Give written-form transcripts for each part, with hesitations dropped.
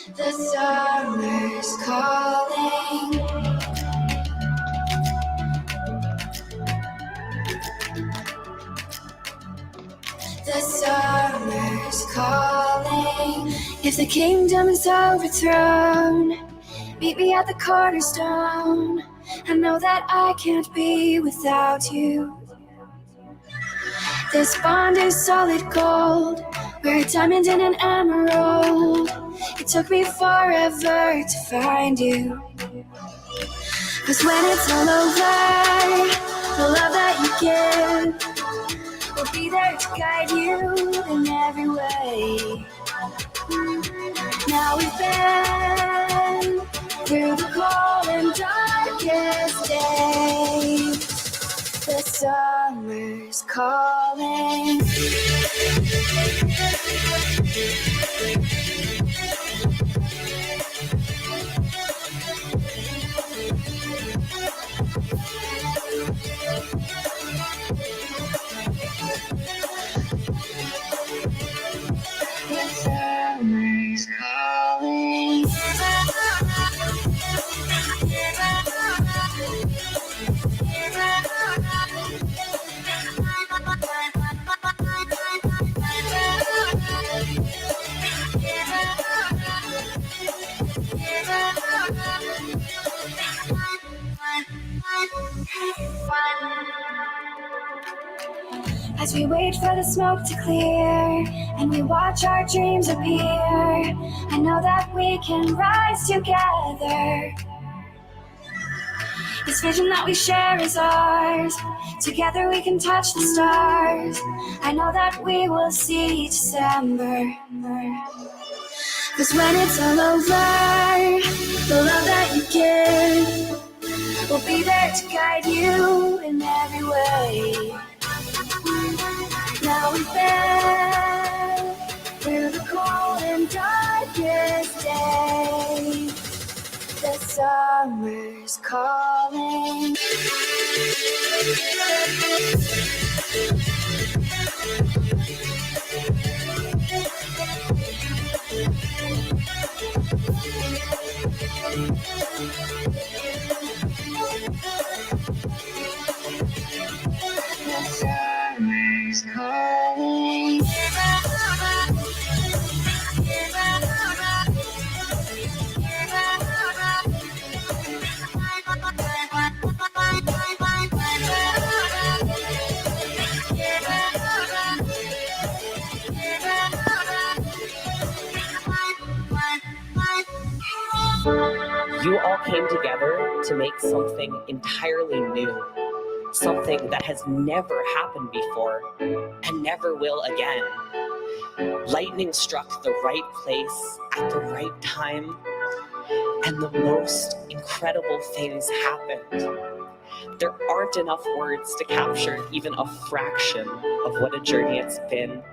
The summer's calling. The summer's calling. If the kingdom is overthrown, meet me at the cornerstone. I know that I can't be without you. This bond is solid gold. We're a diamond and an emerald. It took me forever to find you. 'Cause when it's all over, the love that you give will be there to guide you in every way. Now we've been through the cold and darkest days. The summer's calling. The summer's calling. As we wait for the smoke to clear and we watch our dreams appear, I know that we can rise together. This vision that we share is ours. Together we can touch the stars. I know that we will see December. 'Cause when it's all over, the love that you give will be there to guide you in every way. Now we've been through the cold and darkest days. The summer's calling. The summer's calling. You all came together to make something entirely new, something that has never happened before and never will again. Lightning struck the right place at the right time, and the most incredible things happened. There aren't enough words to capture even a fraction of what a journey it's been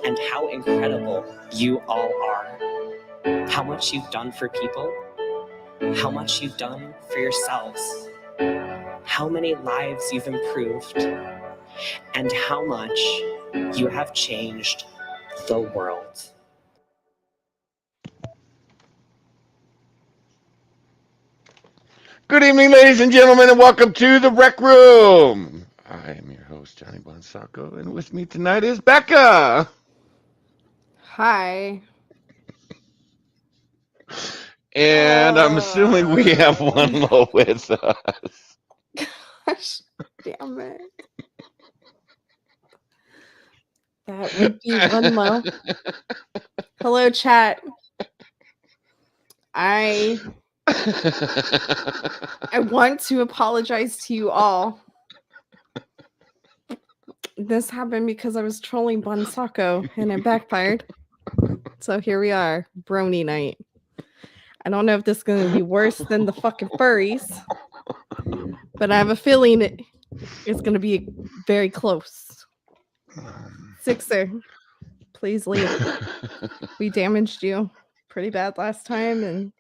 and how incredible you all are. How much you've done for people, how much you've done for yourselves, how many lives you've improved, and how much you have changed the world. Good evening, ladies and gentlemen, and welcome to the Rec Room. I am your host, Johnny Bonsacco, and with me tonight is Becca. Hi. And I'm assuming we have one low with us. Gosh, damn it. That would be one low. Hello, chat. I want to apologize to you all. This happened because I was trolling Bonsacco and it backfired. So here we are, Brony night. I don't know if this is going to be worse than the fucking furries, but I have a feeling it's going to be very close. Sixer, please leave. We damaged you pretty bad last time, and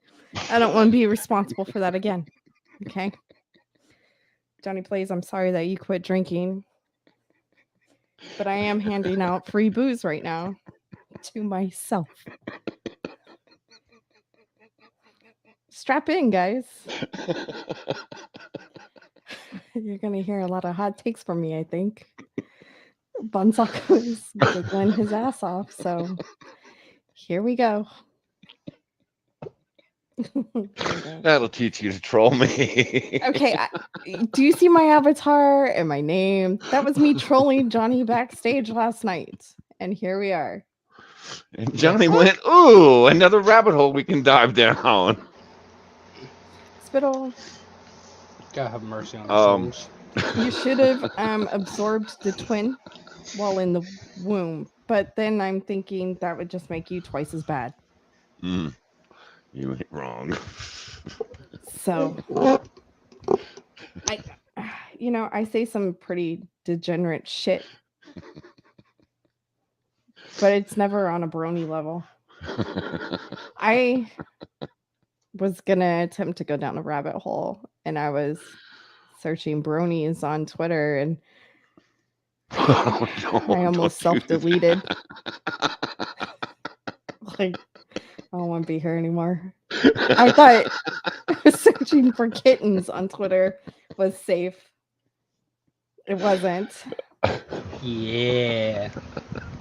I don't want to be responsible for that again. Okay? Johnny Plays, I'm sorry that you quit drinking, but I am handing out free booze right now to myself. Strap in, guys. You're gonna hear a lot of hot takes from me, I think. Bonsako is giggling his ass off, so here we go. That'll teach you to troll me. Okay, do you see my avatar and my name? That was me trolling Johnny backstage last night, and here we are. And Johnny went, ooh, another rabbit hole we can dive down. Spittle. God have mercy on our souls. You should have absorbed the twin while in the womb, but then I'm thinking that would just make you twice as bad. You ain't wrong. So, I say some pretty degenerate shit, but it's never on a brony level. I was gonna attempt to go down a rabbit hole, and I was searching bronies on Twitter, and I almost self-deleted. Like, I don't want to be here anymore. I thought searching for kittens on Twitter was safe. It wasn't. Yeah.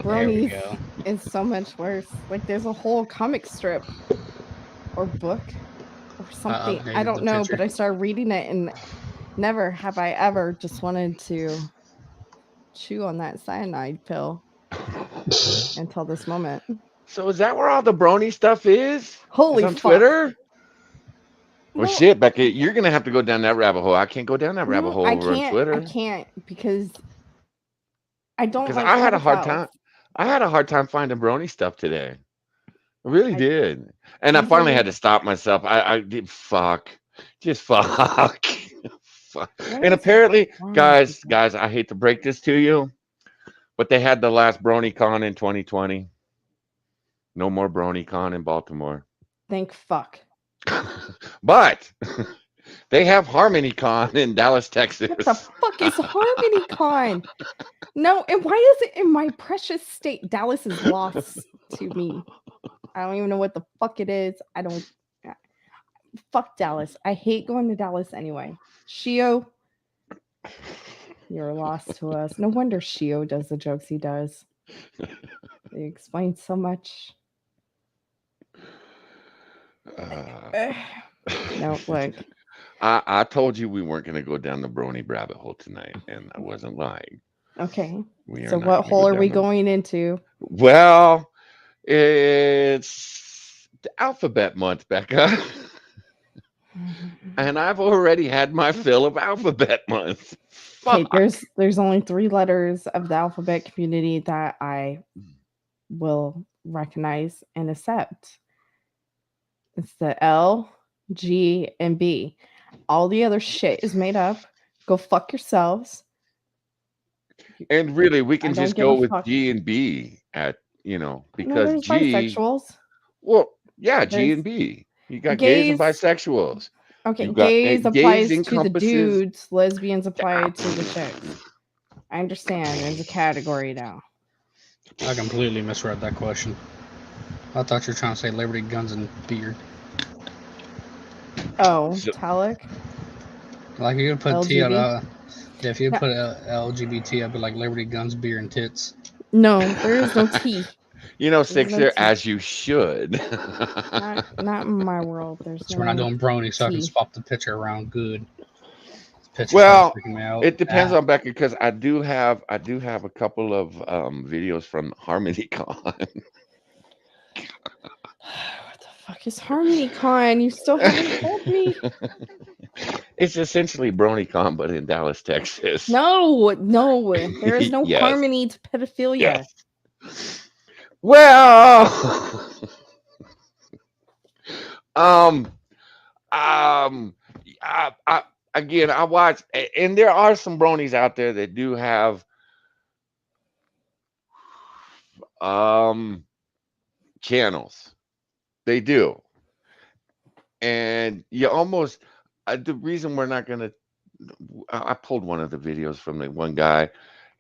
Bronies is so much worse. Like, there's a whole comic strip or book or something. I don't know, but I started reading it, and never have I ever just wanted to chew on that cyanide pill until this moment. So is that where all the brony stuff is? Holy on fuck. Twitter? Well, shit, Becky, you're gonna have to go down that rabbit hole. I can't go down that rabbit hole over on Twitter. I can't because I don't. Because I had a hard time. I had a hard time finding brony stuff today. I really did, and I finally had to stop myself. I did fuck. Fuck. And apparently, guys, I hate to break this to you, but they had the last BronyCon in 2020. No more BronyCon in Baltimore. Thank fuck. But they have HarmonyCon in Dallas, Texas. What the fuck is HarmonyCon? No, and why is it in my precious state? Dallas is lost to me. I don't even know what the fuck it is. I don't. Fuck Dallas. I hate going to Dallas anyway. Shio, you're lost to us. No wonder Shio does the jokes he does. They explain so much. No, look. I told you we weren't going to go down the brony rabbit hole tonight, and I wasn't lying. Okay. So what hole are we going into? Well, it's the alphabet month, Becca. And I've already had my fill of alphabet month. Okay, there's only 3 letters of the alphabet community that I will recognize and accept. It's the L, G, and B. All the other shit is made up. Go fuck yourselves. And really, we can just go with G and B because G. Bisexuals. Well, yeah, G and B. You got gays and bisexuals. Okay, gays applies to the dudes. Lesbians apply to the chicks. I understand. There's a category now. I completely misread that question. I thought you were trying to say Liberty, Guns, and Beard. Oh, Talic? Like, you could put T on if you put LGBT, I'd be like Liberty, Guns, Beer, and Tits. No, there is no T. Sixer, as you should. Not in my world. We're not doing brony, so I can swap the picture around good. Well, it depends on Becca, because I do have a couple of videos from HarmonyCon. What the fuck is HarmonyCon? You still haven't told me. It's essentially BronyCon, but in Dallas, Texas. No, there is no harmony to pedophilia. Yes. Well, again, I watch, and there are some bronies out there that do have channels. They do. And you almost, the reason we're not going to, I pulled one of the videos from the one guy.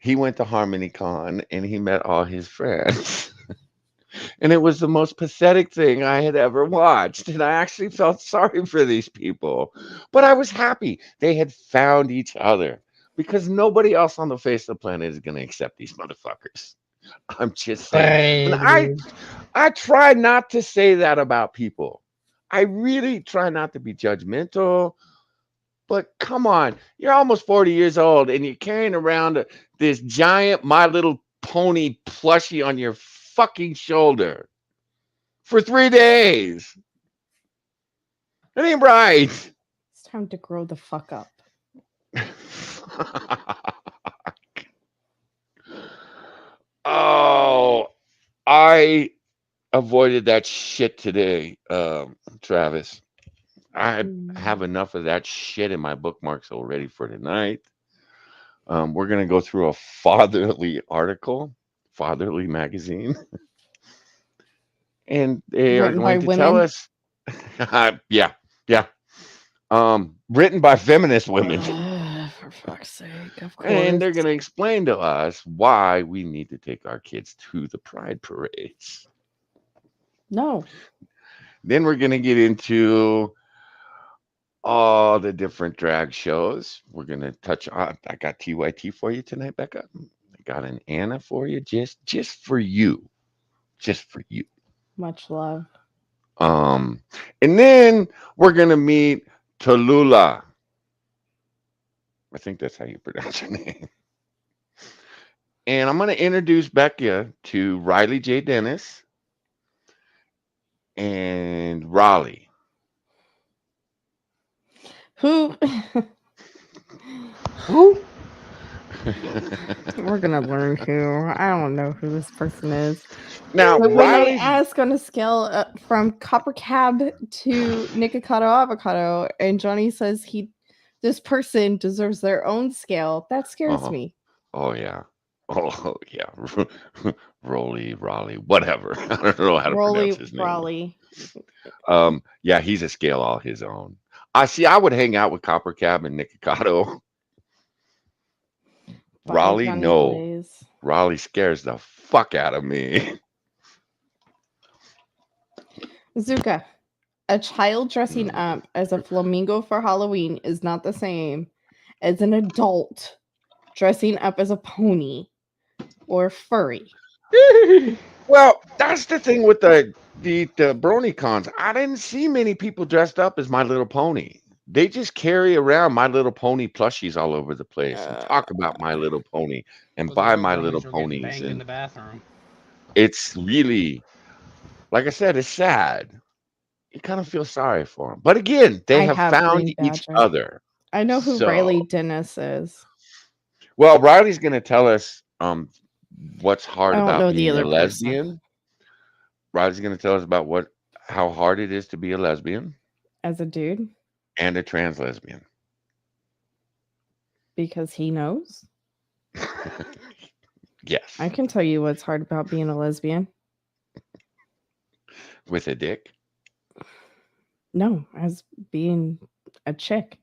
He went to HarmonyCon and he met all his friends. And it was the most pathetic thing I had ever watched. And I actually felt sorry for these people. But I was happy they had found each other because nobody else on the face of the planet is going to accept these motherfuckers. I'm just saying. And Baby. I try not to say that about people. I really try not to be judgmental. But come on, you're almost 40 years old and you're carrying around this giant My Little Pony plushie on your fucking shoulder for 3 days. That ain't right. It's time to grow the fuck up. Oh, I avoided that shit today, Travis. I have enough of that shit in my bookmarks already for tonight. We're going to go through a fatherly article, Fatherly magazine, and they are Written by going to tell women. us, yeah, yeah, written by feminist women, For fuck's sake, of and they're course. going to explain to us why we need to take our kids to the pride parades. No. Then we're going to get into all the different drag shows. We're going to touch on, I got TYT for you tonight, Becca. I got an Anna for you, just for you. Just for you. Much love. And then we're gonna meet Tallulah. I think that's how you pronounce her name. And I'm gonna introduce Becca to Riley J. Dennis and Raleigh. Who? Who? We're gonna learn who. I don't know who this person is. Now, But when I Riley's ask on a scale from Copper Cab to Nikocado Avocado, and Johnny says this person deserves their own scale, that scares me. Oh yeah. Oh yeah. Raleigh, whatever. I don't know how to pronounce his name. Raleigh. Yeah, he's a scale all his own. I would hang out with Copper Cab and Nikocado. Raleigh, Johnny no. Blaze. Raleigh scares the fuck out of me. Zuka, a child dressing up as a flamingo for Halloween is not the same as an adult dressing up as a pony or furry. Well, that's the thing with the brony cons. I didn't see many people dressed up as My Little Pony. They just carry around My Little Pony plushies all over the place and talk about My Little Pony and But the buy real My Little bronies were getting Ponies. banged in And the bathroom. it's really, like I said, it's sad. You kind of feel sorry for them. But again, they I have have found Green each Badger. other. I know who So, Riley Dennis is. well, Riley's going to tell us what's I hard don't about know the being a other person lesbian. Riley's going to tell us about how hard it is to be a lesbian as a dude and a trans lesbian. because he knows. Yes. I can tell you what's hard about being a lesbian. With a dick? No, as being a chick.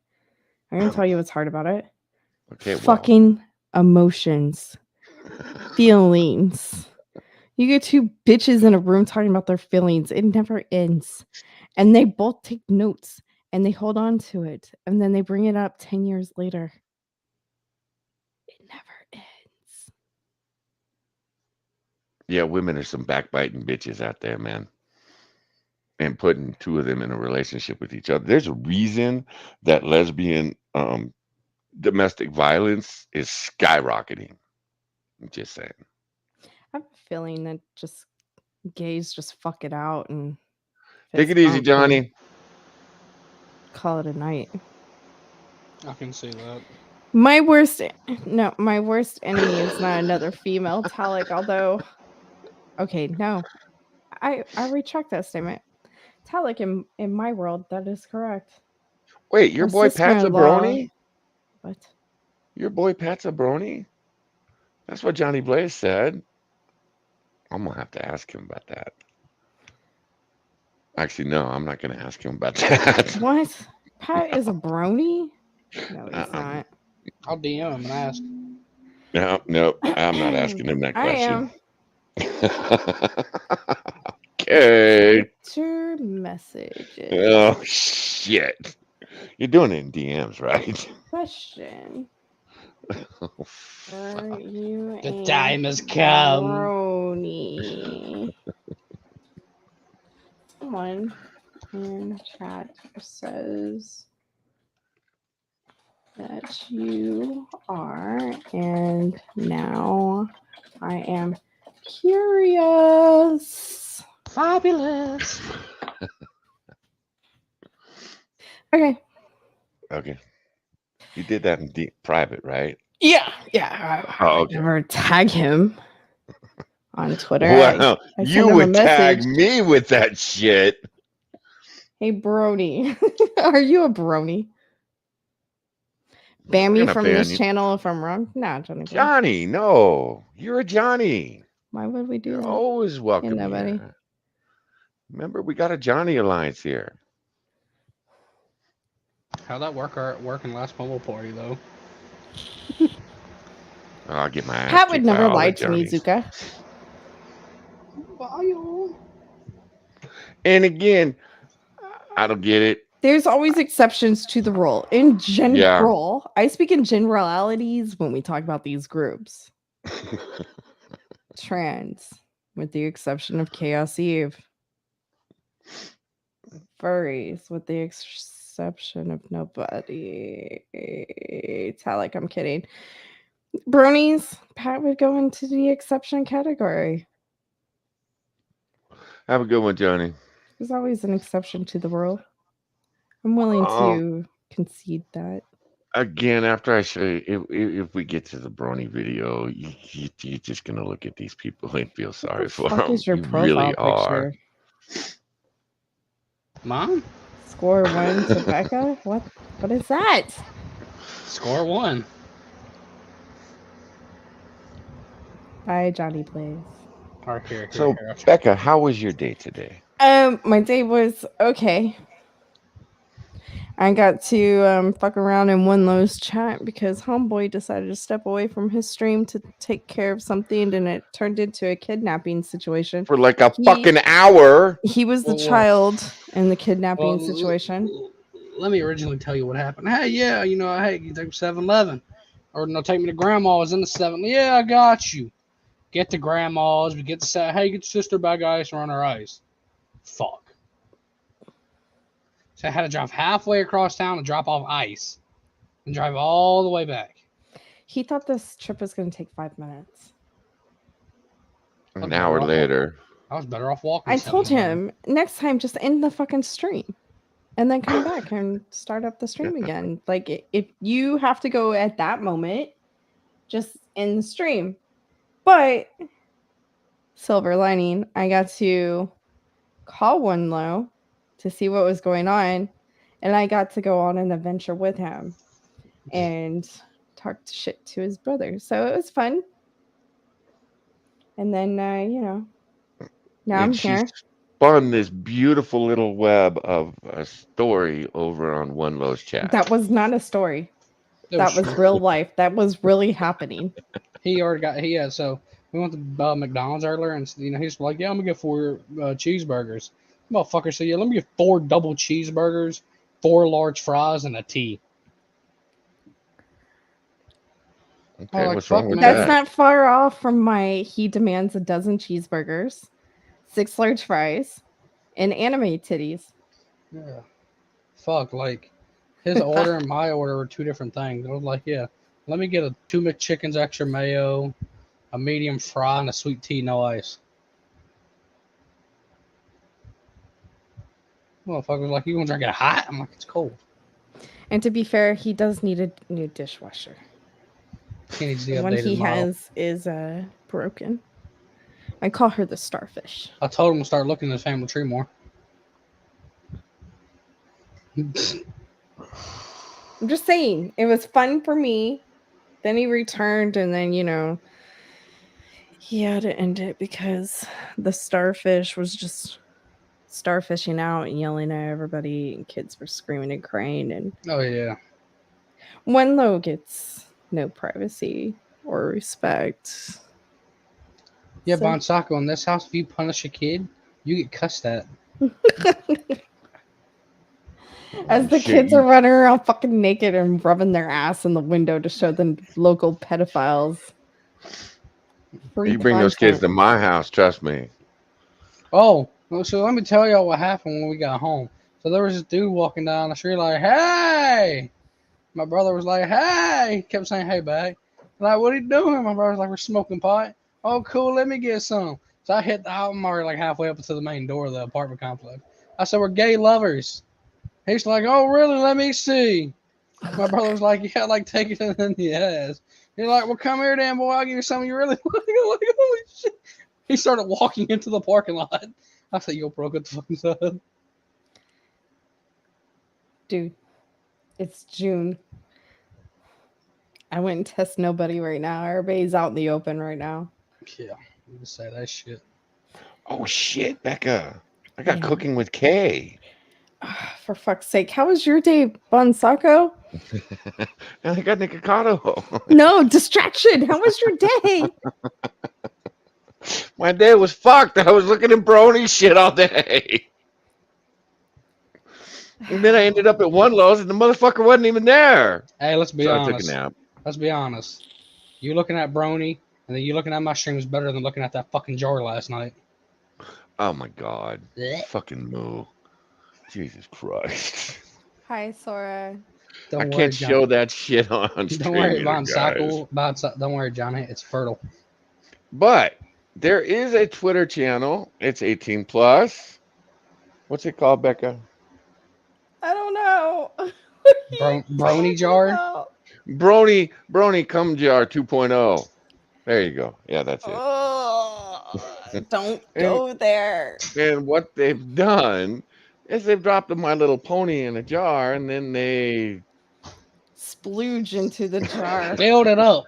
I can tell you what's hard about it. Okay, Fucking emotions, feelings. You get two bitches in a room talking about their feelings. It never ends. And they both take notes and they hold on to it. And then they bring it up 10 years later. It never ends. Yeah, women are some backbiting bitches out there, man. And putting two of them in a relationship with each other. There's a reason that lesbian domestic violence is skyrocketing. I'm just saying. I have a feeling that just gays just fuck it out and Take it fist easy, bump Johnny. and call it a night. I can see that. My worst enemy is not another female Talik, although okay, no. I retract that statement. Talik in my world, that is correct. Wait, your My boy Pat's a sister-in-law. brony? What? Your boy Pat's a brony? That's what Johnny Blaze said. I'm gonna have to ask him about that. Actually, no, I'm not gonna ask him about that. What? Pat is a brony? No, he's not. I'll DM him and ask. No, I'm not asking him that I question. am. Okay. Twitter messages. Oh shit. You're doing it in DMs, right? Question. Oh, Are fuck. you The a time has come. brony? Someone in chat says that you are, and now I am curious. Fabulous. Okay. Okay. You did that in private, right? Yeah. I Oh, would okay. never tag him on Twitter. Well, I you send him a would tag message. me with that shit. Hey, brony. Are you a brony? Ban me from this channel if I'm wrong? No, Johnny. Johnny, no. You're a Johnny. Why would we do You're that? always welcome nobody. here. Remember, we got a Johnny Alliance here. How'd that work in last mobile party though? I'll get my ass Pat would kicked by never all lie the to me, Johnnies. Zuka. And again, I don't get it. There's always exceptions to the rule. In general, I speak in generalities when we talk about these groups. Trans, with the exception of Chaos Eve. Furries, with the exception of nobody. It's like I'm kidding. Bronies, Pat would go into the exception category. Have a good one, Johnny. There's always an exception to the rule. I'm willing to concede that. Again, after I show you, if we get to the brony video, you're just gonna look at these people and feel sorry for them. Is your You profile really picture? are. Mom? Score 1 to Becca? What is that? Score 1. Bye, Johnny Plays. Here. So, Becca, how was your day today? My day was okay. I got to fuck around in One Low's chat because Homeboy decided to step away from his stream to take care of something, and it turned into a kidnapping situation. For like a fucking hour. He was the child in the kidnapping situation. Let me originally tell you what happened. Hey, yeah, you take 7-Eleven. Or no, take me to Grandma's in the 7. Yeah, I got you. Get to Grandma's. We get to hey, get your sister bag ice and run her ice. Fuck. So I had to drive halfway across town to drop off ice and drive all the way back. He thought this trip was going to take 5 minutes. An hour later. I was better off walking. I told him, next time, just end the fucking stream and then come back and start up the stream again. Like, if you have to go at that moment, just end the stream. But, silver lining, I got to call One Low to see what was going on, and I got to go on an adventure with him and talk shit to his brother. So it was fun. And then, now I'm here. Spun this beautiful little web of a story over on One Low's chat. That was not a story. That was real life. That was really happening. He already got so we went to McDonald's earlier, and he's like, yeah, I'm gonna get 4 cheeseburgers. Motherfucker said, yeah, let me get 4 double cheeseburgers, 4 large fries, and a tea. Okay, what's wrong with that? That's not far off from he demands a dozen cheeseburgers, 6 large fries, and anime titties. Yeah. Fuck, like, his order and my order were 2 different things. I was like, yeah, let me get a 2 McChickens extra mayo, a medium fry, and a sweet tea, no ice. Motherfucker was like, you gonna drink it hot? I'm like, it's cold. And to be fair, he does need a new dishwasher. He needs the one he has is broken. I call her the starfish. I told him to start looking at his family tree more. I'm just saying, it was fun for me. Then he returned, and then, he had to end it because the starfish was just starfishing out and yelling at everybody, and kids were screaming and crying. And oh yeah, One Low gets no privacy or respect. Yeah, So- Bonsako, in this house, if you punish a kid, you get cussed at. As the Shit, kids are running around fucking naked and rubbing their ass in the window to show the local pedophiles. Free you bring those kids to content. my house, trust me. Oh, well, so let me tell y'all what happened when we got home. So there was this dude walking down the street like, hey! My brother was like, hey! He kept saying, hey, back. Like, what are you doing? My brother was like, we're smoking pot. Oh, cool, let me get some. So I'm already like halfway up to the main door of the apartment complex. I said, we're gay lovers. He's like, oh, really? Let me see. My brother was like, yeah, like, take it in the ass. He's like, well, come here, damn boy. I'll give you something you really like. I'm like, holy shit. He started walking into the parking lot. I said, yo, bro, get the fucking side. Dude, it's June. I wouldn't test nobody right now. Everybody's out in the open right now. Yeah, you just say that shit. Oh shit, Becca. I got Yeah. cooking with Kay. For fuck's sake, how was your day, Bonsako? And I got Nikocado. No, distraction. How was your day? My day was fucked. I was looking at brony shit all day. And then I ended up at one Lowe's and the motherfucker wasn't even there. Hey, let's be So I honest. took a nap. Let's be honest. You looking at Brony and then you looking at my stream is better than looking at that fucking jar last night. Oh my god. Blech. Fucking moo. Jesus Christ. Hi, Sora. Don't I worry, can't John. show that shit on stream Don't worry, either, guys. Don't worry, Johnny. It's fertile. But there is a Twitter channel. It's 18 plus. What's it called, Becca? I don't know. Brony jar? Brony Cum Jar 2.0. There you go. Yeah, that's it. Oh, don't go there. And what they've done is they've dropped a My Little Pony in a jar and then they Splooge into the jar. Filled it up.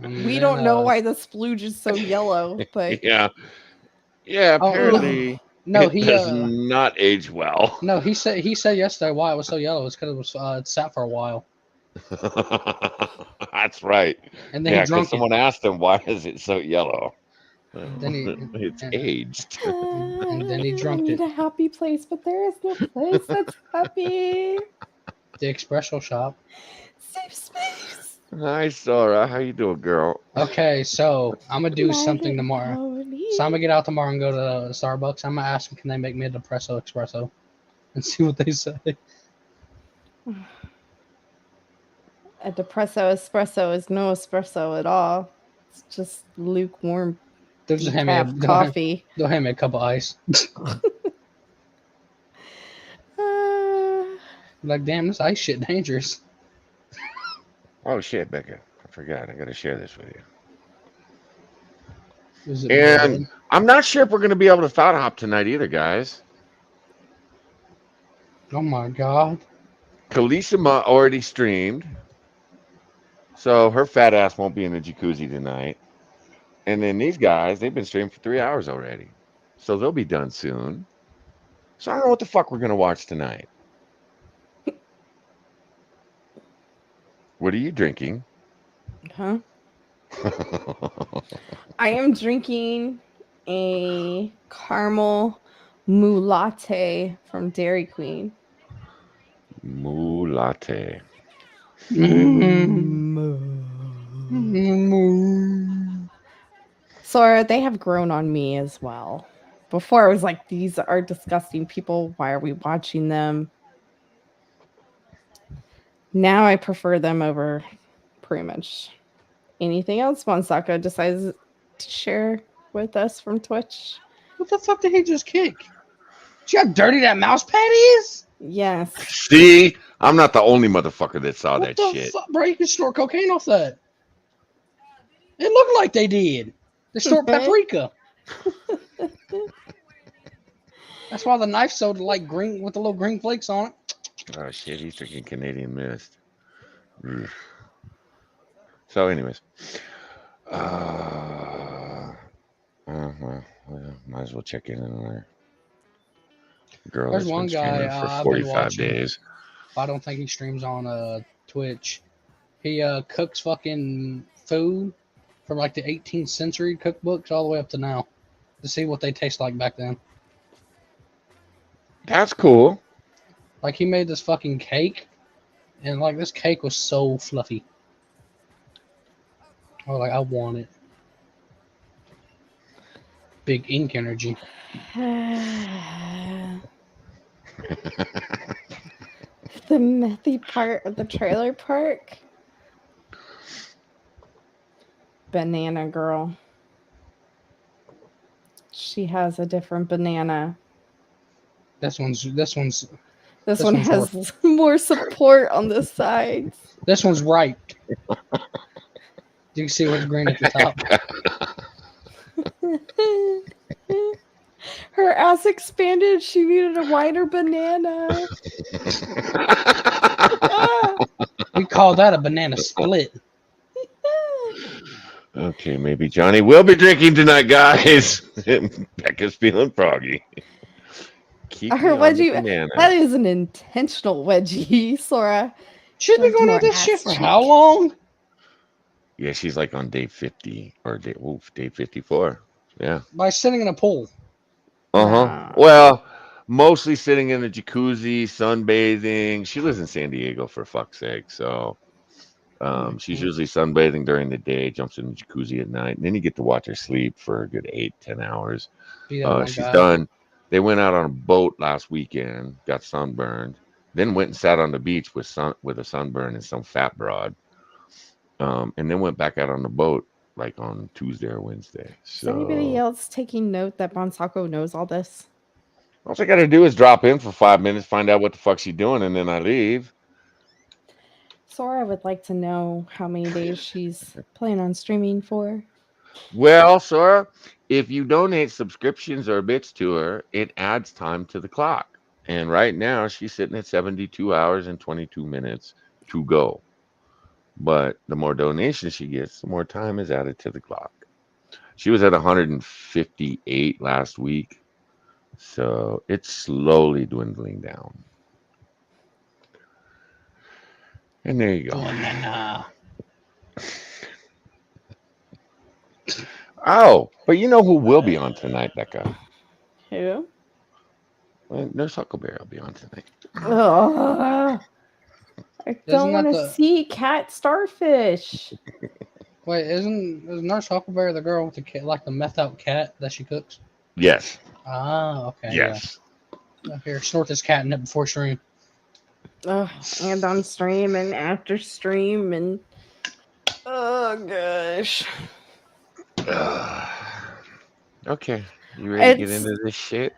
We don't know why the splooge is so yellow, but yeah Oh, apparently no, it he does not age well. no, he said yesterday why it was so yellow. It's because it was it sat for a while. That's right. And then Yeah, he drunk because someone asked him why is it so yellow. Then It's aged. And then he I drunked need it. a happy place, but there is no place that's happy. The espresso shop. Safe space. Hi, Sora. How you doing, girl? Okay, so I'm gonna do My something little tomorrow. pony. So I'm gonna get out tomorrow and go to Starbucks. I'm gonna ask them, can they make me a depresso espresso, and see what they say. A depresso espresso is no espresso at all. It's just lukewarm They'll just hand me decaf coffee. they'll hand me a cup of ice. Like, damn, this ice shit dangerous. Oh shit, Becca. I forgot. I gotta share this with you. Is it And bad? I'm not sure if we're gonna be able to thought hop tonight either, guys. Oh my god. Kalishima already streamed. So her fat ass won't be in the jacuzzi tonight. And then these guys, they've been streaming for 3 hours already. So they'll be done soon. So I don't know what the fuck we're gonna watch tonight. What are you drinking? Huh? I am drinking a caramel mou latte from Dairy Queen. Moo latte. Sora, they have grown on me as well. Before I was like, these are disgusting people. Why are we watching them? Now I prefer them over pretty much anything else Bonsako decides to share with us from Twitch. What the fuck did he just kick? See how dirty that mouse pad is? Yes. See? I'm not the only motherfucker that saw What that the shit. fuck, bro? You can snort cocaine off that. It looked like they did. They snort paprika. That's why the knife's so like green with the little green flakes on it. Oh shit, he's drinking Canadian Mist. Ugh. So, anyways, well, might as well check in on our girl There's that's one been guy streaming for I've been 45 watching. days. I don't think he streams on Twitch. He cooks fucking food from like the 18th century cookbooks all the way up to now to see what they taste like back then. That's cool. Like he made this fucking cake, and like this cake was so fluffy. I was like, I want it. Big ink energy. The methy part of the trailer park. Banana girl. She has a different banana. This one's This one one's has more support on the sides. this one's ripe. You can see what's green at the top. Her ass expanded. She needed a wider banana. We call that a banana split. Okay, maybe Johnny will be drinking tonight, guys. Becca's feeling froggy. Keep Her me on the wedgie. banana. That is an intentional wedgie, Sora. She's been Shows going more at this ass shit for cheek. how long? Yeah, she's like on day 50 or day 54. Yeah. By sitting in a pool. Uh-huh. Nah. Well, mostly sitting in the jacuzzi, sunbathing. She lives in San Diego, for fuck's sake. So she's usually sunbathing during the day, jumps in the jacuzzi at night, and then you get to watch her sleep for a good 8-10 hours. Be that one She's guy. done. They went out on a boat last weekend, got sunburned, then went and sat on the beach with a sunburn and some fat broad, and then went back out on the boat like on Tuesday or Wednesday. Is anybody else taking note that Bonsako knows all this? All I got to do is drop in for 5 minutes, find out what the fuck she's doing, and then I leave. Sora would like to know how many days she's planning on streaming for. Well, Sora, if you donate subscriptions or bits to her, it adds time to the clock. And right now, she's sitting at 72 hours and 22 minutes to go. But the more donations she gets, the more time is added to the clock. She was at 158 last week. So it's slowly dwindling down. And there you go. Oh, but you know who will be on tonight, Becca? Who? Well, Nurse Huckleberry will be on tonight. Ugh. I don't that want to the- see cat starfish. Wait, is Nurse Huckleberry the girl with the cat, like the meth out cat that she cooks? Yes. Ah, okay. Yes. Yeah. Here, snort this catnip before stream. Ugh, and on stream and after stream and oh gosh. Okay. You ready to get It's- into this shit?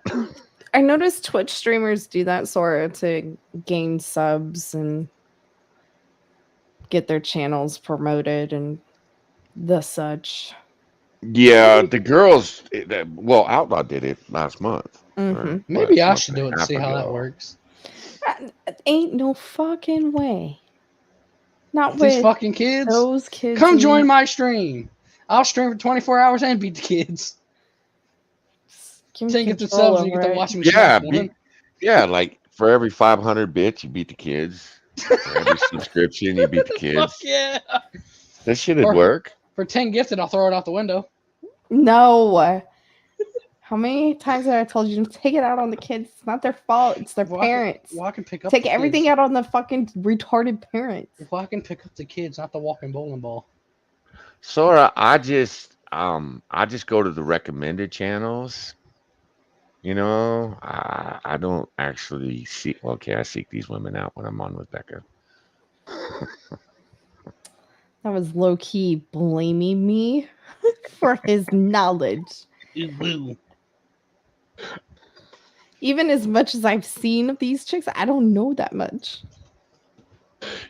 I noticed Twitch streamers do that sort of to gain subs and get their channels promoted and the such. Yeah, the girls. Well, Outlaw did it last month. Mhm. Maybe I month should and do a it to half see how that ago. works. Ain't no fucking way. Not These with fucking kids. those kids. Come in- join my stream. I'll stream for 24 hours and beat the kids. Give me Take it to control subs and you get to over it. watch them Yeah, smash one. yeah. Like for every 500 bits, you beat the kids. For every subscription, you beat the Fuck kids. yeah. That shit'd Or- work. For 10 gifted, I'll throw it out the window. No. How many times have I told you to take it out on the kids? It's not their fault. It's their parents. Well, I can pick up Take the everything kids. out on the fucking retarded parents. Well, I can pick up the kids, not the walking bowling ball. Sora, I just go to the recommended channels. You know, I don't actually see. Okay, I seek these women out when I'm on with Becca. That was low key blaming me for his knowledge. Ooh. Even as much as I've seen of these chicks, I don't know that much.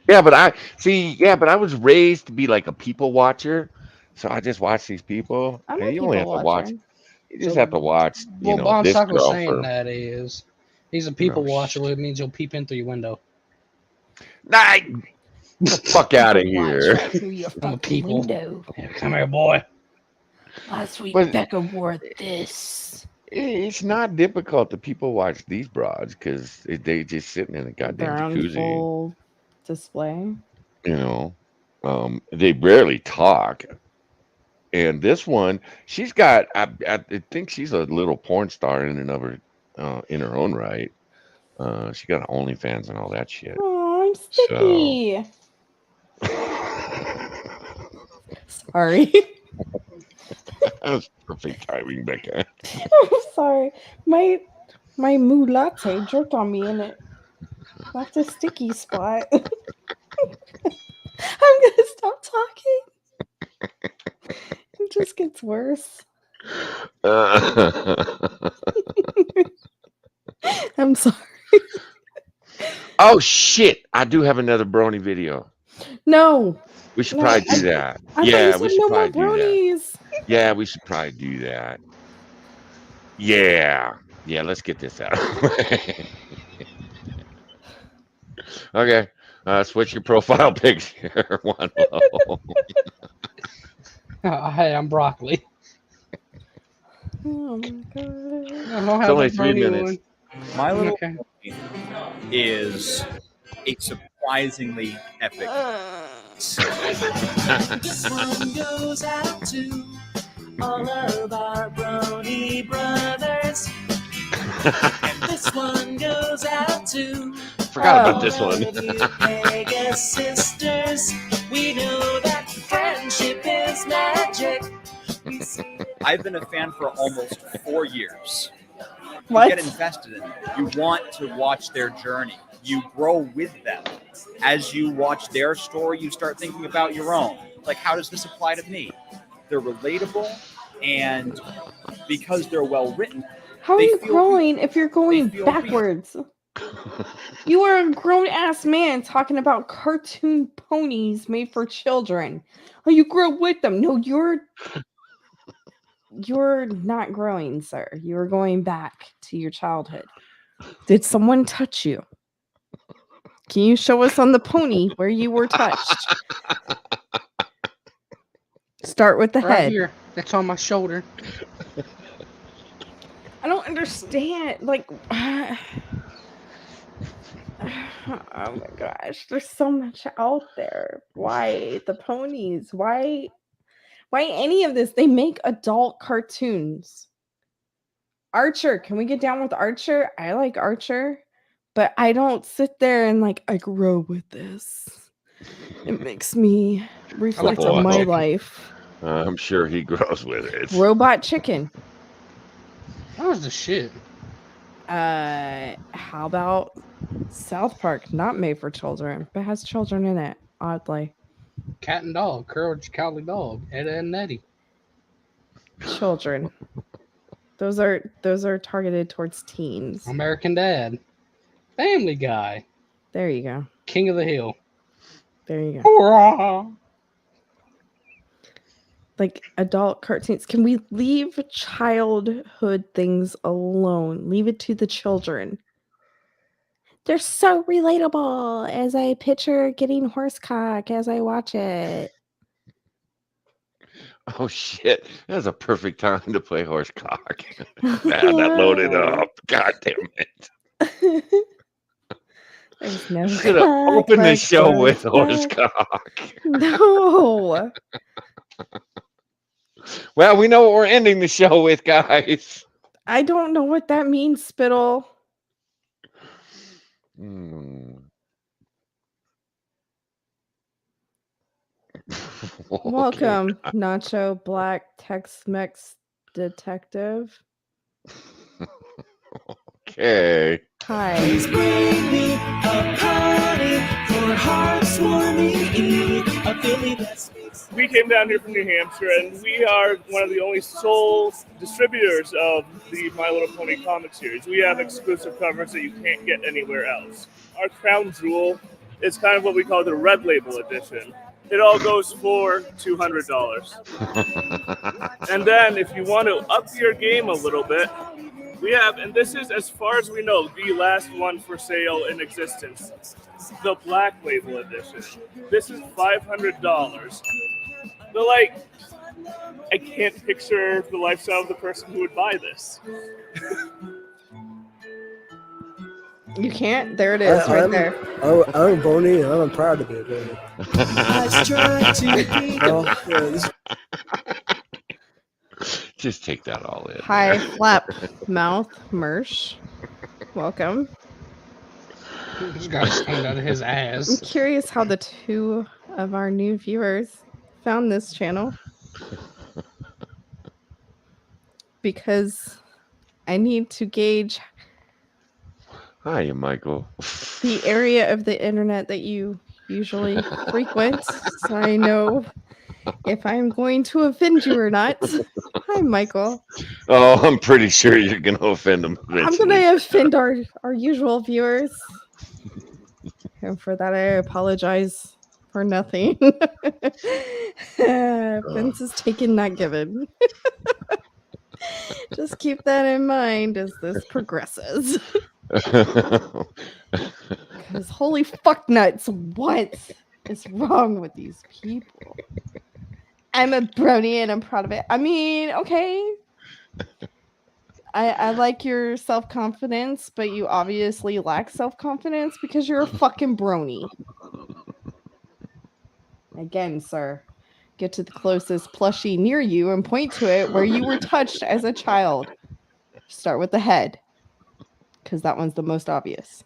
Yeah, but I was raised to be like a people watcher, so I just watch these people. I'm and a you people only have to watch. watcher. You just So- have to watch. You Well, know, Bon this Soccer was girl saying for. that is he's a people No, watcher, which means he'll peep in through your window. Nah, get the fuck out of Watch here. right through your I'm a fucking people. window. Yeah, come here, boy. Last week, But- Becca wore this. It's not difficult to people watch these broads because they just sitting in a Their goddamn own jacuzzi. full display. You know, they barely talk. And this one, she's got. I think she's a little porn star in and of her, in her own right. She got OnlyFans and all that shit. Oh, I'm So. sticky. Sorry. That was perfect timing, Becca. I'm sorry. My mood latte jerked on me and it left a sticky spot. I'm gonna stop talking. It just gets worse. I'm sorry. Oh shit! I do have another brony video. No. We should No, probably do that. I Yeah, thought you we said should no more probably do that. bronies. Yeah, we should probably do that. Yeah. Yeah, let's get this out. Okay. Switch your profile picture. One low. Hey, I'm broccoli. Oh my god. I'll It's have only the 3 brony minutes. one. My Little Okay. Pony is a surprisingly epic. This one goes out to all of our brony brothers. And this one goes out to Forgot about this all one. of you Vegas sisters. We know that friendship is magic. We see it. I've been a fan for almost 4 years. You What? get invested in it. You want to watch their journey. You grow with them. As you watch their story, you start thinking about your own. Like, how does this apply to me? They're relatable, and because they're well written, How are They you feel growing if you're going feel backwards? You are a grown ass man talking about cartoon ponies made for children. Oh, you grow with them. No, you're not growing, sir. You're going back to your childhood. Did someone touch you? Can you show us on the pony where you were touched? Start with the Right head. here. That's on my shoulder. I don't understand. Like, oh my gosh, there's so much out there. Why the ponies? Why any of this? They make adult cartoons. Archer, can we get down with Archer? I like Archer, but I don't sit there and like I grow with this. It makes me reflect Oh, on my boy. life. I'm sure he grows with it. Robot Chicken. That was the shit. How about South Park? Not made for children, but has children in it. Oddly, Cat and dog. Courage Cowardly Dog. Edda and Nettie. children. Those are targeted towards teens. American Dad. Family Guy. There you go. King of the Hill. There you go. Hurrah! Like adult cartoons. Can we leave childhood things alone? Leave it to the children. They're so relatable as I picture getting horsecock as I watch it. Oh shit! That's a perfect time to play horsecock. Man, that loaded up. God damn it! There's no Should have opened the show with horsecock. No. Well, we know what we're ending the show with, guys. I don't know what that means, Spittle. Welcome, Nacho Black Tex-Mex Detective. Okay. Hi. Please bring me a party for hearts-warming a Philly that speaks. We came down here from New Hampshire, and we are one of the only sole distributors of the My Little Pony comic series. We have exclusive covers that you can't get anywhere else. Our crown jewel is kind of what we call the red label edition. It all goes for $200. And then if you want to up your game a little bit, we have, and this is, as far as we know, the last one for sale in existence, the Black Label Edition. This is $500. But, like, I can't picture the lifestyle of the person who would buy this. You can't? There it is, right there. I'm Boney, and I'm proud of it. Let's try to be Well, yeah, Just take that all in. Hi, there. flap mouth Mersh. Welcome. This guy's tongue out of his I'm ass. curious how the two of our new viewers found this channel. Because I need to gauge Hi, Michael. the area of the internet that you usually frequent, so I know if I'm going to offend you or not. Hi, Michael. Oh, I'm pretty sure you're going to offend them I'm eventually. going to offend our usual viewers. And for that, I apologize for nothing. Offense is taken, not given. Just keep that in mind as this progresses. Because holy fuck nuts, what is wrong with these people? I'm a brony and I'm proud of it. I mean, okay. I like your self-confidence, but you obviously lack self-confidence because you're a fucking brony. Again, sir, get to the closest plushie near you and point to it where you were touched as a child. Start with the head, because that one's the most obvious.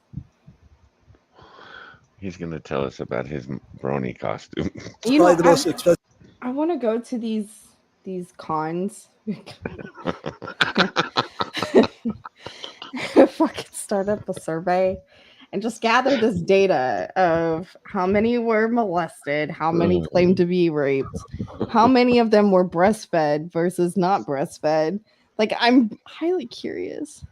He's going to tell us about his brony costume. You Probably know, the most expensive. I want to go to these cons. Fucking start up a survey and just gather this data of how many were molested, how many claimed to be raped, how many of them were breastfed versus not breastfed. Like, I'm highly curious.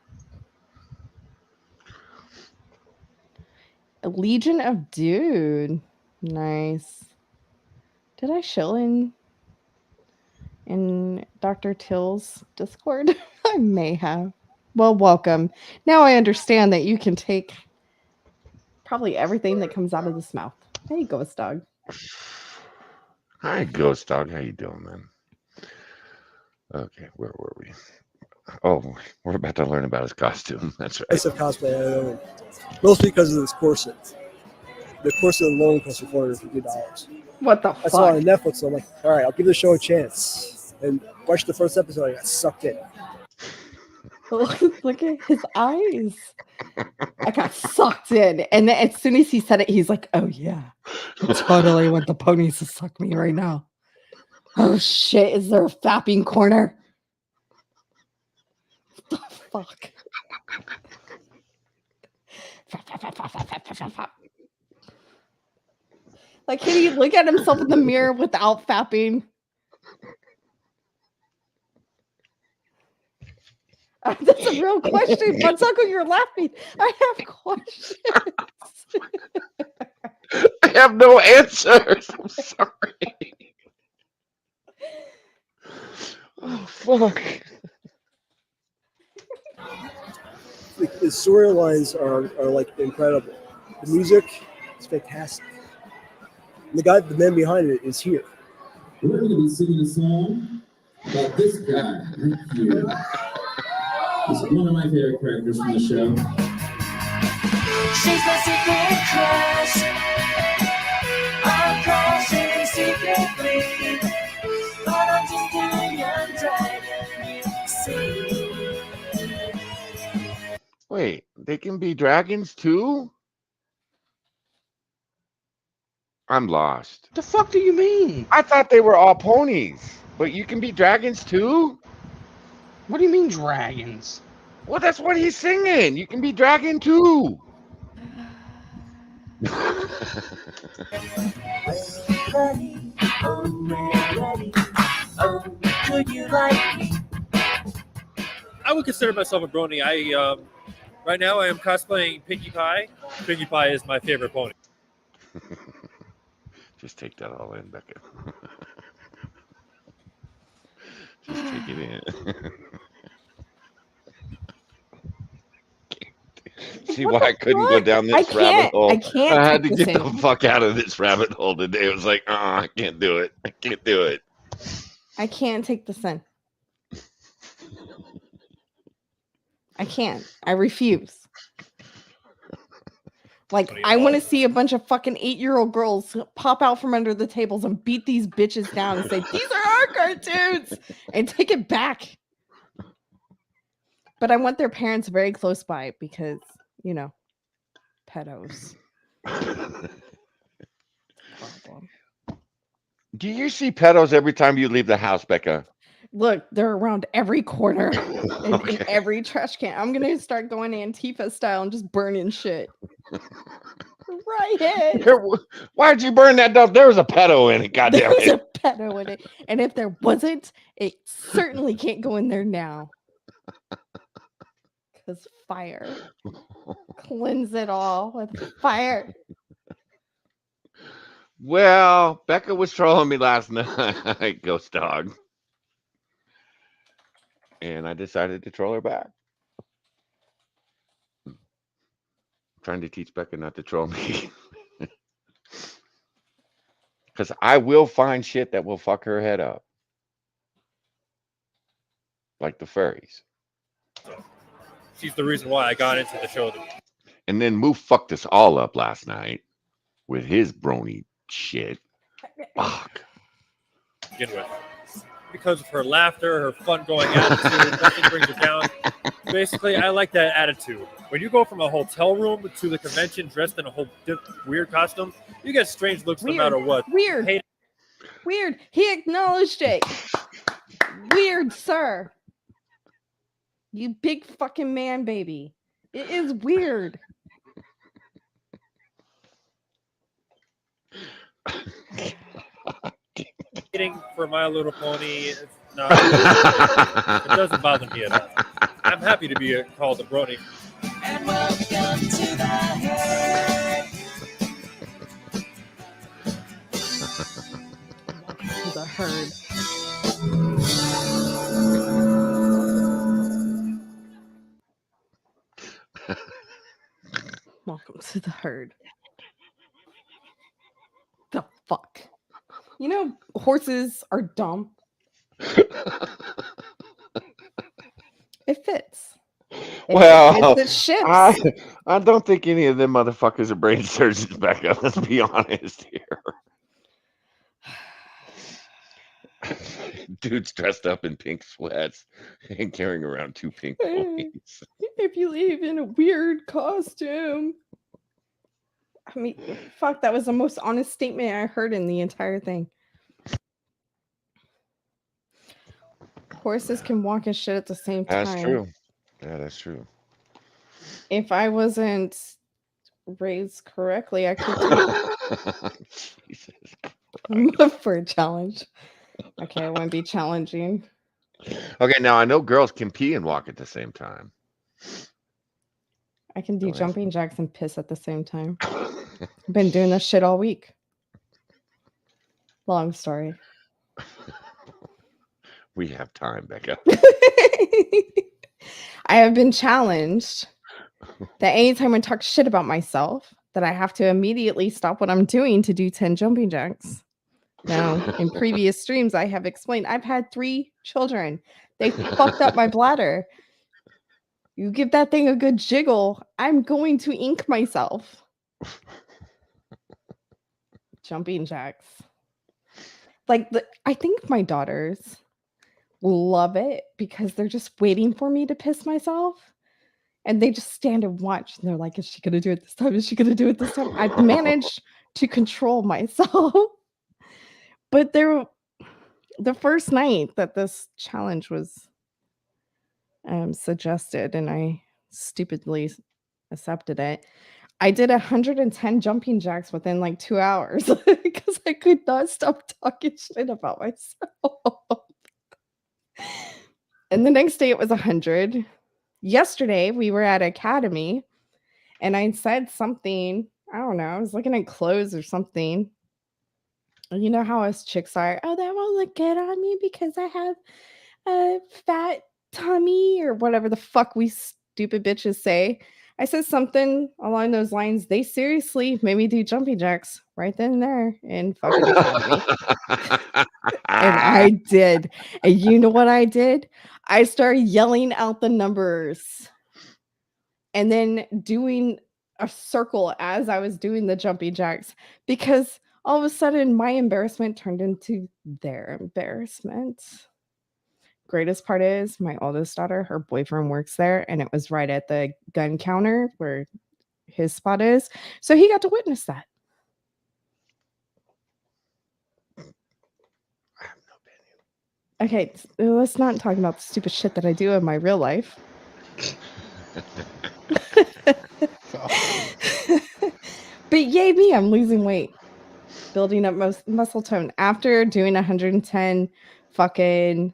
A Legion of Dude. Nice. Did I shill in Dr. Till's Discord? I may have. Well, welcome. Now I understand that you can take probably everything that comes out of this mouth. Hey, Ghost Dog. Hi, Ghost Dog. How you doing, man? Okay, where were we? Oh, we're about to learn about his costume. That's right. Expensive cosplay I own. Mostly because of this corset. The corset alone costs $450. What the I saw it on fuck? Netflix, so I'm like, all right, I'll give the show a chance. And watched the first episode, I got sucked in. Look at his eyes. I got sucked in. And then as soon as he said it, he's like, oh, yeah. I totally want the ponies to suck me right now. Oh, shit. Is there a fapping corner? What the fuck? Like, can he look at himself in the mirror without fapping? That's a real question. Bunsuckle, you're laughing. I have questions. I have no answers. I'm sorry. Oh, fuck. The storylines are like incredible. The music is fantastic. And the man behind it is here. We're going to be singing a song about this guy right here. He's one of my favorite characters from the show. She's my secret crush. I'm crushing secretly, but I'm just a young dragon, you see. Wait, they can be dragons too? I'm lost. The fuck do you mean? I thought they were all ponies, but you can be dragons too? What do you mean dragons? Well, that's what he's singing. You can be dragon too. Ready, oh, ready. Oh, could you like me? I would consider myself a brony. Right now I am cosplaying Pinkie Pie. Pinkie Pie is my favorite pony. Just take that all in, Becca. Just take it in. See why I couldn't go down this rabbit hole? I can't. I had to take get this the in. fuck out of this rabbit hole today. It was like, I can't do it. I can't do it. I can't take this in. I can't. I refuse. Like, I want to see a bunch of fucking 8-year-old girls pop out from under the tables and beat these bitches down and say, these are our cartoons, and take it back. But I want their parents very close by because, you know, pedos. Problem. Do you see pedos every time you leave the house, Becca? Look, they're around every corner and Okay. in every trash can. I'm going to start going Antifa style and just burning shit. Right. Why'd you burn that dump? There was a pedo in it, goddamn There was it. a pedo in it. And if there wasn't, it certainly can't go in there now. Because fire. Cleanse it all with fire. Well, Becca was trolling me last night, ghost dog. And I decided to troll her back. Trying to teach Becca not to troll me. Because I will find shit that will fuck her head up. Like the furries. She's the reason why I got into the show. And then Moo fucked us all up last night with his brony shit. Fuck. Begin with. Because of her laughter, her fun-going attitude, nothing brings her down. Basically, I like that attitude. When you go from a hotel room to the convention dressed in a whole weird costume, you get strange looks no matter what. Weird. Weird. He acknowledged it. Weird, sir. You big fucking man baby. It is weird. Hating for My Little Pony, it's not. It doesn't bother me at all. I'm happy to be called a brony. And welcome to the herd. To the herd. Welcome to the herd. The fuck? You know, horses are dumb. It fits. Well, it ships. I don't think any of them motherfuckers are brain surgeons, Becca. Let's be honest here. Dude's dressed up in pink sweats and carrying around 2 pink ponies. If you leave in a weird costume. I mean, fuck, that was the most honest statement I heard in the entire thing. Horses can walk and shit at the same time. That's true. Yeah, that's true. If I wasn't raised correctly, I could I'm up for a challenge. Okay, I won't be challenging. Okay, now I know girls can pee and walk at the same time. I can do jumping jacks and piss at the same time. I've been doing this shit all week. Long story. We have time, Becca. I have been challenged that anytime I talk shit about myself, that I have to immediately stop what I'm doing to do 10 jumping jacks. Now, in previous streams, I have explained I've had 3 children. They fucked up my bladder. You give that thing a good jiggle, I'm going to ink myself. Jumping jacks. Like, I think my daughters love it because they're just waiting for me to piss myself. And they just stand and watch. And they're like, is she going to do it this time? Is she going to do it this time? I've managed to control myself. But the first night that this challenge was suggested and I stupidly accepted it, I did 110 jumping jacks within like 2 hours because I could not stop talking shit about myself. And the next day it was 100. Yesterday we were at Academy and I said something, I don't know, I was looking at clothes or something. You know how us chicks are, oh, that won't look good on me because I have a fat tummy or whatever the fuck we stupid bitches say. I said something along those lines. They seriously made me do jumping jacks right then and there and fucking me. And I did. And you know what I did? I started yelling out the numbers and then doing a circle as I was doing the jumping jacks because all of a sudden my embarrassment turned into their embarrassment. Greatest part is my oldest daughter, her boyfriend works there, and it was right at the gun counter where his spot is. So he got to witness that. Okay, let's not talk about the stupid shit that I do in my real life. But yay me, I'm losing weight. Building up muscle tone after doing 110 fucking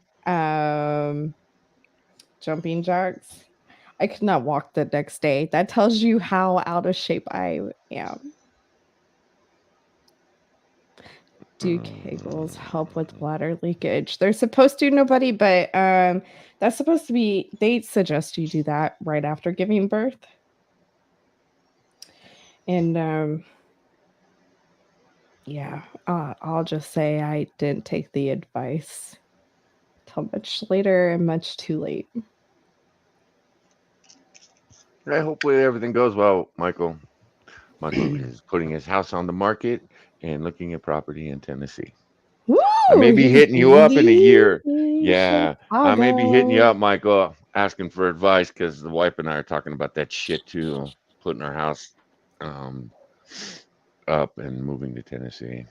jumping jacks. I could not walk the next day. That tells you how out of shape I am. Do Kegels help with bladder leakage? They're supposed to, nobody, but that's supposed to be, they suggest you do that right after giving birth. And yeah, I'll just say I didn't take the advice till much later and much too late. Right, hopefully everything goes well, Michael. Michael is putting his house on the market and looking at property in Tennessee. Woo! I may be hitting you up in a year. leaving Yeah, I may be hitting you Chicago. up, Michael, asking for advice because the wife and I are talking about that shit too, putting our house up and moving to Tennessee.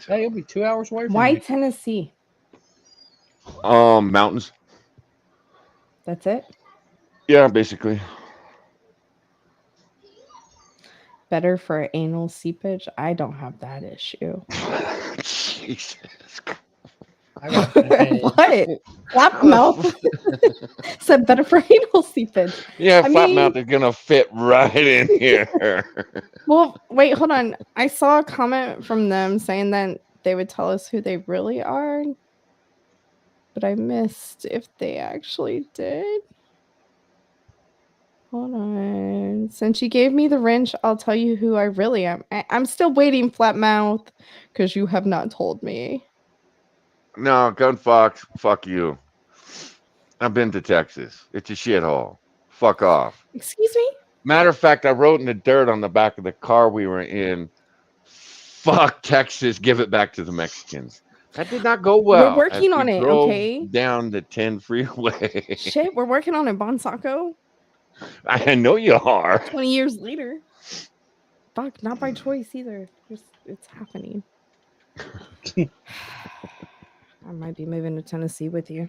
Hey, you'll be 2 hours away from Why me. Tennessee? Mountains. That's it? Yeah, basically. Better for anal seepage? I don't have that issue. Jesus. I got hey, What? Flap mouth said better for anal seepage. Yeah, I flat mean- mouth is gonna fit right in here. Well, wait, hold on. I saw a comment from them saying that they would tell us who they really are, but I missed if they actually did. Hold on. Since you gave me the wrench, I'll tell you who I really am. I'm still waiting, flat mouth, because you have not told me. No, gun fox, fuck you. I've been to Texas. It's a shithole. Fuck off. Excuse me? Matter of fact, I wrote in the dirt on the back of the car we were in, fuck Texas, give it back to the Mexicans. That did not go well. We're working on it, drove okay? down the 10 freeway. Shit, we're working on it, Bonsaco. I know you are. 20 years later. Fuck, not by choice either. It's happening. I might be moving to Tennessee with you.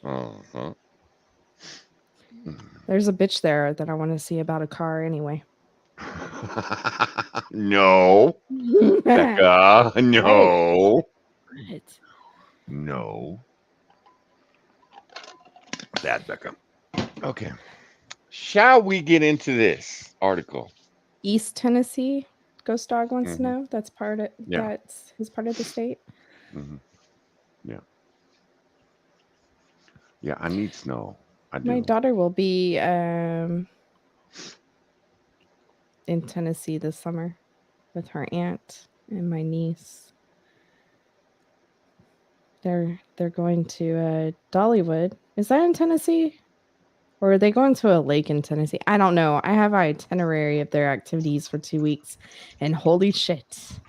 Uh-huh. There's a bitch there that I want to see about a car anyway. No. Becca, no. What? No. Bad Becca. Okay. Shall we get into this article? East Tennessee, Ghost Dog wants to Mhm. know. That's part of Yeah. that's his part of the state. Mhm. Yeah. Yeah, I need snow. I do. My daughter will be in Tennessee this summer with her aunt and my niece. They're going to Dollywood. Is that in Tennessee? Or are they going to a lake in Tennessee? I don't know. I have an itinerary of their activities for 2 weeks, and holy shit.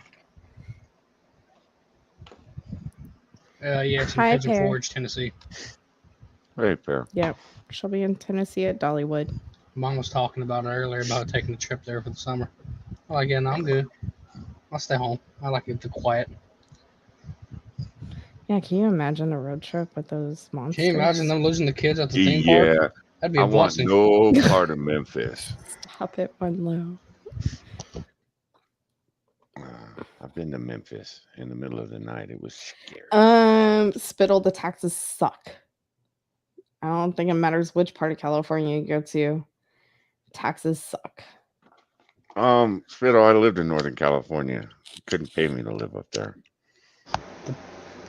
yeah, it's in Hi, Pigeon Pear. Forge, Tennessee. Very fair. Yep. She'll be in Tennessee at Dollywood. Mom was talking about it earlier about taking a trip there for the summer. I'm like, yeah, no, I'm good. I'll stay home. I like it to quiet. Yeah, can you imagine a road trip with those monsters? Can you imagine them losing the kids at the theme park? Yeah. That'd be I a want blessing. no part of Memphis. Stop it, one low. I've been to Memphis in the middle of the night. It was scary. Spittle, the taxes suck. I don't think it matters which part of California you go to. Taxes suck. Spittle, I lived in Northern California. You couldn't pay me to live up there.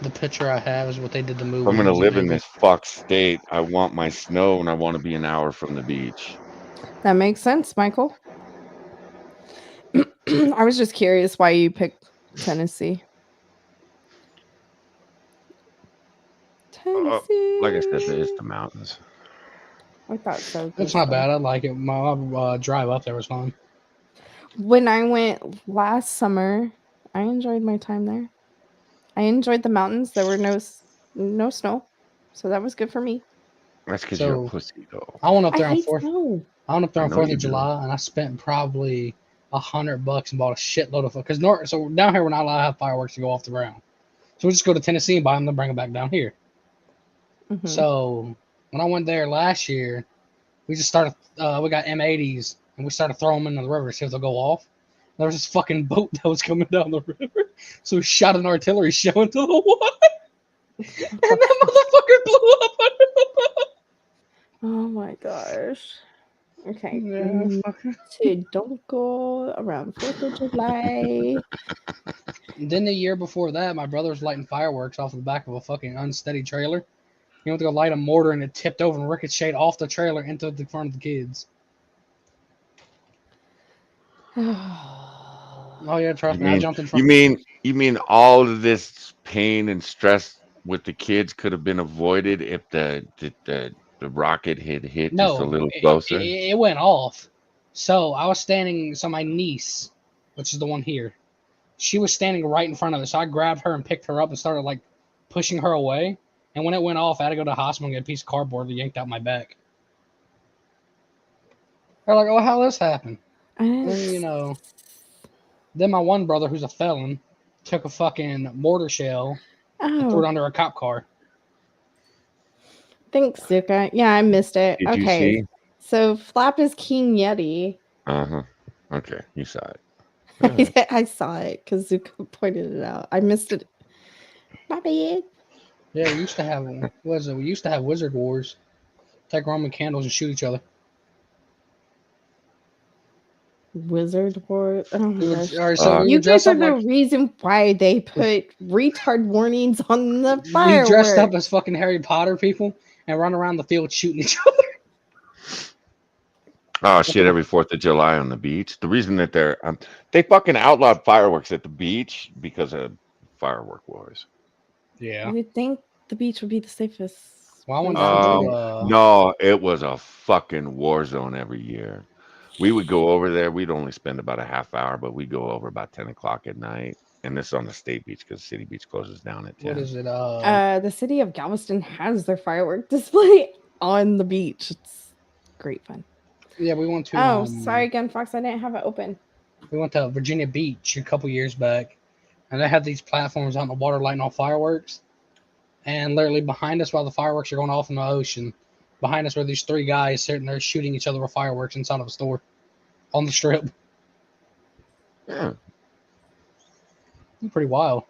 The picture I have is what they did the movie. If I'm gonna live in Maybe. this fuck state, I want my snow and I want to be an hour from the beach. That makes sense, Michael. I was just curious why you picked Tennessee. Tennessee. Like I said, it's the mountains. I thought so. It's not bad. I like it. My drive up there was fun. When I went last summer, I enjoyed my time there. I enjoyed the mountains. There were no snow, so that was good for me. That's because you're a So pussy, though. I went up I there on hate 4th. snow. I went up there I on know 4th you of do. July, and I spent probably $100 and bought a shitload of because so down here we're not allowed to have fireworks to go off the ground. So we just go to Tennessee and buy them, then bring them back down here. Mhm. So when I went there last year, we just started. We got M80s and we started throwing them into the river to see if they'll go off. There was this fucking boat that was coming down the river, so we shot an artillery shell into the water, and that motherfucker blew up under the boat. Oh my gosh. Okay. Yeah, fucker. So don't go around 4th of July. Then the year before that, my brother was lighting fireworks off the back of a fucking unsteady trailer. He went to go light a mortar and it tipped over and ricocheted off the trailer into the front of the kids. Oh yeah, trust me, I jumped in front. You mean all of this pain and stress with the kids could have been avoided if the rocket had hit just a No, little closer? it went off. So I was standing. So my niece, which is the one here, she was standing right in front of us. So I grabbed her and picked her up and started like pushing her away. And when it went off, I had to go to the hospital and get a piece of cardboard that yanked out my back. They're like, "Oh, how this happened?" And you know, then my one brother, who's a felon, took a fucking mortar shell and threw it Oh, under a cop car. thanks, Zuka. Yeah, I missed it. Did you Okay. see? So Flap is King Yeti. Uh-huh. Okay, you saw it. Go ahead. I saw it because Zuka pointed it out. I missed it. My bad. Yeah, we used to have we used to have Wizard Wars. Take Roman candles and shoot each other. Wizard War. Oh my gosh. All right, so we You would dress guys are up the like reason why they put retard warnings on the we fireworks. dressed up as fucking Harry Potter people and run around the field shooting each other. Oh shit! Every 4th of July on the beach. The reason that they fucking outlawed fireworks at the beach because of firework wars. Yeah. You would think the beach would be the safest. Well, I went place down do to it. No, it was a fucking war zone every year. We would go over there. We'd only spend about a half hour, but we'd go over about 10 o'clock at night. And this is on the state beach because City Beach closes down at 10. What is it? The city of Galveston has their firework display on the beach. It's great fun. Yeah, we went to. Oh, sorry again, Fox. I didn't have it open. We went to Virginia Beach a couple years back, and they had these platforms out in the water lighting off fireworks. And literally behind us, while the fireworks are going off in the ocean, behind us were these three guys sitting there shooting each other with fireworks inside of a store on the strip. Yeah. Pretty wild.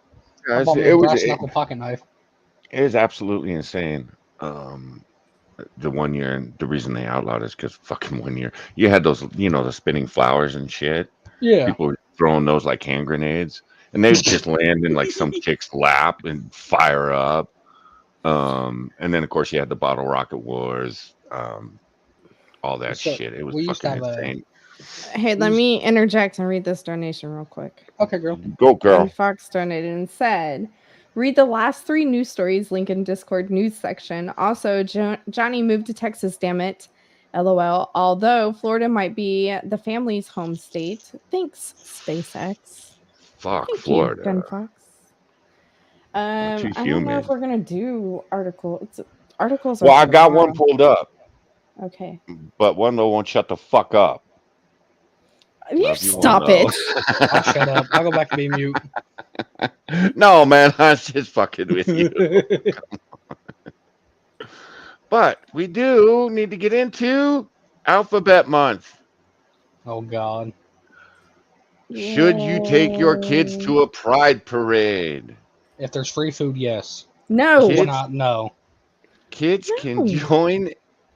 Yeah, I bought me a brass knuckle pocket knife. It is absolutely insane. The one year, and the reason they outlawed it is because fucking one year you had those, the spinning flowers and shit. Yeah. People were throwing those like hand grenades, and they would just land in like some chick's lap and fire up. And then of course you had the bottle rocket wars, all that shit. It was fucking insane. Hey, let me interject and read this donation real quick. Okay, girl. Go, girl. And Fox donated and said, read the last 3 news stories, link in Discord news section. Also, Johnny moved to Texas, damn it. LOL. Although Florida might be the family's home state. Thanks, SpaceX. Fuck Thank Florida. You, Gun Fox. I don't know if we're gonna do articles. Articles. Well, I got one pulled up. Okay. But one that won't shut the fuck up. You stop it. I'll shut up. I'll go back to being mute. No, man, I was just fucking with you. But we do need to get into Alphabet Month. Oh, God. Should you take your kids to a pride parade? If there's free food, yes. No. Kids, not, no. Kids can join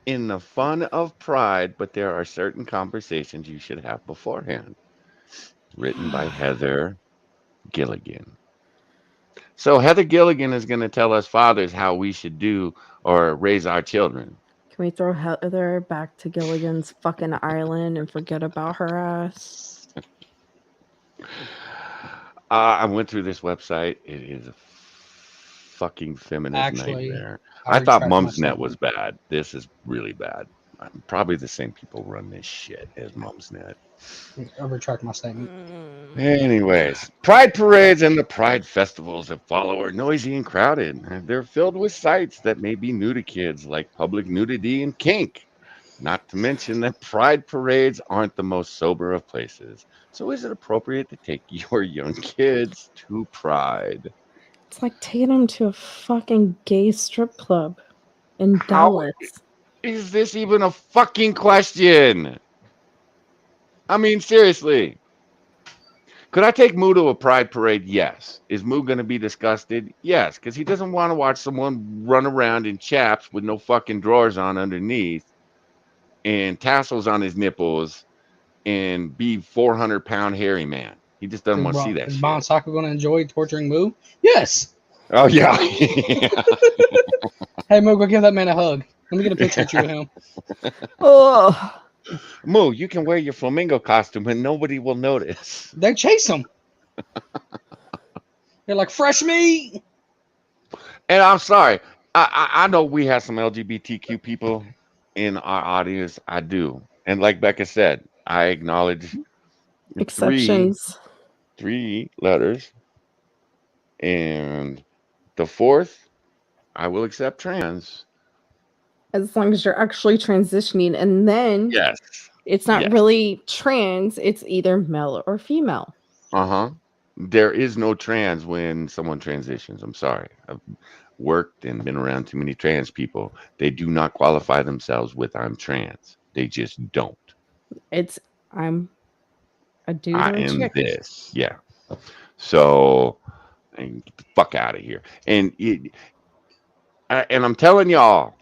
in the fun of pride, but there are certain conversations you should have beforehand. Written by Heather Gilligan. So Heather Gilligan is going to tell us fathers how we should do or raise our children. Can we throw Heather back to Gilligan's fucking island and forget about her ass? I went through this website. It is a fucking feminist nightmare. I thought Mumsnet was bad. This is really bad. Probably the same people run this shit as Mom's Net. I retract my statement. Anyways, Pride parades and the Pride festivals that follow are noisy and crowded. They're filled with sights that may be new to kids, like public nudity and kink. Not to mention that Pride parades aren't the most sober of places. So is it appropriate to take your young kids to Pride? It's like taking them to a fucking gay strip club in How Dallas. is this even a fucking question? I mean, seriously. Could I take Moo to a Pride parade? Yes. Is Moo going to be disgusted? Yes, because he doesn't want to watch someone run around in chaps with no fucking drawers on underneath and tassels on his nipples and be 400-pound hairy man. He just doesn't want to see that Is shit. Bon Soccer going to enjoy torturing Moo? Yes. Oh, yeah. Hey, Moo, go give that man a hug. Let me get a picture of you with him. Oh, Moo, you can wear your flamingo costume and nobody will notice. They chase him. They're like, fresh meat. And I'm sorry. I know we have some LGBTQ people in our audience. I do. And like Becca said, I acknowledge exceptions. three letters. And the fourth, I will accept trans. As long as you're actually transitioning, and then Yes. it's not Yes. really trans, it's either male or female. Uh-huh. There is no trans when someone transitions. I'm sorry. I've worked and been around too many trans people. They do not qualify themselves with I'm trans. They just don't. It's I'm a dude I or a am chick. this. Yeah. So and get the fuck out of here. And I'm telling y'all,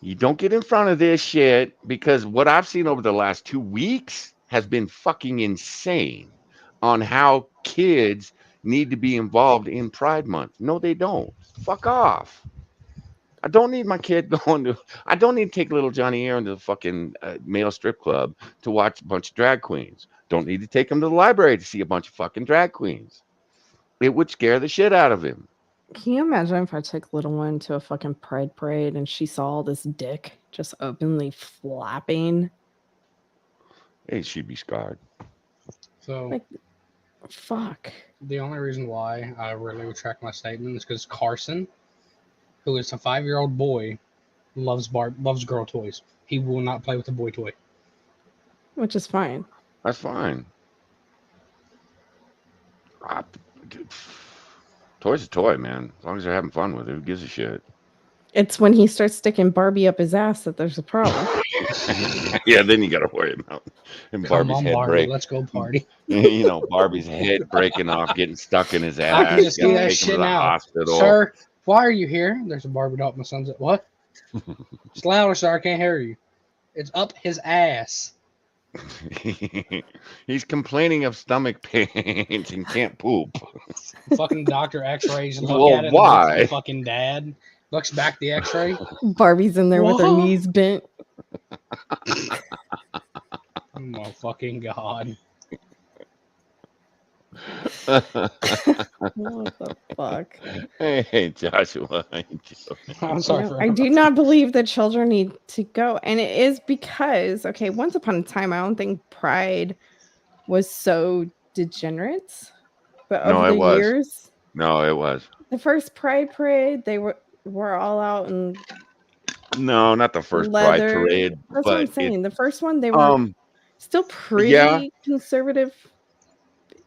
you don't get in front of this shit because what I've seen over the last 2 weeks has been fucking insane on how kids need to be involved in Pride Month. No, they don't. Fuck off. I don't need my kid going to. I don't need to take little Johnny Aaron to the fucking male strip club to watch a bunch of drag queens. Don't need to take him to the library to see a bunch of fucking drag queens. It would scare the shit out of him. Can you imagine if I took little one to a fucking pride parade and she saw all this dick just openly flapping? Hey, she'd be scarred. So Like, fuck. the only reason why I really retract my statement is because Carson, who is a 5-year-old boy, loves girl toys. He will not play with a boy toy. Which is fine. That's fine. Toy's a toy, man. As long as they're having fun with it, who gives a shit? It's when he starts sticking Barbie up his ass that there's a problem. Yeah, then you got to worry about and Come Barbie's on, head Barbie, break. let's go party. You know, Barbie's head breaking off, getting stuck in his ass. I can just You see gotta that take him to shit the now. hospital. Sir, why are you here? There's a Barbie doll at my son's at. What? It's louder, sir. I can't hear you. It's up his ass. He's complaining of stomach pains and can't poop. Fucking doctor x-rays and look Well, at it and looks at why? the fucking dad. Looks back at the x-ray. Barbie's in there with her What? knees bent. Oh my fucking god. What the fuck? Hey, Joshua. how you doing? I'm sorry No, for I do not believe that children need to go. And it is because, okay, once upon a time, I don't think Pride was so degenerate. But No, over it the was. years, No, it was. the first Pride parade, they were all out in No, not the first Pride leather. parade, That's what I'm but saying. The first one, they were still pretty yeah, conservative,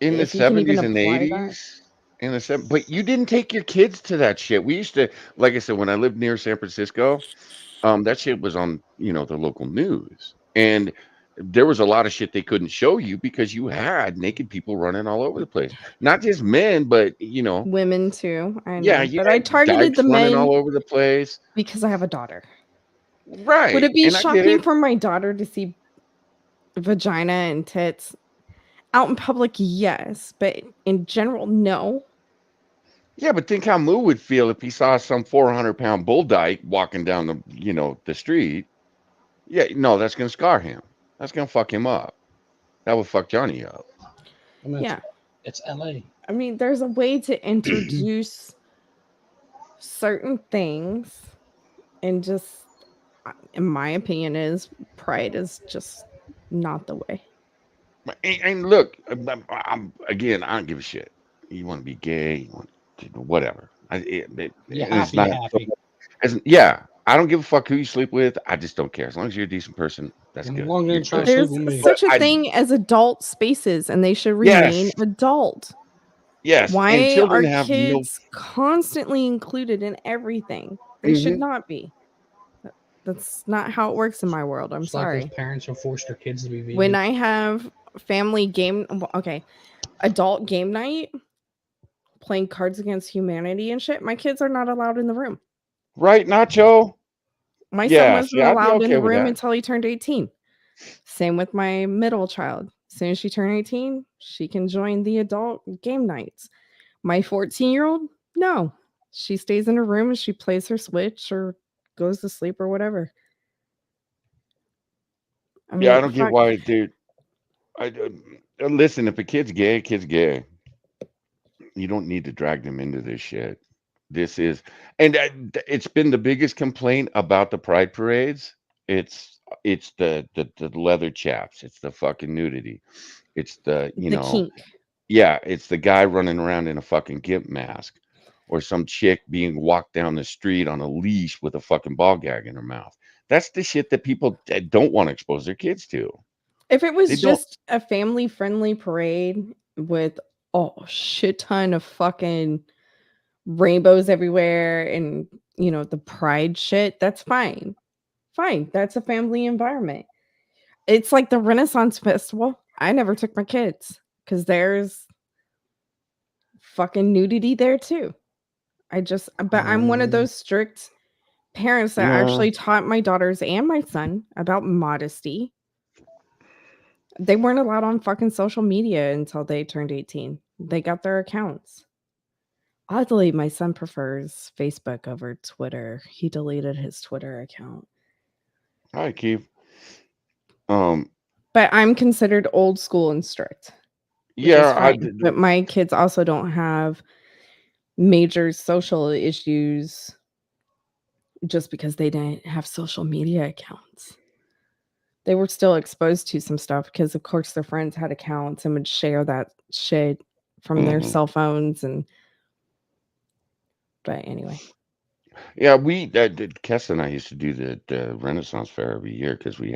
in the if you can even 70s and apply that. 80s. In the but you didn't take your kids to that shit. We used to, like I said, when I lived near San Francisco, that shit was on, the local news. And there was a lot of shit they couldn't show you because you had naked people running all over the place. Not just men, but Women too. I know. yeah, you But I had targeted the dykes running men all over the place. because I have a daughter. Right. Would it be And I get shocking it. for my daughter to see vagina and tits out in public? Yes, but in general, no. Yeah, but think how Moo would feel if he saw some 400-pound bull dyke walking down the street. Yeah, no, that's gonna scar him. That's gonna fuck him up. That would fuck Johnny up. I mean, Yeah. It's LA. I mean, there's a way to introduce certain things and just in my opinion, is pride is just not the way. And look, again, I don't give a shit. You want to be gay, you want to, whatever. You It's happy, you not. happy. Yeah, I don't give a fuck who you sleep with. I just don't care. As long as you're a decent person, that's As good. long as you You're ain't trying good. to sleep There's with me. But such a thing as adult spaces, and they should remain yes, adult. yes, and Why children are have no. kids constantly included in everything? They should Mhm. not be. That's not how it works in my world. I'm It's like those sorry. parents who force their kids to be vegan. When I have family game, okay, adult game night, playing Cards Against Humanity and shit, my kids are not allowed in the room. Right, Nacho? My son Yeah, wasn't see, I'd be allowed in okay the with room that. until he turned 18. Same with my middle child. As soon as she turned 18, she can join the adult game nights. My 14-year-old, no. She stays in her room and she plays her Switch or goes to sleep or whatever. I Yeah, I mean, don't get fuck. why, dude. Listen, if a kid's gay, kid's gay. You don't need to drag them into this shit. This is, and it's been the biggest complaint about the pride parades. It's the leather chaps. It's the fucking nudity. It's the The kink. yeah. It's the guy running around in a fucking gimp mask, or some chick being walked down the street on a leash with a fucking ball gag in her mouth. That's the shit that people don't want to expose their kids to. If it They was don't. just a family friendly parade with a shit ton of fucking rainbows everywhere and, the pride shit, that's fine. Fine. That's a family environment. It's like the Renaissance Festival. I never took my kids because there's fucking nudity there too. But I'm one of those strict parents that Yeah. actually taught my daughters and my son about modesty. They weren't allowed on fucking social media until they turned 18. They got their accounts. Oddly, my son prefers Facebook over Twitter. He deleted his Twitter account. All right, Keith. Um. But I'm considered old school and strict, which is Yeah. fine. But my kids also don't have major social issues just because they didn't have social media accounts. They were still exposed to some stuff because, of course, their friends had accounts and would share that shit from their cell phones. But anyway. Yeah, Kess and I used to do the Renaissance Fair every year because we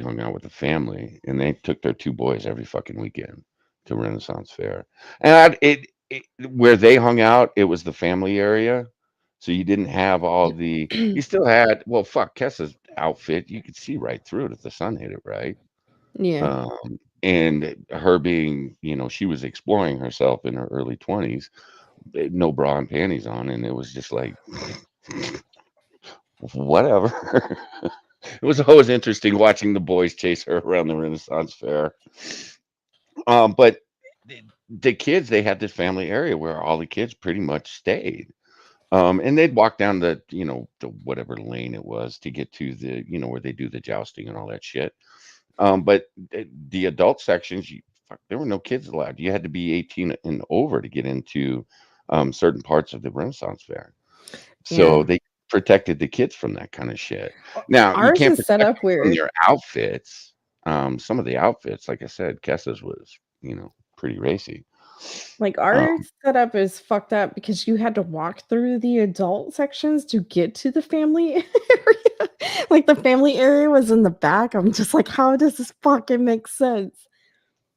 hung out with the family, and they took their two boys every fucking weekend to Renaissance Fair. And where they hung out, it was the family area, so you didn't have all the. You still had, well, fuck, Kessa's outfit. You could see right through it if the sun hit it right. Yeah. And her being, she was exploring herself in her early 20s, no bra and panties on, and it was just like. Whatever. It was always interesting watching the boys chase her around the Renaissance Fair. But the kids, they had this family area where all the kids pretty much stayed. And they'd walk down the whatever lane it was to get to where they do the jousting and all that shit. But the adult sections, there were no kids allowed. You had to be 18 and over to get into certain parts of the Renaissance Fair. So Yeah. they protected the kids from that kind of shit. Now, you Ours can't is set protect up them from weird. their outfits. Some of the outfits, like I said, Kessa's was, pretty racy. Like Um, our setup is fucked up because you had to walk through the adult sections to get to the family area. Like the family area was in the back. I'm just like, how does this fucking make sense?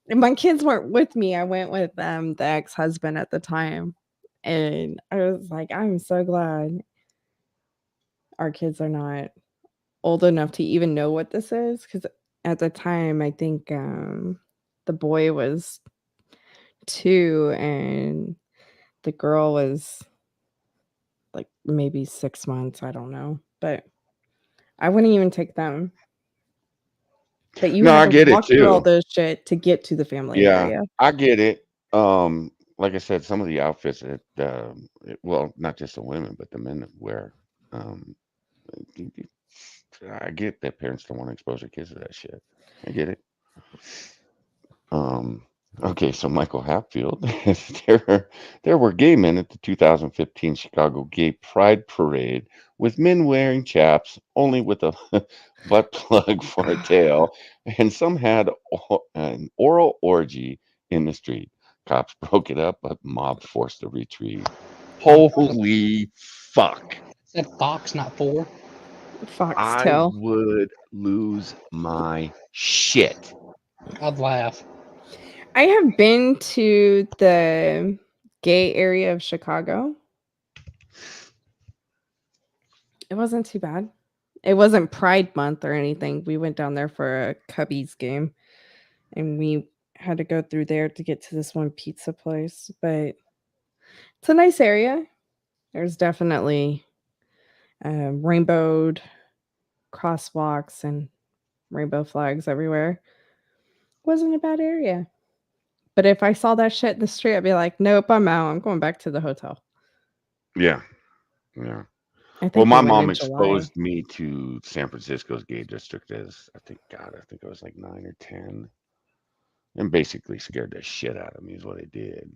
And my kids weren't with me. I went with the ex-husband at the time. And I was like, I'm so glad our kids are not old enough to even know what this is. Because at the time, I think the boy was 2 and the girl was like maybe 6 months. I don't know. But I wouldn't even take them. But you no, had I to get it walk through all too. this shit to get to the family Yeah, area. I get it. Like I said, some of the outfits that, well, not just the women, but the men that wear. Um, I get that parents don't want to expose their kids to that shit. I get it. Um, Okay, so Michael Hatfield, there were gay men at the 2015 Chicago Gay Pride Parade with men wearing chaps only with a butt plug for a tail, and some had an oral orgy in the street. Cops broke it up, but mob forced a retreat. Holy fuck. Said Fox, not 4. I Foxtail. would lose my shit. I'd laugh. I have been to the gay area of Chicago. It wasn't too bad. It wasn't Pride Month or anything. We went down there for a Cubbies game, and we had to go through there to get to this one pizza place. But it's a nice area. There's definitely rainbowed crosswalks and rainbow flags everywhere. Wasn't a bad area. But if I saw that shit in the street, I'd be like, nope, I'm out. I'm going back to the hotel. Yeah. Yeah. I Well, think my we went mom in July. exposed me to San Francisco's gay district as I think I was like 9 or 10, and basically scared the shit out of me is what it did.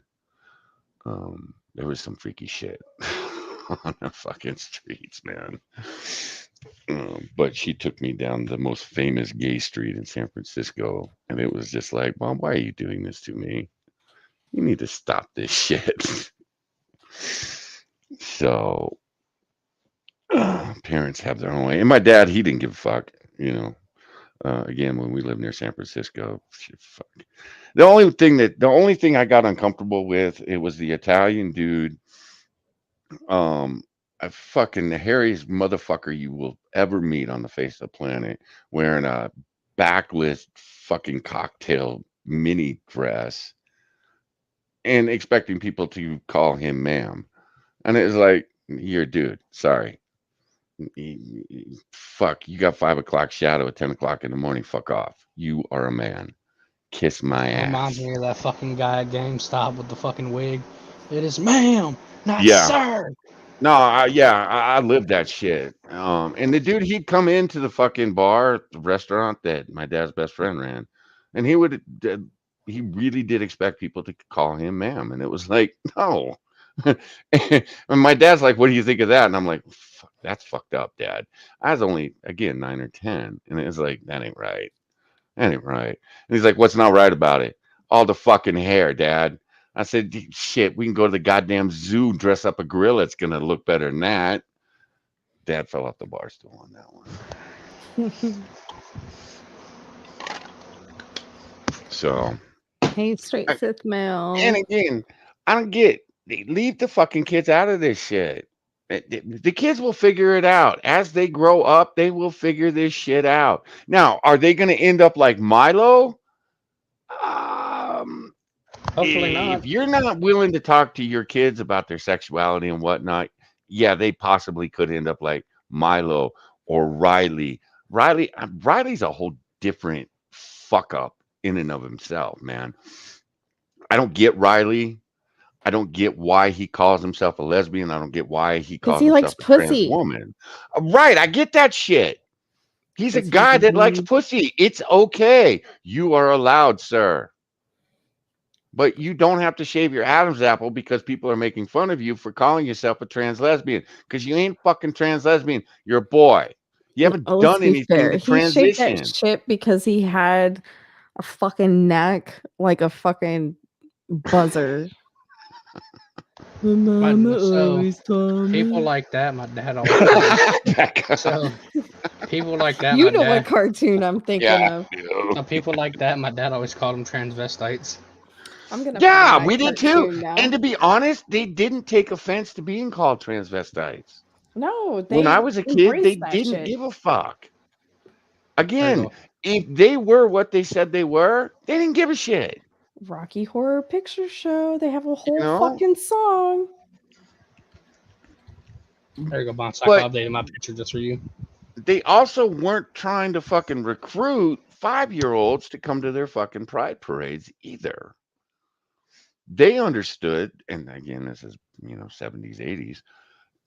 There was some freaky shit on the fucking streets, man. But she took me down the most famous gay street in San Francisco, and it was just like, Mom, why are you doing this to me? You need to stop this shit. So parents have their own way. And my dad, he didn't give a fuck, you know. Again, when we lived near San Francisco, shit, fuck. The only thing I got uncomfortable with, it was the Italian dude, a fucking the hairiest motherfucker you will ever meet on the face of the planet, wearing a backless fucking cocktail mini dress and expecting people to call him ma'am. And it was like, you're a dude. Sorry. Fuck, you got 5 o'clock shadow at 10 o'clock in the morning. Fuck off. You are a man. Kiss my It reminds ass. me of that fucking guy at GameStop with the fucking wig. It is ma'am, not Yeah. sir. No, I lived that shit. And the dude, he'd come into the fucking bar, the restaurant that my dad's best friend ran, and he really did expect people to call him ma'am, and it was like, no. And my dad's like, "What do you think of that?" And I'm like, "Fuck, that's fucked up, Dad." I was only again 9 or 10, and it was like, that ain't right. That ain't right. And he's like, "What's not right about it?" All the fucking hair, Dad. I said, shit, we can go to the goddamn zoo, dress up a gorilla. It's going to look better than that. Dad fell off the bar stool on that one. So, Hey, straight Sith mail. and again, I don't get, leave the fucking kids out of this shit. The kids will figure it out. As they grow up, they will figure this shit out. Now, are they going to end up like Milo? Hopefully not. If you're not willing to talk to your kids about their sexuality and whatnot, yeah, they possibly could end up like Milo or Riley. Riley's a whole different fuck up in and of himself, man. I don't get Riley. I don't get why he calls himself a lesbian. I don't get why he Because calls he likes himself a trans pussy. woman. Right, I get that shit. He's a 'Cause he's guy a that likes dude. pussy. It's okay. You are allowed, sir. But you don't have to shave your Adam's apple because people are making fun of you for calling yourself a trans lesbian. Because you ain't fucking trans lesbian. You're a boy. You haven't Let's done be anything fair. to He shaved that transition. shit because he had a fucking neck like a fucking buzzer. My mama So always told people me. like that, my dad always called Back them. up. So people like that, You my know what dad. cartoon I'm thinking Yeah, of. I do. No, people like that, my dad always called them transvestites. I'm gonna find Yeah, that we did too. cartoon now. And to be honest, they didn't take offense to being called transvestites. No, When I they was a kid, they embraced that didn't shit. give a fuck. There you Again, go. if they were what they said they were, they didn't give a shit. Rocky Horror Picture Show. They have a You whole know? fucking song. There you go, Bon Psycho. But I updated my picture just for you. they also weren't trying to fucking recruit 5-year-olds to come to their fucking pride parades either. They understood, and again, this is, 70s, 80s.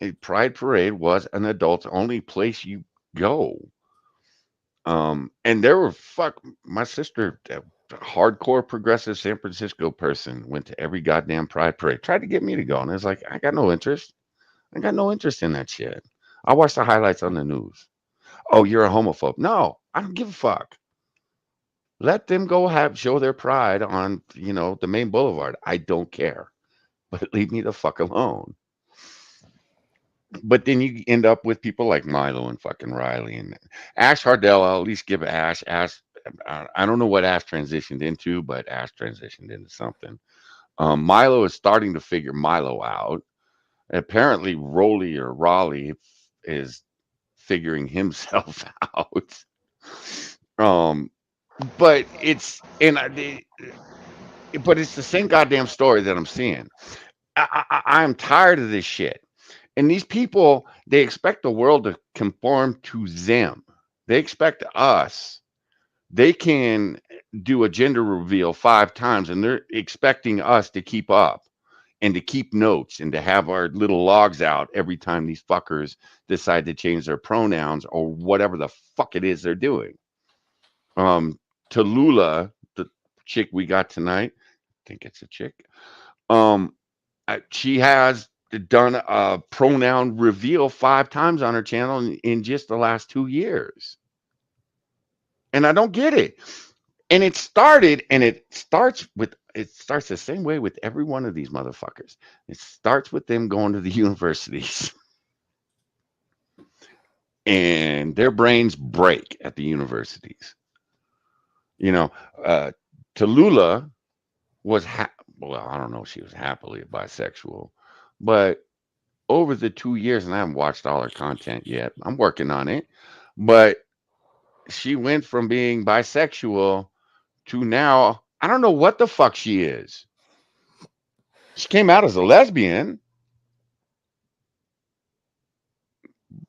A pride parade was an adults only place you go. And there were my sister hardcore progressive San Francisco person went to every goddamn pride parade, tried to get me to go, and it's like, I got no interest. I got no interest in that shit. I watch the highlights on the news. Oh, you're a homophobe. No, I don't give a fuck. Let them go show their pride on, the main boulevard. I don't care. But leave me the fuck alone. But then you end up with people like Milo and fucking Riley and Ash Hardell. I'll at least give Ash. I don't know what Ash transitioned into, but Ash transitioned into something. Milo is starting to figure Milo out. Apparently, Raleigh is figuring himself out. But it's but it's the same goddamn story that I'm seeing. I'm tired of this shit. And these people, they expect the world to conform to them. They expect us. They can do a gender reveal 5 times, and they're expecting us to keep up and to keep notes and to have our little logs out every time these fuckers decide to change their pronouns or whatever the fuck it is they're doing. Tallulah, the chick we got tonight, I think it's a chick. She has done a pronoun reveal 5 times on her channel in just the last 2 years. And I don't get it. And it starts the same way with every one of these motherfuckers. It starts with them going to the universities. And their brains break at the universities. Tallulah was well, I don't know if she was happily bisexual, but over the 2 years, and I haven't watched all her content yet. I'm working on it, but she went from being bisexual to now, I don't know what the fuck she is. She came out as a lesbian,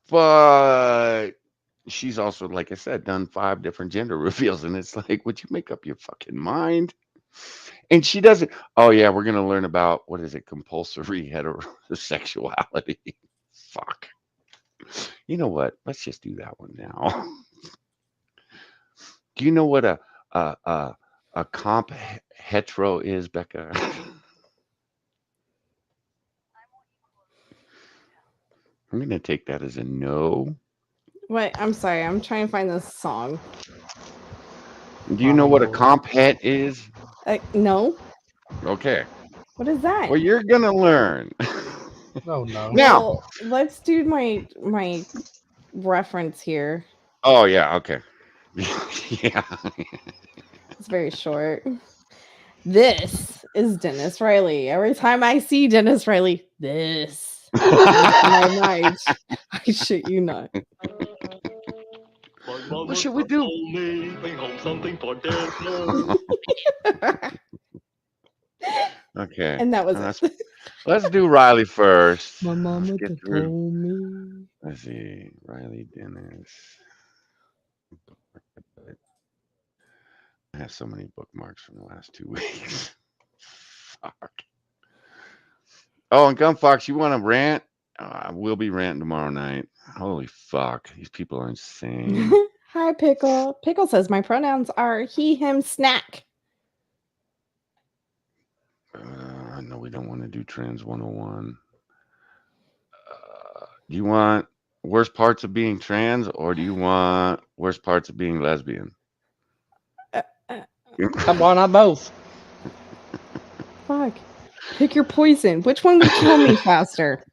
but she's also, like I said, done 5 different gender reveals, and it's like, would you make up your fucking mind? And she doesn't. Oh yeah, we're gonna learn about what is it? Compulsory heterosexuality. Fuck. You know what? Let's just do that one now. Do you know what a comp hetero is, Becca? I'm gonna take that as a no. Wait, I'm sorry. I'm trying to find this song. Do you know what a comp het is? No. Okay. What is that? Well, you're gonna learn. Oh no. Now, Well, let's do my reference here. oh yeah, okay. Yeah. It's very short. This is Dennis Riley. Every time I see Dennis Riley, this is my mind. I shit you not. What should we do? Okay. And that was it. Let's do Riley first. My mama Let's get told through. me. Let's see. Riley Dennis. I have so many bookmarks from the last 2 weeks. Fuck. Oh, and Gunfox, you want to rant? We'll be ranting tomorrow night. Holy fuck. These people are insane. Hi, Pickle. Pickle says my pronouns are he, him, snack. I know we don't want to do Trans 101. Do you want worst parts of being trans, or do you want worst parts of being lesbian? Why not both? Fuck. Pick your poison. Which one would kill me faster?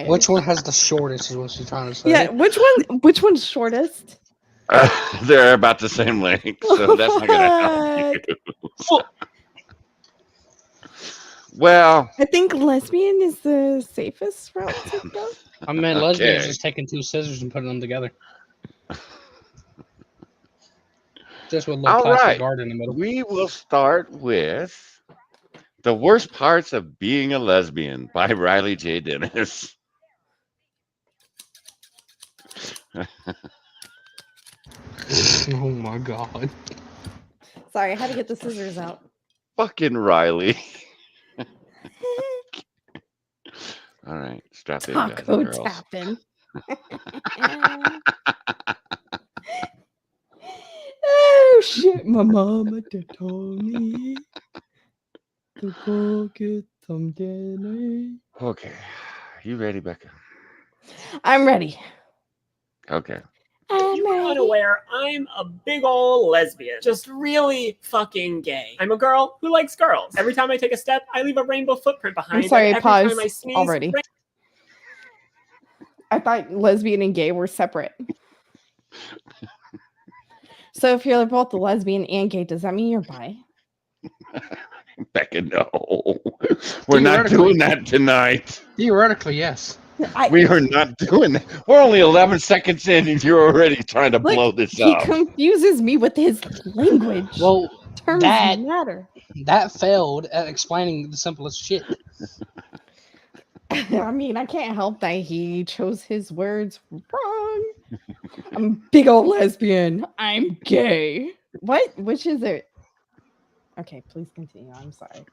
Which one has the shortest is what she's trying to say. Yeah, which one's shortest? They're about the same length, so that's not gonna help you. Well, I think lesbian is the safest route to go. I mean, lesbian is just taking 2 scissors and putting them together. Just with a little plastic guard in the middle. We will start with the worst parts of being a lesbian by Riley J. Dennis. Oh my god. Sorry, I had to get the scissors out. Fucking Riley. All right, strap in, guys and Taco girls. tapping. Oh shit, my mama told me to go get some dinner. Okay. You ready, Becca? I'm ready. Okay. I'm You are ready. unaware, I'm a big ol' lesbian. Just really fucking gay. I'm a girl who likes girls. Every time I take a step, I leave a rainbow footprint behind. I'm sorry, and every pause time I sneeze, already. I thought lesbian and gay were separate. So if you're both a lesbian and gay, does that mean you're bi? Becca, no. We're not doing that tonight. Theoretically, yes. We are not doing that. We're only 11 seconds in and you're already trying to blow this He up. confuses me with his language. Well, Terms matter. That failed at explaining the simplest shit. I mean, I can't help that he chose his words wrong. I'm a big old lesbian. I'm gay. What? Which is it? Okay, please continue. I'm sorry.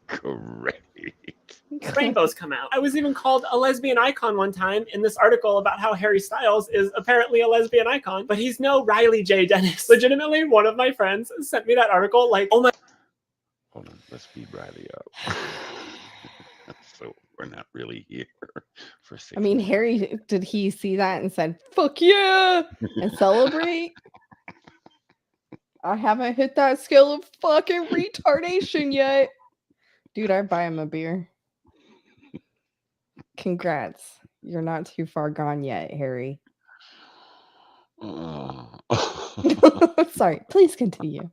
Great. rainbows come out. I was even called a lesbian icon one time in this article about how Harry Styles is apparently a lesbian icon, but he's no Riley J. Dennis. Legitimately, one of my friends sent me that article like, oh my... Hold on, let's speed Riley up. So we're not really here for 6 I mean, Harry, did he see that and said, fuck yeah, and celebrate? I haven't hit that scale of fucking retardation yet. Dude, I'd buy him a beer. Congrats. You're not too far gone yet, Harry. Sorry, please continue.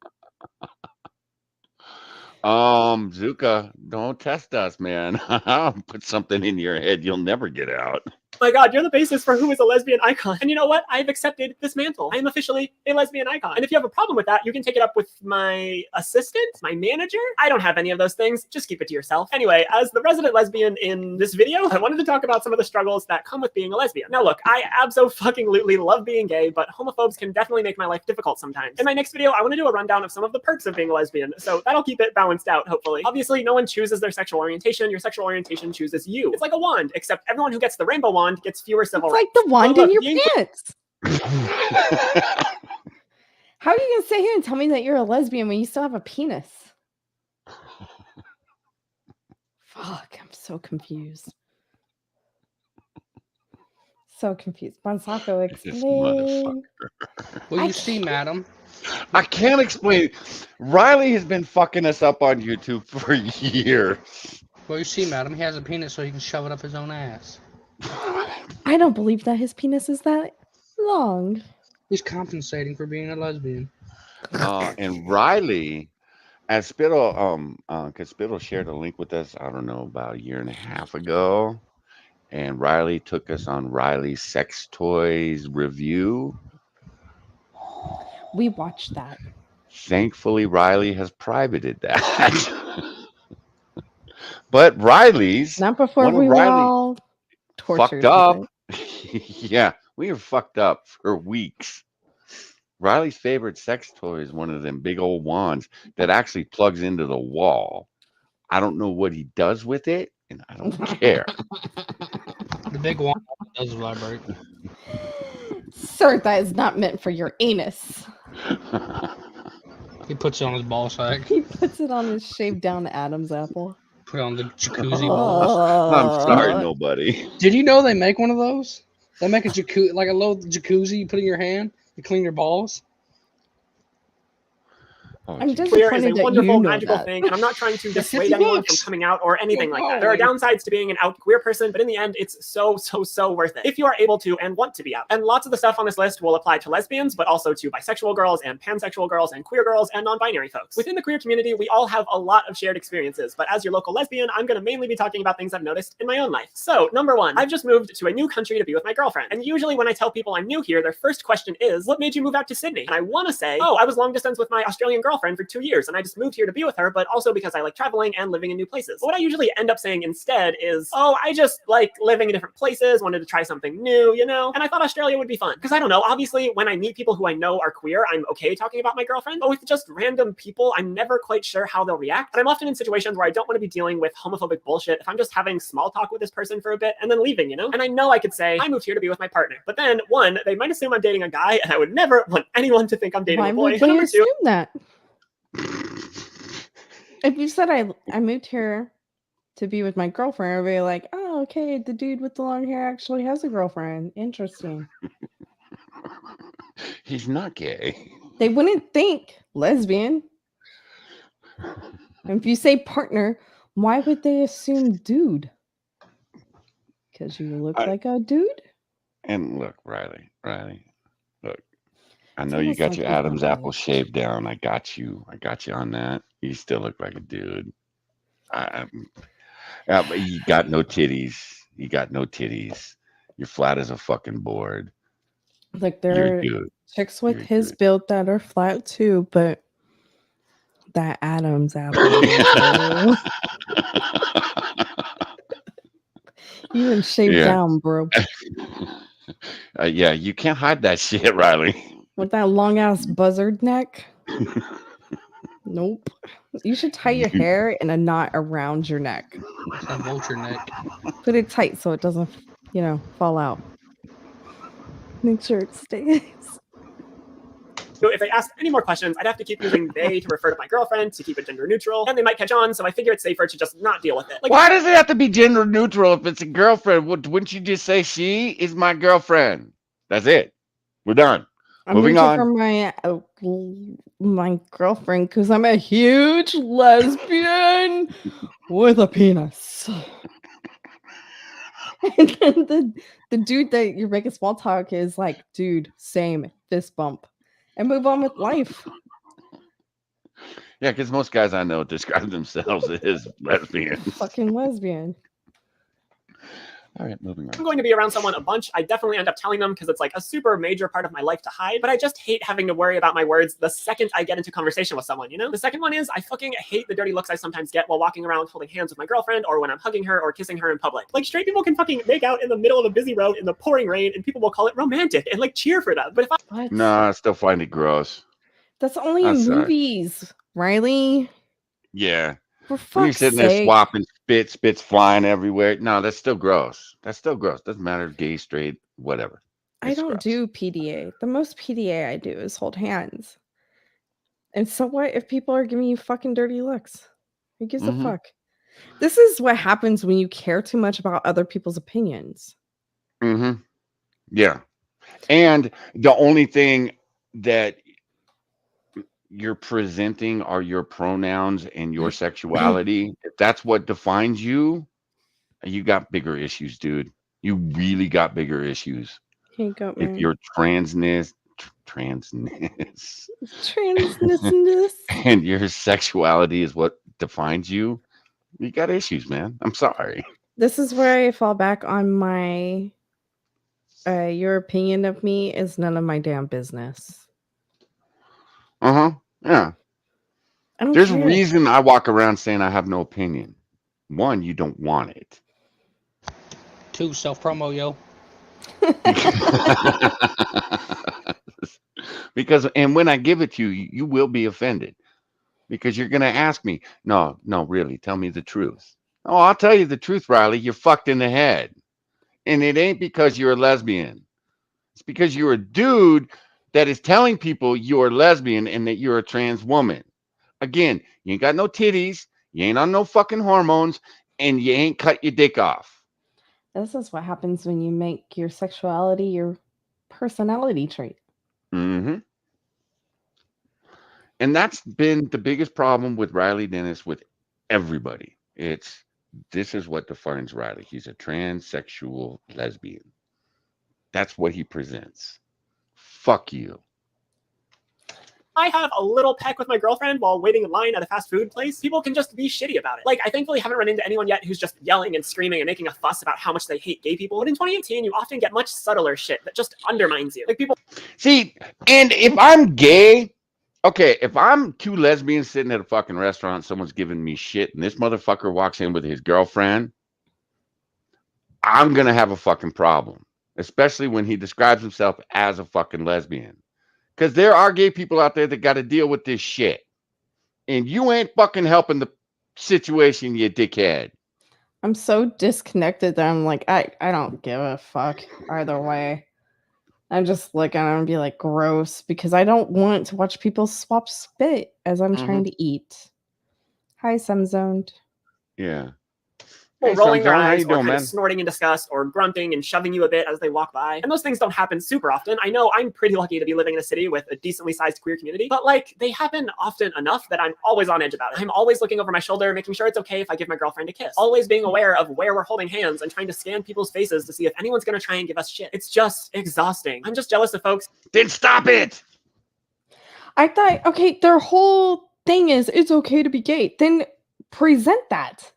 Zuka, don't test us, man. I'll put something in your head you'll never get out. My God, you're the basis for who is a lesbian icon. And you know what? I've accepted this mantle. I am officially a lesbian icon. And if you have a problem with that, you can take it up with my assistant, my manager. I don't have any of those things. Just keep it to yourself. Anyway, as the resident lesbian in this video, I wanted to talk about some of the struggles that come with being a lesbian. Now look, I abso-fucking-lutely love being gay, but homophobes can definitely make my life difficult sometimes. In my next video, I want to do a rundown of some of the perks of being a lesbian, so that'll keep it balanced out, hopefully. Obviously, no one chooses their sexual orientation. Your sexual orientation chooses you. It's like a wand, except everyone who gets the rainbow wand gets fewer civil rights. It's like the wand in your being... pants. How are you going to sit here and tell me that you're a lesbian when you still have a penis? Fuck, I'm so confused. So confused. Bonsako, explain. Well, you see, madam. I can't explain. Riley has been fucking us up on YouTube for years. Well, you see, madam, he has a penis so he can shove it up his own ass. I don't believe that his penis is that long. He's compensating for being a lesbian. And Riley, as Spittle, because Spittle shared a link with us, I don't know, about a year and a half ago. And Riley took us on Riley's sex toys review. We watched that. Thankfully, Riley has privated that. But Riley's not before we were all fucked up. Yeah, we were fucked up for weeks. Riley's favorite sex toy is one of them big old wands that actually plugs into the wall. I don't know what he does with it, and I don't care. The big wand does vibrate. Sir, that is not meant for your anus. He puts it on his ball sack. He puts it on his shaved down Adam's apple. Put it on the jacuzzi balls. I'm sorry, nobody. Did you know they make one of those? They make a jacuzzi, like a little jacuzzi you put in your hand to clean your balls. I'm just queer is a wonderful, magical thing, and I'm not trying to dissuade anyone from coming out or anything like that. There are downsides to being an out queer person, but in the end, it's so worth it if you are able to and want to be out. And lots of the stuff on this list will apply to lesbians, but also to bisexual girls and pansexual girls and queer girls and non-binary folks. Within the queer community, we all have a lot of shared experiences, but as your local lesbian, I'm going to mainly be talking about things I've noticed in my own life. So, number one, I've just moved to a new country to be with my girlfriend, and usually when I tell people I'm new here, their first question is, what made you move out to Sydney? And I want to say, oh, I was long distance with my Australian girlfriend. girlfriend for 2 years, and I just moved here to be with her, but also because I like traveling and living in new places. But what I usually end up saying instead is, oh, I just like living in different places, wanted to try something new, you know? And I thought Australia would be fun. Because I don't know, obviously, when I meet people who I know are queer, I'm okay talking about my girlfriend. But with just random people, I'm never quite sure how they'll react. And I'm often in situations where I don't want to be dealing with homophobic bullshit if I'm just having small talk with this person for a bit and then leaving, you know? And I know I could say, I moved here to be with my partner. But then, one, they might assume I'm dating a guy, and I would never want anyone to think I'm dating Why a boy. would But they number two, assume that? If you said I moved here to be with my girlfriend, I'd be like, oh, okay, the dude with the long hair actually has a girlfriend. Interesting. He's not gay. They wouldn't think lesbian. And if you say partner, why would they assume dude? Because you look like a dude? And look, Riley, look, I know you almost got like your you're Adam's funny. apple shaved down. I got you on that. You still look like a dude. Yeah, but you got no titties. You're flat as a fucking board. Like You're there a are dude. chicks with You're a his dude. build that are flat too, but that Adam's apple. You didn't shave Yeah. down, bro. Yeah, you can't hide that shit, Riley. With that long ass buzzard neck. Nope. You should tie your hair in a knot around your neck. It's a vulture neck. Put it tight so it doesn't, fall out. Make sure it stays. So if they ask any more questions, I'd have to keep using they to refer to my girlfriend to keep it gender neutral, and they might catch on, so I figure it's safer to just not deal with it. Like, Why does it have to be gender neutral if it's a girlfriend? Wouldn't you just say she is my girlfriend? That's it. We're done. I'm Moving looking on. for my girlfriend because I'm a huge lesbian with a penis. And then the dude that you're making small talk is like, dude, same, fist bump, and move on with life. Yeah, because most guys I know describe themselves as lesbians. Fucking lesbian. All right, moving I'm on. going to be around someone a bunch, I definitely end up telling them because it's like a super major part of my life to hide, but I just hate having to worry about my words the second I get into conversation with someone, you know? The second one is I fucking hate the dirty looks I sometimes get while walking around holding hands with my girlfriend or when I'm hugging her or kissing her in public. Like, straight people can fucking make out in the middle of a busy road in the pouring rain and people will call it romantic and like cheer for them. But if I What? No, I still find it gross. That's only I'm in sorry. movies, Riley. Yeah. For When you're fuck's sitting there sake. swapping spit's flying everywhere. No, that's still gross. Doesn't matter, gay, straight, whatever. I It's don't gross. do PDA. The most PDA I do is hold hands. And so what if people are giving you fucking dirty looks? Who gives a Mhm. fuck? This is what happens when you care too much about other people's opinions. Mm-hmm. Yeah. And the only thing that you're presenting are your pronouns and your sexuality. If that's what defines you, you got bigger issues, dude. You really got bigger issues. Here you go, If man. your transness Transness. and your sexuality is what defines you, you got issues, man. I'm sorry. This is where I fall back on my your opinion of me is none of my damn business. Yeah. I don't There's a care. reason I walk around saying I have no opinion. One, you don't want it. 2, self-promo, yo. Because, and when I give it to you, you will be offended because you're going to ask me, no, really, tell me the truth. Oh, I'll tell you the truth, Riley. You're fucked in the head. And it ain't because you're a lesbian. It's because you're a dude that is telling people you're a lesbian and that you're a trans woman. Again, you ain't got no titties, you ain't on no fucking hormones, and you ain't cut your dick off. This is what happens when you make your sexuality your personality trait. Mm-hmm. And that's been the biggest problem with Riley Dennis with everybody. This is what defines Riley. He's a transsexual lesbian. That's what he presents. Fuck you. I have a little peck with my girlfriend while waiting in line at a fast food place, people can just be shitty about it. Like, I thankfully haven't run into anyone yet who's just yelling and screaming and making a fuss about how much they hate gay people. But in 2018, you often get much subtler shit that just undermines you. Like, people... See, and if I'm gay, Okay, if I'm two lesbians sitting at a fucking restaurant, someone's giving me shit, and this motherfucker walks in with his girlfriend, I'm gonna have a fucking problem. Especially when he describes himself as a fucking lesbian. Because there are gay people out there that got to deal with this shit. And you ain't fucking helping the situation, you dickhead. I'm so disconnected that I'm like, I don't give a fuck either way. I'm just looking at him and be like, gross, because I don't want to watch people swap spit as I'm trying to eat. Hi, Semzoned. Yeah. Or Hey, rolling their Sunzone, how eyes, you or doing, kind man? of snorting in disgust, or grunting and shoving you a bit as they walk by. And those things don't happen super often. I know I'm pretty lucky to be living in a city with a decently sized queer community, but like they happen often enough that I'm always on edge about it. I'm always looking over my shoulder, making sure it's okay if I give my girlfriend a kiss. Always being aware of where we're holding hands and trying to scan people's faces to see if anyone's gonna try and give us shit. It's just exhausting. I'm just jealous of folks. Then stop it! I thought, okay, their whole thing is it's okay to be gay. Then present that.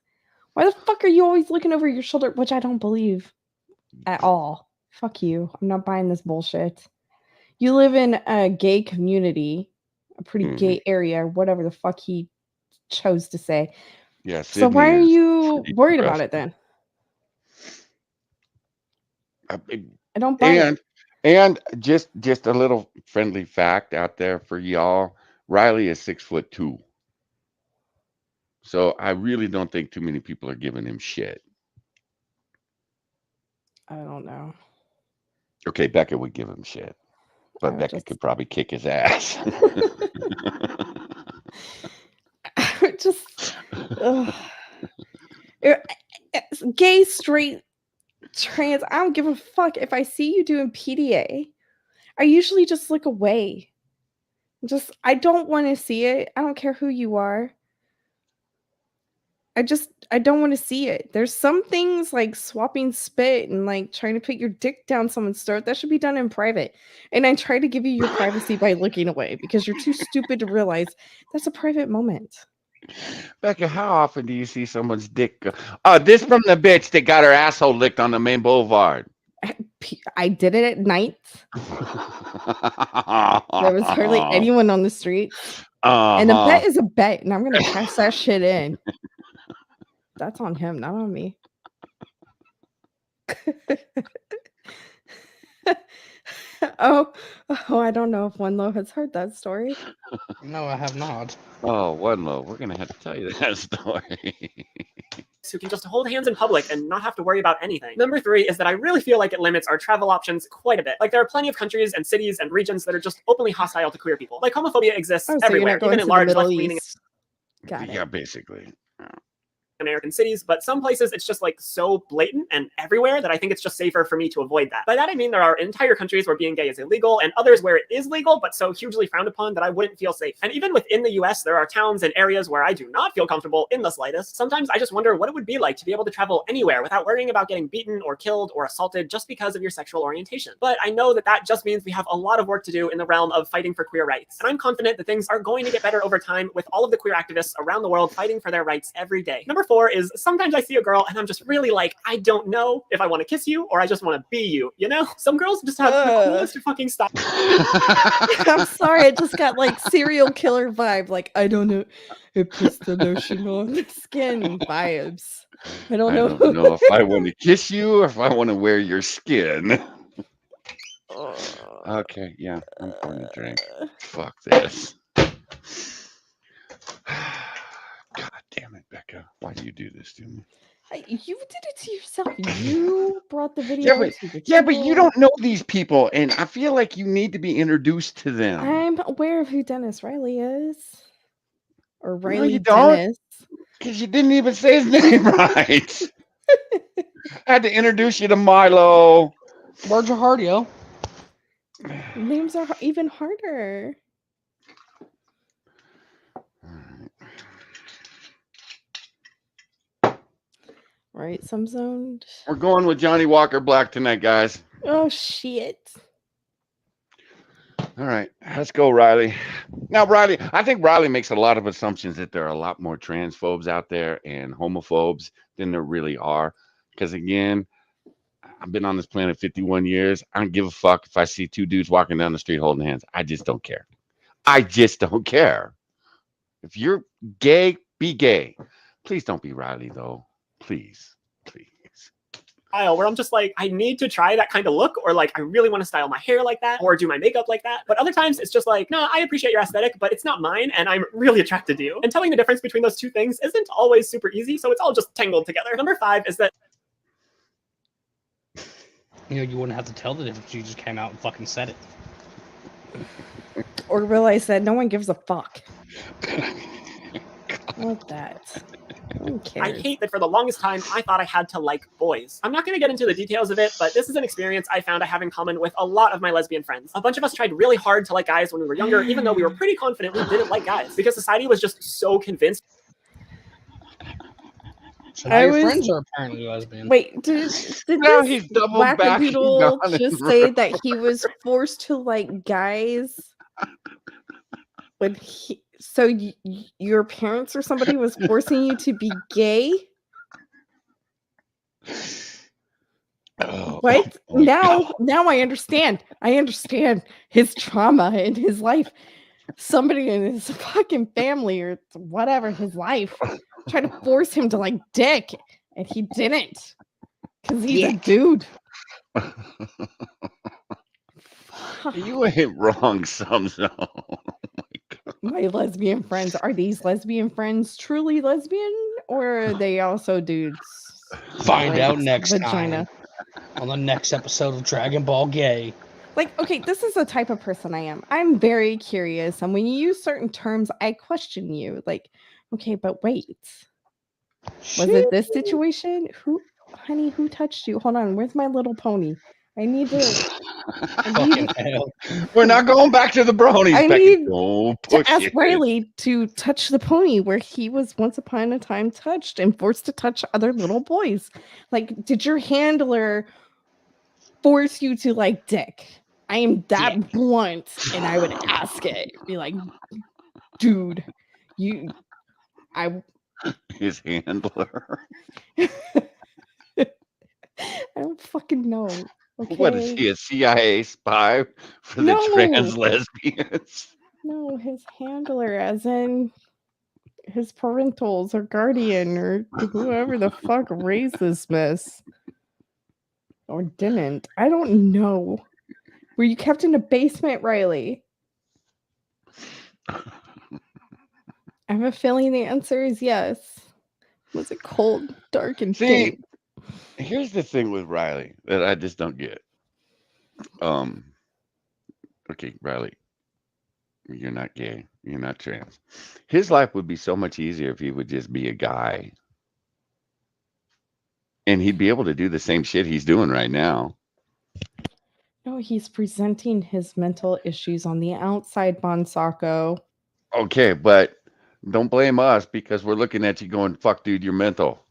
Why the fuck are you always looking over your shoulder? Which I don't believe at all. Fuck you. I'm not buying this bullshit. You live in a gay community, a pretty gay area, whatever the fuck he chose to say. Yeah, so why Sydney are is you pretty worried about it then? I don't buy it. And just a little friendly fact out there for y'all. Riley is 6'2". So I really don't think too many people are giving him shit. I don't know. Okay, Becca would give him shit. But Becca could probably kick his ass. Just gay, straight, trans. I don't give a fuck if I see you doing PDA. I usually just look away. I don't want to see it. I don't care who you are. I don't want to see it. There's some things like swapping spit and like trying to put your dick down someone's throat that should be done in private. And I try to give you your privacy by looking away because you're too stupid to realize that's a private moment. Becca, how often do you see someone's dick go? Oh, this from the bitch that got her asshole licked on the main boulevard. I did it at night. There was hardly anyone on the street. And a bet is a bet, and I'm gonna cash that shit in. That's on him, not on me. Oh, I don't know if One Low has heard that story. No, I have not. Oh, One Low, we're gonna have to tell you that story. Who can just hold hands in public and not have to worry about anything. Number 3 is that I really feel like it limits our travel options quite a bit. Like there are plenty of countries and cities and regions that are just openly hostile to queer people. Like homophobia exists everywhere, even in large left-leaning. Yeah, basically. American cities, but some places it's just like so blatant and everywhere that I think it's just safer for me to avoid that. By that I mean there are entire countries where being gay is illegal and others where it is legal but so hugely frowned upon that I wouldn't feel safe. And even within the US there are towns and areas where I do not feel comfortable in the slightest. Sometimes I just wonder what it would be like to be able to travel anywhere without worrying about getting beaten or killed or assaulted just because of your sexual orientation. But I know that that just means we have a lot of work to do in the realm of fighting for queer rights. And I'm confident that things are going to get better over time with all of the queer activists around the world fighting for their rights every day. Number 4 is sometimes I see a girl and I'm just really like, I don't know if I want to kiss you or I just want to be you, you know? Some girls just have the coolest fucking style. I'm sorry, I just got like serial killer vibe. Like, I don't know. It puts the lotion on the skin vibes. I don't know if I want to kiss you or if I want to wear your skin. Okay, yeah, I'm pouring a drink. Fuck this. God damn it, Becca. Why do you do this to me? You did it to yourself. You brought the video to the but you don't know these people, and I feel like you need to be introduced to them. I'm aware of who Dennis Riley is. Or Riley No, you don't. Dennis. Because you didn't even say his name right. I had to introduce you to Milo. Words are hard, yo. Names are even harder. Right, some zoned. We're going with Johnny Walker Black tonight, guys. Oh shit. All right, let's go, Riley. Now, Riley, I think Riley makes a lot of assumptions that there are a lot more transphobes out there and homophobes than there really are. Because again, I've been on this planet 51 years. I don't give a fuck if I see two dudes walking down the street holding hands. I just don't care. I just don't care. If you're gay, be gay. Please don't be Riley, though. Please. Where I'm just like, I need to try that kind of look, or like, I really want to style my hair like that, or do my makeup like that. But other times it's just like, no, I appreciate your aesthetic, but it's not mine, and I'm really attracted to you. And telling the difference between those two things isn't always super easy, so it's all just tangled together. Number 5 is that, You know, you wouldn't have to tell the difference. You just came out and fucking said it. Or realize that no one gives a fuck. What that? Who I cares? hate that for the longest time, I thought I had to like boys. I'm not going to get into the details of it, but this is an experience I found I have in common with a lot of my lesbian friends. A bunch of us tried really hard to like guys when we were younger, even though we were pretty confident we didn't like guys, because society was just so convinced. So now your friends are apparently lesbian. Wait, did Now this he's double backing wackadoodle on it. just say that he was forced to like guys when he? So your parents or somebody was forcing you to be gay? What? Now I understand. I understand his trauma in his life. Somebody in his fucking family or whatever, his life, tried to force him to like dick, and he didn't. Because he's a dude. You ain't wrong, Samzo. My lesbian friends, are these lesbian friends truly lesbian, or are they also dudes? Find Like, out next vagina. time on the next episode of Dragon Ball Gay. Like, okay, this is the type of person I am. I'm very curious, and when you use certain terms, I question you. Like, okay, but wait, was it this situation? Honey, who touched you? Hold on, where's my little pony? I need to. We're not going back to the bronies. I Becky. need Don't to push ask it. Riley to touch the pony where he was once upon a time touched and forced to touch other little boys. Like, did your handler force you to like dick? I am that blunt, and I would ask it. Be like, dude, His handler. I don't fucking know. Okay. What is he, a CIA spy for the trans lesbians? No, his handler, as in his parentals or guardian or whoever the fuck raised this mess. Or didn't. I don't know. Were you kept in a basement, Riley? I have a feeling the answer is yes. Was it cold, dark, and damp? Here's the thing with Riley that I just don't get. Okay, Riley, you're not gay. You're not trans. His life would be so much easier if he would just be a guy. And he'd be able to do the same shit he's doing right now. No, he's presenting his mental issues on the outside, Bonsako. Okay, but don't blame us because we're looking at you going, fuck, dude, you're mental.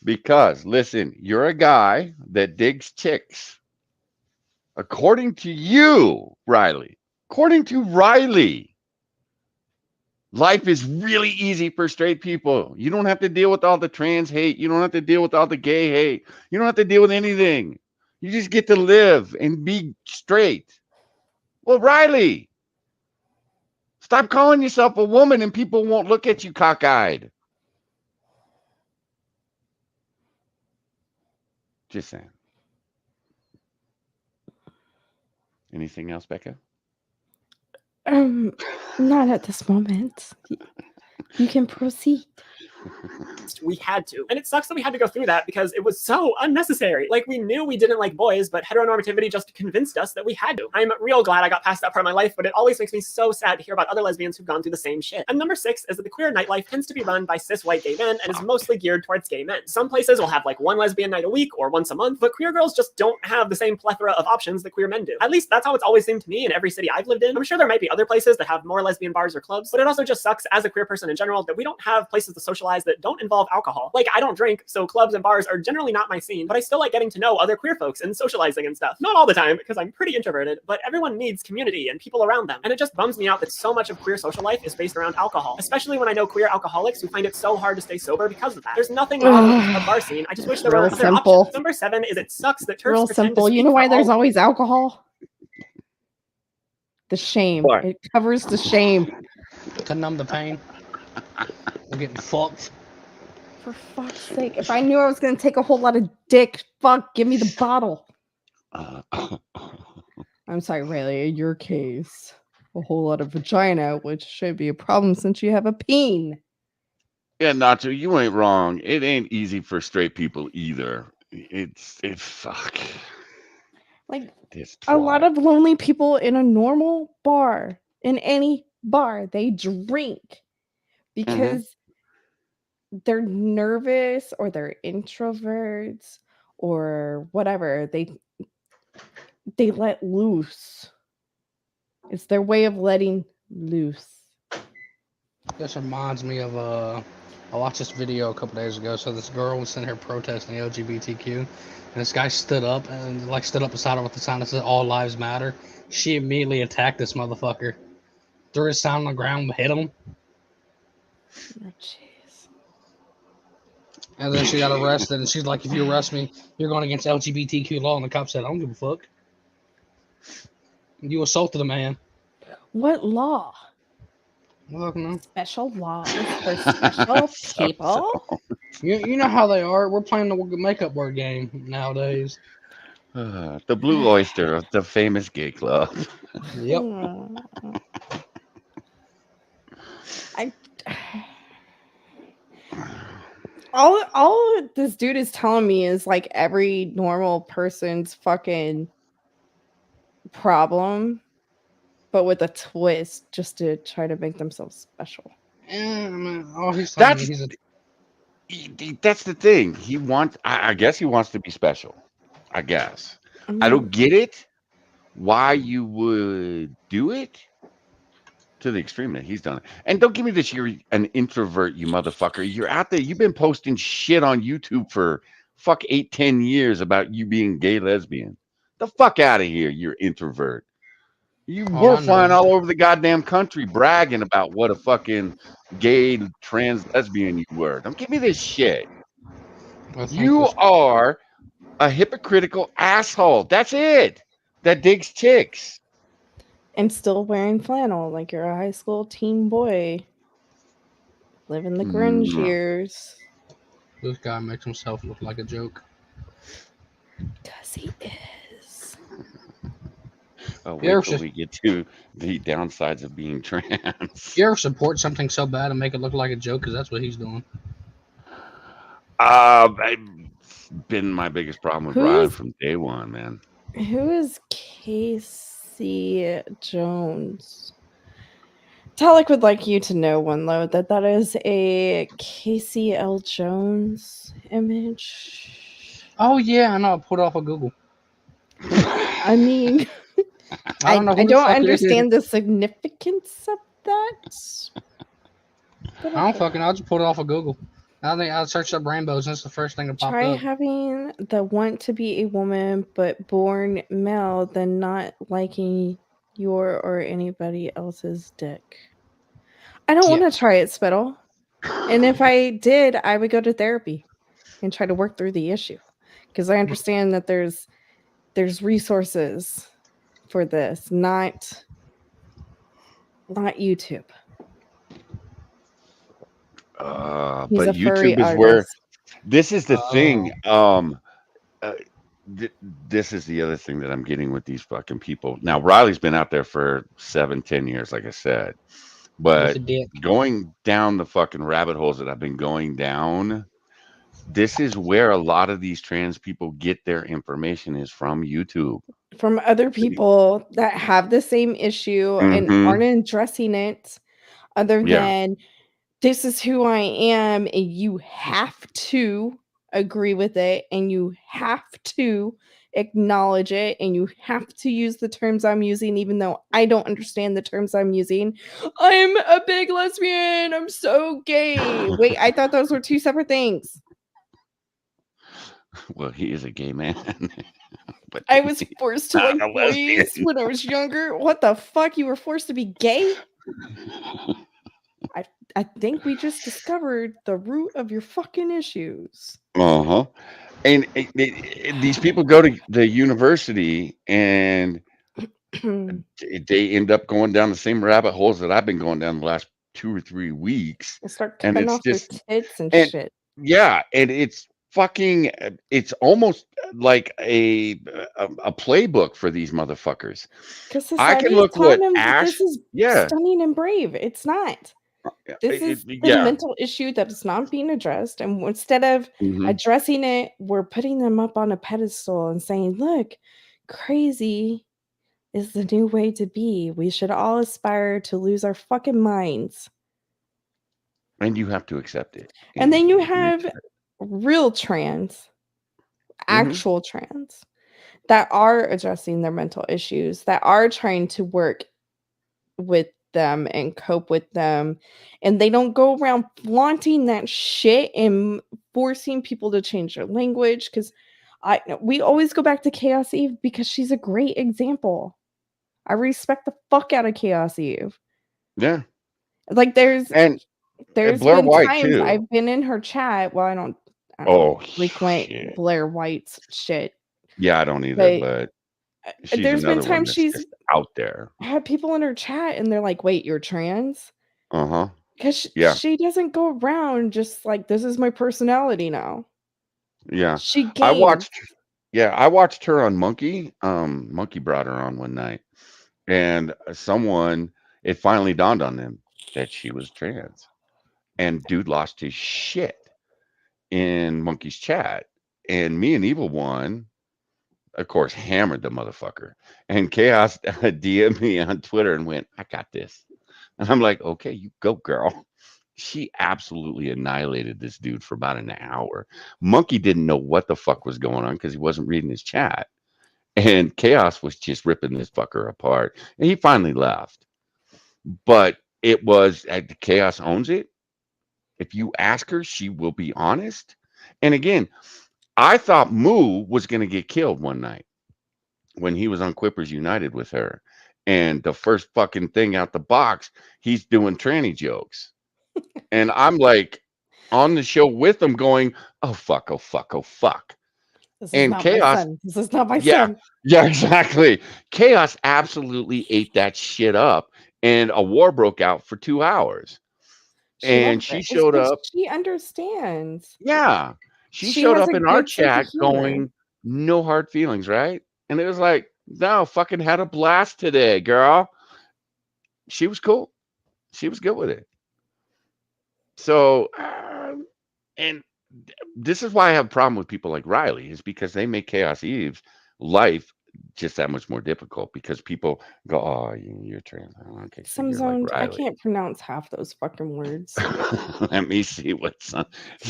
Because, listen, you're a guy that digs chicks. According to you, Riley, life is really easy for straight people. You don't have to deal with all the trans hate. You don't have to deal with all the gay hate. You don't have to deal with anything. You just get to live and be straight. Well, Riley, stop calling yourself a woman and people won't look at you cockeyed. Just saying. Anything else, Becca? Not at this moment. You can proceed. We had to. And it sucks that we had to go through that because it was so unnecessary. Like, we knew we didn't like boys, but heteronormativity just convinced us that we had to. I'm real glad I got past that part of my life, but it always makes me so sad to hear about other lesbians who've gone through the same shit. And number 6 is that the queer nightlife tends to be run by cis white gay men and is mostly geared towards gay men. Some places will have like one lesbian night a week or once a month, but queer girls just don't have the same plethora of options that queer men do. At least that's how it's always seemed to me in every city I've lived in. I'm sure there might be other places that have more lesbian bars or clubs, but it also just sucks as a queer person in general that we don't have places to socialize that don't involve alcohol. Like, I don't drink, so clubs and bars are generally not my scene, but I still like getting to know other queer folks and socializing and stuff. Not all the time, because I'm pretty introverted, but everyone needs community and people around them. And it just bums me out that so much of queer social life is based around alcohol, especially when I know queer alcoholics who find it so hard to stay sober because of that. There's nothing wrong with a bar scene. I just wish there were other options. Number 7 is it sucks that TERFs Real pretend simple. to You speak know for why all there's always alcohol? The shame. What? It covers the shame. To numb the pain. We're getting fucked. For fuck's sake. If I knew I was going to take a whole lot of dick, fuck, give me the bottle. I'm sorry, Rayleigh, in your case, a whole lot of vagina, which should be a problem since you have a peen. Yeah, Nacho, you ain't wrong. It ain't easy for straight people either. It's fuck. Like, This a lot twat. of lonely people in a normal bar, in any bar, they drink because they're nervous or they're introverts or whatever. They let loose. It's their way of letting loose. This reminds me of I watched this video a couple days ago. So this girl was sitting here protesting LGBTQ, and this guy stood up beside her with the sign that said "All Lives Matter." She immediately attacked this motherfucker, threw his sign on the ground, hit him, Oh, jeez. and then she got arrested. And she's like, "If you arrest me, you're going against LGBTQ law." And the cop said, "I don't give a fuck. You assaulted a man." What law? Special laws for special people? You know how they are. We're playing the makeup word game nowadays. The Blue Oyster, the famous gay club. Yep. All this dude is telling me is like every normal person's fucking problem, but with a twist, just to try to make themselves special. Yeah, I mean, all he's telling me, That's the thing. He wants. I guess he wants to be special. I guess. I don't get it. Why you would do it to the extreme that he's done it. And don't give me this. You're an introvert, you motherfucker. You're out there. You've been posting shit on YouTube for 8-10 years about you being gay, lesbian. The fuck out of here. You're introvert. You were flying all over the goddamn country bragging about what a fucking gay, trans, lesbian you were. Don't give me this shit. You are a hypocritical asshole. That's it. That digs chicks. And still wearing flannel like you're a high school teen boy. Living the grunge years. This guy makes himself look like a joke. Because he is. Oh, wait till we get to the downsides of being trans. You ever support something so bad and make it look like a joke? Because that's what he's doing. It's been my biggest problem with Ryan from day one, man. Who is Casey Jones? Talik would like you to know, One Load, that is a Casey L. Jones image. Oh, yeah, I know. I pulled it off of Google. I mean, I don't understand the significance of that. I just pulled it off of Google. I think I searched up rainbows, and it's the first thing that popped Try up. having the want to be a woman but born male, then not liking your or anybody else's dick. I don't want to try it, Spittle. And if I did, I would go to therapy and try to work through the issue, because I understand that there's resources for this, not YouTube. But YouTube is where this is the thing. This is the other thing that I'm getting with these fucking people. Now, Riley's been out there for 7-10 years, like I said, but going down the fucking rabbit holes that I've been going down, this is where a lot of these trans people get their information is from YouTube. From other people that have the same issue and aren't addressing it, other than this is who I am, and you have to agree with it, and you have to acknowledge it, and you have to use the terms I'm using, even though I don't understand the terms I'm using. I'm a big lesbian. I'm so gay. Wait, I thought those were two separate things. Well, he is a gay man. But I was forced to like boys when I was younger. What the fuck? You were forced to be gay? I think we just discovered the root of your fucking issues. And these people go to the university and they end up going down the same rabbit holes that I've been going down the last 2 or 3 weeks, They start and cutting it's off their just tits and and shit. yeah, and it's fucking it's almost like a playbook for these motherfuckers. Because I can society is look telling what them that Ash this is yeah, stunning and brave. It's not. This is the yeah. mental issue that is not being addressed. And instead of Mhm. addressing it, we're putting them up on a pedestal and saying, look, crazy is the new way to be. We should all aspire to lose our fucking minds. And you have to accept it. And then you make have sure. real trans, Mhm. actual trans, that are addressing their mental issues, that are trying to work with them and cope with them, and they don't go around flaunting that shit and forcing people to change their language. Because we always go back to Chaos Eve because she's a great example. I respect the fuck out of Chaos Eve. Yeah. Like there's And Blair been White times too. I've been in her chat. Well, I don't Oh frequent shit. Blair White's shit, Yeah, I don't either, but but she's there's been another one times that's she's just out there. had people in her chat and they're like, wait, you're trans? Uh-huh. Because Yeah. she doesn't go around just like, this is my personality now. Yeah. She I gains. watched her on Monkey. Monkey brought her on one night, and it finally dawned on them that she was trans. And dude lost his shit in Monkey's chat. And me and Evil One, of course, hammered the motherfucker. And Chaos DM'd me on Twitter and went, I got this. And I'm like, okay, you go, girl. She absolutely annihilated this dude for about an hour. Monkey didn't know what the fuck was going on because he wasn't reading his chat. And Chaos was just ripping this fucker apart. And he finally left. But it was, Chaos owns it. If you ask her, she will be honest. And again, I thought Moo was going to get killed one night when he was on Quippers United with her. And the first fucking thing out the box, he's doing tranny jokes. And I'm like on the show with him going, oh, fuck, oh, fuck, oh, fuck. This is And not my Chaos, son. This is not my yeah, son. yeah, exactly. Chaos absolutely ate that shit up. And a war broke out for 2 hours. She And loves she it. It's showed 'cause up. she understands. Yeah. She She showed has up a in our good sense of chat humor. going, no hard feelings, right? And it was like, no, fucking had a blast today, girl. She was cool. She was good with it. So, and this is why I have a problem with people like Riley, is because they make Chaos Eve's life just that much more difficult because people go, oh, you're trans. Okay, so Some you're like zones, I Riley. can't pronounce half those fucking words. Let me see what some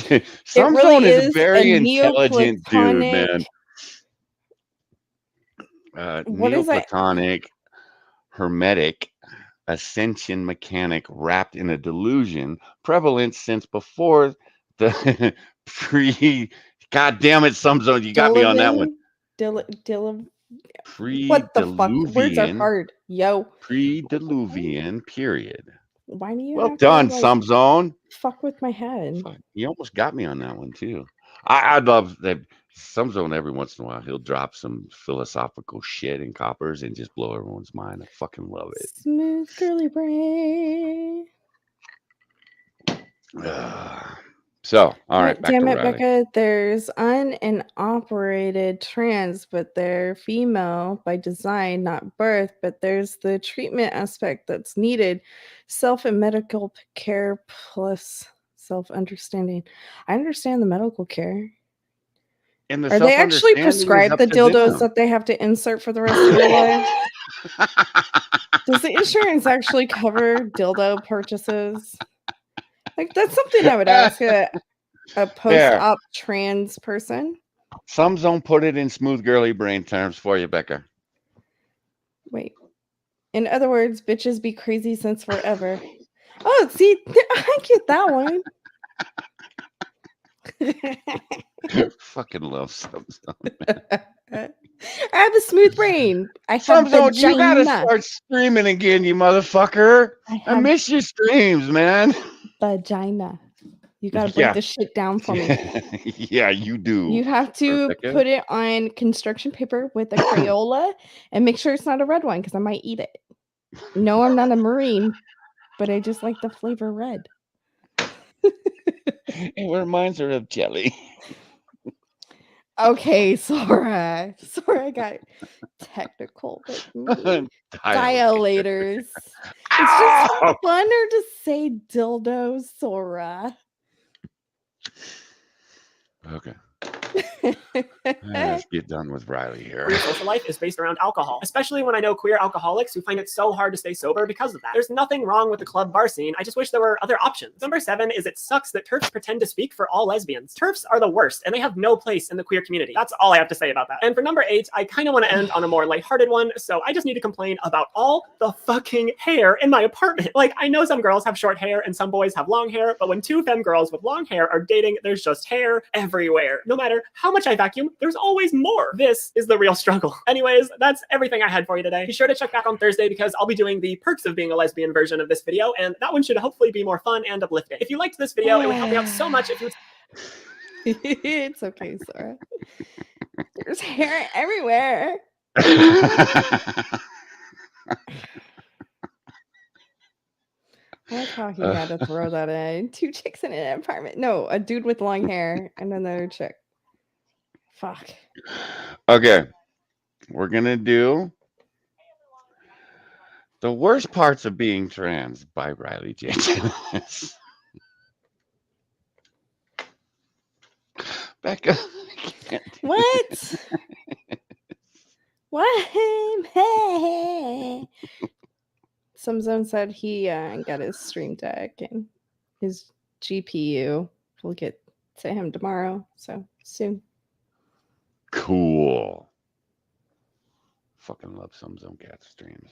It Zone really is a is very a intelligent dude, man. Neoplatonic. What is it? Neoplatonic, hermetic, ascension mechanic wrapped in a delusion prevalent since before the pre. God damn it, some zone, you got me on that one. What the fuck? Words are Pre-diluvian, hard, yo. pre-diluvian period. Why do you Well have done, to like some zone. fuck with my head? Fuck, you almost got me on that one too. I love that some zone every once in a while he'll drop some philosophical shit in coppers and just blow everyone's mind. I fucking love it. Smooth curly brain. So, all right, God back damn to it, Riley. Becca. There's unoperated trans, but they're female by design, not birth. But there's the treatment aspect that's needed. Self and medical care plus self-understanding. I understand the medical care. And the Are they actually self-understanding is prescribed up the to dildos them. that they have to insert for the rest of their lives? Does the insurance actually cover dildo purchases? Like, that's something I would ask a post-op trans person. Some zone put it in smooth girly brain terms for you, Becca. Wait. In other words, bitches be crazy since forever. Oh, see, I get that one. Fucking love some zone. I have a smooth brain. I have Some zone, you gotta vagina. start streaming again, you motherfucker. I miss your streams, man. Vagina. You gotta break this shit down for me. Yeah, you do. You have to Rebecca. put it on construction paper with a Crayola and make sure it's not a red one because I might eat it. No, I'm not a Marine, but I just like the flavor red. It reminds her of jelly. Okay, Sora. Sora got technical with me. Dilators. It's just funner to say dildo, Sora. Okay. Let's get done with Riley here. Queer social life is based around alcohol, especially when I know queer alcoholics who find it so hard to stay sober because of that. There's nothing wrong with the club bar scene. I just wish there were other options. Number 7 is it sucks that TERFs pretend to speak for all lesbians. TERFs are the worst, and they have no place in the queer community. That's all I have to say about that. And for number 8, I kind of want to end on a more lighthearted one, so I just need to complain about all the fucking hair in my apartment. Like, I know some girls have short hair and some boys have long hair, but when 2 femme girls with long hair are dating, there's just hair everywhere. No matter how much I vacuum, there's always more. This is the real struggle. Anyways, that's everything I had for you today. Be sure to check back on Thursday because I'll be doing the perks of being a lesbian version of this video, and that one should hopefully be more fun and uplifting. If you liked this video, it would help me out so much if you would... It's okay, Sora. There's hair everywhere. I like how he had to throw that in. 2 chicks in an apartment. No, a dude with long hair and another chick. Fuck. Okay. We're going to do The Worst Parts of Being Trans by Riley J. Dennis. Becca. What? What? Some Zone said he got his stream deck and his GPU. We'll get to him tomorrow, so soon. Cool. Fucking love Some Zone Cat streams.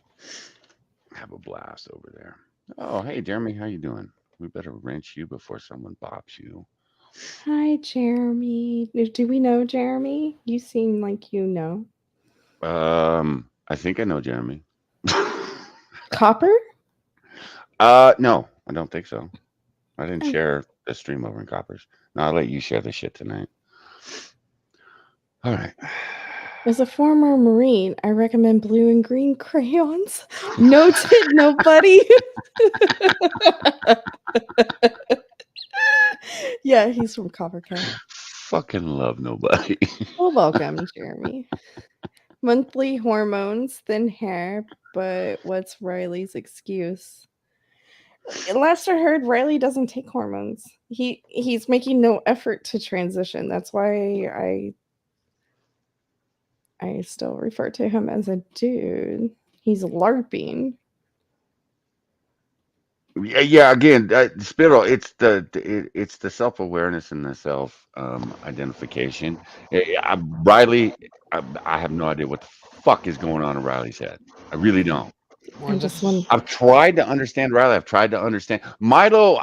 Have a blast over there. Oh, hey, Jeremy, how you doing? We better wrench you before someone bops you. Hi, Jeremy. Do we know Jeremy? You seem like you know. I think I know Jeremy. Copper? No, I don't think so. I didn't share the stream over in Coppers. No, I'll let you share the shit tonight. All right. As a former Marine, I recommend blue and green crayons. Noted, nobody. Yeah, he's from Copper Cat. Fucking love nobody. Well, welcome, Jeremy. Monthly hormones, thin hair, but what's Riley's excuse? Last I heard, Riley doesn't take hormones. He's making no effort to transition. That's why I still refer to him as a dude. He's LARPing. Yeah. Again, Spittle. It's the self-awareness and the self identification. Riley, I have no idea what the fuck is going on in Riley's head. I really don't. I've tried to understand Riley. I've tried to understand Milo.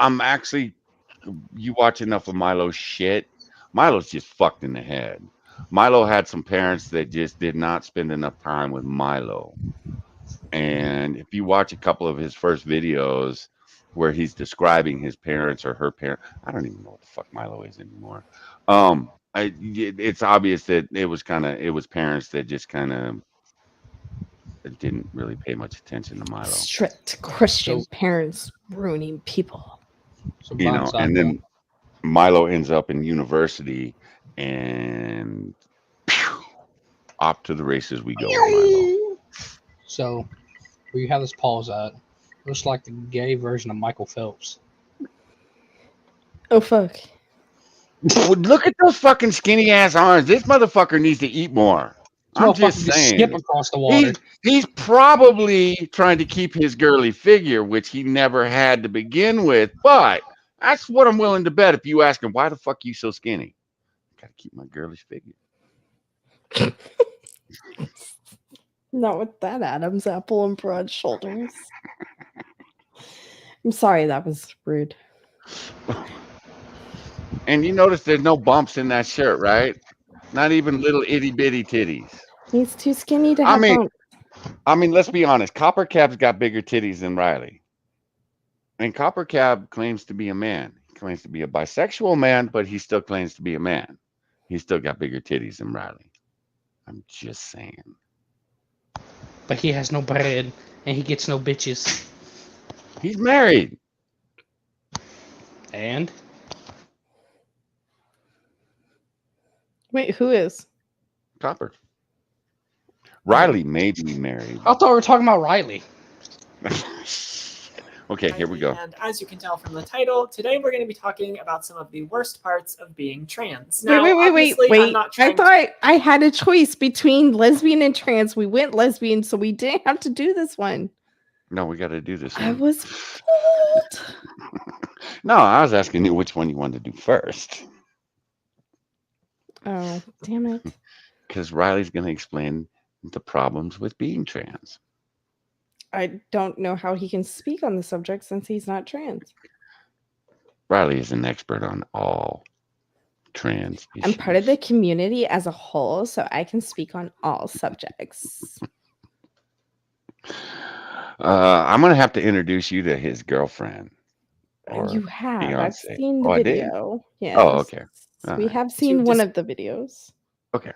You watch enough of Milo's shit. Milo's just fucked in the head. Milo had some parents that just did not spend enough time with Milo. And if you watch a couple of his first videos where he's describing his parents or her parent, I don't even know what the fuck Milo is anymore. It's obvious that it was parents that just kind of didn't really pay much attention to Milo. Strict Christian parents ruining people. And then Milo ends up in university and off to the races we go with Milo. So, where you have this pause at, looks like the gay version of Michael Phelps. Oh, fuck. Look at those fucking skinny ass arms. This motherfucker needs to eat more. I'm just saying. Skip across the water. He's probably trying to keep his girly figure, which he never had to begin with. But that's what I'm willing to bet. If you ask him, why the fuck you so skinny? I gotta keep my girlish figure. Not with that Adam's apple and broad shoulders. I'm sorry, that was rude. And you notice there's no bumps in that shirt, right? Not even little itty bitty titties. He's too skinny to have bumps. I mean, let's be honest. Copper Cab's got bigger titties than Riley. And Copper Cab claims to be a man. He claims to be a bisexual man, but he still claims to be a man. He's still got bigger titties than Riley. I'm just saying. But he has no bread and he gets no bitches. He's married. And Wait, who is? Copper. Riley may be married. I thought we were talking about Riley. Okay, here we go. And as you can tell from the title, today we're going to be talking about some of the worst parts of being trans. Wait, Now, wait. obviously, I'm not I trying thought I had a choice between lesbian and trans. We went lesbian, so we didn't have to do this one. No, we got to do this one. I was fooled. No, I was asking you which one you wanted to do first. Oh, damn it. Because Riley's going to explain the problems with being trans. I don't know how he can speak on the subject since he's not trans. Riley is an expert on all trans issues. I'm part of the community as a whole, so I can speak on all subjects. I'm going to have to introduce you to his girlfriend. You have. Beyonce. I've seen the Oh, I did? video. Yes. Oh, okay. All We right. have seen one of the videos. Okay.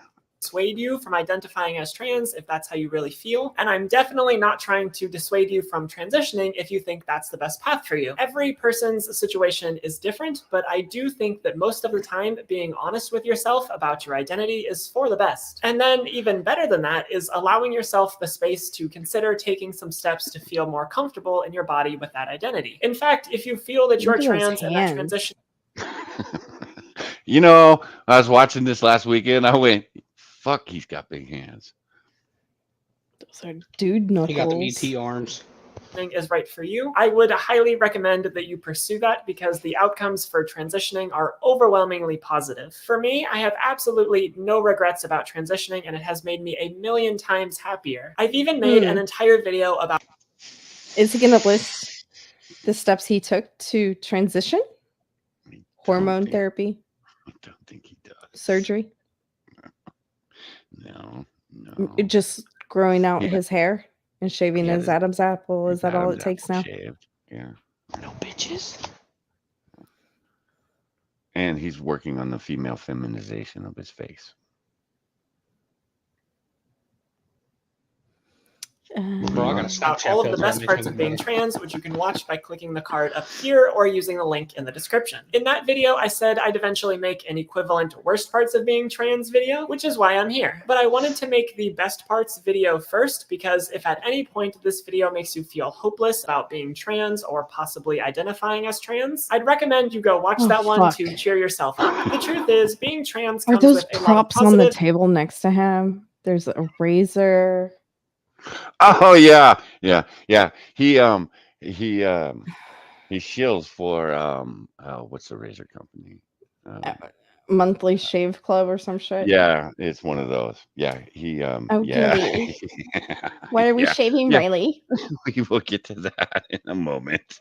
dissuade you from identifying as trans if that's how you really feel. And I'm definitely not trying to dissuade you from transitioning if you think that's the best path for you. Every person's situation is different, but I do think that most of the time being honest with yourself about your identity is for the best. And then even better than that is allowing yourself the space to consider taking some steps to feel more comfortable in your body with that identity. In fact, if you feel that you're Look at those trans and that hands. transition You know, I was watching this last weekend. I went, fuck, he's got big hands. Those are dude knuckles. He got the ET arms. is right for you, I would highly recommend that you pursue that because the outcomes for transitioning are overwhelmingly positive. For me, I have absolutely no regrets about transitioning, and it has made me a million times happier. I've even made an entire video about... Is he going to list the steps he took to transition? Hormone therapy? I don't think he does. Surgery? No. Just growing out his hair and shaving his Adam's apple? Is that all it takes now? Shaved. Yeah. No bitches. And he's working on the female feminization of his face. Bro, I gotta stop about all of the best parts of being trans, which you can watch by clicking the card up here or using the link in the description. In that video, I said I'd eventually make an equivalent worst parts of being trans video, which is why I'm here. But I wanted to make the best parts video first because if at any point this video makes you feel hopeless about being trans or possibly identifying as trans, I'd recommend you go watch that one to cheer yourself up. The truth is, being trans comes Are those with a lot of props on the positive... table next to him? There's a razor. Oh yeah. He shills for what's the razor company? Monthly Shave Club or some shit. Yeah, it's one of those. Yeah, he yeah. Why are we shaving Riley? We will get to that in a moment.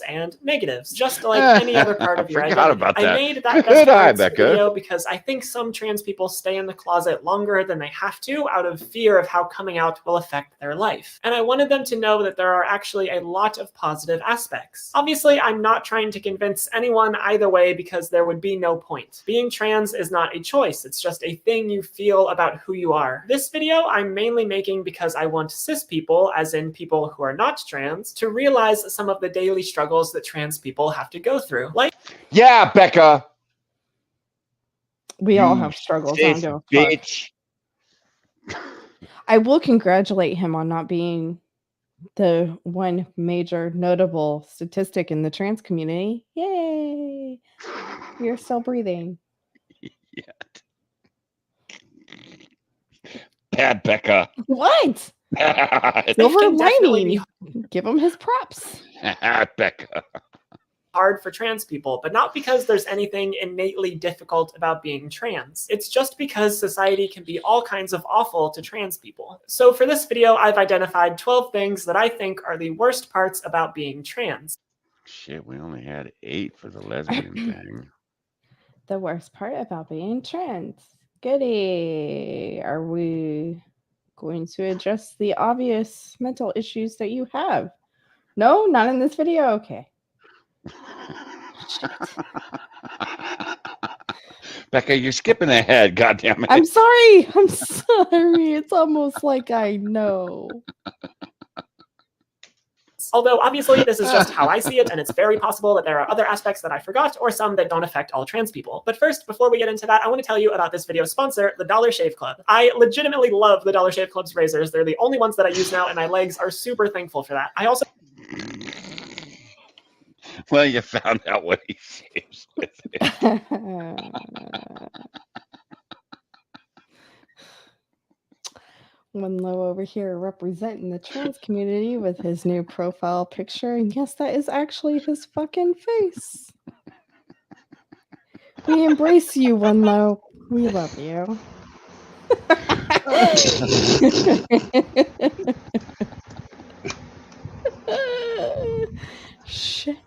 And negatives, just like any other part of your I forgot identity. about that. I made that Good best eye, parts Becca. video because I think some trans people stay in the closet longer than they have to out of fear of how coming out will affect their life. And I wanted them to know that there are actually a lot of positive aspects. Obviously, I'm not trying to convince anyone either way because there would be no point. Being trans is not a choice, it's just a thing you feel about who you are. This video I'm mainly making because I want cis people, as in people who are not trans, to realize some of the daily struggles that trans people have to go through. Like, yeah, Becca. We all have struggles. I don't give a bitch. fuck. I will congratulate him on not being the one major notable statistic in the trans community. Yay! You're still breathing. Yet. Bad Becca. What? Silver lining. Give him his props. Becca. Hard for trans people, but not because there's anything innately difficult about being trans. It's just because society can be all kinds of awful to trans people. So for this video, I've identified 12 things that I think are the worst parts about being trans. Shit, we only had 8 for the lesbian thing. The worst part about being trans. Goody. Are we going to address the obvious mental issues that you have? No, not in this video. Okay. Becca, you're skipping ahead. God damn it. I'm sorry. I'm sorry. It's almost like I know. Although, obviously, this is just how I see it, and it's very possible that there are other aspects that I forgot, or some that don't affect all trans people. But first, before we get into that, I want to tell you about this video's sponsor, the Dollar Shave Club. I legitimately love the Dollar Shave Club's razors. They're the only ones that I use now, and my legs are super thankful for that. I also... Well, you found out what he shaves with it. One Low over here representing the trans community with his new profile picture. And yes, that is actually his fucking face. We embrace you, One Low. We love you. Shit.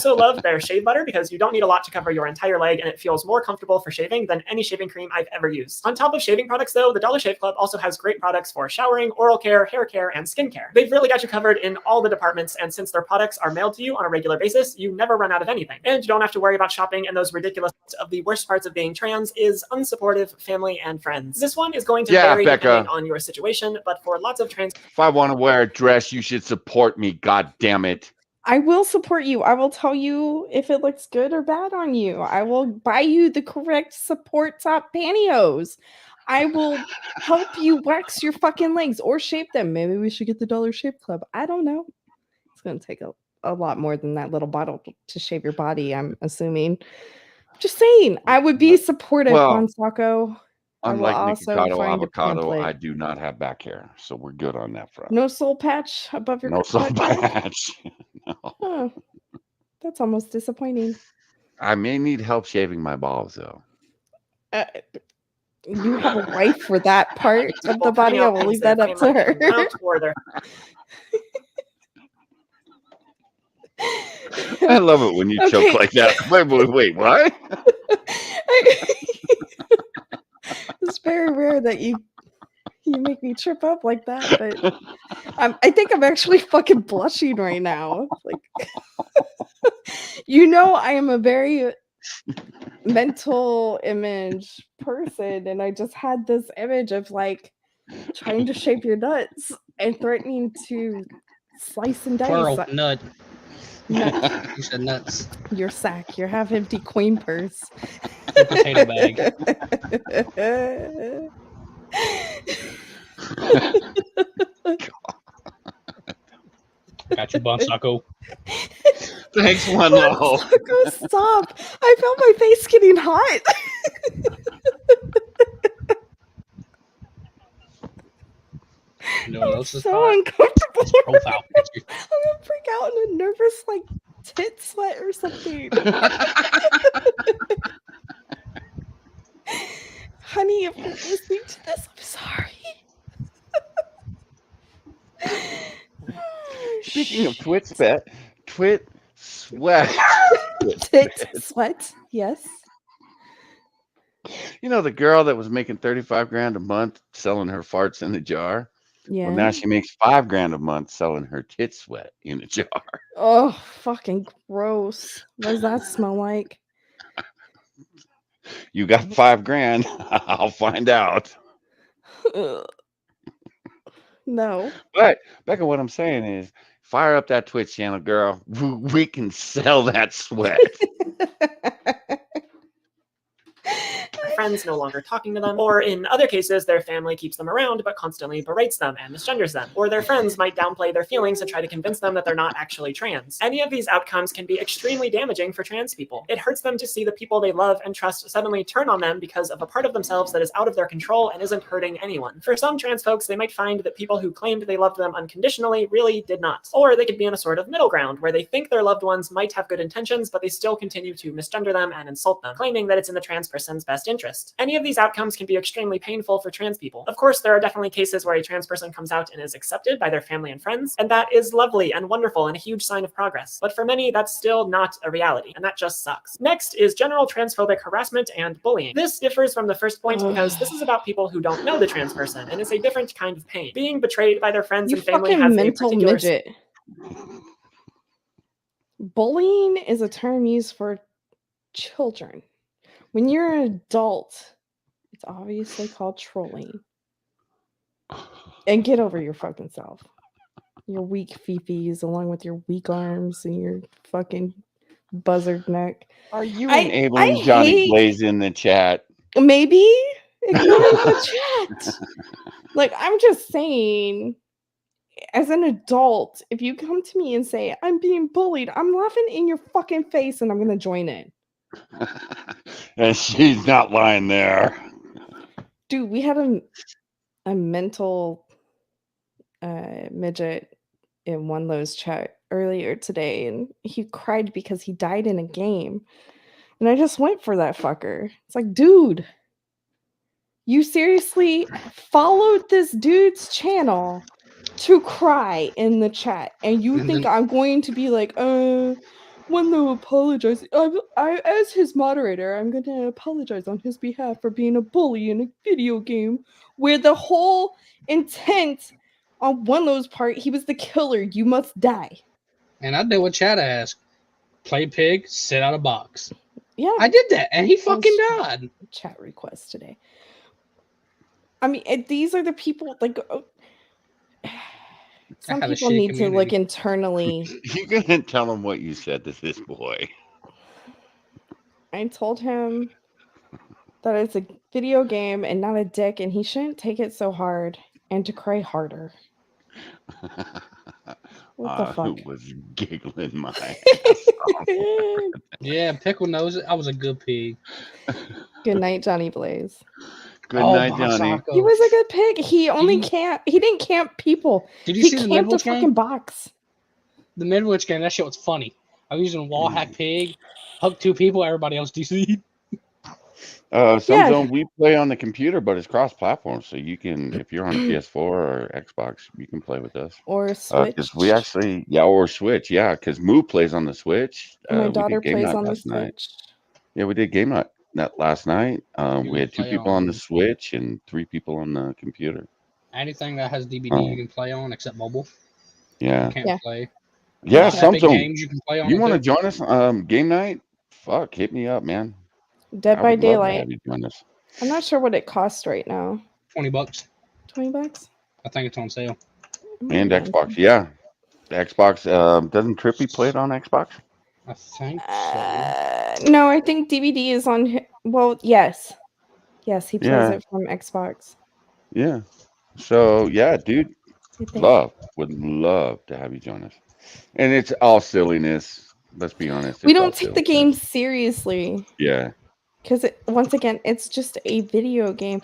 also love their shave butter because you don't need a lot to cover your entire leg, and it feels more comfortable for shaving than any shaving cream I've ever used. On top of shaving products though, the Dollar Shave Club also has great products for showering, oral care, hair care, and skincare. They've really got you covered in all the departments, and since their products are mailed to you on a regular basis, you never run out of anything. And you don't have to worry about shopping, and those ridiculous of the worst parts of being trans is unsupportive family and friends. This one is going to vary depending on your situation, but for lots of trans... If I want to wear a dress, you should support me, god damn it. I will support you. I will tell you if it looks good or bad on you. I will buy you the correct support top pantyhose. I will help you wax your fucking legs or shape them. Maybe we should get the Dollar Shave Club. I don't know. It's going to take a lot more than that little bottle to shave your body, I'm assuming. Just saying, I would be supportive, Bonsako. Unlike Nikocado Avocado, I do not have back hair, so we're good on that front. No soul patch above your... No soul patch. No. Huh. That's almost disappointing. I may need help shaving my balls, though. You have a wife for that part of the body. I will leave that up to her. I love it when you choke like that. Wait, what? It's very rare that you make me trip up like that, but I think I'm actually fucking blushing right now. Like, I am a very mental image person, and I just had this image of like trying to shape your nuts and threatening to slice and dice. Plural, nut. Nuts. You said nuts. Your sack, your half-empty coin purse. Your potato bag. Got you, Bonsako. Thanks, One Low. Stop! I felt my face getting hot. No, this is so uncomfortable. Profile picture. I'm gonna freak out in a nervous, like, tit sweat or something. Honey, if you're listening to this, I'm sorry. Speaking of twit sweat. Tit sweat, yes. You know the girl that was making $35,000 a month selling her farts in a jar? Yeah. Well, now she makes $5,000 a month selling her tit sweat in a jar. Oh, fucking gross. What does that smell like? You got $5,000. I'll find out. No. But Becca, what I'm saying is, fire up that Twitch channel, girl. We can sell that sweat. Friends no longer talking to them, or in other cases, their family keeps them around but constantly berates them and misgenders them, or their friends might downplay their feelings and try to convince them that they're not actually trans. Any of these outcomes can be extremely damaging for trans people. It hurts them to see the people they love and trust suddenly turn on them because of a part of themselves that is out of their control and isn't hurting anyone. For some trans folks, they might find that people who claimed they loved them unconditionally really did not. Or they could be in a sort of middle ground where they think their loved ones might have good intentions, but they still continue to misgender them and insult them, claiming that it's in the trans person's best interest. Any of these outcomes can be extremely painful for trans people. Of course, there are definitely cases where a trans person comes out and is accepted by their family and friends, and that is lovely and wonderful and a huge sign of progress. But for many, that's still not a reality, and that just sucks. Next is general transphobic harassment and bullying. This differs from the first point because this is about people who don't know the trans person, and it's a different kind of pain. Being betrayed by their friends and family has a particular... midget. Bullying is a term used for children. When you're an adult, it's obviously called trolling. And get over your fucking self. Your weak fifis, along with your weak arms and your fucking buzzard neck. Are you I enabling Johnny hate- Blaze in the chat? Maybe ignore the chat. Like, I'm just saying, as an adult, if you come to me and say, I'm being bullied, I'm laughing in your fucking face and I'm going to join in. And she's not lying there. Dude, we had a mental midget in one Lowe's chat earlier today, and he cried because he died in a game. And I just went for that fucker. It's like, dude, you seriously followed this dude's channel to cry in the chat, and you And think then- I'm going to be like, one though apologize. I as his moderator, I'm gonna apologize on his behalf for being a bully in a video game where the whole intent on one Lowe's part, he was the killer. You must die. And I did what Chad asked. Play pig, sit out a box. Yeah, I did that, and he That was fucking chat- died. Chat request today. I mean, these are the people like. Some have a people shitty need to look community. internally. You couldn't tell him what you said to this boy. I told him that it's a video game and not a dick, and he shouldn't take it so hard and to cry harder. What the Who fuck? was giggling my ass off. Yeah, Pickle knows it. I was a good pig. Good night, Johnny Blaze. Good Oh, night, Johnny. Bonsako. He was a good pig. He only you- he didn't camp people. Did you He see the camped a Midwich fucking game? box. The Midwich game, that shit was funny. I was using wall hack pig, hook 2 people, everybody else DC. Some Yeah. zone we play on the computer, but it's cross-platform, so you can, if you're on a PS4 or Xbox, you can play with us. Or Switch. Because we actually, or Switch, yeah, because Moo plays on the Switch. My We did daughter game plays night on the last night. Switch. Yeah, we did game night last night. You We had 2 play people on the on- Switch and 3 people on the computer. Anything that has DVD Oh. you can play on except mobile. Yeah, You can't Yeah. play. yeah. Epic Some zone. games you can play on You it want to too. join us? Game night? Fuck, hit me up, man. Dead I by would love to Daylight. have you join us. I'm not sure what it costs right now. $20. $20? I think it's on sale. And Xbox, yeah. The Xbox, doesn't Trippy play it on Xbox? I think so. No, I think DVD is on. Well, yes. Yes, he plays Yeah. it from Xbox. Yeah. So, yeah, dude, I think. would love to have you join us. And it's all silliness. Let's be honest. We it's all don't take the silliness. game seriously Yeah. because, once again, it's just a video game.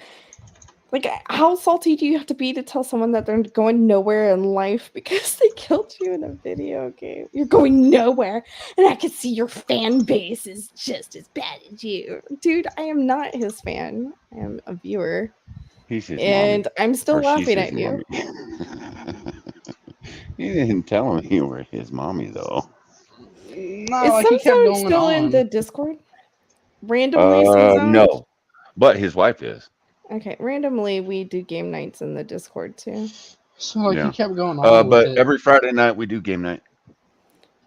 Like, how salty do you have to be to tell someone that they're going nowhere in life because they killed you in a video game? You're going nowhere, and I can see your fan base is just as bad as you. Dude, I am not his fan. I am a viewer. He's his And mommy. I'm still Or she's laughing his at you. mommy. You didn't tell him you were his mommy, though. No, Is like he kept Samsung going still in on. the Discord? Randomly, Samsung? No. But his wife is. Okay, randomly we do game nights in the Discord too. So like Yeah. he kept going on with But it. every Friday night we do game night.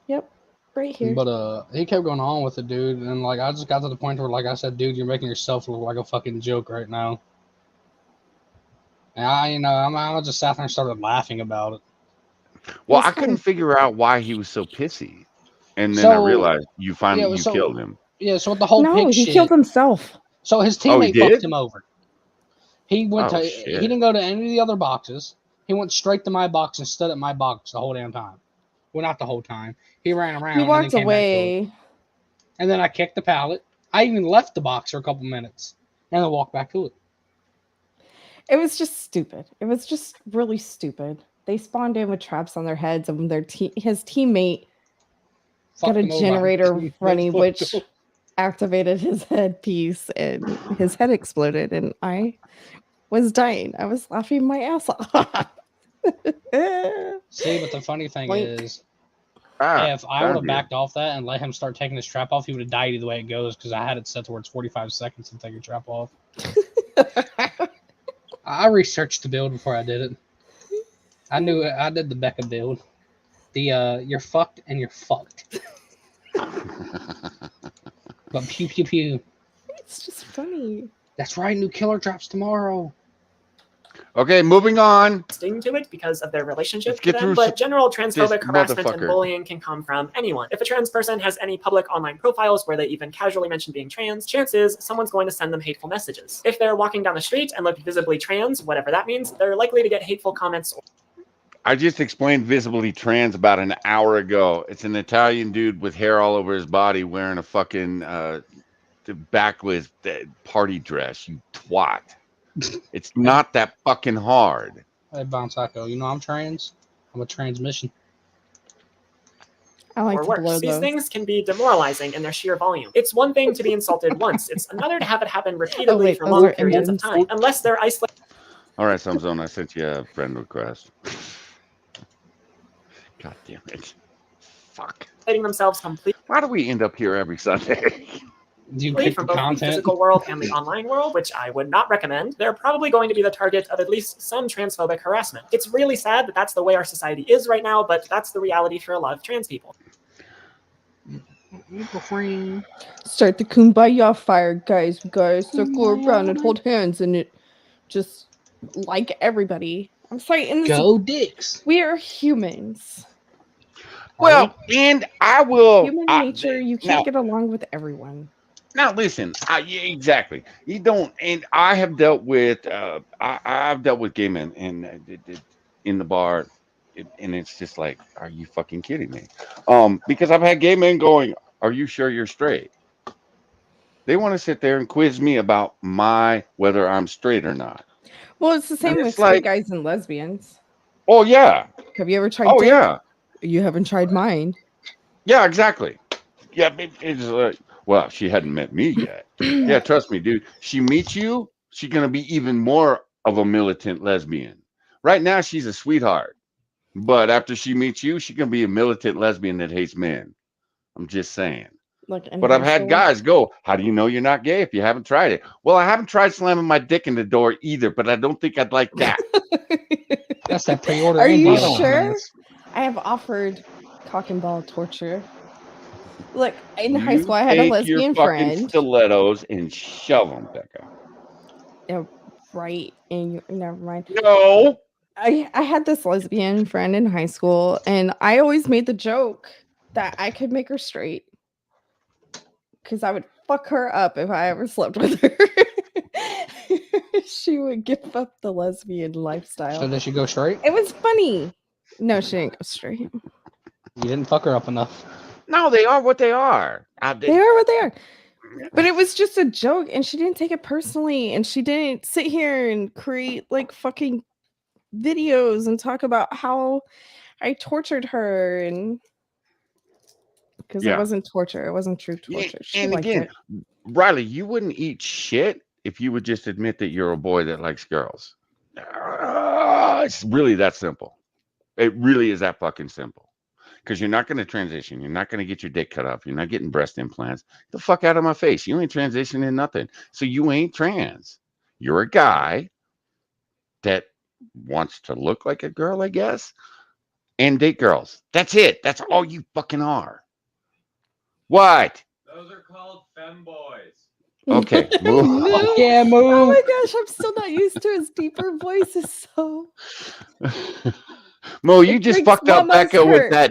Yep, right here. But he kept going on with it, dude, and like I just got to the point where like I said, dude, you're making yourself look like a fucking joke right now. And I just sat there and started laughing about it. Well, It's I couldn't fine. figure out why he was so pissy. And then I So- realized you finally so- killed him. Yeah, so with the whole No, pig he shit, killed himself. so his Oh, he teammate fucked did? him over. He went Oh, to shit. he didn't go to any of the other boxes. He went straight to my box and stood at my box the whole damn time. Well, not the whole time. He ran around. He and then walked came back to it. away. And then I kicked the pallet. I even left the box for a couple minutes and then walked back to it. It was just stupid. It was just really stupid. They spawned in with traps on their heads, and his teammate Fucked got a him over. generator running, Fucked which him. activated his headpiece, and his head exploded, and I was dying. I was laughing my ass off. See, but the funny thing Boink. is, Ah, if I found would have you. backed off that and let him start taking his trap off, he would have died either way it goes because I had it set to where it's 45 seconds to take a trap off. I researched the build before I did it. I knew it. I did the Becca build. The you're fucked and you're fucked. But pew pew pew. It's just funny. That's right. New killer drops tomorrow. Okay, moving on. Sting to it because of their relationship Let's to get them, through but general this transphobic harassment and motherfucker. bullying can come from anyone. If a trans person has any public online profiles where they even casually mention being trans, chances someone's going to send them hateful messages. If they're walking down the street and look visibly trans, whatever that means, they're likely to get hateful comments. I just explained visibly trans about an hour ago. It's an Italian dude with hair all over his body wearing a fucking backwards party dress, you twat. It's not that fucking hard. Hey, Bon Taco, you know I'm trans. I'm a transmission. I like Or to worse. blow These those. things can be demoralizing in their sheer volume. It's one thing to be insulted once. It's another to have it happen repeatedly for those long are periods of Indians. time. Unless they're isolated. All right, Samzone, I sent you a friend request. God damn it. Fuck. Themselves completely Why do we end up here every Sunday? Do you pick from the both the content? physical world and the online world, which I would not recommend. They're probably going to be the target of at least some transphobic harassment. It's really sad that that's the way our society is right now, but that's the reality for a lot of trans people. Start the kumbaya fire, guys. Circle around and hold hands, and it just like everybody. I'm sorry, in this, Go dicks. we are humans. Well, and I will. Human nature, you can't get along with everyone. Now listen, yeah, exactly. You don't, and I have dealt with, I've dealt with gay men in the bar, and it's just like, are you fucking kidding me? Because I've had gay men going, "Are you sure you're straight?" They want to sit there and quiz me about whether I'm straight or not. Well, it's the same And with it's straight like- guys and lesbians. Oh yeah, Have you ever tried oh dick? yeah, You haven't tried mine. yeah, exactly. Yeah, it's like, well, she hadn't met me yet. Yeah, trust me, dude. She meets you, she's gonna be even more of a militant lesbian. Right now, she's a sweetheart, but after she meets you, she's gonna be a militant lesbian that hates men. I'm just saying. Like, But I've had guys go, "How do you know you're not gay if you haven't tried it?" Well, I haven't tried slamming my dick in the door either, but I don't think I'd like that. That's that pre-order. Are you invite. sure? I have offered cock and ball torture. Look, in high school, I had a Take lesbian your fucking friend. stilettos and shove them, Becca. Yeah, right, and never mind. No. I had this lesbian friend in high school, and I always made the joke that I could make her straight because I would fuck her up if I ever slept with her. She would give up the lesbian lifestyle. So did she go straight? It was funny. No, she didn't go straight. You didn't fuck her up enough. No, they are what they are. They are what they are. But it was just a joke, and she didn't take it personally, and she didn't sit here and create like fucking videos and talk about how I tortured her, and because Yeah. it wasn't torture, it wasn't true torture. She And liked again, it. Riley, you wouldn't eat shit if you would just admit that you're a boy that likes girls. It's really that simple. It really is that fucking simple. Because you're not going to transition. You're not going to get your dick cut off. You're not getting breast implants. Get the fuck out of my face. You ain't transitioning nothing. So you ain't trans. You're a guy that wants to look like a girl, I guess, and date girls. That's it. That's all you fucking are. What? Those are called femboys. Okay, move. Yeah, move. Oh my gosh, I'm still not used to his deeper voices. So Mo, you It just breaks fucked up mama's Becca with heart. that.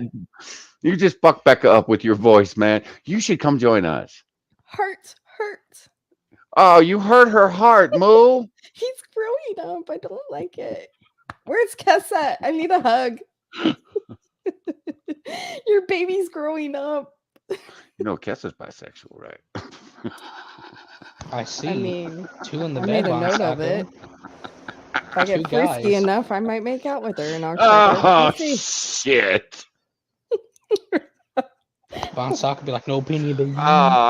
You just fucked Becca up with your voice, man. You should come join us. hurt. Oh, you hurt her heart, Mo. He's growing up. I don't like it. Where's Kessa? I need a hug. Your baby's growing up. You know, Kessa's bisexual, right? I see. I mean, two in the I bed. made a note of Bonsaco. it. If I get Two frisky guys. enough, I might make out with her in October. Oh, We'll see. shit. Bonsaco be like, no opinion, baby. Oh,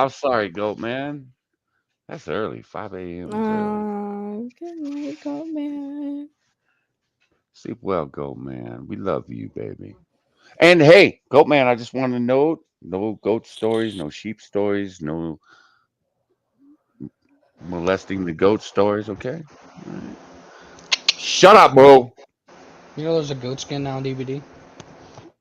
I'm sorry, Goat Man. That's early. 5 a.m. is early. Good night, Goat Man. Sleep well, Goat Man. We love you, baby. And hey, Goat Man, I just want to note no goat stories, no sheep stories, no molesting the goat stories, okay? All right. Shut up, bro. You know there's a goat skin now on DVD?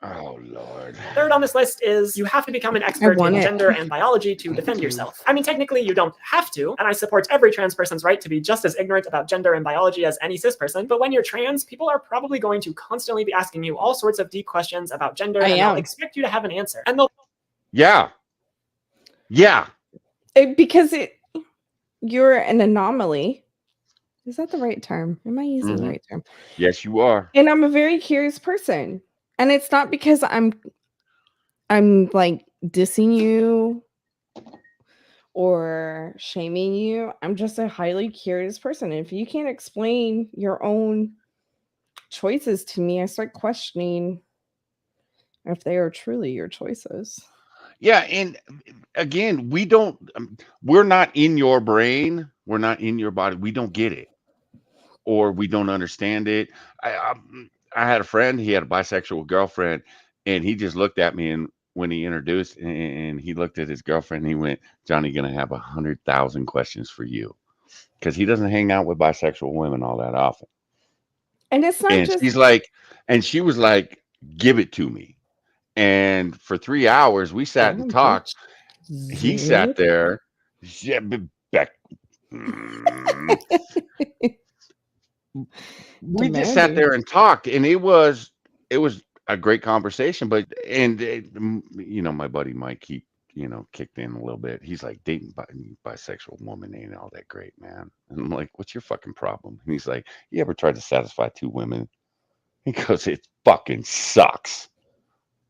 Oh Lord. Third on this list is you have to become an expert want in it. gender and biology to defend yourself. I mean, technically, you don't have to, and I support every trans person's right to be just as ignorant about gender and biology as any cis person. But when you're trans, people are probably going to constantly be asking you all sorts of deep questions about gender, and they'll expect you to have an answer. And they'll Yeah. Because you're an anomaly. Is that the right term? Am I using the right term? Yes, you are. And I'm a very curious person. And it's not because I'm like dissing you or shaming you. I'm just a highly curious person. If you can't explain your own choices to me, I start questioning if they are truly your choices. Yeah, and again, we're not in your brain, we're not in your body. We don't get it, or we don't understand it. I had a friend, he had a bisexual girlfriend, and he just looked at me, and when he introduced, and he looked at his girlfriend, and he went, "Johnny, gonna have 100,000 questions for you," because he doesn't hang out with bisexual women all that often. And it's not And just she was like, "Give it to me." And for 3 hours, we sat and talked. He sat there. Yeah, Beck. We just sat there and talked, and it was a great conversation. But my buddy Mike, he kicked in a little bit. He's like, dating bisexual woman ain't all that great, man. And I'm like, what's your fucking problem? And he's like, you ever tried to satisfy 2 women? He goes, it fucking sucks.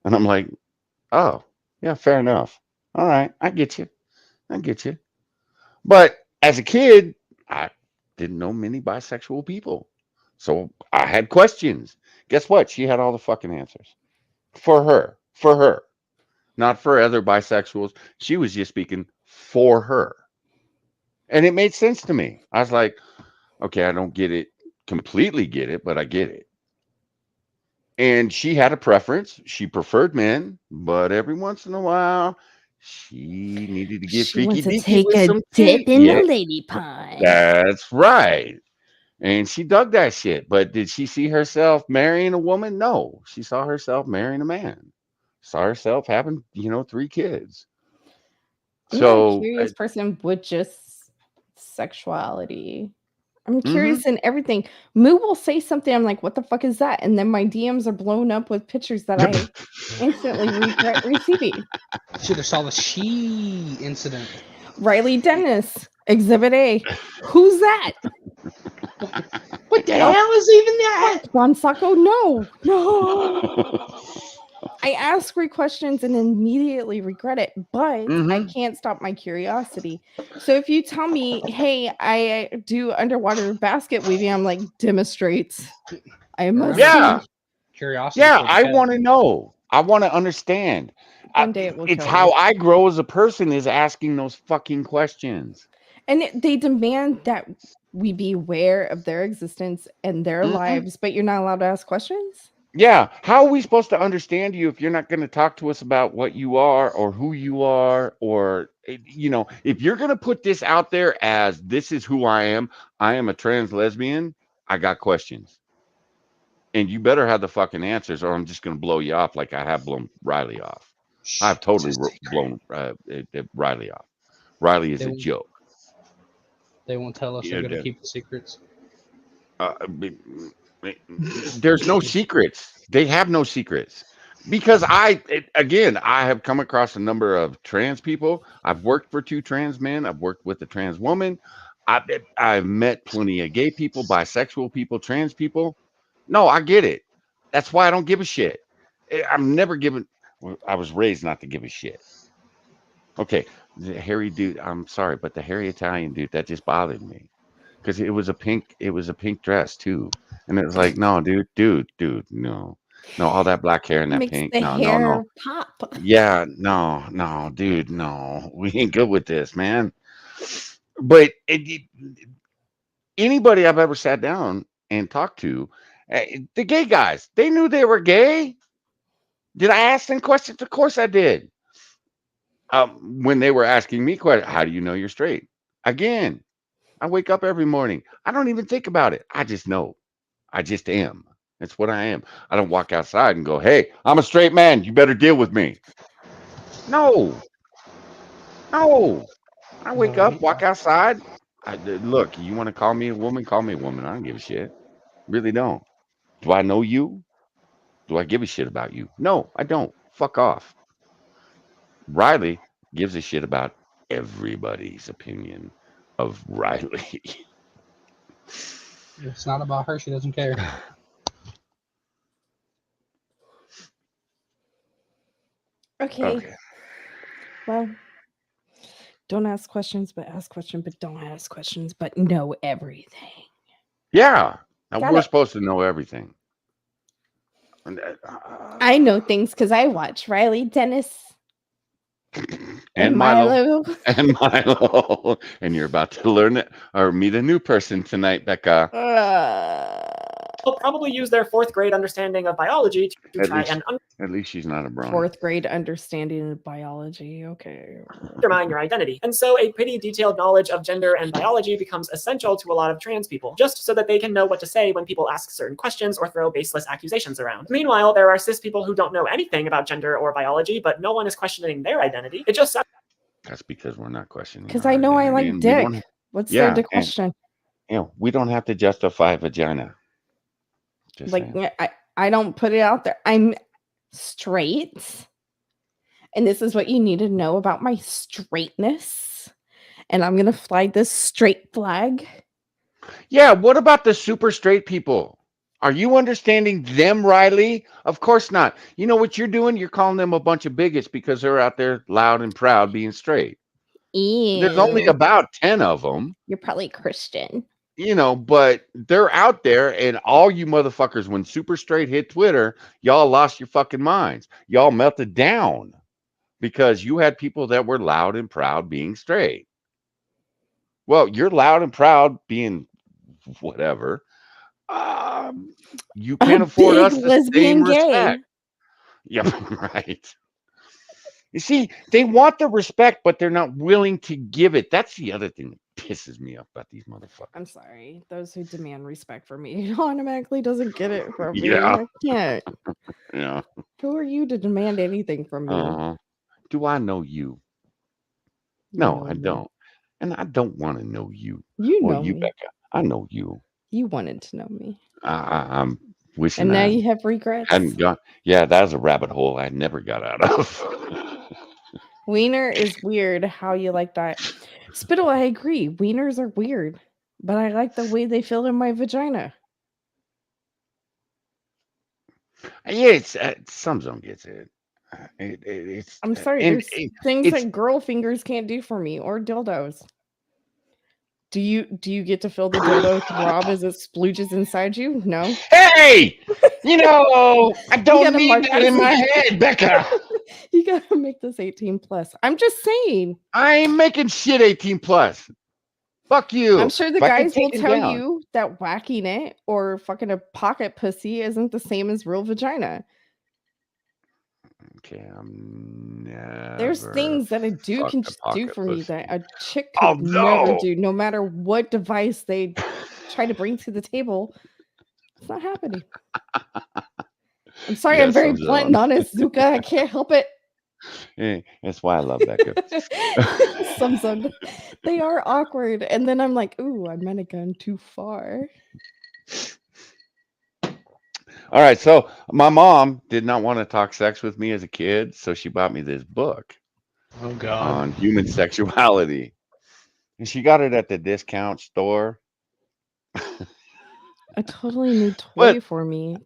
And I'm like, oh, yeah, fair enough. All right, I get you. But as a kid, I didn't know many bisexual people. So I had questions. Guess what? She had all the fucking answers. For her. Not for other bisexuals. She was just speaking for her. And it made sense to me. I was like, okay, I don't completely get it, but I get it. And she had a preference. She preferred men, but every once in a while, she needed to get freaky deaky with some dip in Yeah, the lady pond. that's right. And she dug that shit. But did she see herself marrying a woman? No. She saw herself marrying a man. Saw herself having, 3 kids. I'm not a So, curious person with just sexuality. I'm mhm. curious in everything. Moo will say something. I'm like, what the fuck is that? And then my DMs are blown up with pictures that I instantly regret receiving. Should have saw the she incident. Riley Dennis, Exhibit A. Who's that? What the hell is even that? Bonsako? No. I ask great questions and immediately regret it, but I can't stop my curiosity. So if you tell me, hey, I do underwater basket weaving, I'm like, demonstrates. I must Yeah. see. Curiosity. Yeah, I want to know. I want to understand. One day it will It's kill how you. I grow as a person is asking those fucking questions. And they demand that we be aware of their existence and their lives, but you're not allowed to ask questions? Yeah. How are we supposed to understand you if you're not going to talk to us about what you are or who you are? Or, if you're going to put this out there as this is who I am a trans lesbian, I got questions. And you better have the fucking answers or I'm just going to blow you off like I have blown Riley off. I've totally blown Riley off. Riley is a joke. They won't tell us. They're going to keep the secrets. There's no secrets. They have no secrets. Because I have come across a number of trans people. I've worked for 2 trans men. I've worked with a trans woman. I've met plenty of gay people, bisexual people, trans people. No, I get it. That's why I don't give a shit. I'm never given. I was raised not to give a shit. Okay, the hairy dude. I'm sorry, but the hairy Italian dude that just bothered me because it was a pink dress too, and it was like, no, dude, no, all that black hair and that Makes pink, the no, hair pop. yeah, no, dude, no, we ain't good with this, man. But anybody I've ever sat down and talked to, the gay guys, they knew they were gay. Did I ask them questions? Of course I did. When they were asking me questions, how do you know you're straight? Again, I wake up every morning. I don't even think about it. I just know. I just am. It's what I am. I don't walk outside and go, "Hey, I'm a straight man. You better deal with me." No, no. I wake up, walk outside. Look, you want to call me a woman? Call me a woman. I don't give a shit. Really don't. Do I know you? Do I give a shit about you? No, I don't. Fuck off. Riley gives a shit about everybody's opinion of Riley. It's not about her. She doesn't care. Okay. Well, don't ask questions, but ask questions, but don't ask questions, but know everything. Yeah. Now Got we're it. supposed to know everything. And, I know things because I watch Riley, Dennis, and Milo. And Milo. And you're about to learn it or meet a new person tonight, Becca. They'll probably use their 4th grade understanding of biology to At try least, and at least she's not a brony. 4th grade understanding of biology. Okay. undermine your identity. And so a pretty detailed knowledge of gender and biology becomes essential to a lot of trans people, just so that they can know what to say when people ask certain questions or throw baseless accusations around. Meanwhile, there are cis people who don't know anything about gender or biology, but no one is questioning their identity. It just That's because we're not questioning. Because I know I like dick. What's there to question? We don't have to justify vagina. Just like saying. I don't put it out there. I'm straight. And this is what you need to know about my straightness. And I'm going to fly this straight flag. Yeah, what about the super straight people? Are you understanding them, Riley? Of course not. You know what you're doing? You're calling them a bunch of bigots because they're out there loud and proud being straight. Ew. There's only about 10 of them. You're probably Christian. But they're out there, and all you motherfuckers, when super straight hit Twitter, y'all lost your fucking minds. Y'all melted down because you had people that were loud and proud being straight. Well, you're loud and proud being whatever. You can't afford us the same respect. Yeah, right. You see, they want the respect, but they're not willing to give it. That's the other thing that pisses me off about these motherfuckers. I'm sorry. Those who demand respect from me automatically doesn't get it from me. Yeah. I can't. Yeah. Who are you to demand anything from me? Do I know you? No, I don't. And I don't want to know you. You know you, me. Becca. I know you. You wanted to know me. I'm wishing. And now you have regrets. Hadn't gone. Yeah, that was a rabbit hole I never got out of. Wiener is weird. How you like that? Spittle, I agree. Wieners are weird, but I like the way they feel in my vagina. Yeah, some don't get it. It's. I'm sorry. There's things that girl fingers can't do for me, or dildos. Do you get to feel the dildo throb as it splooges inside you? No. Hey, I don't need that in my head, Becca. You gotta make this 18 plus. I'm just saying. I ain't making shit 18 plus. Fuck you. I'm sure the guys will tell you that whacking it or fucking a pocket pussy isn't the same as real vagina. Okay, I'm never. There's things that a dude can just do for me that a chick could never do, no matter what device they try to bring to the table. It's not happening. I'm sorry, I'm very blunt and honest, Zuka. I can't help it. Yeah, that's why I love Becca. Some they are awkward, and then I'm like, ooh, I might have gone too far. All right, so my mom did not want to talk sex with me as a kid, so she bought me this book. Oh God. On human sexuality, and she got it at the discount store. A totally new toy for me.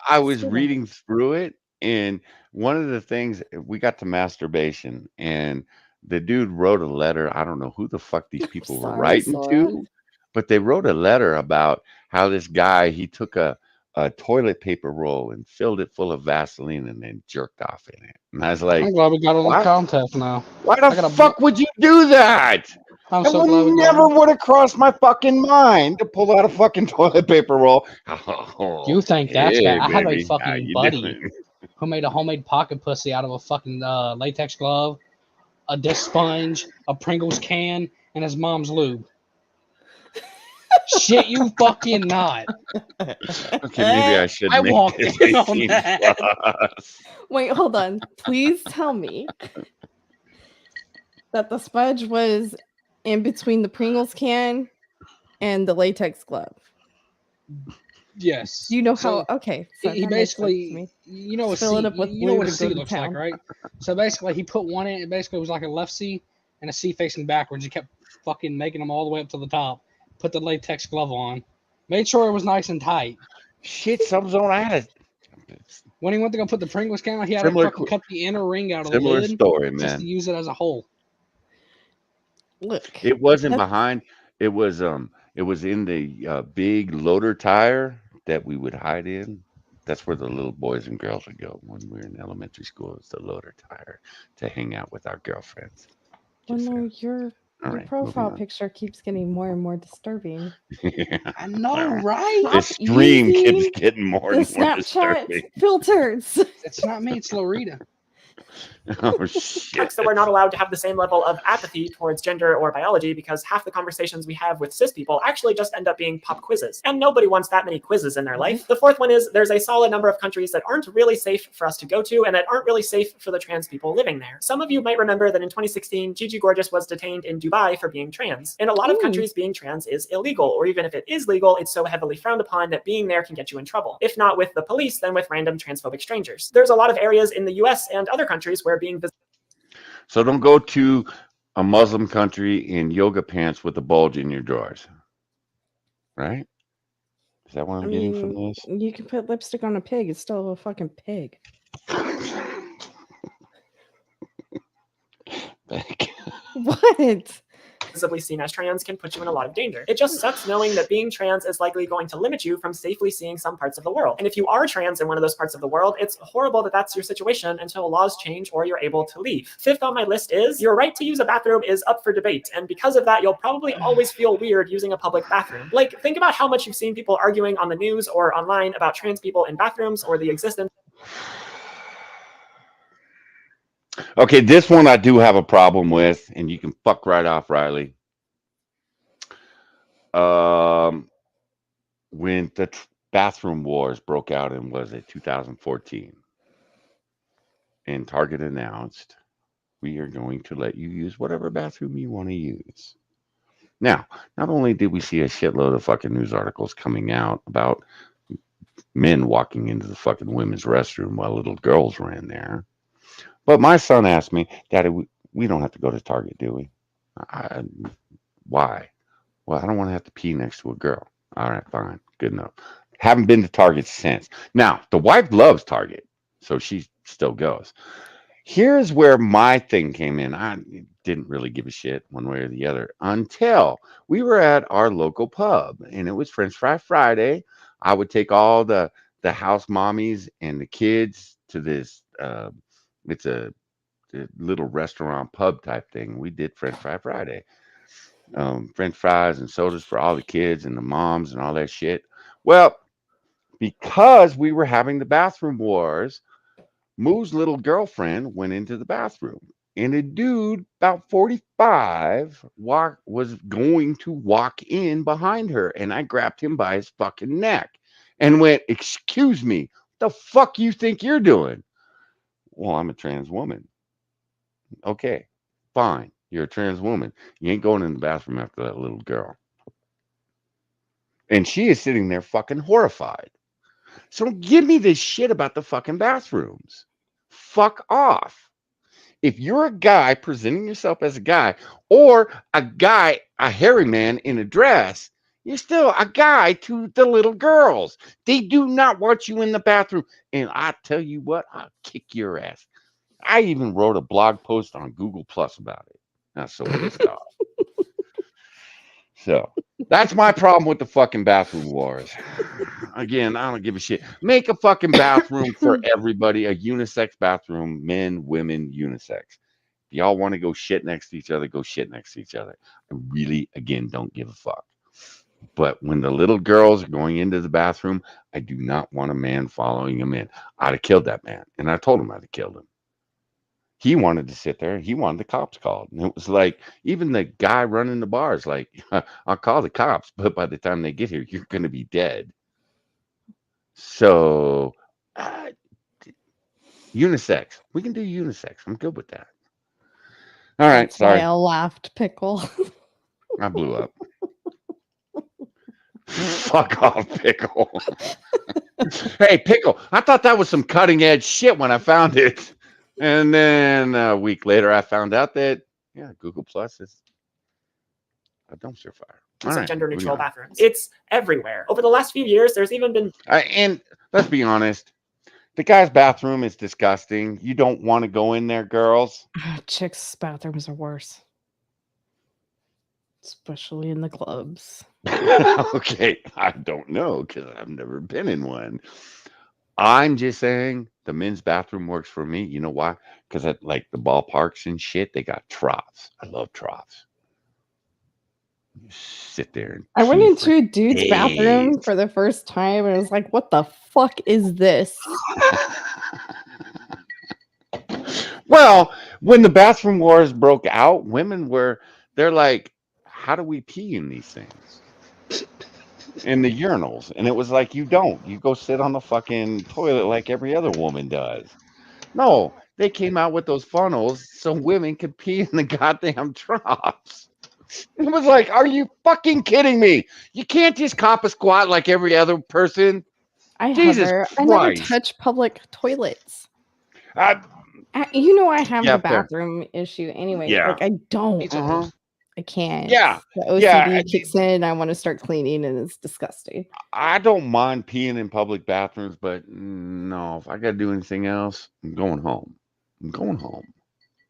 I was reading through it, and one of the things we got to masturbation, and the dude wrote a letter. I don't know who the fuck these people were writing to, but they wrote a letter about how this guy, he took a toilet paper roll and filled it full of Vaseline and then jerked off in it. And I was like, I'm glad we got on the contest now. Why the fuck would you do that? I'm so glad we never would have crossed my fucking mind to pull out a fucking toilet paper roll. You think that's bad? I have a baby. fucking buddy who made a homemade pocket pussy out of a fucking latex glove, a disc sponge, a Pringles can, and his mom's lube. Shit, you fucking not. Okay, maybe I should I make walked this in a on scene that. plus. Wait, hold on. Please tell me that the smudge was in between the Pringles can and the latex glove. Yes. You know So how? Okay, so he that makes sense to basically, me. you know, a Fill it C. up with You know what lube a and go C to looks like, town. right? So basically, he put one in. It basically was like a left C and a C facing backwards. He kept fucking making them all the way up to the top. Put the latex glove on. Made sure it was nice and tight. Shit, something's on. I had When he went to go put the Pringles can on, he had to Similar fucking cut the inner ring out a of the similar lid story, just to man. use it as a hole. Look, It wasn't that's behind. It was in the big loader tire that we would hide in. That's where the little boys and girls would go when we were in elementary school. It's the loader tire to hang out with our girlfriends. well, Just no, saying. your All right, profile moving on. picture keeps getting more and more disturbing. Yeah. I know, All right. right? The Stop stream keeps using getting more the and more Snapchat disturbing. filters. It's not me. It's Loretta. Oh shit! So we're not allowed to have the same level of apathy towards gender or biology because half the conversations we have with cis people actually just end up being pop quizzes. And nobody wants that many quizzes in their life. The fourth one is there's a solid number of countries that aren't really safe for us to go to and that aren't really safe for the trans people living there. Some of you might remember that in 2016, Gigi Gorgeous was detained in Dubai for being trans. In a lot of countries, being trans is illegal, or even if it is legal, it's so heavily frowned upon that being there can get you in trouble. If not with the police, then with random transphobic strangers. There's a lot of areas in the US and other countries where being So don't go to a Muslim country in yoga pants with a bulge in your drawers. Right? Is that what I I'm getting from mean, this? you can put lipstick on a pig. It's still a fucking pig. What? visibly seen as trans can put you in a lot of danger. It just sucks knowing that being trans is likely going to limit you from safely seeing some parts of the world. And if you are trans in one of those parts of the world, it's horrible that that's your situation until laws change or you're able to leave. Fifth on my list is your right to use a bathroom is up for debate. And because of that, you'll probably always feel weird using a public bathroom. Like, think about how much you've seen people arguing on the news or online about trans people in bathrooms or the existence. Okay, this one I do have a problem with, and you can fuck right off, Riley. When the bathroom wars broke out in, was it 2014? And Target announced, we are going to let you use whatever bathroom you want to use. Now, not only did we see a shitload of fucking news articles coming out about men walking into the fucking women's restroom while little girls were in there, but my son asked me, Daddy, we don't have to go to Target, do we? Why? Well, I don't want to have to pee next to a girl. All right, fine. Good enough. Haven't been to Target since. Now, the wife loves Target, so she still goes. Here's where my thing came in. I didn't really give a shit one way or the other until we were at our local pub, and it was French Fry Friday. I would take all the house mommies and the kids to this. It's a little restaurant pub type thing. We did French Fry Friday. French fries and sodas for all the kids and the moms and all that shit. Well, because we were having the bathroom wars, Moo's little girlfriend went into the bathroom, and a dude about 45 was going to walk in behind her, and I grabbed him by his fucking neck and went, "Excuse me, the fuck you think you're doing?" Well, I'm a trans woman. Okay, fine. You're a trans woman. You ain't going in the bathroom after that little girl. And she is sitting there fucking horrified. So don't give me this shit about the fucking bathrooms. Fuck off. If you're a guy presenting yourself as a guy, or a guy, a hairy man in a dress, you're still a guy to the little girls. They do not want you in the bathroom. And I tell you what, I'll kick your ass. I even wrote a blog post on Google Plus about it. I'm so pissed off. So that's my problem with the fucking bathroom wars. Again, I don't give a shit. Make a fucking bathroom for everybody, a unisex bathroom, men, women, unisex. If y'all want to go shit next to each other, go shit next to each other. I really, again, don't give a fuck. But when the little girls are going into the bathroom, I do not want a man following them in. I'd have killed that man. And I told him I'd have killed him. He wanted to sit there. He wanted the cops called. And it was like, even the guy running the bars, like, I'll call the cops, but by the time they get here, you're going to be dead. So, unisex. We can do unisex. I'm good with that. All right. That's why Sorry. I laughed, Pickle. I blew up. Fuck off, Pickle. Hey, Pickle. I thought that was some cutting edge shit when I found it. And then a week later, I found out that, yeah, Google Plus is a dumpster fire. All Of right, gender neutral moving on. bathrooms. It's everywhere. Over the last few years, there's even been And let's be honest, the guy's bathroom is disgusting. You don't want to go in there, girls. Chicks' bathrooms are worse, especially in the clubs. Okay, I don't know because I've never been in one. I'm just saying the men's bathroom works for me. You know why? Because at like the ballparks and shit, they got troughs. I love troughs. You sit there and I went pee into for a dude's bathroom days. for the first time and I was like, what the fuck is this? Well, when the bathroom wars broke out, they're like, how do we pee in these things? In the urinals. And it was like, you don't. You go sit on the fucking toilet like every other woman does. No, they came out with those funnels so women could pee in the goddamn troughs. It was like, are you fucking kidding me? You can't just cop a squat like every other person. Jesus I never Christ. touch public toilets. I You know I have Yeah, the fair. bathroom issue anyway. Yeah. Like I don't. Uh-huh. I can't. Yeah. The OCD Yeah. kicks in. I want to start cleaning and it's disgusting. I don't mind peeing in public bathrooms, but no, if I got to do anything else, I'm going home. I'm going home.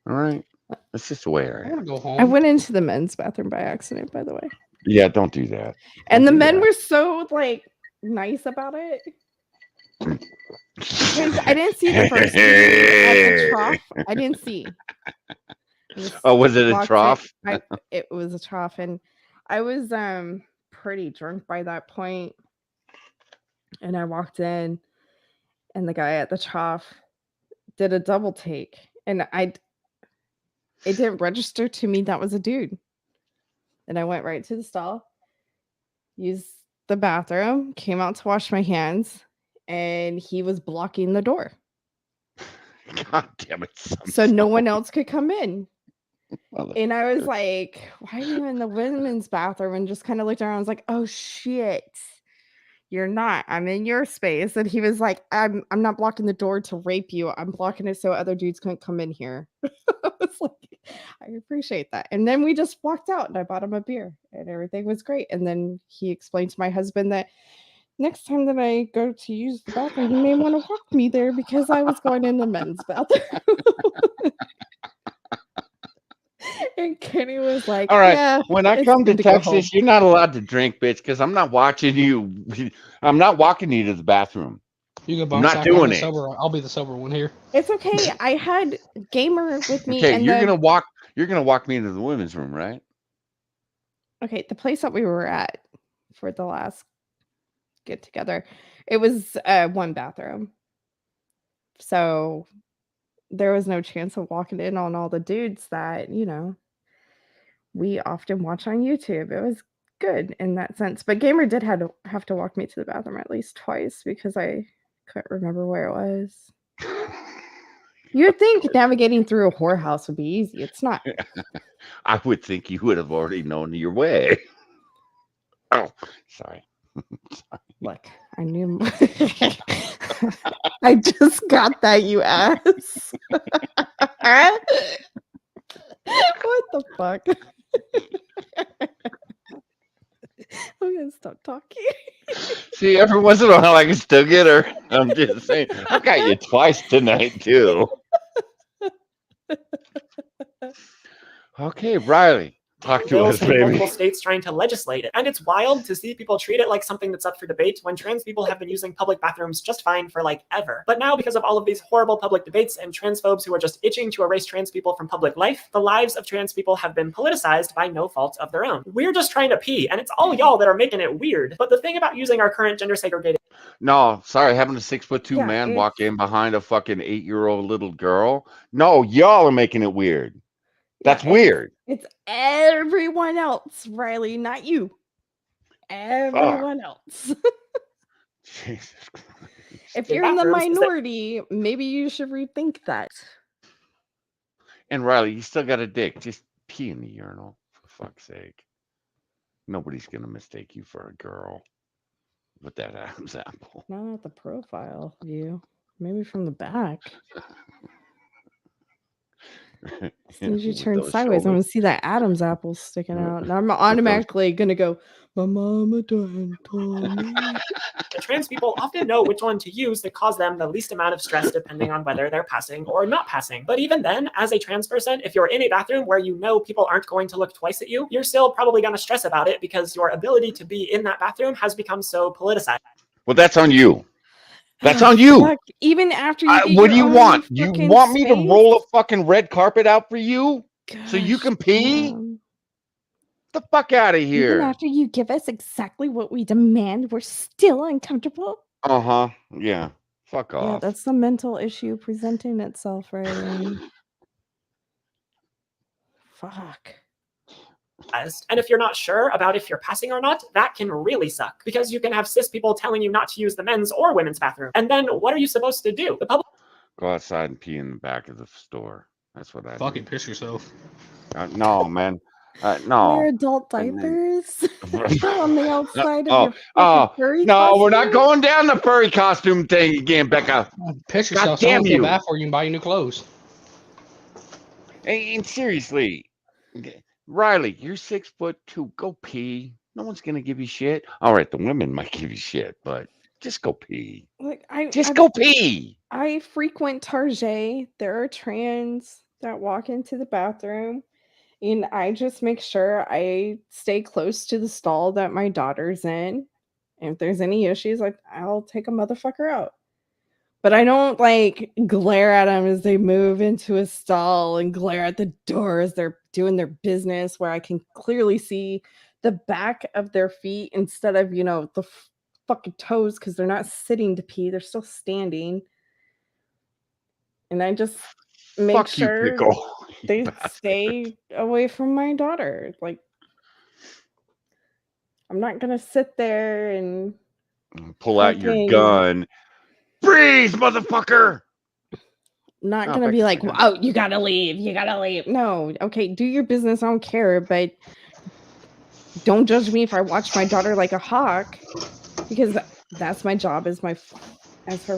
All right? That's just the way I I am. want to go home. I went into the men's bathroom by accident, by the way. Yeah, don't do that. And the Don't do men that. were so like nice about it. Because I didn't see the first dude at the trough. I didn't see. Oh, was it a Walked in- trough? It was a trough, and I was pretty drunk by that point. And I walked in, and the guy at the trough did a double take, and it didn't register to me that was a dude. And I went right to the stall, used the bathroom, came out to wash my hands, and he was blocking the door. God damn it. So no one else could come in. Mother- And I was like, why are you in the women's bathroom? And just kind of looked around. I was like, oh shit. You're not. I'm in your space. And he was like, I'm not blocking the door to rape you. I'm blocking it so other dudes couldn't come in here. I was like, I appreciate that. And then we just walked out and I bought him a beer and everything was great. And then he explained to my husband that next time that I go to use the bathroom, he may want to walk me there because I was going in the men's bathroom. And Kenny was like, All right. yeah, When I it's come to good go home." Texas, you're not allowed to drink, bitch, because I'm not watching you. I'm not walking you to the bathroom. You go I'm bone not sack, doing the it. sober. I'll be the sober one here. It's okay. I had Gamer with me. Okay, and you're gonna walk me into the women's room, right? Okay, the place that we were at for the last get together, it was one bathroom. So there was no chance of walking in on all the dudes that, we often watch on YouTube. It was good in that sense. But Gamer did have to walk me to the bathroom at least twice because I couldn't remember where it was. You'd think navigating through a whorehouse would be easy. It's not. I would think you would have already known your way. Oh, sorry. Look, I knew. I just got that, you ass. What the fuck? I'm gonna stop talking. See, every once in a while I can still get her. I'm just saying. I got you twice tonight, too. Okay, Riley. Talk to bills us, in baby. multiple states trying to legislate it. And it's wild to see people treat it like something that's up for debate when trans people have been using public bathrooms just fine for like ever. But now, because of all of these horrible public debates and transphobes who are just itching to erase trans people from public life, the lives of trans people have been politicized by no fault of their own. We're just trying to pee, and it's all y'all that are making it weird. But the thing about using our current gender segregated No, sorry, having a 6'2" Yeah, man walk in behind a fucking 8-year-old little girl. No, y'all are making it weird. That's weird. It's everyone else, Riley, not you. Everyone else. Jesus Christ. If In you're in the bathrooms is that- minority, maybe you should rethink that. And Riley, you still got a dick. Just pee in the urinal, for fuck's sake. Nobody's gonna mistake you for a girl with that Adam's apple. Not at the profile view. Maybe from the back. As soon as you With turn those sideways, I'm shoulders. gonna see that Adam's apple sticking out. And I'm automatically gonna go, my mama done told me. The trans people often know which one to use that cause them the least amount of stress depending on whether they're passing or not passing. But even then, as a trans person, if you're in a bathroom where you know people aren't going to look twice at you, you're still probably going to stress about it because your ability to be in that bathroom has become so politicized. Well, that's on you. That's on you. Fuck, even after you get What your do you own want? You fucking want me to space? roll a fucking red carpet out for you so you can pee? The fuck out of Even here. after you give us exactly what we demand, we're still uncomfortable. Uh-huh. Yeah. Fuck Yeah, off. that's the mental issue presenting itself, Riley. Fuck. And if you're not sure about if you're passing or not, that can really suck because you can have cis people telling you not to use the men's or women's bathroom. And then what are you supposed to do? The public Go outside and pee in the back of the store. That's what I Fucking piss yourself. no, man. No. Wear adult And then- diapers on the outside of Oh, your fucking furry no, costume? we're not going down the furry costume thing again, Becca. Piss God yourself. damn Someone feel you. bad for you and buy you new clothes. And seriously, Riley, you're 6'2". Go pee. No one's gonna give you shit. All right, the women might give you shit, but just go pee. Like Go pee. I frequent Target. There are trans that walk into the bathroom, and I just make sure I stay close to the stall that my daughter's in. And if there's any issues, I'll take a motherfucker out. But I don't like glare at them as they move into a stall and glare at the door as they're doing their business, where I can clearly see the back of their feet instead of, the fucking toes, because they're not sitting to pee, they're still standing. And I just make Fuck you, sure pickle. they stay away from my daughter. Like, I'm not gonna sit there and Pull out your fucking- gun. Freeze, motherfucker. Not Oh, gonna be Becca, like, oh, you gotta leave. No, okay, do your business. I don't care, but don't judge me if I watch my daughter like a hawk, because that's my job as her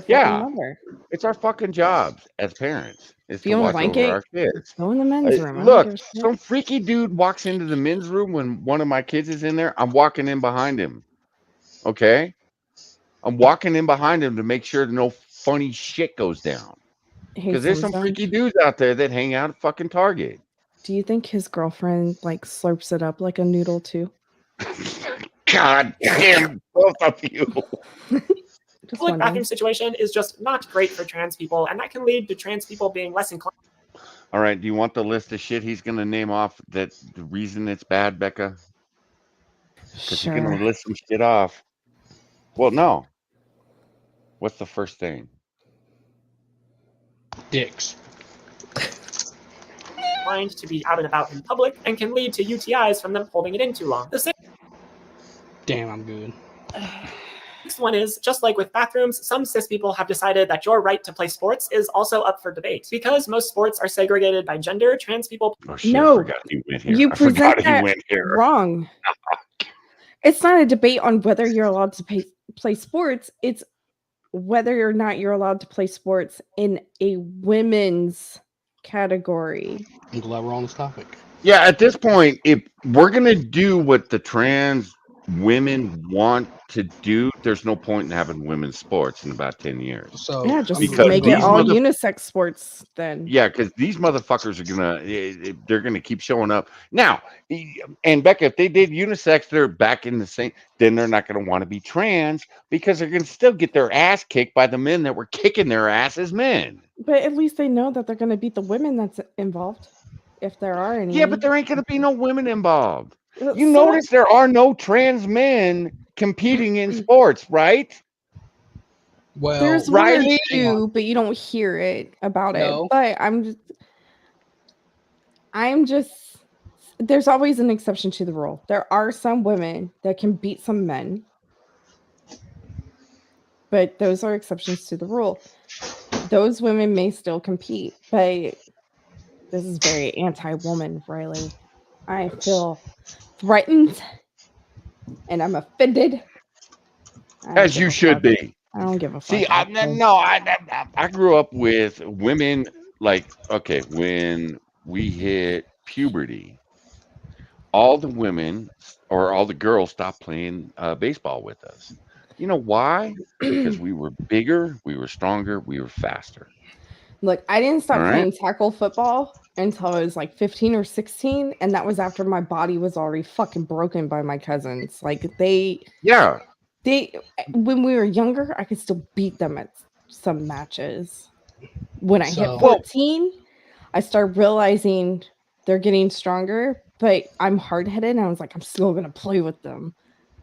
fucking mother. It's our fucking jobs as parents is If you to don't watch like over it, our kids. go in the men's room. I don't Look, give a shit. some freaky dude walks into the men's room when one of my kids is in there. I'm walking in behind him. Okay? I'm walking in behind him to make sure no funny shit goes down. Hey, Because there's some Samsung, freaky dudes out there that hang out at fucking Target. do you think his girlfriend slurps it up like a noodle too? God damn, both of you. public bathroom situation is just not great for trans people, and that can lead to trans people being less inclined. All right, do you want the list of shit he's going to name off that the reason it's bad, Becca? Because Sure. you're going to list some shit off. Well, no. What's the first thing? Dicks. Inclined to be out and about in public and can lead to UTIs from them holding it in too long. The same Damn, I'm good. next one is, just like with bathrooms, some cis people have decided that your right to play sports is also up for debate. Because most sports are segregated by gender, trans people... Oh, shit, No, I forgot he went here. you I forgot present he that went here. wrong. It's not a debate on whether you're allowed to play sports. It's whether or not you're allowed to play sports in a women's category. I'm glad we're on this topic. Yeah, at this point, if we're going to do what the trans women want to do, there's no point in having women's sports in about 10 years. So Yeah, just Because make it these all unisex sports then. Yeah, because these motherfuckers they're gonna keep showing up now. And Becca, if they did unisex, they're back in the same. Then they're not gonna want to be trans because they're gonna still get their ass kicked by the men that were kicking their ass as men. But at least they know that they're going to beat the women that's involved, if there are any. Yeah, but there ain't gonna be no women involved. Well, You so- notice there are no trans men competing in sports, right? Well, There's one or Riley? two, but you don't hear it about No. it. But I'm just there's always an exception to the rule. There are some women that can beat some men, but those are exceptions to the rule. Those women may still compete, but this is very anti-woman, Riley. I feel threatened and I'm offended. I don't As give you a should fuck. be. I don't give a See, fuck. Actually. I grew up with women like, okay, when we hit puberty, all the women or all the girls stopped playing baseball with us. You know why? Because we were bigger, we were stronger, we were faster. Look, I didn't All stop right. playing tackle football until I was like 15 or 16, and that was after my body was already fucking broken by my cousins. Like Yeah. they when we were younger, I could still beat them at some matches. When I hit So 14, I started realizing they're getting stronger, but I'm hard-headed and I was like, I'm still gonna play with them.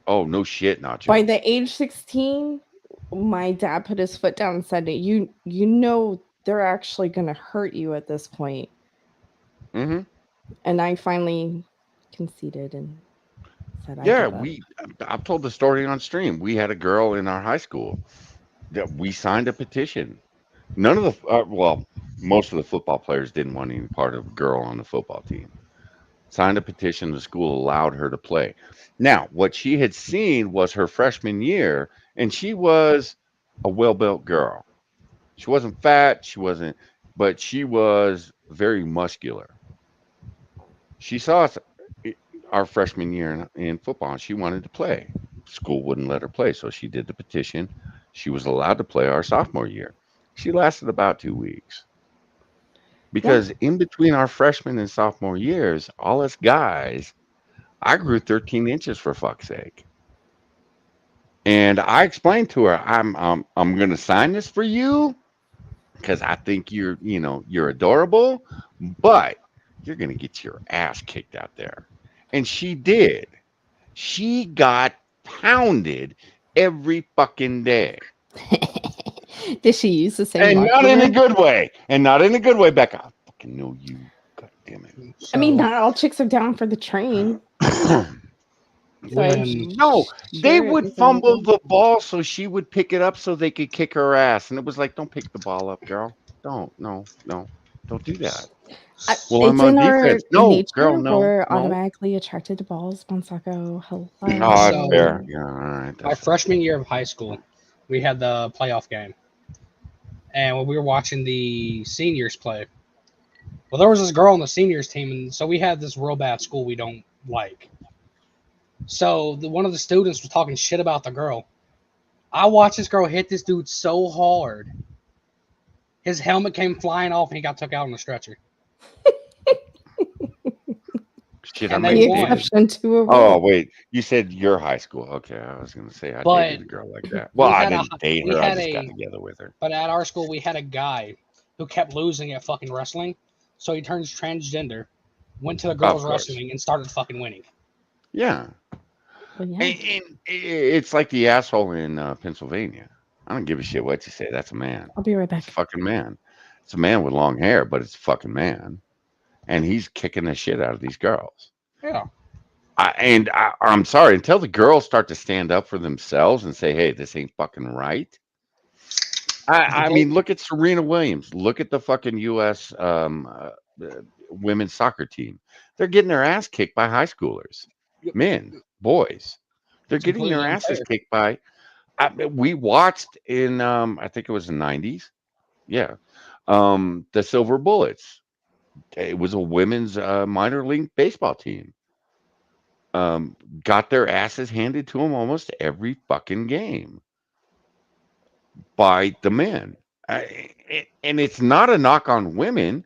Oh, no shit, By Nacho. the age 16, my dad put his foot down and said, you know they're actually gonna hurt you at this point. Mm-hmm. And I finally conceded and said I Yeah, give up. I've told the story on stream. We had a girl in our high school that we signed a petition. None of the, well, most of the football players didn't want any part of a girl on the football team. Signed a petition, the school allowed her to play. Now, what she had seen was her freshman year, and she was a well built girl. She wasn't fat, but she was very muscular. She saw us our freshman year in football, and she wanted to play. School wouldn't let her play, so she did the petition. She was allowed to play our sophomore year. She lasted about 2 weeks Yeah. because in between our freshman and sophomore years, all us guys, I grew 13 inches for fuck's sake. And I explained to her, I'm going to sign this for you because I think you're adorable, but you're going to get your ass kicked out there. And she did. She got pounded every fucking day. Did she use the same And locker not in a room? good way. And not in a good way, Becca. I fucking know you. God damn it. I mean, so not all chicks are down for the train. So when No, they sure it would was fumble illegal. the ball so she would pick it up so they could kick her ass. And it was like, don't pick the ball up, girl. Don't. No, no. Don't do that. Well, I'm It's on in our defense. No, girl, nature. no, We're no. automatically attracted to balls. Bonsako, Oh, that's So fair. hello. Yeah, all right. my That's fair. freshman year of high school, we had the playoff game, and when we were watching the seniors play, well, there was this girl on the seniors team, and so we had this real bad school we don't like. So one of the students was talking shit about the girl. I watched this girl hit this dude so hard, his helmet came flying off, and he got took out on the stretcher. Shit, I And may they The have won. dated. exception to a Oh, rule. wait. You said your high school. Okay, I was gonna say I dated But a girl like that. Well, we I had a didn't date we her. I had just got a together with her. but at our school we had a guy who kept losing at fucking wrestling, so he turns transgender, went to the Of girls course. wrestling, and started fucking winning. Yeah. Well, yeah. And it's like the asshole in Pennsylvania. I don't give a shit what you say. That's a man. I'll be right It's back. a fucking man. It's a man with long hair, but it's a fucking man. And he's kicking the shit out of these girls. Yeah. I'm sorry, until the girls start to stand up for themselves and say, hey, this ain't fucking right. I mean, look at Serena Williams. Look at the fucking U.S. Women's soccer team. They're getting their ass kicked by high schoolers, men, boys. They're It's getting their completely asses unfair. kicked by. We watched in, I think it was the 90s. Yeah. The Silver Bullets. It was a women's minor league baseball team. Got their asses handed to them almost every fucking game by the men. And it's not a knock on women.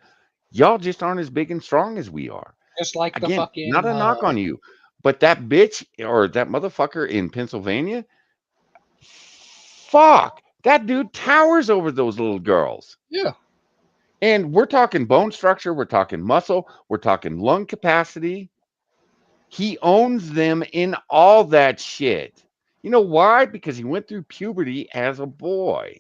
Y'all just aren't as big and strong as we are. Just like the Again, not fucking a knock on you, but that bitch or that motherfucker in Pennsylvania, fuck, that dude towers over those little girls. yeah. And we're talking bone structure, we're talking muscle, we're talking lung capacity. He owns them in all that shit. You know why? Because he went through puberty as a boy.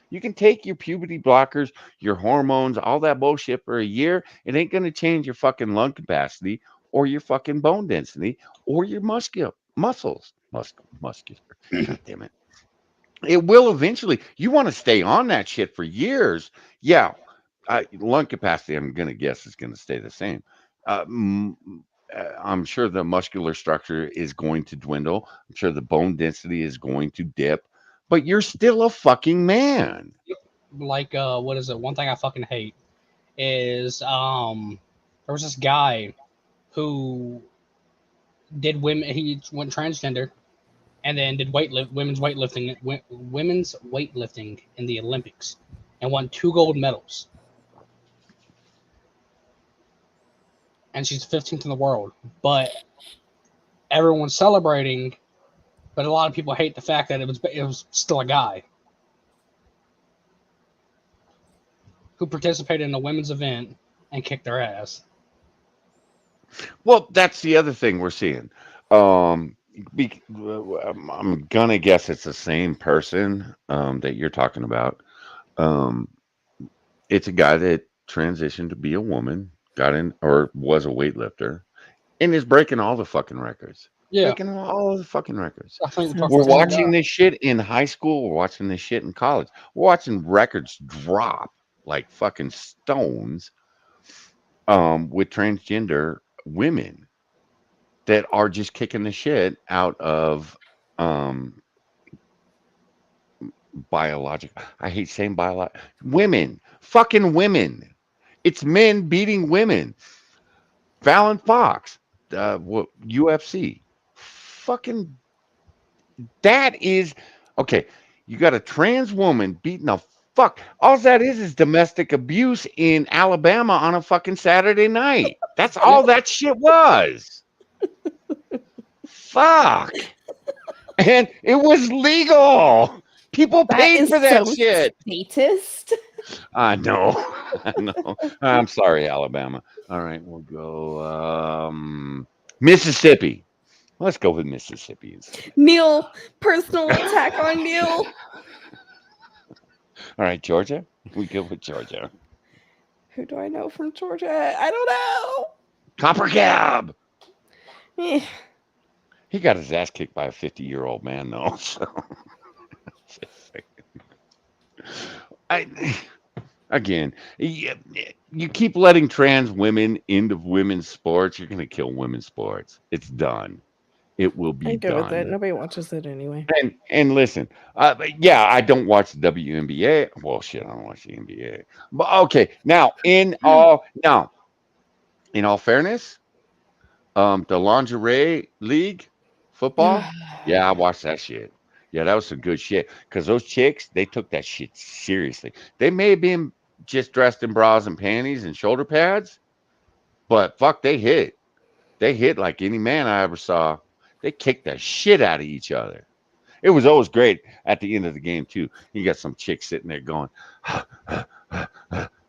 You can take your puberty blockers, your hormones, all that bullshit for a year. It ain't going to change your fucking lung capacity or your fucking bone density or your muscular. God damn it. It will eventually. You want to stay on that shit for years. Yeah. Lung capacity, I'm going to guess, is going to stay the same. I'm sure the muscular structure is going to dwindle. I'm sure the bone density is going to dip, but you're still a fucking man. Like, what is it? One thing I fucking hate is there was this guy who did women. He went transgender and then did women's weightlifting in the Olympics and won 2 gold medals. And she's 15th in the world, but everyone's celebrating. But a lot of people hate the fact that it was still a guy who participated in a women's event and kicked their ass. Well, that's the other thing we're seeing. I'm gonna guess it's the same person that you're talking about. Um, it's a guy that transitioned to be a woman, got in or was a weightlifter, and is breaking all the fucking records. Yeah, Breaking all the fucking records. I think We're watching this shit in high school. We're watching this shit in college. We're watching records drop like fucking stones with transgender women that are just kicking the shit out of biological. I hate saying biological. Women, fucking women. It's men beating women. Fallon Fox, UFC. Fucking that is okay. You got a trans woman beating a fuck. All that is domestic abuse in Alabama on a fucking Saturday night. That's all that shit was. Fuck. And it was legal. People paid for that shit. Statist. I know. I know. I'm sorry, Alabama. All right, we'll go Mississippi. Let's go with Mississippi instead. Neil, personal attack on Neil. All right, Georgia. We go with Georgia. Who do I know from Georgia? I don't know. Copper Cab. Eh. He got his ass kicked by a 50-year-old man, though. So, again, you keep letting trans women into women's sports, you're going to kill women's sports. It's done. It will be I'm good done. with it. Nobody watches it anyway. And listen, yeah, I don't watch the WNBA. Well, shit, I don't watch the NBA. But okay, now in all fairness, the lingerie league football, yeah, I watched that shit. Yeah, that was some good shit. Because those chicks, they took that shit seriously. They may have been just dressed in bras and panties and shoulder pads, but fuck, they hit. They hit like any man I ever saw. They kicked the shit out of each other. It was always great at the end of the game, too. You got some chick sitting there going,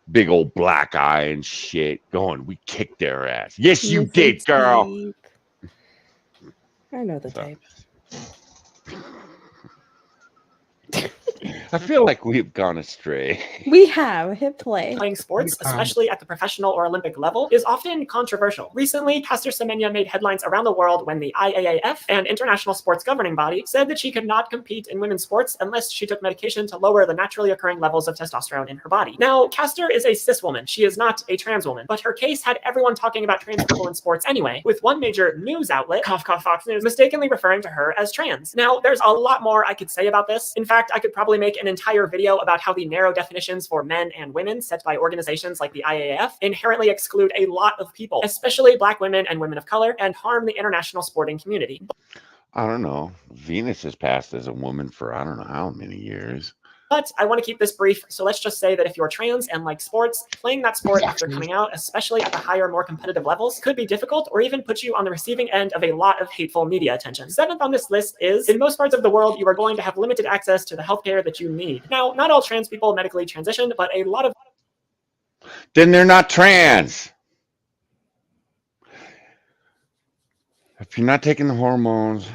big old black eye and shit, going, we kicked their ass. Yes, you did, girl. I know the type. I feel like we've gone astray. We have hit play. Playing sports, especially at the professional or Olympic level, is often controversial. Recently, Caster Semenya made headlines around the world when the IAAF, an international sports governing body, said that she could not compete in women's sports unless she took medication to lower the naturally occurring levels of testosterone in her body. Now, Caster is a cis woman. She is not a trans woman, but her case had everyone talking about trans people in sports anyway, with one major news outlet, cough, cough, Fox News, mistakenly referring to her as trans. Now, there's a lot more I could say about this. In fact, I could probably make an entire video about how the narrow definitions for men and women set by organizations like the IAAF inherently exclude a lot of people, especially Black women and women of color, and harm the international sporting community. I don't know. Venus has passed as a woman for I don't know how many years. But I want to keep this brief, so let's just say that if you're trans and like sports, playing that sport after coming out, especially at the higher, more competitive levels, could be difficult or even put you on the receiving end of a lot of hateful media attention. 7th on this list is, in most parts of the world, you are going to have limited access to the healthcare that you need. Now, not all trans people medically transition, but a lot of... Then they're not trans. If you're not taking the hormones,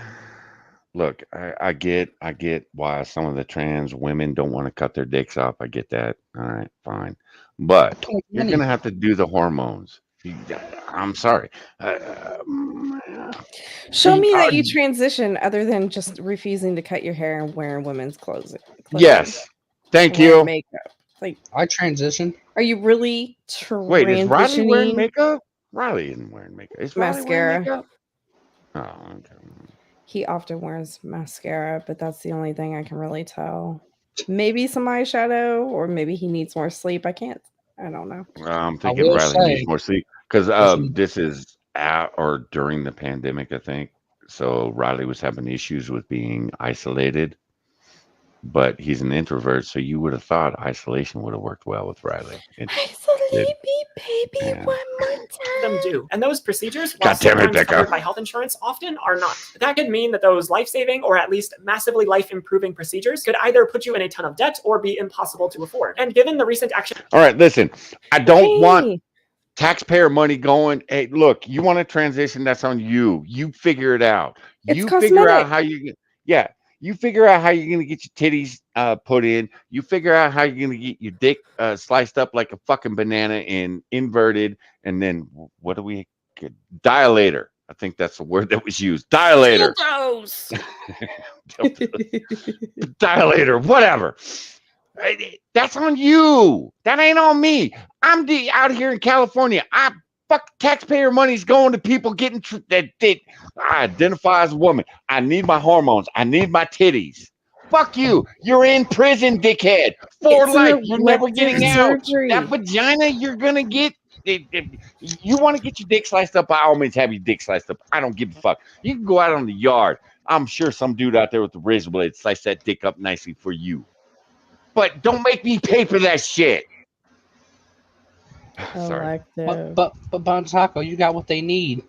look, I get why some of the trans women don't want to cut their dicks off. I get that. All right, fine. But Too you're many. gonna have to do the hormones. I'm sorry. Show me that uh, you transition other than just refusing to cut your hair and wearing women's clothing. yes. Thank Wearing you. makeup. Like, I transitioned. are you really Wait, is Riley wearing transitioning? makeup? Riley isn't wearing makeup. Is Riley wearing Mascara. makeup? Oh, okay. He often wears mascara, but that's the only thing I can really tell. Maybe some eyeshadow, or maybe he needs more sleep. I don't know. I'm I thinking will Riley needs say, more sleep because there's some- this is at or during the pandemic, I think. So Riley was having issues with being isolated, but he's an introvert, so you would have thought isolation would have worked well with Riley. It Isolate didn't. me, baby, Yeah. one more them time. do. And those procedures, while God damn it, sometimes Becca. covered by health insurance, often are not. That could mean that those life-saving or at least massively life-improving procedures could either put you in a ton of debt or be impossible to afford. And given the recent action... All right, listen, I don't want Hey, taxpayer money going. Hey, look, you want to transition? That's on you. You figure it out. it's You figure out cosmetic. how you get. Yeah, you figure out how you're gonna get your titties put in. You figure out how you're gonna get your dick sliced up like a fucking banana and inverted. And then what do we get? Dilator. I think that's the word that was used. Dilator. Dildos. Dilator. Whatever. That's on you. That ain't on me. I'm out here in California. Fuck taxpayer money's going to people getting that I identify as a woman. I need my hormones. I need my titties. Fuck you. You're in prison, dickhead. For It's an life. You're never elective getting out. surgery. That vagina you're gonna get. You want to get your dick sliced up? By all means, have your dick sliced up. I don't give a fuck. You can go out on the yard. I'm sure some dude out there with the razor blade slice that dick up nicely for you. But don't make me pay for that shit. Sorry. Elective. but Bontaco, you got what they need.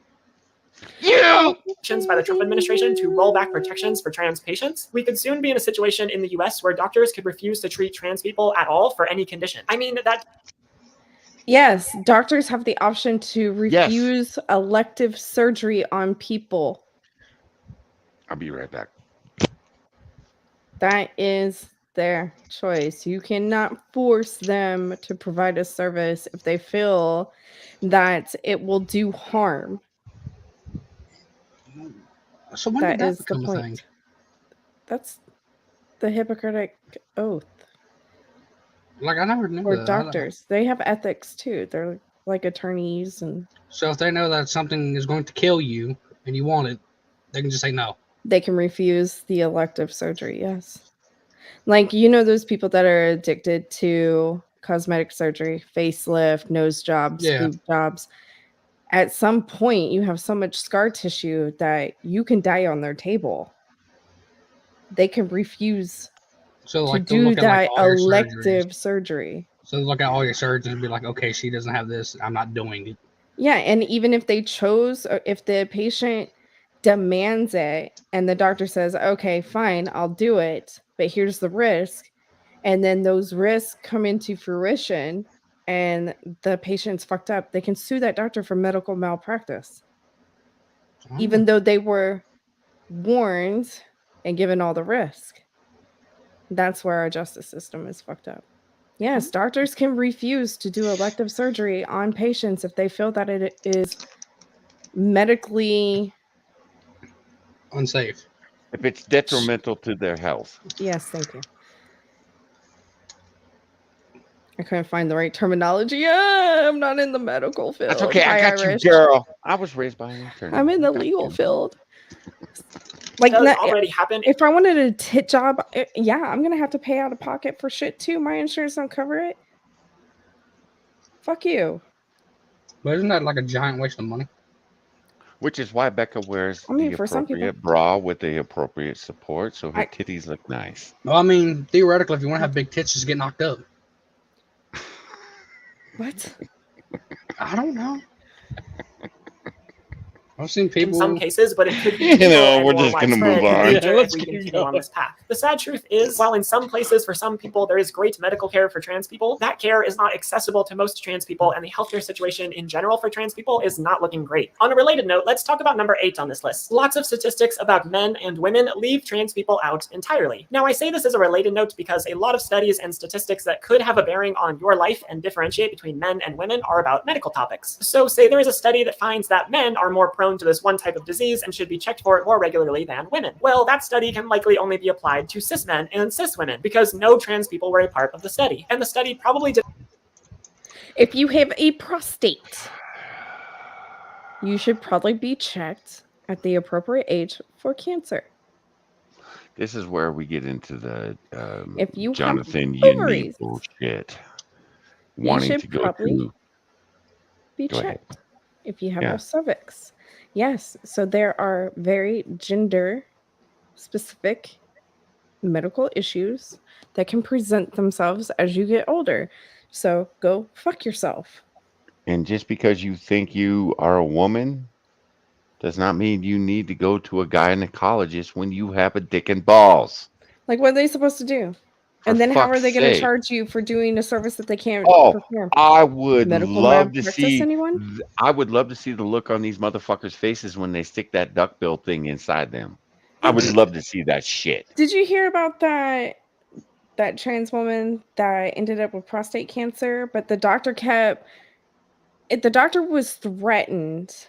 You. actions by the Trump administration to roll back protections for trans patients, we could soon be in a situation in the US where doctors could refuse to treat trans people at all for any condition. I mean, that... Yes, doctors have the option to Yes. refuse elective surgery on people. I'll be right back. That is their choice. You cannot force them to provide a service if they feel that it will do harm. So when That did that is the become a thing? point. That's the Hippocratic Oath Like I never knew for that. doctors. They have ethics too. They're like attorneys, and So if they know that something is going to kill you and you want it, they can just say no. they can refuse the elective surgery. Yes. Like, you know, those people that are addicted to cosmetic surgery, facelift, nose jobs, Yeah. boob jobs. At some point, you have so much scar tissue that you can die on their table. They can refuse So to like they'll do look at like that all your elective surgeries. surgery. So they'll look at all your surgeries and be like, okay, she doesn't have this. I'm not doing it. Yeah, and even if they chose, or if the patient demands it and the doctor says, okay, fine, I'll do it, but here's the risk. And then those risks come into fruition and the patient's fucked up, they can sue that doctor for medical malpractice, even though they were warned and given all the risk. That's where our justice system is fucked up. Yes, doctors can refuse to do elective surgery on patients if they feel that it is medically unsafe. If it's detrimental to their health. Yes, thank you. I couldn't find the right terminology. I'm not in the medical field. That's okay. I Hi, got Irish. you, girl. I was raised by an attorney. I'm in the I got legal you. field. Like, does already happen. If I wanted a tit job, yeah, I'm gonna have to pay out of pocket for shit too. My insurance don't cover it. Fuck you. But isn't that like a giant waste of money? Which is why Becca wears I mean, the for some people. appropriate bra with the appropriate support, so her titties look nice. Well, I mean, theoretically, if you want to have big tits, just get knocked up. What? I don't know. I've seen in people. some cases, but it could be You legal know, and we're more just gonna widespread move in the on. future Yeah, if let's we keep continue on going. this path. The sad truth is, while in some places for some people there is great medical care for trans people, that care is not accessible to most trans people, and the healthcare situation in general for trans people is not looking great. On a related note, let's talk about number 8 on this list. Lots of statistics about men and women leave trans people out entirely. Now, I say this as a related note because a lot of studies and statistics that could have a bearing on your life and differentiate between men and women are about medical topics. So say there is a study that finds that men are more prone to this one type of disease and should be checked for it more regularly than women. Well, that study can likely only be applied to cis men and cis women because no trans people were a part of the study. And the study probably did. If you have a prostate, you should probably be checked at the appropriate age for cancer. This is where we get into the If you have Jonathan, you need ovaries, bullshit. you Wanting should to go probably to. be Go ahead. checked. If you have Yeah. a cervix, yes. So there are very gender specific medical issues that can present themselves as you get older. So go fuck yourself. And just because you think you are a woman does not mean you need to go to a gynecologist when you have a dick and balls. Like, what are they supposed to do? For And then how are fuck's they going to sake. charge you for doing a service that they can't Oh, perform? I would Medical love to malpractice, see. anyone? I would love to see the look on these motherfuckers' faces when they stick that duckbill thing inside them. I would love to see that shit. Did you hear about that trans woman that ended up with prostate cancer, but the doctor was threatened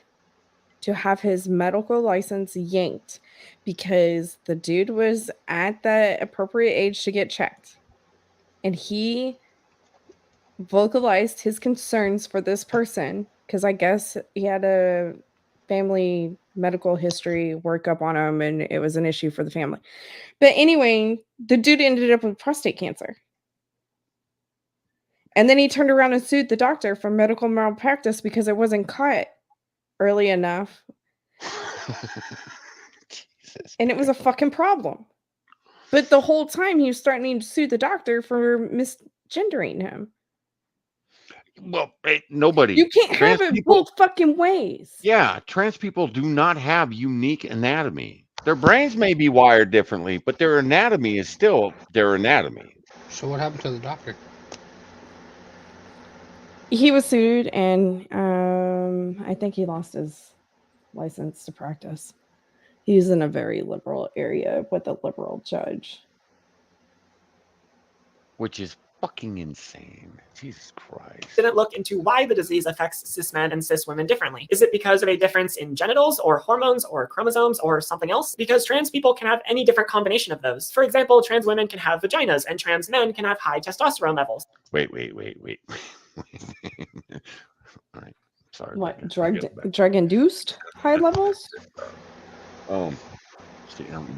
to have his medical license yanked because the dude was at the appropriate age to get checked. And he vocalized his concerns for this person because I guess he had a family medical history workup on him and it was an issue for the family. But anyway, the dude ended up with prostate cancer. And then he turned around and sued the doctor for medical malpractice because it wasn't caught early enough. Jesus. And it was a fucking problem. But the whole time he was threatening to sue the doctor for misgendering him. Well, nobody. You can't Trans have it people. both fucking ways. Yeah, trans people do not have unique anatomy. Their brains may be wired differently, but their anatomy is still their anatomy. So what happened to the doctor? He was sued, and I think he lost his license to practice. He's in a very liberal area with a liberal judge. Which is fucking insane. Jesus Christ. Didn't look into why the disease affects cis men and cis women differently. Is it because of a difference in genitals or hormones or chromosomes or something else? Because trans people can have any different combination of those. For example, trans women can have vaginas and trans men can have high testosterone levels. Wait. All right. Sorry. What, drug induced high levels?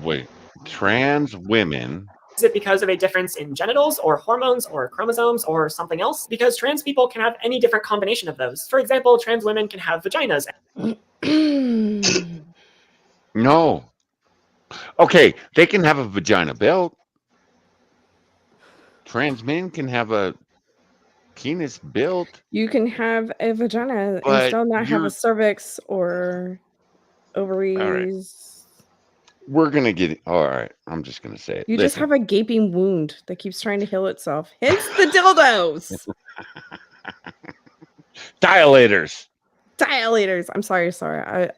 Wait. Trans women. Is it because of a difference in genitals or hormones or chromosomes or something else? Because trans people can have any different combination of those. For example, trans women can have vaginas. No. Okay, they can have a vagina belt. Trans men can have a penis built. You can have a vagina and But still not have a you're- cervix or ovaries. We're gonna get all right. I'm just gonna say it. You just have a gaping wound that keeps trying to heal itself. Hence the dildos. Dilators. I'm sorry.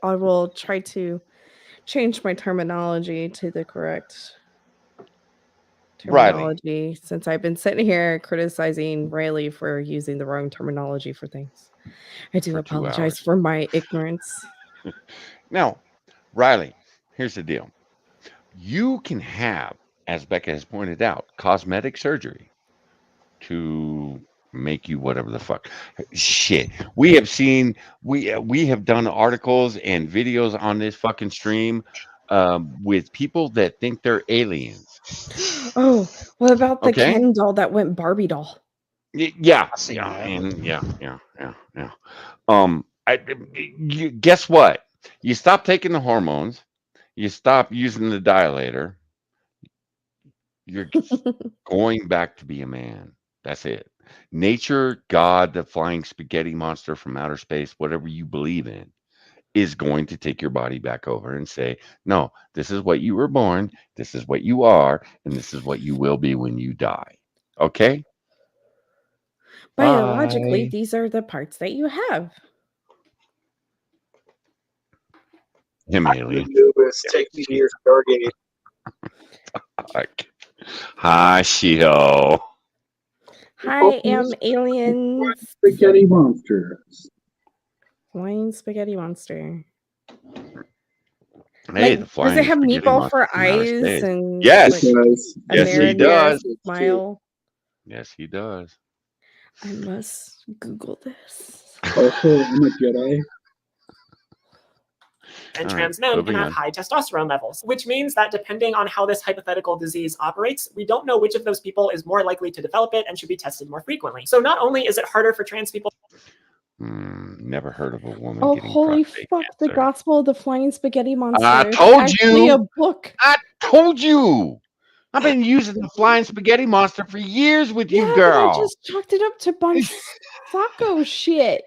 I will try to change my terminology to the correct terminology since I've been sitting here criticizing Riley for using the wrong terminology for things. I do apologize for my ignorance. Now, Riley, here's the deal. You can have, as Becca has pointed out, cosmetic surgery to make you whatever the fuck. Shit. We have seen, we have done articles and videos on this fucking stream with people that think they're aliens. Oh, what about the Ken doll that went Barbie doll? Yeah. Guess what? You stop taking the hormones. You stop using the dilator. You're going back to be a man. That's it. Nature, God, the flying spaghetti monster from outer space, whatever you believe in, is going to take your body back over and say, no, this is what you were born, this is what you are, and this is what you will be when you die. Okay? Biologically, Bye. these are the parts that you have. Him The alien. newest, take me to your Stargate. Hi, Shiho. Hi, aliens. Spaghetti monsters. Flying spaghetti monster. Hey, Like, the does flying it have spaghetti meatball monster for from outer eyes space. and Yes. like a Yes, he married does. smile? Yes, he does. I must Google this. Also, I'm a Jedi. And All trans right, men can moving have on. high testosterone levels, which means that depending on how this hypothetical disease operates, we don't know which of those people is more likely to develop it and should be tested more frequently. So not only is it harder for trans people. Never heard of a woman Oh, getting holy prostate fuck! The cancer. Gospel of the Flying Spaghetti Monster. I It's told actually you. a book. I told you. I've been using the flying spaghetti monster for years with you, Yeah, but I girl. just chalked it up to Bonsacco shit.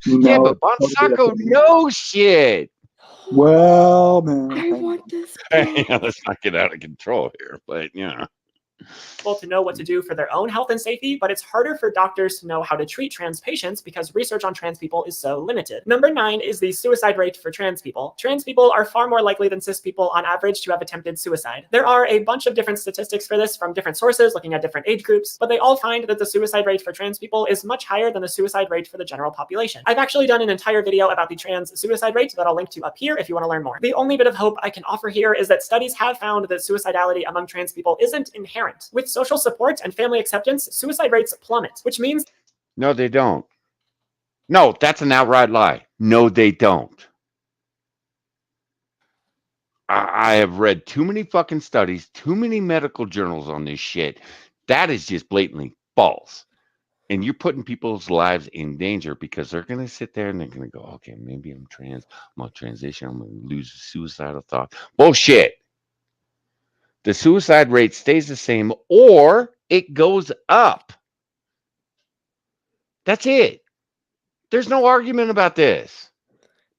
Yeah, No, but Bonsacco knows shit. well, man. I want this Hey, book. let's not get out of control here, but yeah. To know what to do for their own health and safety, but it's harder for doctors to know how to treat trans patients because research on trans people is so limited. Number 9 is the suicide rate for trans people. Trans people are far more likely than cis people on average to have attempted suicide. There are a bunch of different statistics for this from different sources looking at different age groups, but they all find that the suicide rate for trans people is much higher than the suicide rate for the general population. I've actually done an entire video about the trans suicide rate that I'll link to up here if you want to learn more. The only bit of hope I can offer here is that studies have found that suicidality among trans people isn't inherent. With social support and family acceptance, suicide rates plummet, which means... No, they don't. No, that's an outright lie. No, they don't. I have read too many fucking studies, too many medical journals on this shit. That is just blatantly false. And you're putting people's lives in danger because they're going to sit there and they're going to go, okay, maybe I'm trans. I'm going to transition. I'm going to lose suicidal thought. Bullshit. The suicide rate stays the same or it goes up. That's it. There's no argument about this.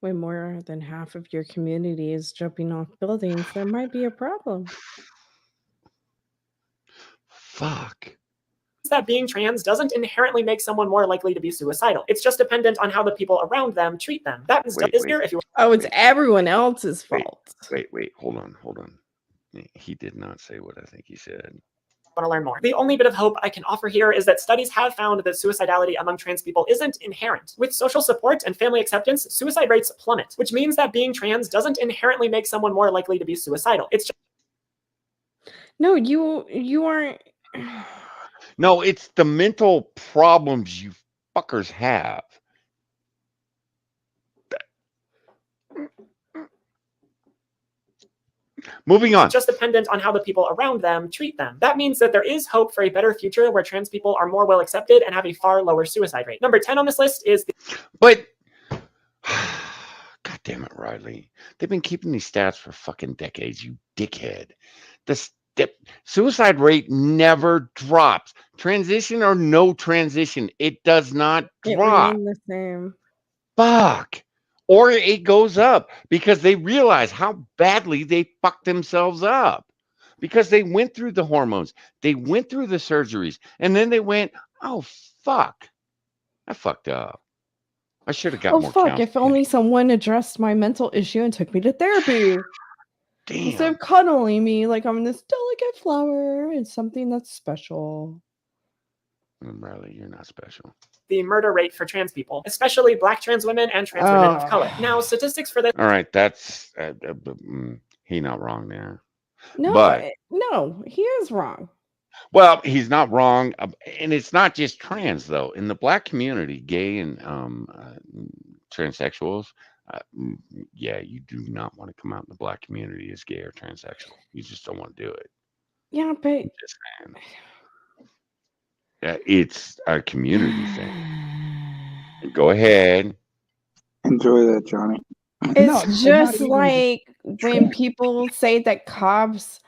When more than half of your community is jumping off buildings, there might be a problem. Fuck. that being trans doesn't inherently make someone more likely to be suicidal. It's just dependent on how the people around them treat them. That is here if you Oh, it's everyone else's fault. Wait, hold on. He did not say what I think he said. want to learn more. The only bit of hope I can offer here is that studies have found that suicidality among trans people isn't inherent. With social support and family acceptance, suicide rates plummet, which means that being trans doesn't inherently make someone more likely to be suicidal. It's just... No, you aren't. No, it's the mental problems you fuckers have. Moving on. It's just dependent on how the people around them treat them. That means that there is hope for a better future where trans people are more well accepted and have a far lower suicide rate. Number 10 on this list is But God damn it, Riley. They've been keeping these stats for fucking decades, you dickhead. The suicide rate never drops. Transition or no transition, it does not It drop. remained the same. Fuck. Or it goes up because they realize how badly they fucked themselves up. Because they went through the hormones, they went through the surgeries, and then they went, oh, fuck. I fucked up. I should have got more fuck, counseling. if only someone addressed my mental issue and took me to therapy. Damn. Instead of cuddling me like I'm this delicate flower and something that's special. Riley, you're not special. The murder rate for trans people, especially Black trans women and trans women of color. Now, statistics for this... All right, that's he's not wrong there. No, but no, he is wrong. Well, he's not wrong, and it's not just trans though. In the Black community, gay and transsexuals, yeah, you do not want to come out in the Black community as gay or transsexual. You just don't want to do it. Yeah, but just saying. It's a community thing. Go ahead. Enjoy that, Johnny. It's just like when people say that cops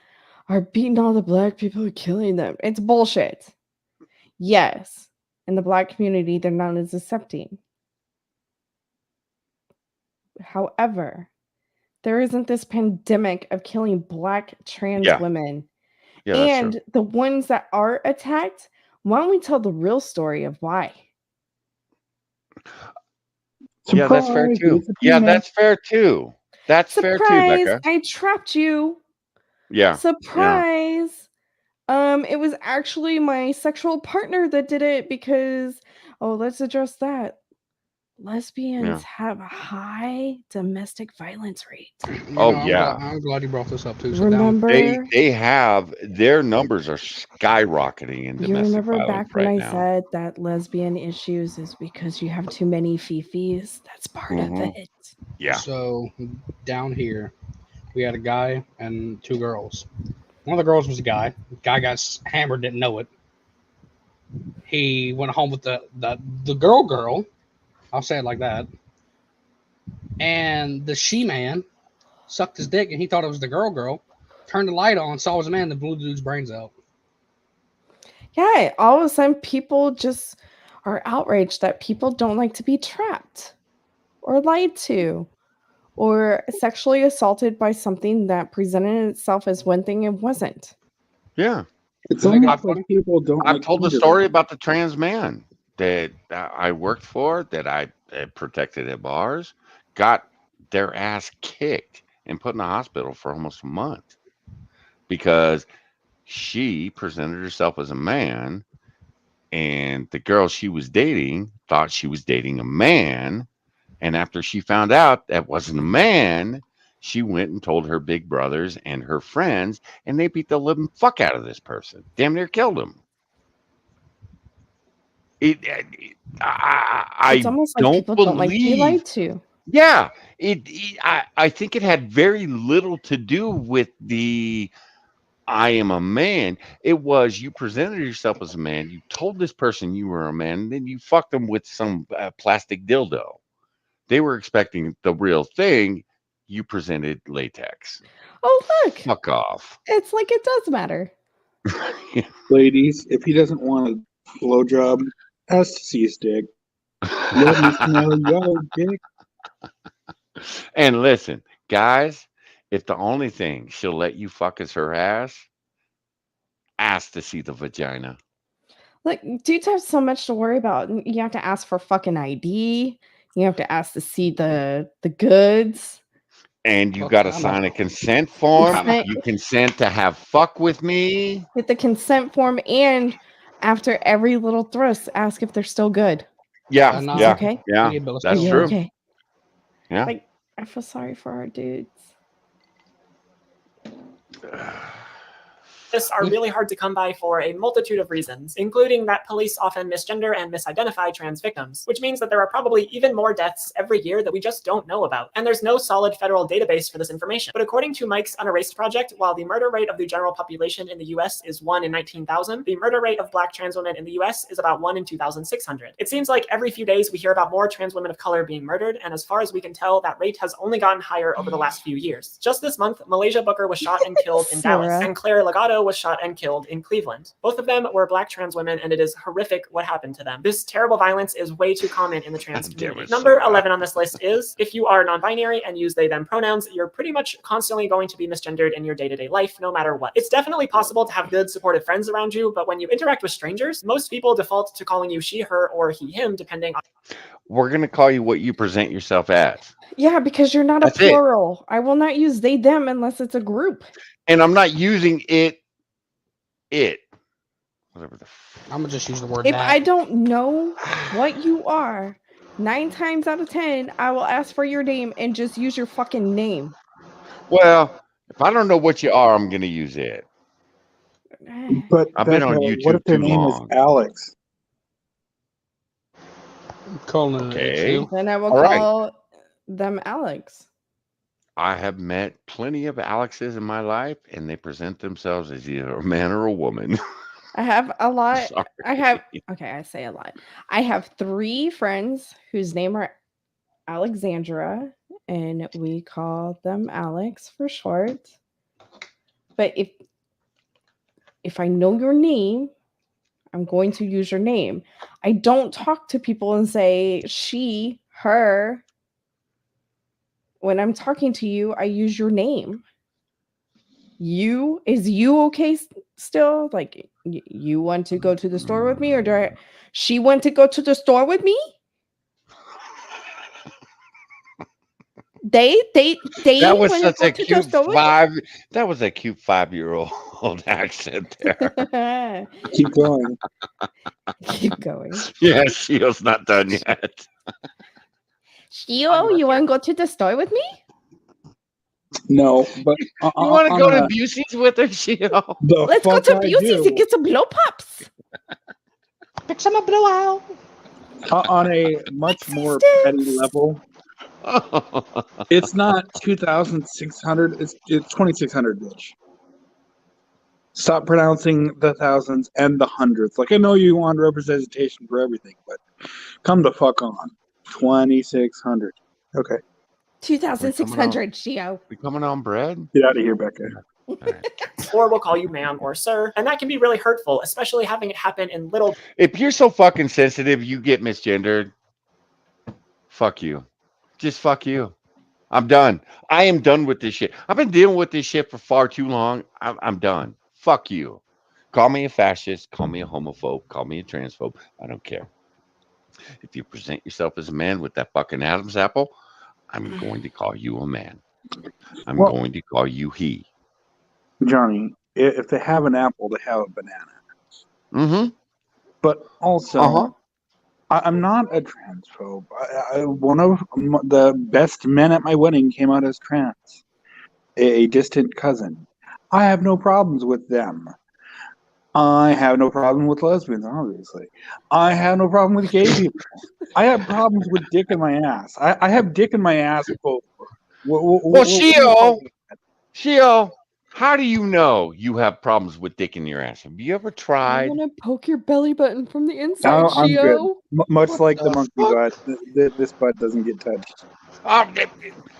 are beating all the Black people and killing them. It's bullshit. Yes, in the Black community, they're not as accepting. However, there isn't this pandemic of killing Black trans Yeah. women. Yeah, that's true. And the ones that are attacked, why don't we tell the real story of why? Yeah, that's fair Surprise, too. it's a Yeah, penis. that's fair too. That's fair too, Surprise! Becca. I trapped you. Yeah. Yeah. Surprise! It was actually my sexual partner that did it because, let's address that. Lesbians have a high domestic violence rate. Oh yeah. I'm glad you brought this up too. Sit down. Remember? They have their numbers are skyrocketing in You domestic remember violence back when right I now. said that lesbian issues is because you have too many fifis? That's part of Mhm. it. Yeah. So down here, we had a guy and two girls. One of the girls was a guy. The guy got hammered, didn't know it. He went home with the girl. I'll say it like that. And the she-man sucked his dick, and he thought it was the girl. Turned the light on, saw it was a man, and blew the dude's brains out. Yeah, all of a sudden people just are outraged that people don't like to be trapped or lied to or sexually assaulted by something that presented itself as one thing it wasn't. Yeah. It's And they got almost like people don't I've like told the Peter. story about the trans man that I worked for, that I protected at bars, got their ass kicked and put in the hospital for almost a month because she presented herself as a man, and the girl she was dating thought she was dating a man. And after she found out that wasn't a man, she went and told her big brothers and her friends, and they beat the living fuck out of this person. Damn near killed him. It's It's I almost like don't people don't like to be believe. lied to. Yeah, I think it had very little to do with the I am a man. It was you presented yourself as a man. You told this person you were a man, and then you fucked them with some plastic dildo. They were expecting the real thing. You presented latex. Oh, look, Fuck off. it's like it does matter. Ladies, if he doesn't want a blowjob, ask to see his dick. Let me smell your dick. And listen, guys, if the only thing she'll let you fuck is her ass, ask to see the vagina. Like, dudes have so much to worry about. You have to ask for fucking ID. You have to ask to see the goods. And you Well, got to time out. sign a consent form. Consent. You consent to have fuck with me. Get the consent form, and after every little thrust, ask if they're still good. Yeah, And, yeah, okay? yeah. Hey, Bill, let's That's go. Are you true. okay? Yeah. Like, I feel sorry for our dudes. Are really hard to come by for a multitude of reasons, including that police often misgender and misidentify trans victims, which means that there are probably even more deaths every year that we just don't know about. And there's no solid federal database for this information. But according to Mike's Unerased Project, while the murder rate of the general population in the US is 1 in 19,000, the murder rate of Black trans women in the US is about 1 in 2,600. It seems like every few days we hear about more trans women of color being murdered, and as far as we can tell, that rate has only gotten higher over the last few years. Just this month, Malaysia Booker was shot and killed in Dallas, Sarah. and Claire Legato was shot and killed in Cleveland. Both of them were Black trans women, and it is horrific what happened to them. This terrible violence is way too common in the trans community. Number 11 on this list is, if you are non-binary and use they them pronouns, you're pretty much constantly going to be misgendered in your day-to-day life, no matter what. It's definitely possible to have good, supportive friends around you, but when you interact with strangers, most people default to calling you she, her, or he, him, depending on... We're going to call you what you present yourself as. Yeah, because you're not That's a it. plural. I will not use they them unless it's a group. And I'm not using it. Whatever the I'm gonna just use the word If that. I don't know what you are, 9 times out of 10, I will ask for your name and just use your fucking name. Well, if I don't know what you are, I'm going to use it. But I've been Becca, on what YouTube if their too name long. is Alex? Calling it Okay. Then I will All right. call them Alex. I have met plenty of Alexes in my life, and they present themselves as either a man or a woman. I have a lot. Sorry. I say a lot. I have 3 friends whose name are Alexandra, and we call them Alex for short. But if I know your name, I'm going to use your name. I don't talk to people and say she, her. when I'm talking to you, I use your name. Is you okay still? Like, you want to go to the store with me, or she want to go to the store with me? They That was want to such go a to the cute store with that was a cute 5-year-old accent there. me? Keep going. Keep going. Yeah, Shio's not done yet. Shio, you want to go to the store with me? No, but You want to go to a, Busey's with her, Shio? the Let's go fuck to I Busey's do. and get some blow pops. Pick some up, blowout. On a much more petty level, it's not 2,600. It's 2,600, bitch. Stop pronouncing the thousands and the hundreds. Like, I know you want representation for everything, but come the fuck on. 2,600. Okay. 2,600, Shio. We coming on, bread? Get out of here, Becca. Or we'll call you ma'am or sir, and that can be really hurtful, especially having it happen in little. If you're so fucking sensitive, you get misgendered. Fuck you. Just fuck you. I'm done. I am done with this shit. I've been dealing with this shit for far too long. I'm done. Fuck you. Call me a fascist. Call me a homophobe. Call me a transphobe. I don't care. If you present yourself as a man with that fucking Adam's apple, I'm going to call you a man. I'm going to call you he. Johnny, if they have an apple, they have a banana. Mm-hmm. But also, I'm not a transphobe. One of the best men at my wedding came out as trans, a distant cousin. I have no problems with them. I have no problem with lesbians, obviously. I have no problem with gay people. I have problems with dick in my ass. I have dick in my ass. Well, Shio, how do you know you have problems with dick in your ass? Have you ever I tried? want to poke your belly button from the inside, I'm good. Shio. Much like the monkey butt, this butt doesn't get touched.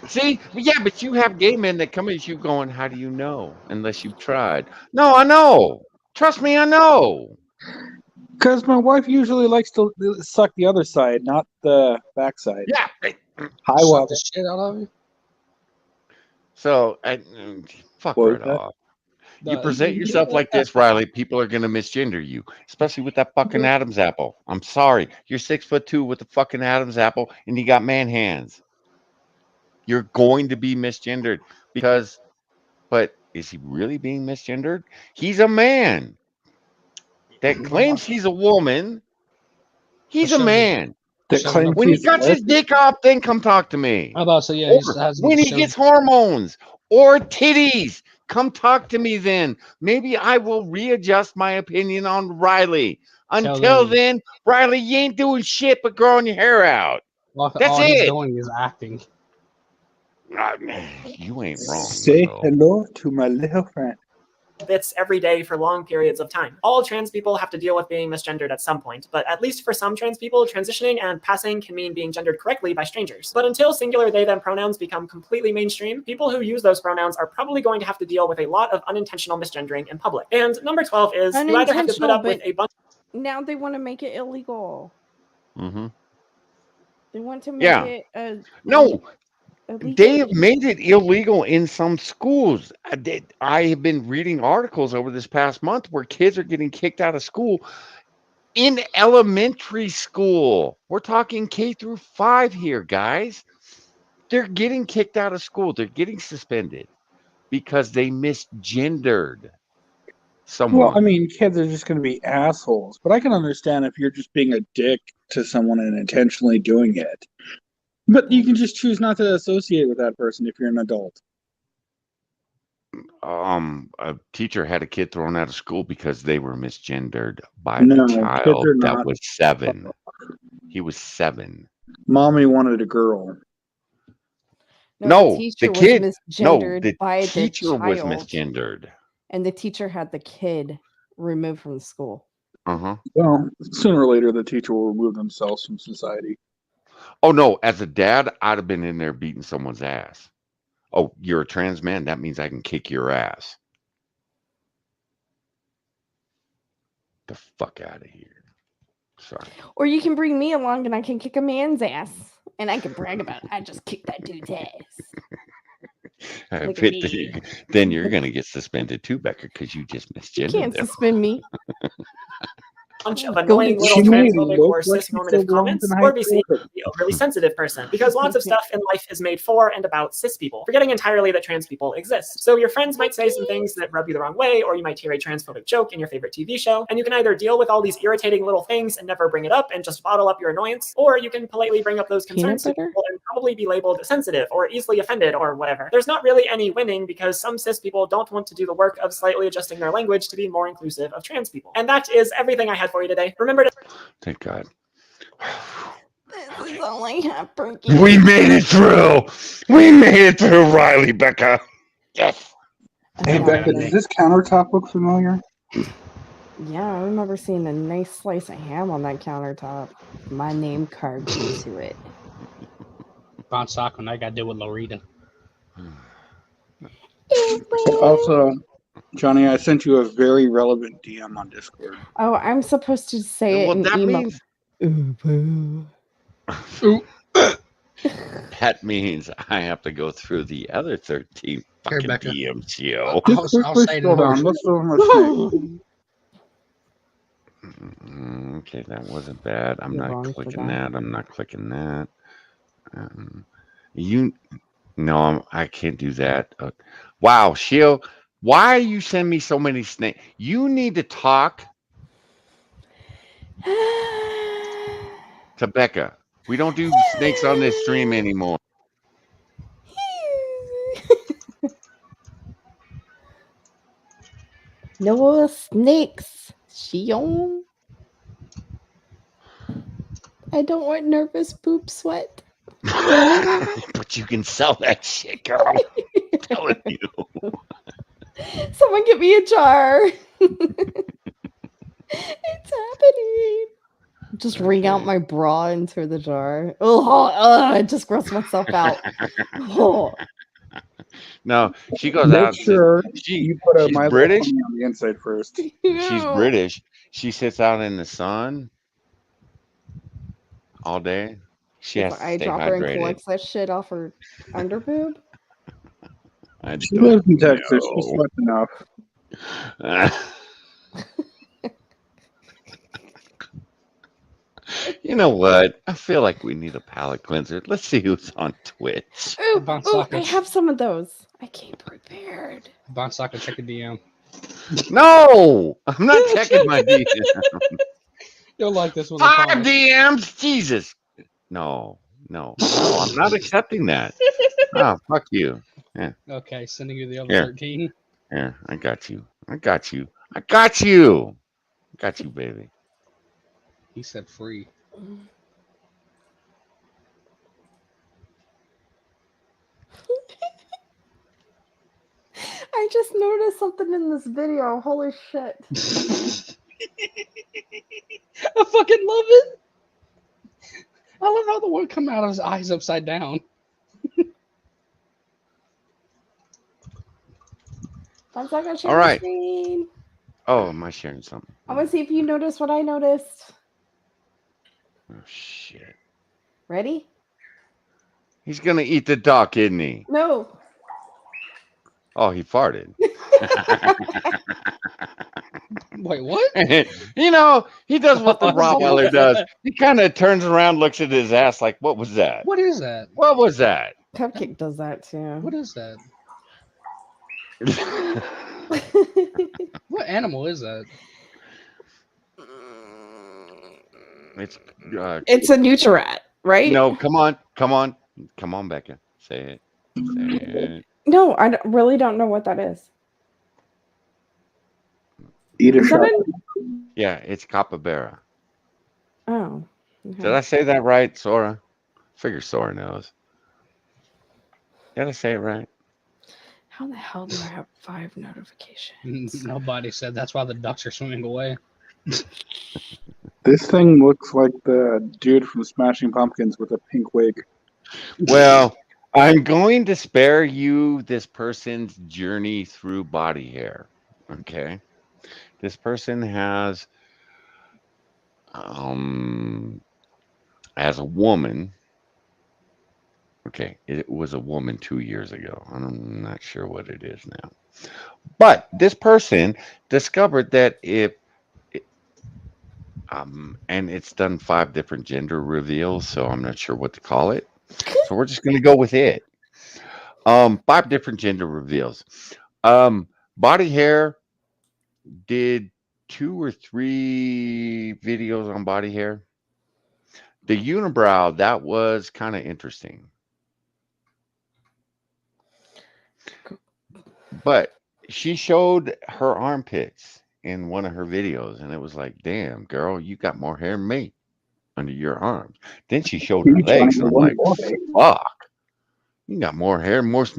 See, yeah, but you have gay men that come at you going, "How do you know?" Unless you've tried. No, I know. Trust me, I know. Because my wife usually likes to suck the other side, not the backside. Yeah. Hi, what? The shit out of you. So, fuck What right was that? off. You present yourself like this, Riley, people are going to misgender you, especially with that fucking Adam's apple. I'm sorry. You're 6'2" with the fucking Adam's apple and you got man hands. You're going to be misgendered because, but is he really being misgendered? He's a man that claims he's a woman. He's a man. That claims When he he's cuts his dick off, then come talk to me. How about so? Yeah, Or he has when he gets hormones or titties, come talk to me then. Maybe I will readjust my opinion on Riley. Until then, Riley, you ain't doing shit but growing your hair out. That's all he's it. doing is acting. You ain't wrong. Say hello to my little friend. Bits every day for long periods of time. All trans people have to deal with being misgendered at some point, but at least for some trans people, transitioning and passing can mean being gendered correctly by strangers. But until singular they them pronouns become completely mainstream, people who use those pronouns are probably going to have to deal with a lot of unintentional misgendering in public. And number 12 is you either have to put up with a bunch. Now they want to make it illegal. Mm-hmm. They want to make it no. illegal. They have made it illegal in some schools. I have been reading articles over this past month where kids are getting kicked out of school in elementary school. We're talking K-5 here, guys. They're getting kicked out of school. They're getting suspended because they misgendered someone. Well, I mean, kids are just going to be assholes. But I can understand if you're just being a dick to someone and intentionally doing it. But you can just choose not to associate with that person if you're an adult. A teacher had a kid thrown out of school because they were misgendered by No, the kids child are that not. was 7. He was 7. Mommy wanted a girl. No, teacher the kid. was No, misgendered the by teacher the was child, misgendered. and the teacher had the kid removed from the school. Uh-huh. Well, sooner or later, the teacher will remove themselves from society. Oh no, as a dad, I'd have been in there beating someone's ass. Oh, you're a trans man? That means I can kick your ass. The fuck out of here. Sorry. Or you can bring me along and I can kick a man's ass. And I can brag about it. I just kicked that dude's ass. Look at me. Then you're going to get suspended too, Becca, because you just You misgendered can't them. suspend me. Bunch of Go annoying to little She may transphobic look or like she's cis-normative still going comments, to high or be school, seen but as the overly sensitive person, because lots of stuff in life is made for and about cis people, forgetting entirely that trans people exist. So your friends might say some things that rub you the wrong way, or you might hear a transphobic joke in your favorite TV show, and you can either deal with all these irritating little things and never bring it up and just bottle up your annoyance, or you can politely bring up those concerns to Peanut butter? people and probably be labeled sensitive or easily offended or whatever. There's not really any winning because some cis people don't want to do the work of slightly adjusting their language to be more inclusive of trans people. And that is everything I had for you today. Remember to Thank God. This is all I have for We made it through. We made it through, Riley, Becca. Yes. Hey, Becca, does this countertop look familiar? Yeah, I remember seeing a nice slice of ham on that countertop. My name carved into it. Bon Sock when I got to do with Loretta. Also, Johnny, I sent you a very relevant DM on Discord. Oh, I'm supposed to say it Well, in that emo. means Ooh. that means I have to go through the other 13 fucking Becca. DMs, yo. I'll Quickly say it in scroll down. motion. Let's throw him a snake. Okay, that wasn't bad. I'm You're not wrong for clicking that. that. I'm not clicking that. No, I can't do that. Wow, Shield, why you send me so many snakes? You need to talk to Becca. We don't do snakes on this stream anymore. No snakes. Shion. I don't want nervous poop sweat. But you can sell that shit, girl. I'm telling you. Someone get me a jar. It's happening. Just wring out my bra into the jar. I just gross myself out. Oh. No, she goes Make out and sure says, you put a she's My Little British. Pony on the inside first. She's British. She sits out in the sun all day. She With has an to stay eyedropper and hydrated. collects that shit off her underboob. I She don't lives in Texas. She know. slept enough. You know what? I feel like we need a palate cleanser. Let's see who's on Twitch. Ooh, Bon ooh, I Sock. have some of those. I came prepared. Bon Sock, check a DM. No, I'm not checking my DMs. You'll like this one. 5 DMs? Jesus. No, I'm not accepting that. Oh, fuck you. Yeah. Okay, sending you the other Here. 13. Here, I got you, baby. He said free. I just noticed something in this video. Holy shit. I fucking love it. I love how the one come out of his eyes upside down. Once I got All right. screen. Oh, am I sharing something? I want to see if you notice what I noticed. Oh, shit. Ready? He's going to eat the duck, isn't he? No. Oh, he farted. Wait, what? You know, he does what the Rottweiler does. He kind of turns around, looks at his ass like, what was that? What is that? What was that? Cupcake does that too. What is that? What animal is that? It's a nutria, right? No, come on, Becca. Say it. No, I really don't know what that is. Eat a Is shot. that Yeah, it's capybara. Oh. Okay. Did I say that right, Sora? Figure Sora knows. Did I say it right? How the hell do I have 5 notifications? Nobody said that's why the ducks are swimming away. This thing looks like the dude from Smashing Pumpkins with a pink wig. Well, I'm going to spare you this person's journey through body hair. Okay. This person has as a woman. Okay, it was a woman 2 years ago. I'm not sure what it is now. But this person discovered that and it's done 5 different gender reveals, so I'm not sure what to call it. So we're just gonna go with it. 5 different gender reveals. Body hair did 2 or 3 videos on body hair. The unibrow, that was kind of interesting. But she showed her armpits in one of her videos, and it was like, damn, girl, you got more hair than me under your arms. Then she showed her You trying legs, to and I'm one like, boy. fuck, you got more hair than most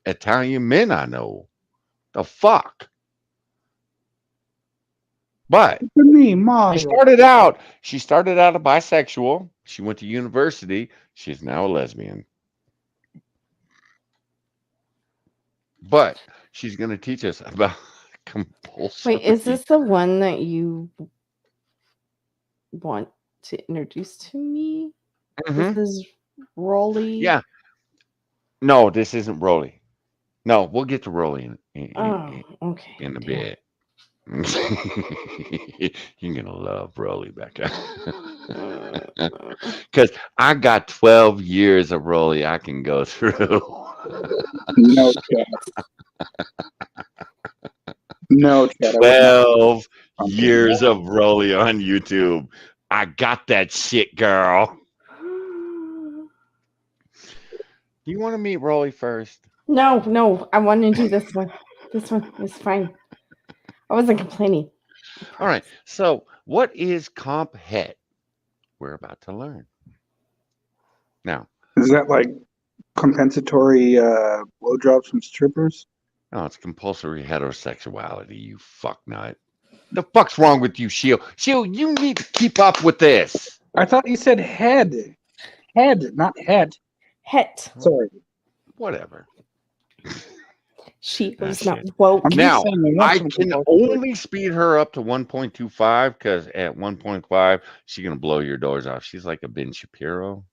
Italian men I know. The fuck? But For me, Mario. she started out a bisexual. She went to university. She's now a lesbian. But she's going to teach us about compulsory. Wait, is this the one that you want to introduce to me? Mhm. This is Rolly. Yeah. No, this isn't Rolly. No, we'll get to Rolly Oh, okay. in a Damn. bit. You're going to love Rolly, Becca. Because I got 12 years of Rolly I can go through. No chat. No chat. 12 years of Rolly on YouTube. I got that shit, girl. Do you want to meet Rolly first? No, I want to do this one. This one is fine. I wasn't complaining. All right. So, what is comp het? We're about to learn. Now, Is that like compensatory blowjobs from strippers? no, it's compulsory heterosexuality, you fuck nut. The fuck's wrong with you, Shield? Shield, you need to keep up with this. I thought you said head. Head, not head. Het. Sorry. Whatever. She was shit. not woke. Now, I can only speed her up to 1.25 because at 1.5, she's going to blow your doors off. She's like a Ben Shapiro.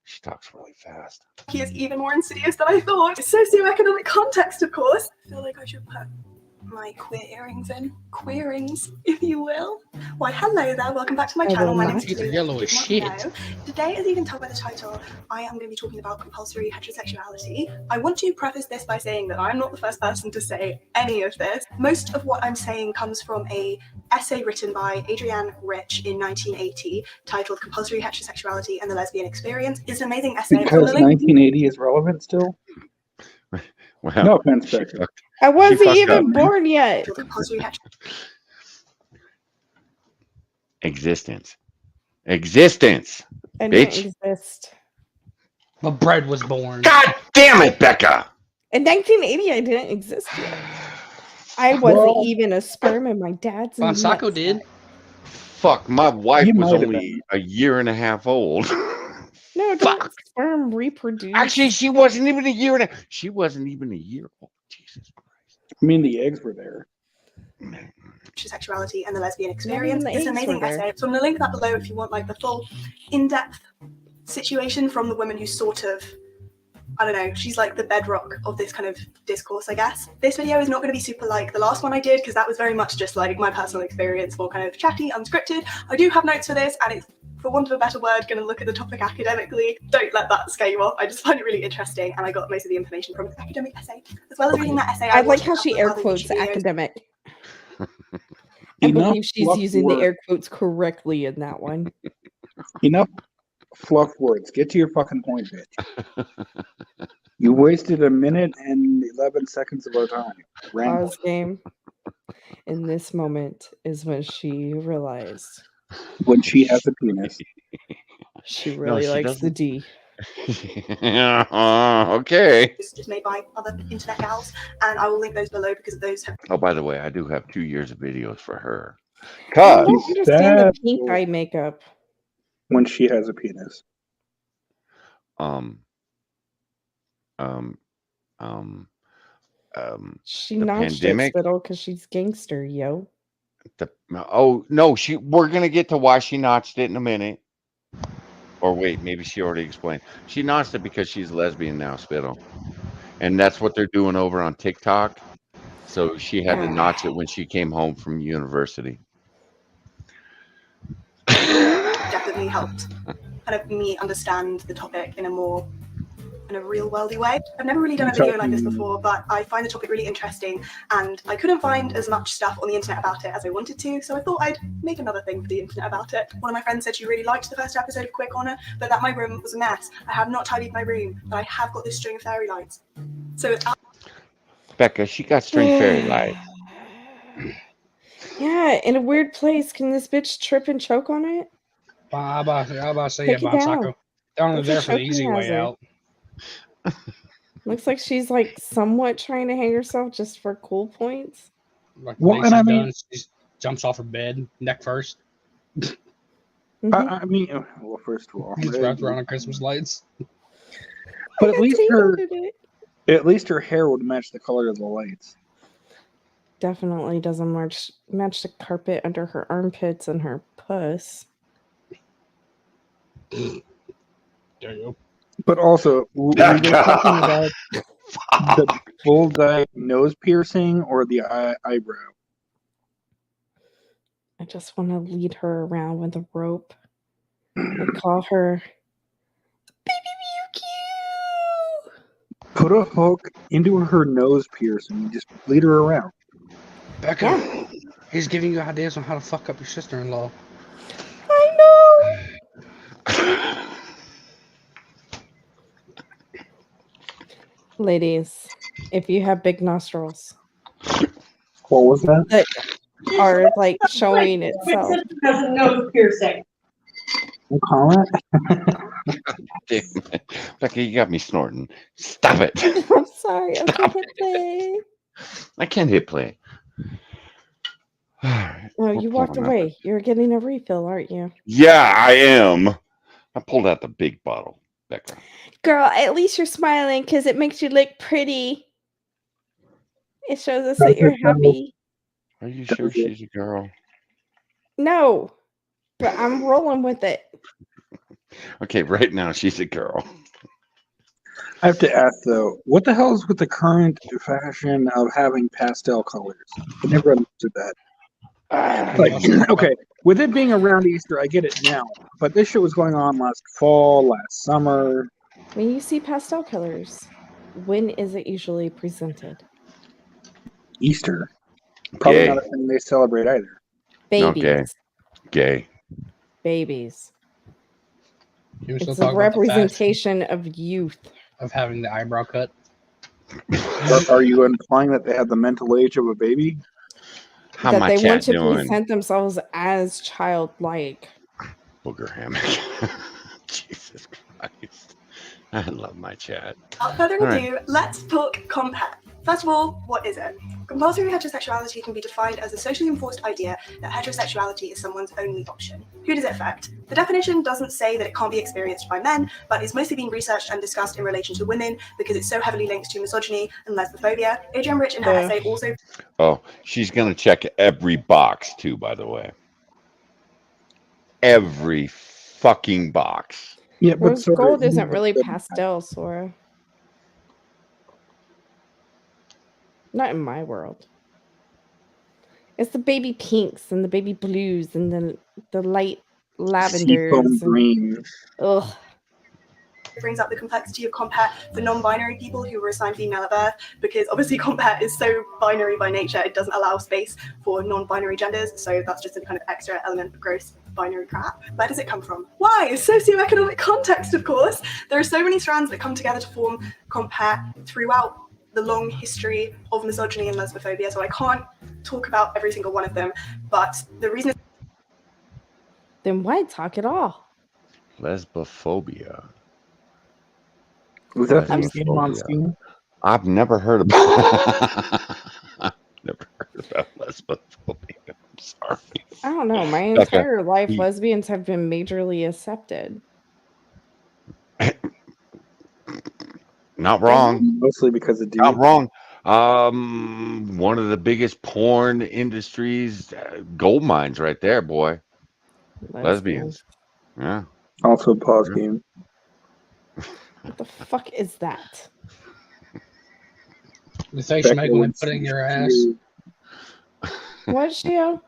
She talks really fast. He is even more insidious than I thought. Socioeconomic context, of course. I feel like I should put my queer earrings in. Queerings, if you will. Why, hello there. Welcome back to my channel. My name's These are Julia. yellow as shit. Today, as you can tell by the title, I am going to be talking about compulsory heterosexuality. I want to preface this by saying that I'm not the first person to say any of this. Most of what I'm saying comes from a essay written by Adrienne Rich in 1980 titled Compulsory Heterosexuality and the Lesbian Experience. It's an amazing essay. Because 1980 is relevant still? Well, no offense, Becca. I wasn't even born yet. Existence. I bitch. didn't exist. The bread was born. God damn it, Becca. In 1980, I didn't exist yet. I wasn't even a sperm in my dad's. Bonsako did. Fuck, my wife You was might have only a year and a half old. No, don't sperm reproduce. Actually, she wasn't even a year and a She wasn't even a year old. Jesus Christ. I mean, the eggs were there. Sexuality and the lesbian experience. the It's an eggs amazing were there. essay. So I'm going to link that below if you want like the full in-depth situation from the woman who's sort of, I don't know, she's like the bedrock of this kind of discourse, I guess. This video is not going to be super like the last one I did because that was very much just like my personal experience, more kind of chatty, unscripted. I do have notes for this and it's, for want of a better word, going to look at the topic academically. Don't let that scare you off. I just find it really interesting and I got most of the information from an academic essay. As well as reading that essay, I like watched how a she couple air of other quotes YouTube videos. academic. I Enough believe she's fluff using the words. air quotes correctly in that one. Enough fluff words. Get to your fucking point, bitch. You wasted 1 minute and 11 seconds of our time. Rambling. Pause game. In this moment is when she realized When she has a penis. she really likes the D. Okay. It's just made by other internet gals, and I will link those below because those have. Oh, by the way, I do have 2 years of videos for her. I Cause don't understand the pink eye makeup. When she has a penis. She the notched pandemic. it little because she's gangster, yo. Oh no, we're gonna get to why she notched it in a minute. Or wait, maybe she already explained. She notched it because she's lesbian now, Spittle. And that's what they're doing over on TikTok. So she had to notch it when she came home from university. Definitely helped kind of me understand the topic in a more real worldy way. I've never really done a video like this before, but I find the topic really interesting, and I couldn't find as much stuff on the internet about it as I wanted to, so I thought I'd make another thing for the internet about it. One of my friends said she really liked the first episode of Queer Corner, but that my room was a mess. I have not tidied my room, but I have got this string of fairy lights. So Becca, she got string fairy lights. Yeah, in a weird place. Can this bitch trip and choke on it? I'm about to say, Take yeah, it down. Bonsaco. They're only That's a there for the choking easy way hazard. out. Looks like she's like somewhat trying to hang herself just for cool points. Like Well, and I mean, done, she just jumps off her bed, neck first. I mean, well, first of all, Gets wrapped around on Christmas lights. But at least her hair would match the color of the lights. Definitely doesn't match the carpet under her armpits and her puss. There you go. But also, we were talking about the bullseye nose piercing or the eyebrow. I just want to lead her around with a rope and call her Put a hook into her nose piercing and just lead her around. Becca, he's giving you ideas on how to fuck up your sister-in-law. I know. Ladies, if you have big nostrils, what was that? Are like showing itself. Has a nose piercing. No comment. Becca, you got me snorting. Stop it. I'm sorry. I can't hit play. I can't hit play. No, you walked away. You're getting a refill, aren't you? Yeah, I am. I pulled out the big bottle, Becca. Girl, at least you're smiling because it makes you look pretty. It shows us that you're happy. Are you sure she's a girl? No, but I'm rolling with it. Okay, right now she's a girl. I have to ask though, what the hell is with the current fashion of having pastel colors? I never understood that. Like, okay, with it being around Easter, I get it now. But this shit was going on last fall, last summer. When you see pastel colors, when is it usually presented? Easter. Probably Gay. not a thing they celebrate either. Babies. No, gay. Babies. It's a a representation of youth. Of having the eyebrow cut. Are you implying that they have the mental age of a baby? How that my they chat want to doing? present themselves as childlike. Booger hammock. Jesus Christ. I love my chat. Without further All ado, right. let's talk compare. First of all, what is it? Compulsory heterosexuality can be defined as a socially enforced idea that heterosexuality is someone's only option. Who does it affect? The definition doesn't say that it can't be experienced by men, but it's mostly been researched and discussed in relation to women because it's so heavily linked to misogyny and lesbophobia. Adrienne Rich in her essay also... Oh, she's going to check every box too, by the way. Every fucking box. Yeah, but Rose gold isn't really pastel, Sora. Not in my world. It's the baby pinks and the baby blues and the light lavenders. Seafoam green. Ugh. It brings up the complexity of compare for non-binary people who were assigned female at birth, because obviously compare is so binary by nature, it doesn't allow space for non-binary genders, so that's just a kind of extra element of gross binary crap. Where does it come from? Why? Socioeconomic context, of course. There are so many strands that come together to form compare throughout the long history of misogyny and lesbophobia, so I can't talk about every single one of them, but the reason... Then why talk at all? Lesbophobia. Was that the game on Steam? I've never heard about lesbophobia. I'm sorry. I don't know. My entire life, lesbians have been majorly accepted. Not wrong. Mostly because of dudes. Not wrong. One of the biggest porn industries, gold mines right there, boy. Lesbians. Yeah. Also, pause Yeah. game. What the fuck is that? The face you make Becca when they when put it in she your ass. sees- What, Shio?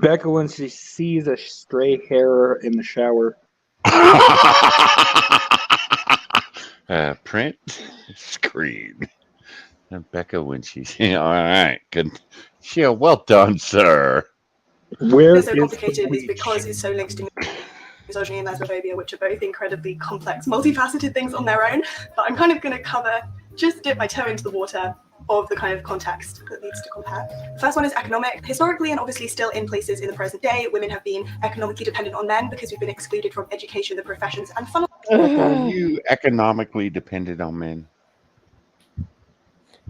Becca when she sees a stray hair in the shower. Print screen. And Becca when she's all right. Good. Yeah, well done, sir. Where It's so is complicated the is because it's so linked to misogyny and lesbophobia, which are both incredibly complex, multifaceted things on their own. But I'm kind of going to cover, just dip my toe into the water of the kind of context that leads to compare. The first one is economic. Historically, and obviously still in places in the present day, women have been economically dependent on men because we've been excluded from education, the professions, and funnel. Are you economically dependent on men?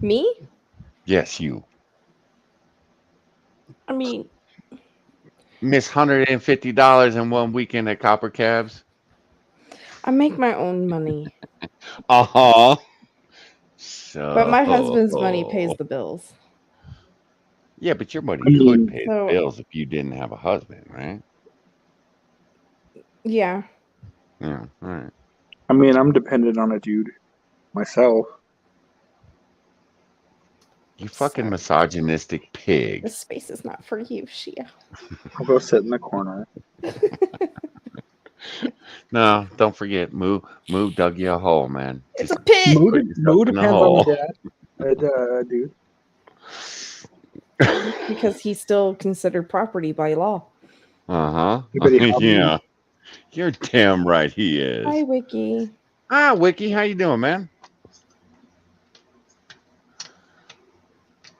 Me? Yes, you. I mean, Miss $150 in one weekend at Copper Cabs. I make my own money. Uh-huh. So But my husband's money pays the bills. Yeah, but your money I mean, could pay So- the bills if you didn't have a husband, right? Yeah. Yeah, all right. I mean, I'm dependent on a dude myself. You fucking misogynistic pig. This space is not for you, Shia. I'll go sit in the corner. No, don't forget, Moo dug you a hole, man. It's a pit. Moo Put yourself Moo in the depends on hole. the dad, dude. Because he's still considered property by law. Uh-huh. Anybody help me? Yeah. You're damn right he is. Hi, Wiki. Ah, Wiki, how you doing, man?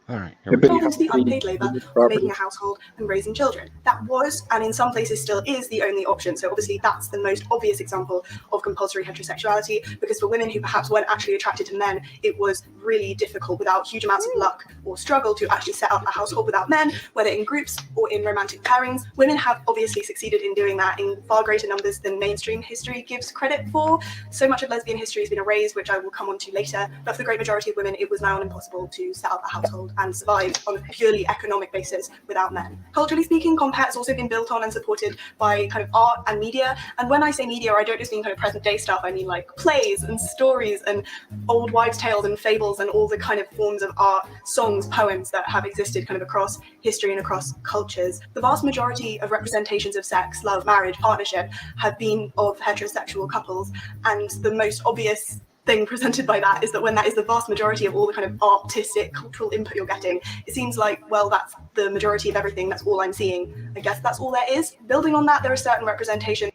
All right. Here we Anybody go. Into the help me unpaid labour with of property? making a household and raising children. That was, and in some places still is, the only option. So obviously that's the most obvious example of compulsory heterosexuality, because for women who perhaps weren't actually attracted to men, it was really difficult without huge amounts of luck or struggle to actually set up a household without men, whether in groups or in romantic pairings. Women have obviously succeeded in doing that in far greater numbers than mainstream history gives credit for. So much of lesbian history has been erased, which I will come on to later, but for the great majority of women, it was now impossible to set up a household and survive on a purely economic basis without men. Culturally speaking, compat has also been built on and supported by kind of art and media. And when I say media, I don't just mean kind of present day stuff. I mean like plays and stories and old wives' tales and fables and all the kind of forms of art, songs, poems that have existed kind of across history and across cultures. The vast majority of representations of sex, love, marriage, partnership have been of heterosexual couples. And the most obvious thing presented by that is that when that is the vast majority of all the kind of artistic, cultural input you're getting, it seems like, well, that's the majority of everything, that's all I'm seeing. I guess that's all there is. Building on that, there are certain representations.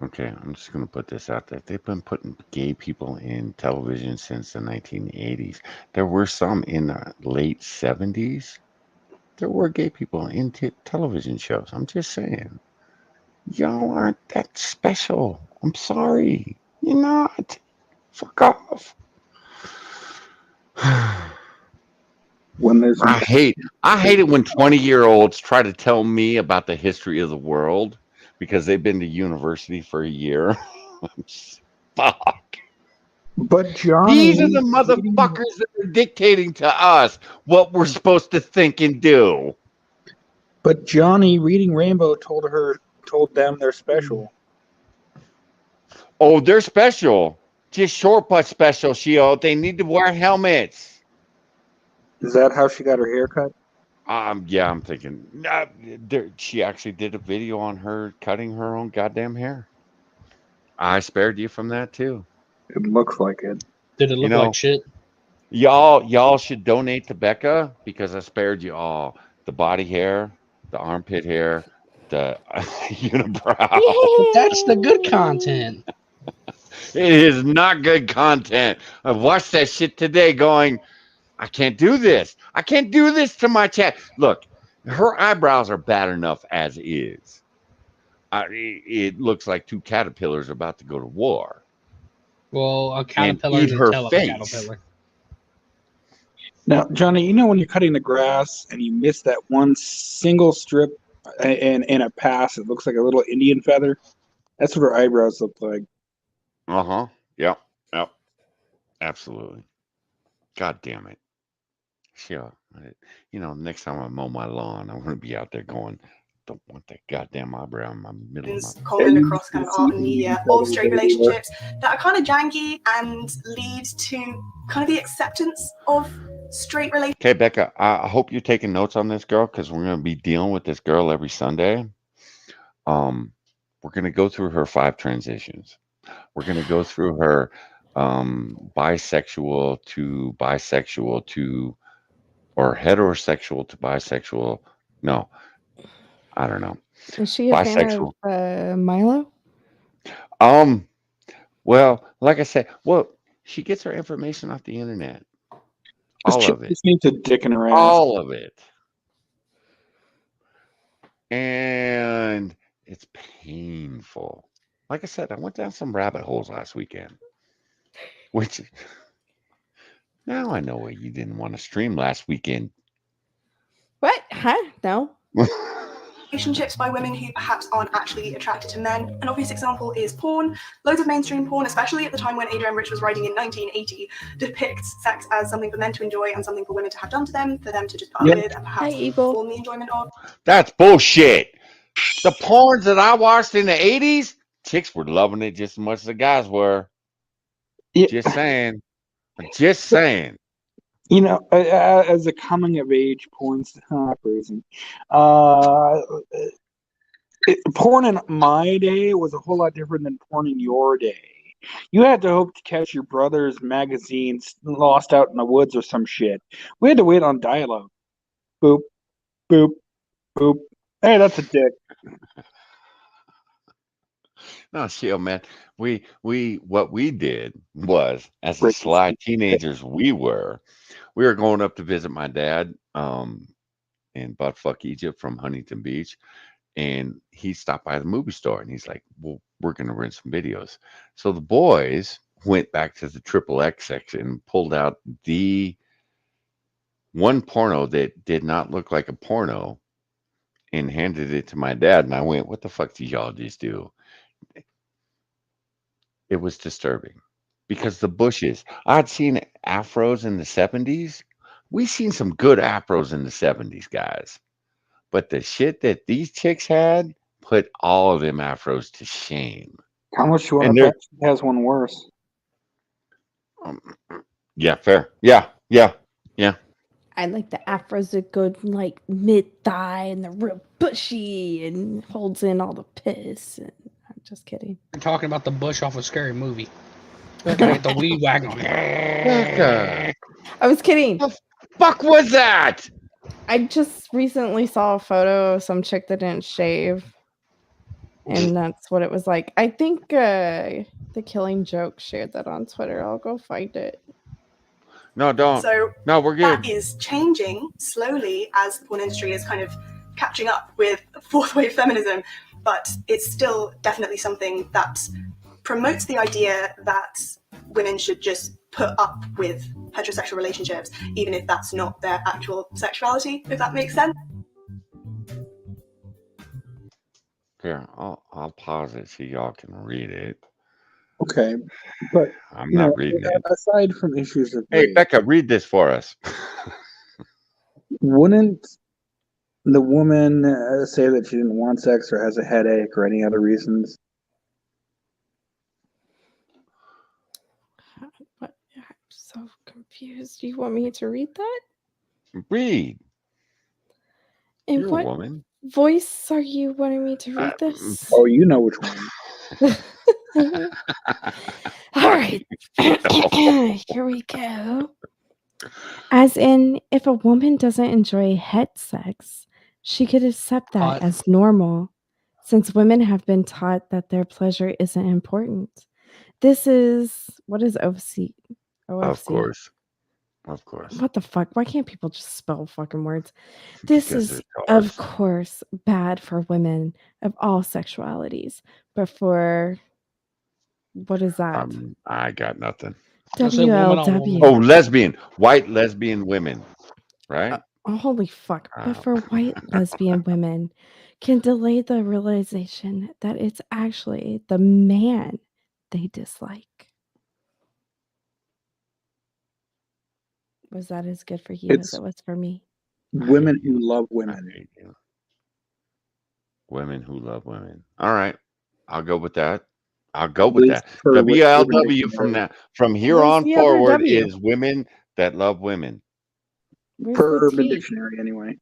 Okay, I'm just going to put this out there. They've been putting gay people in television since the 1980s. There were some in the late 70s. There were gay people in television shows. I'm just saying. Y'all aren't that special. I'm sorry. You're not. Fuck off. When there's I hate it when 20-year-olds try to tell me about the history of the world because they've been to university for a year. Fuck. But Johnny, These are the motherfuckers that are dictating to us what we're supposed to think and do. But Johnny reading Rainbow told them they're special. Oh, they're special. Just short but special, Shio. They need to wear helmets. Is that how she got her hair cut? Yeah, I'm thinking. She actually did a video on her cutting her own goddamn hair. I spared you from that too. It looks like it. Did it look like shit? Y'all should donate to Becca because I spared you all the body hair, the armpit hair, the unibrow. That's the good content. It is not good content. I watched that shit today going, I can't do this. I can't do this to my chat. Look, her eyebrows are bad enough as is. It looks like two caterpillars about to go to war. Well, a caterpillar eat can her tell face. a caterpillar. Now, Johnny, you know when you're cutting the grass and you miss that one single strip in a pass, it looks like a little Indian feather? That's what her eyebrows look like. Uh-huh. Yep. Absolutely. God damn it. Sure. Next time I mow my lawn, I'm going to be out there going, don't want that goddamn eyebrow in my middle of my. Common across kind of art and media of straight relationships that are kind of janky and lead to kind of the acceptance of straight relationships. Okay, Becca, I hope you're taking notes on this girl because we're going to be dealing with this girl every Sunday. We're going to go through her 5 transitions. We're going to go through her bisexual to or heterosexual to bisexual. No, I don't know. Is she a fan Bisexual. of Milo? Well, like I said, she gets her information off the internet. All of it. Just needs a dick in her ass. All of it. And it's painful. Like I said, I went down some rabbit holes last weekend. Which now I know why you didn't want to stream last weekend. What? Huh? No. Relationships by women who perhaps aren't actually attracted to men. An obvious example is porn. Loads of mainstream porn, especially at the time when Adrienne Rich was writing in 1980, depicts sex as something for men to enjoy and something for women to have done to them, for them to just put up with and perhaps form the enjoyment of. That's bullshit. The porns that I watched in the 80s, chicks were loving it just as much as the guys were. Yeah. Just saying. Just saying. As a coming of age porn person, porn in my day was a whole lot different than porn in your day. You had to hope to catch your brother's magazines lost out in the woods or some shit. We had to wait on dialogue. Boop, boop, boop. Hey, that's a dick. No, shit, man. What we did was, as the sly teenagers we were going up to visit my dad in Buttfuck, Egypt from Huntington Beach. And he stopped by the movie store and he's like, well, we're going to rent some videos. So the boys went back to the XXX section and pulled out the one porno that did not look like a porno and handed it to my dad. And I went, what the fuck did y'all just do? It was disturbing because the bushes, I'd seen afros in the 70s. We seen some good afros in the 70s, guys. But the shit that these chicks had put all of them afros to shame. How much you want to bet she has one worse? Yeah, fair. Yeah. I like the afros that go like mid thigh and they're real bushy and holds in all the piss. And I'm just kidding. You're talking about the bush off a Scary Movie. Got the weed wagon on it. I was kidding. What the fuck was that? I just recently saw a photo of some chick that didn't shave. And that's what it was like. I think The Killing Joke shared that on Twitter. I'll go find it. No, don't. So no, we're good. That is changing slowly as the porn industry is kind of catching up with fourth wave feminism, but it's still definitely something that promotes the idea that women should just put up with heterosexual relationships, even if that's not their actual sexuality, if that makes sense. Here, I'll pause it so y'all can read it. Okay, but I'm not reading it. Aside from issues of hey, Becca, read this for us. Wouldn't the woman say that she didn't want sex or has a headache or any other reasons? What? I'm so confused. Do you want me to read that? Read. In You're what a woman. voice are you wanting me to read this? Oh, you know which one. All right. Here we go. As in, if a woman doesn't enjoy head sex, she could accept that as normal, since women have been taught that their pleasure isn't important. This is, what is OFC? Of course. Of course. What the fuck? Why can't people just spell fucking words? This is, of course, bad for women of all sexualities. But for, what is that? I got nothing. WLW. Oh, lesbian. White lesbian women. Right? Holy fuck. But for white lesbian women can delay the realization that it's actually the man they dislike. Was that as good for you as It's it was for me? women who love I women. hate you. Women who love women. All right. I'll go with that. I'll go At with least that. per Urban WLW from Dictionary. from here Where's on the other forward W? is women that love women. Where's Per the Urban T? Dictionary, anyway.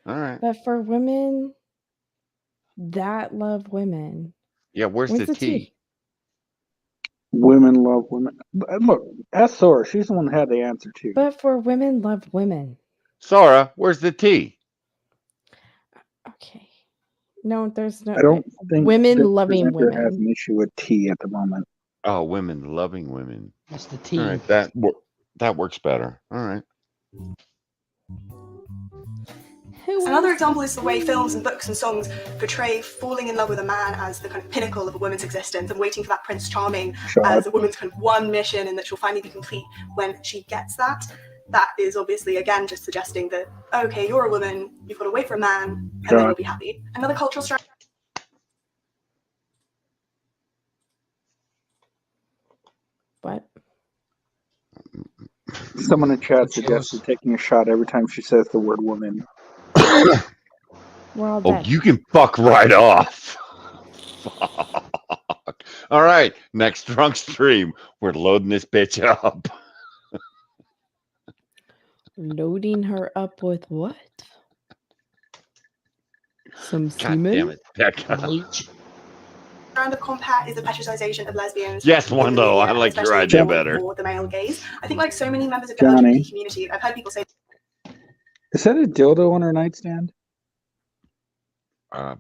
All right. But for women that love women, Yeah, where's where's the the T? T? Women love women. Look, ask Sora. She's the one that had the answer too. But for women love women. Sora, where's the T? Okay. No, there's no I don't think women the loving presenter has women. an issue with T at the moment. Oh, women loving women. That's the All T. right, that works better. All right. Another example is the way films and books and songs portray falling in love with a man as the kind of pinnacle of a woman's existence and waiting for that Prince Charming as a woman's kind of one mission and that she'll finally be complete when she gets that. That is obviously, again, just suggesting that, okay, you're a woman, you've got to wait for a man, and then you'll be happy. Another cultural strategy. What? Someone in chat suggested taking a shot every time she says the word woman. We're all Oh, dead. you can fuck right off. Fuck. All right, next drunk stream. We're loading this bitch up. Loading her up with what? Some God semen? damn it, Becca. Bleach. Strand of compat is the fetishization of lesbians. Yes, in the Wando, media, I and like your especially idea for- better. For the male gaze. I think like so many members of the Johnny. LGBT community, I've heard people say Is that a dildo on her nightstand?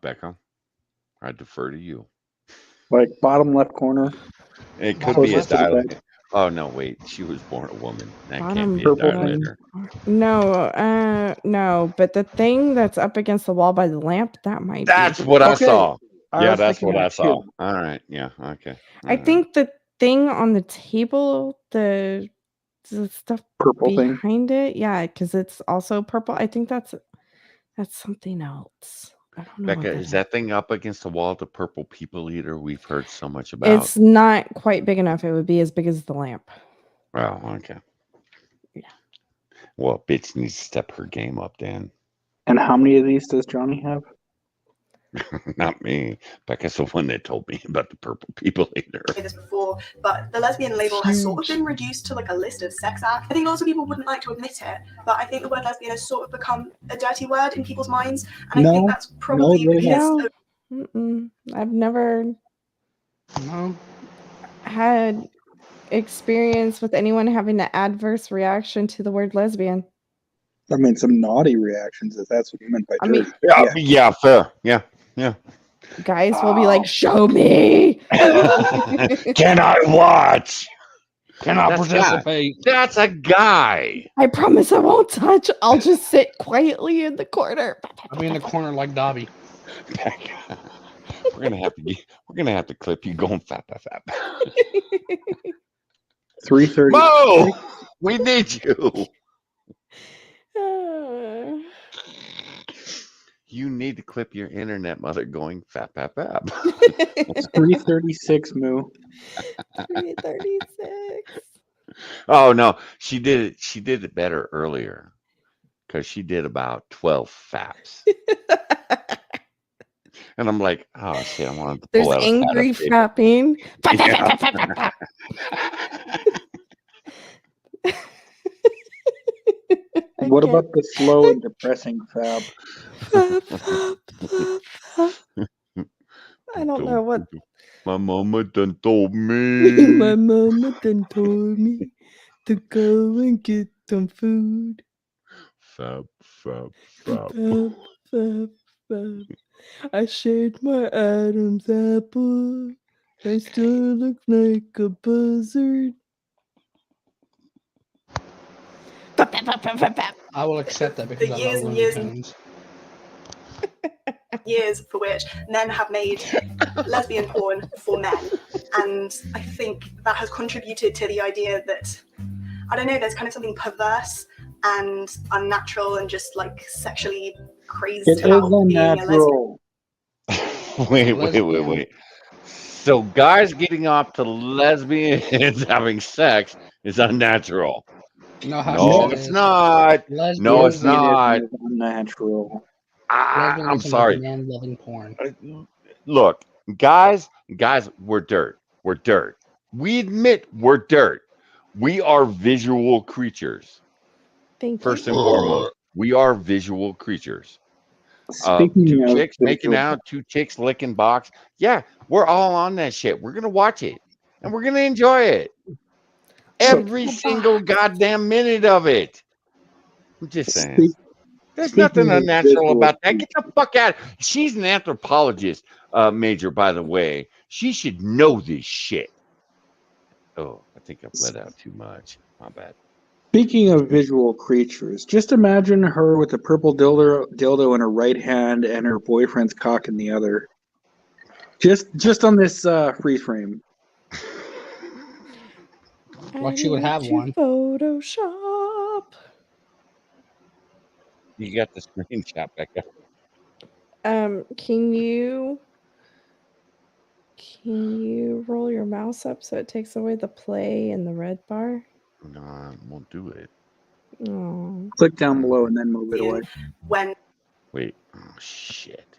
Becca, I defer to you. Like bottom left corner? It could Close be a to the dilator. bed? Oh no, wait. She was born a woman. That can't Bottom be a purple thing. dilator. No, but the thing that's up against the wall by the lamp, that might That's be. what I Okay. saw. I Yeah, was that's thinking what I that saw. too. All right. Yeah. Okay. I think the thing on the table, the stuff Purple thing. behind it, yeah, because it's also purple. I think that's something else. I don't know. Becca, what is that thing up against the wall, the purple people eater we've heard so much about? It's not quite big enough. It would be as big as the lamp. Oh, okay. Yeah. Well, bitch needs to step her game up then. And how many of these does Johnny have? Not me. Becca's the one that told me about the purple people eater. this before, but the lesbian label has sort of been reduced to like a list of sex acts. I think lots of people wouldn't like to admit it, but I think the word lesbian has sort of become a dirty word in people's minds, and I think that's probably because I've never had experience with anyone having an adverse reaction to the word lesbian. I mean, some naughty reactions, if that's what you meant by I mean- dirty. Yeah, fair. Yeah. Guys will be like, "Show me." Can I watch? Can I That's participate? That's a guy. I promise I won't touch. I'll just sit quietly in the corner. I'll be in the corner like Dobby. We're gonna have to clip you going fap. 3:30. Mo, we need you. You need to clip your internet mother going fap. It's 3:36, Moo. 3:36. Oh no, she did it better earlier because she did about 12 faps. And I'm like, oh shit, I wanted to pull There's out angry a pad of fapping. What about the slow and depressing fab? I don't know what. My mama done told me. My mama done told me to go and get some food. Fab. Fab. I shared my Adam's apple. I still look like a buzzard. I will accept that because the I years love and Looney years and Tunes. years for which men have made lesbian porn for men, and I think that has contributed to the idea that, I don't know, there's kind of something perverse and unnatural and just like sexually crazy It is about being a lesbian. unnatural. Wait. So guys getting off to lesbians having sex is unnatural. You know how No, she it's says not. No, it's not. Lesbianism is unnatural. I'm lesbianism is sorry. man-loving porn. Look, guys, we're dirt. We're dirt. We admit we're dirt. We are visual creatures. Thank First you. and foremost, we are visual creatures. Speaking Two of chicks making visual, out, two chicks licking box. Yeah, we're all on that shit. We're gonna watch it and we're gonna enjoy it. Every single goddamn minute of it. I'm just saying. There's nothing speaking of unnatural visual, about that. Get the fuck out. She's an anthropologist major, by the way. She should know this shit. Oh, I think I've let out too much. My bad. speaking of visual creatures, just imagine her with a purple dildo in her right hand and her boyfriend's cock in the other. Just on this freeze frame. Like she would have one. Photoshop. You got the screenshot back up. Can you roll your mouse up so it takes away the play and the red bar? No, I won't do it. Oh. Click down below and then move it away. When Wait. Oh shit.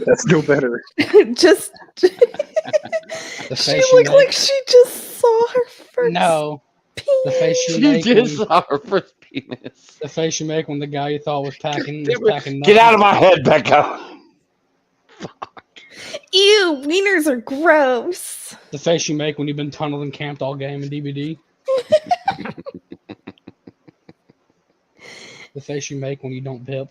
That's no better. Just The she face looked you like make. she just saw her first. No. The face you She make just when, saw her first penis. the face you make when the guy you thought was packing Get nothing. out of my head, Becca. Ew, wieners are gross. The face you make when you've been tunneling camped all game in DVD. The face you make when you don't pip.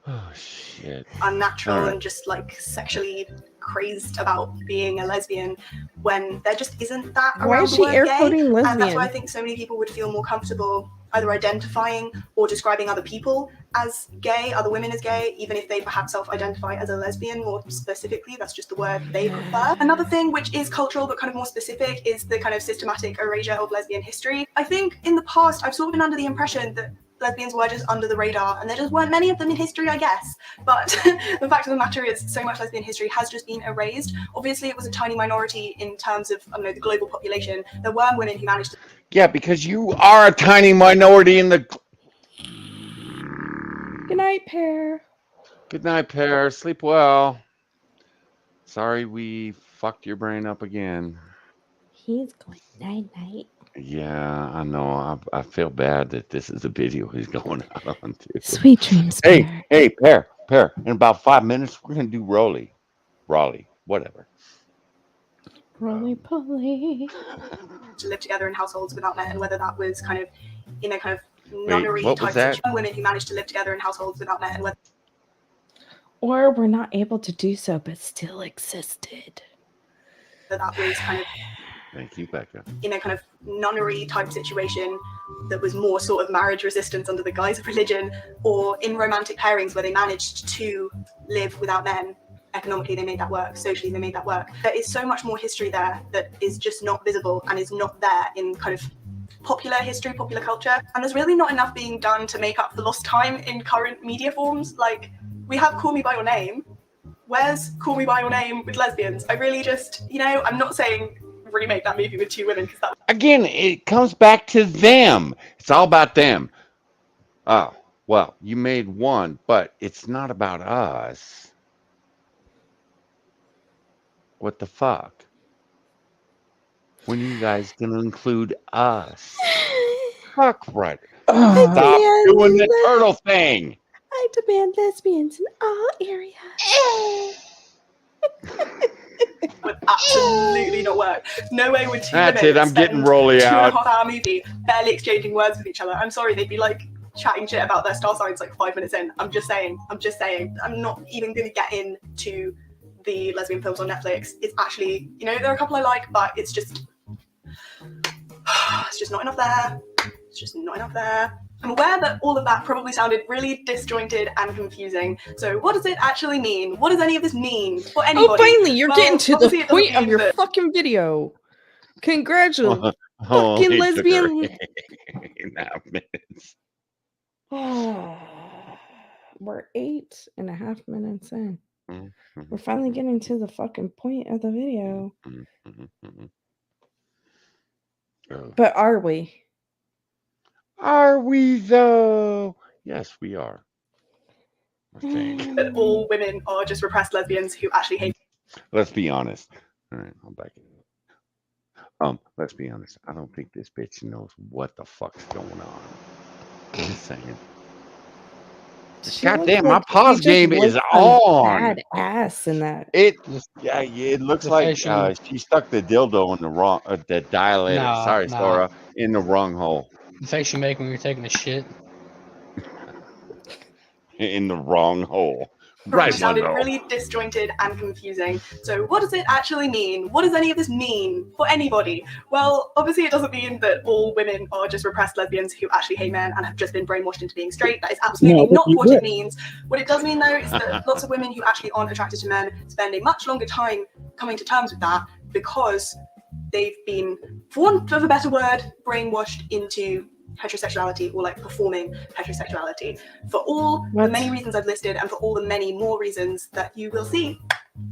Oh shit. unnatural All right. and just like sexually crazed about being a lesbian when there just isn't that around Why is the she word air gay. quoting And that's why I lesbian? think so many people would feel more comfortable either identifying or describing other people as gay, other women as gay, even if they perhaps self-identify as a lesbian more specifically. That's just the word they prefer. Another thing which is cultural but kind of more specific is the kind of systematic erasure of lesbian history. I think in the past I've sort of been under the impression that lesbians were just under the radar and there just weren't many of them in history, I guess. But the fact of the matter is so much lesbian history has just been erased. Obviously it was a tiny minority in terms of, I don't know, the global population. There were women who managed to... Yeah, because you are a tiny minority in the. Good night, Pear. Good night, Pear. Sleep well. Sorry we fucked your brain up again. He's going night night. Yeah, I know. I feel bad that this is the video he's going out on too. Sweet dreams, Pear. Hey, Pear. In about 5 minutes, we're gonna do Raleigh, whatever. Roly poly. to live together in households without men, and whether that was kind of in a kind of Wait, nunnery what was type that? situation, women who managed to live together in households without men, and whether Or were not able to do so but still existed. that was kind of Thank you, Becca. in a kind of nunnery type situation that was more sort of marriage resistance under the guise of religion, or in romantic pairings where they managed to live without men. Economically, they made that work. Socially, they made that work. There is so much more history there that is just not visible and is not there in kind of popular history, popular culture. And there's really not enough being done to make up for lost time in current media forms. Like, we have Call Me By Your Name. Where's Call Me By Your Name with lesbians? I really just, I'm not saying remake that movie with two women because that... Again, it comes back to them. It's all about them. Oh, well, you made one, but it's not about us. What the fuck? When are you guys gonna include us? Fuck right. Stop doing the turtle thing. I demand lesbians in all areas. would absolutely not work. No way would two That's women it. I'm spend getting Rolly a out. 2.5 hour movie barely exchanging words with each other. I'm sorry, they'd be like chatting shit about their star signs like 5 minutes in. I'm just saying. I'm not even going to get into the lesbian films on Netflix. It's actually, there are a couple I like, but it's just not enough there. It's just not enough there. I'm aware that all of that probably sounded really disjointed and confusing. So what does it actually mean? What does any of this mean for anybody? Oh, finally, you're getting to the obviously it doesn't point of mean your that- fucking video. Congratulations. Only Fucking lesbian. 3.5 minutes. We're 8.5 minutes in. Mm-hmm. We're finally getting to the fucking point of the video. Mm-hmm. But are we? Are we though? Yes, we are. I think. That all women are just repressed lesbians who actually hate. Let's be honest. All right, I'm back. Let's be honest. I don't think this bitch knows what the fuck's going on. Just saying. God damn, my pause game is on. Badass in that. It looks The like facial- she stuck the dildo in the wrong, the dilator. Nah, Sorry, nah. Sora, in the wrong hole. The face you make when you're taking a shit. In the wrong hole. It Right, sounded Mundo. really disjointed and confusing. So what does it actually mean? What does any of this mean for anybody? Well, obviously it doesn't mean that all women are just repressed lesbians who actually hate men and have just been brainwashed into being straight. That is absolutely not what it means. What it does mean, though, is that lots of women who actually aren't attracted to men spend a much longer time coming to terms with that because they've been, for want of a better word, brainwashed into heterosexuality or like performing heterosexuality for all the many reasons I've listed and for all the many more reasons that you will see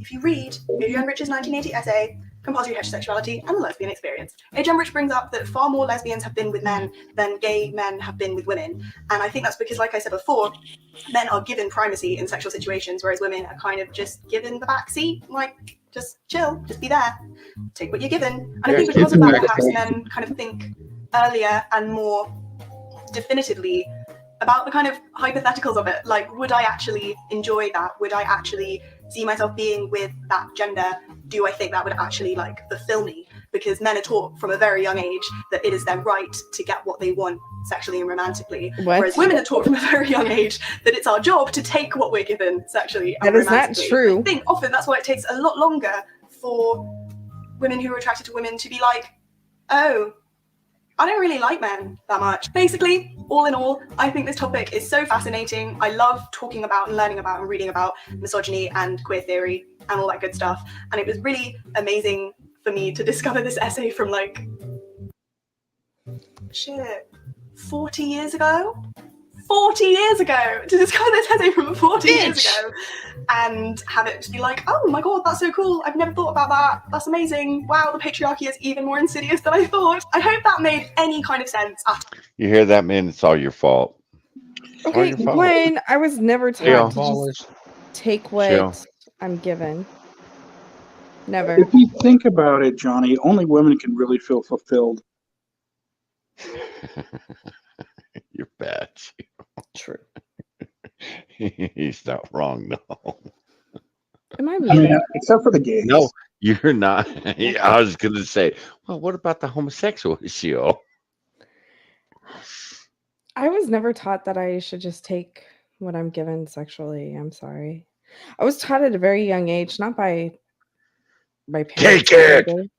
if you read Adrienne Rich's 1980 essay, Compulsory Heterosexuality and the Lesbian Experience. Adrienne Rich brings up that far more lesbians have been with men than gay men have been with women. And I think that's because, like I said before, men are given primacy in sexual situations, whereas women are kind of just given the back seat, like, just chill, just be there, take what you're given. And I think because of that, perhaps men kind of think earlier and more definitively about the kind of hypotheticals of it. Like, would I actually enjoy that? Would I actually see myself being with that gender? Do I think that would actually like fulfill me? Because men are taught from a very young age that it is their right to get what they want sexually and romantically. Whereas women are taught from a very young age that it's our job to take what we're given sexually and romantically. That is not true. I think often that's why it takes a lot longer for women who are attracted to women to be like, oh, I don't really like men that much. Basically, all in all, I think this topic is so fascinating. I love talking about and learning about and reading about misogyny and queer theory and all that good stuff. And it was really amazing for me to discover this essay from like, 40 years ago? 40 years ago! To discover this essay from 40 years ago and have it just be like, oh my god, that's so cool, I've never thought about that, that's amazing, wow, the patriarchy is even more insidious than I thought. I hope that made any kind of sense at all. You hear that, man? It's all your fault. It's all Okay, your fault. Gwen, I was never taught to just take what I'm given. Never. If you think about it, Johnny, only women can really feel fulfilled. You're bad. True. He's not wrong, no. Am I I mean, except for the gays. No, you're not. I was going to say, well, what about the homosexual issue? I was never taught that I should just take what I'm given sexually. I'm sorry. I was taught at a very young age, not by my parents. Take it!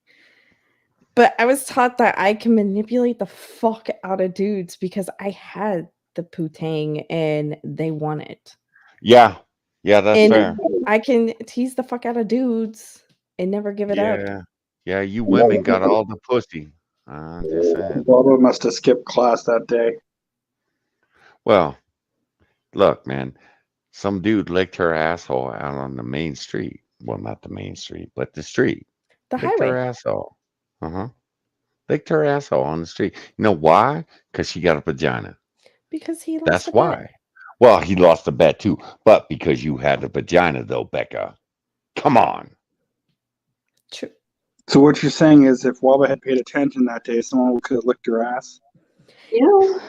But I was taught that I can manipulate the fuck out of dudes because I had the poo-tang and they want it. Yeah, that's fair. I can tease the fuck out of dudes and never give it up. Yeah, you women got all the pussy. I'm just saying. Barbara must have skipped class that day. Well, look, man. Some dude licked her asshole out on the main street. Well, not the main street, but the street. The licked highway. her asshole. Licked her asshole on the street. You know why? Because she got a vagina. Because he lost That's the why. bet. Well, he lost the bet too. But because you had a vagina, though, Becca. Come on. True. So what you're saying is if Waba had paid attention that day, someone could have licked her ass? Ew.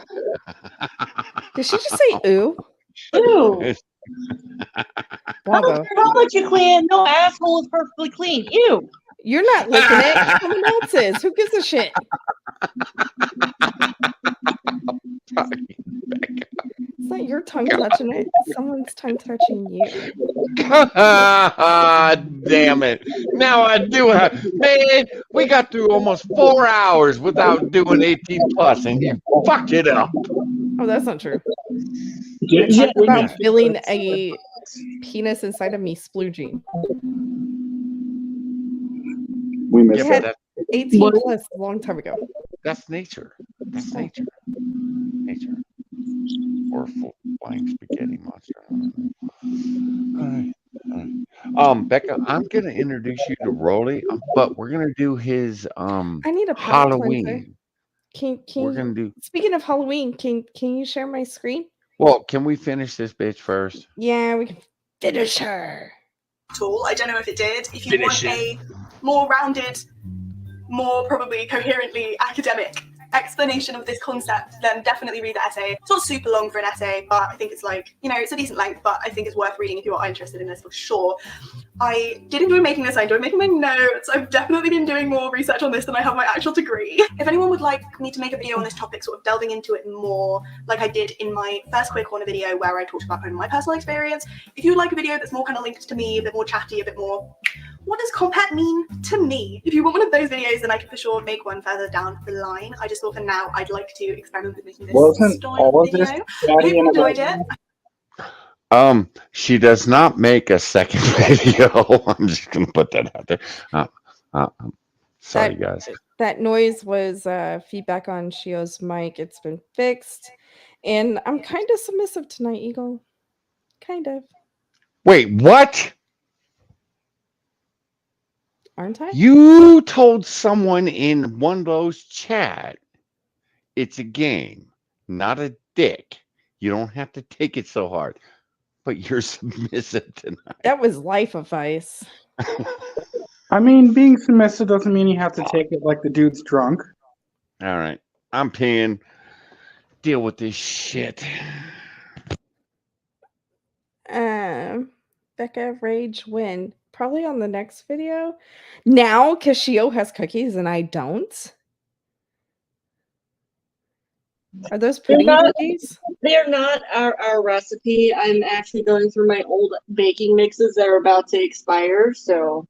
Did she just say ooh? Ew. Wabo. How about you clean? No, asshole is perfectly clean. Ew. You're not licking it. Someone else is. Who gives a shit? It's not your tongue touching it. Someone's tongue touching you. God damn it. Now I do have. Man, we got through almost 4 hours without doing 18 plus, and you fucked it up. Oh, that's not true. Yeah, Talk about feeling a penis inside of me splooging. We We missed had that. 18 plus a long time ago. That's nature. That's nature. Nature. Or flying spaghetti monster. All right. Becca, I'm gonna introduce you to Rolly, but we're gonna do his I need a palate cleanser. Halloween. Can We're you, gonna do. speaking of Halloween, can you share my screen? Well, can we finish this bitch first? Yeah, we can finish her. Tool. I don't know if it did. If you want a more rounded, more probably coherently academic explanation of this concept, then definitely read the essay. It's not super long for an essay, but I think it's like, it's a decent length, but I think it's worth reading if you are interested in this for sure. I did enjoy making this. I enjoyed making my notes. I've definitely been doing more research on this than I have my actual degree. If anyone would like me to make a video on this topic, sort of delving into it more, like I did in my first Queer Corner video where I talked about my personal experience, if you would like a video that's more kind of linked to me, a bit more chatty, a bit more, what does compat mean to me? If you want one of those videos, then I can for sure make one further down the line. I just thought for now, I'd like to experiment with making this Wasn't style all of video. this I chatty hope you and enjoyed about it. She does not make a second video. I'm just gonna put that out there. Sorry, guys. That noise was feedback on Shio's mic. It's been fixed. And I'm kind of submissive tonight, Eagle. Kind of. Wait, what? Aren't I? You told someone in one of those chat it's a game, not a dick. You don't have to take it so hard. But you're submissive tonight. That was life advice. I mean, being submissive doesn't mean you have to take it like the dude's drunk. All right. I'm peeing. Deal with this shit. Becca, rage when? Probably on the next video. Now, because Shio has cookies and I don't. Are those pudding cookies? They're not our recipe. I'm actually going through my old baking mixes that are about to expire, so.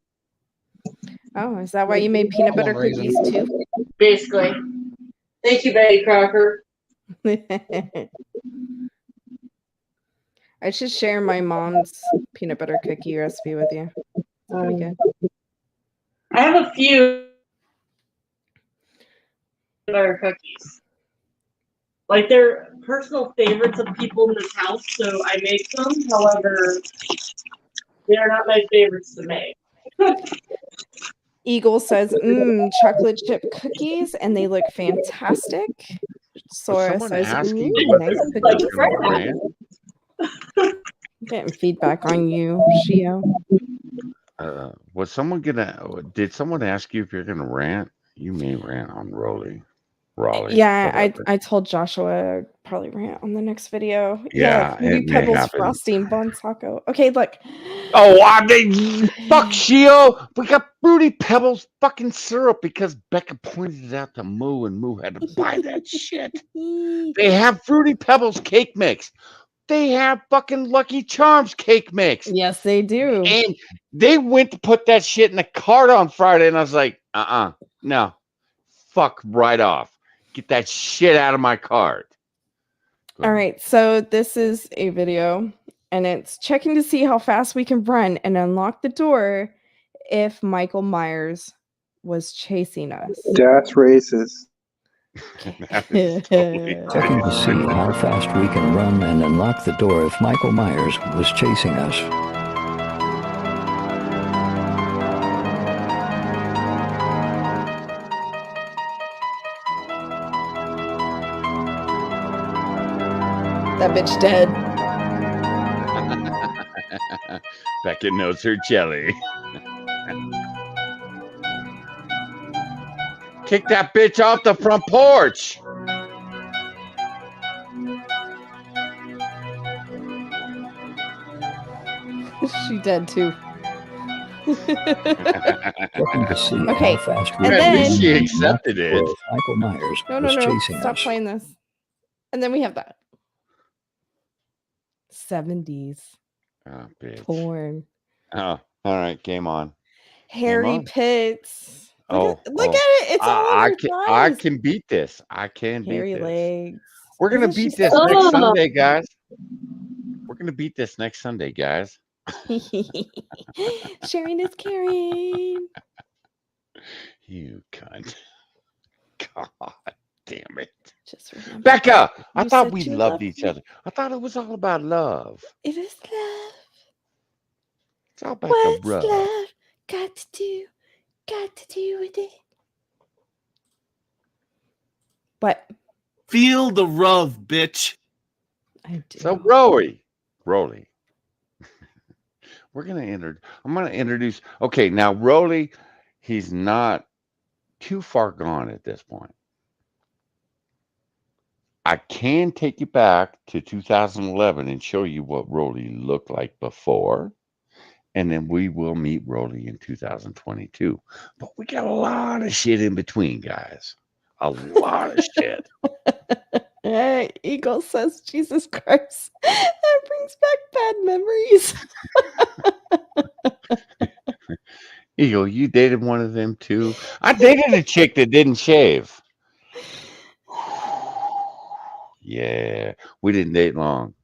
Oh, is that why you made peanut butter cookies too? Basically. Thank you, Betty Crocker. I should share my mom's peanut butter cookie recipe with you. It's pretty good. I have a few butter cookies. Like, they're personal favorites of people in this house, so I make them. However, they're not my favorites to make. Eagle says, chocolate chip cookies, and they look fantastic. Sora says, nice cookies. I'm getting feedback on you, Shio. Was someone did someone ask you if you're gonna rant? You may rant on Raleigh. Yeah, I told Joshua I'd probably rant on the next video. Yeah, Fruity Pebbles frosting Bon Taco. Okay, look. Oh, fuck Shio. We got Fruity Pebbles fucking syrup because Becca pointed it out to Moo and Moo had to buy that shit. They have Fruity Pebbles cake mix. They have fucking Lucky Charms cake mix. Yes, they do. And they went to put that shit in the cart on Friday, and I was like, no. Fuck right off. Get that shit out of my cart. All right, so this is a video, and it's checking to see how fast we can run and unlock the door if Michael Myers was chasing us. That's racist. Checking to see how fast we can run and unlock the door if Michael Myers was chasing us. That bitch dead. Becca knows her jelly. Kick that bitch off the front porch. She dead too. Looking to see Okay, how fast we and can then run she and unlock accepted the it. door if Michael Myers was chasing Stop us. playing this. And then we have that 70s Oh, bitch. porn. Oh, all right. Game on. Harry on. Pitts. Look at it. It's all I can beat this. I can hairy beat this. legs. We're gonna Isn't she beat this so- next Sunday, guys. We're gonna beat this next Sunday, guys. Sharing is caring. You cunt. God damn it. Just remember, Becca, I you thought said we you loved loved each me. other. I thought it was all about love. It is love. It's all about What's the rub. love got to do with it? What? Feel the rub, bitch. I do. So Roly. I'm gonna introduce. Okay, now Roly, he's not too far gone at this point. I can take you back to 2011 and show you what Roly looked like before, and then we will meet Roly in 2022. But we got a lot of shit in between, guys. A lot of shit. Eagle says, Jesus Christ. That brings back bad memories. Eagle, you dated one of them too? I dated a chick that didn't shave. Yeah, we didn't date long.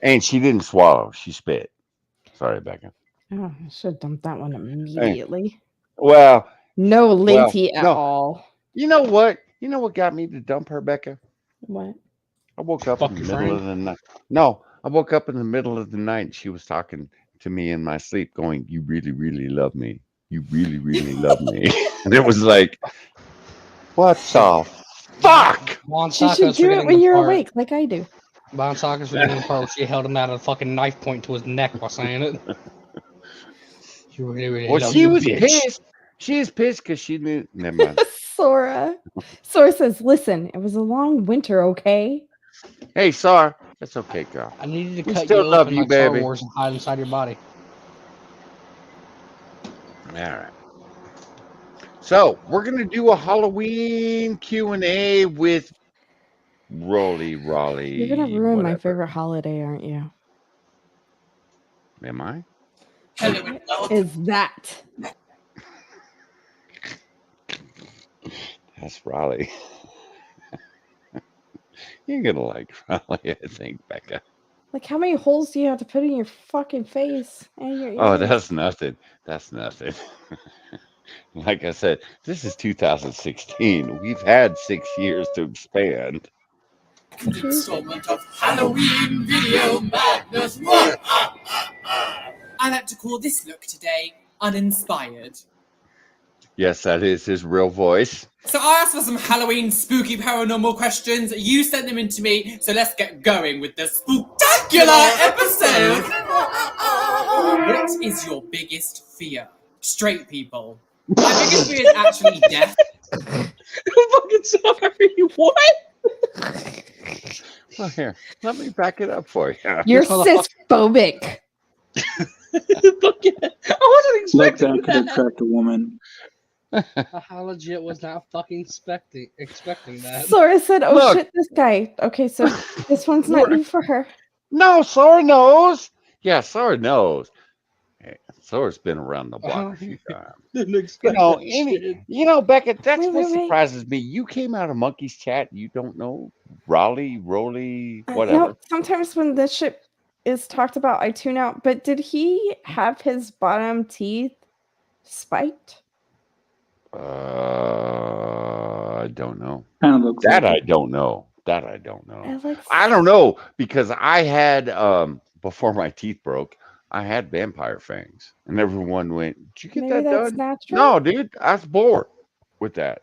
And she didn't swallow. She spit. Sorry, Becca. Oh, I should have dumped that one immediately. Well, no lady at all. You know what? You know what got me to dump her, Becca? What? I woke up Fuck in the your middle friend? of the night. No, I woke up in the middle of the night and she was talking to me in my sleep going, you really, really love me. You really, really love me. And it was like, what the fuck? She should do it when you're awake, like I do. Bon Sockers were getting the part where she held him out a fucking knife point to his neck while saying it. You really, really Well, love she you, was bitch. pissed. She was pissed because she knew. Never mind. Sora says, listen, it was a long winter, okay? Hey, Sar. That's okay, girl. I needed to We cut still you love open you, like Star baby. Wars and hide inside your body. All right. So we're gonna do a Halloween Q&A with Roly Raleigh. You're gonna ruin my whatever. favorite holiday, aren't you? Am I? What is that? That's Raleigh. You're gonna like Raleigh, I think, Becca. Like, how many holes do you have to put in your fucking face and your ears? Oh, that's nothing. That's nothing. Like I said, this is 2016. We've had 6 years to expand. Installment of Halloween Video Madness. I like to call this look today uninspired. Yes, that is his real voice. So I asked for some Halloween spooky paranormal questions. You sent them in to me, so let's get going with the spooktacular episode. What is your biggest fear? Straight people. My biggest fear is actually death. I'm fucking sorry. What? Well, here, let me back it up for you. You're cis-phobic. I wasn't Like expecting that could attract a woman. How legit was not fucking expecting that? Sora said, oh Look. shit, this guy. Okay, so this one's not new for her. No, Sora knows. Yeah, Sora knows. Hey, Sora's been around the block a few times. Didn't expect that shit. Becca, that's Wait, what wait, wait. surprises me. You came out of Monkey's Chat. You don't know Raleigh, Roly, No, whatever. sometimes when this shit is talked about, I tune out. But did he have his bottom teeth spiked? I don't know. Kind of looks That like I don't know. That I don't know. It looks- I don't know because I had before my teeth broke, I had vampire fangs, and everyone went, "Did you get Maybe that that's done?" natural. No, dude, I was bored with that.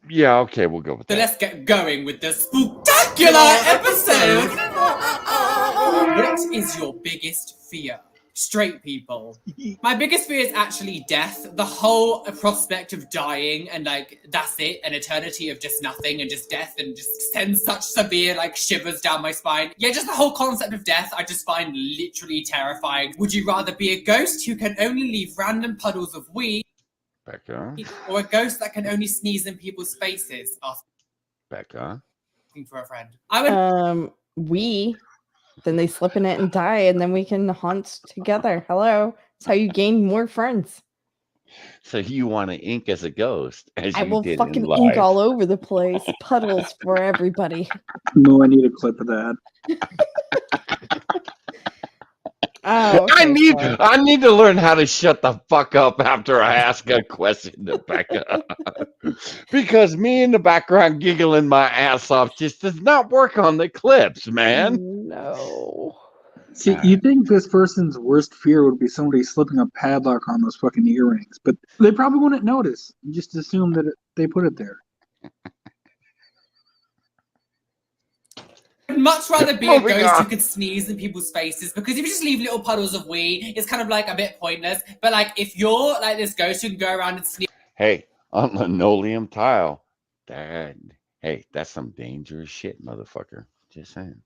Yeah, okay, we'll go with So that. let's get going with the spooktacular episode. What is your biggest fear? Straight people. My biggest fear is actually death. The whole prospect of dying and like that's it, an eternity of just nothing and just death and just sends such severe like shivers down my spine. Yeah, just the whole concept of death I just find literally terrifying. Would you rather be a ghost who can only leave random puddles of weed, Becca, or a ghost that can only sneeze in people's faces? Becca. Asking for a friend. I would. Then they slip in it and die, and then we can haunt together. Hello, that's how you gain more friends. So you want to ink as a ghost, as I you will did fucking in ink life. all over the place, puddles for everybody. No, I need a clip of that. Oh, okay, I need to learn how to shut the fuck up after I ask a question to Becca. Because me in the background giggling my ass off just does not work on the clips, man. No. See, you think this person's worst fear would be somebody slipping a padlock on those fucking earrings, but they probably wouldn't notice. You just assume that they put it there. I'd much rather be a Moving ghost who on. can sneeze in people's faces, because if you just leave little puddles of wee, it's kind of like a bit pointless. But like if you're like this ghost who can go around and sneeze Hey, on linoleum tile, that's some dangerous shit, motherfucker. Just saying.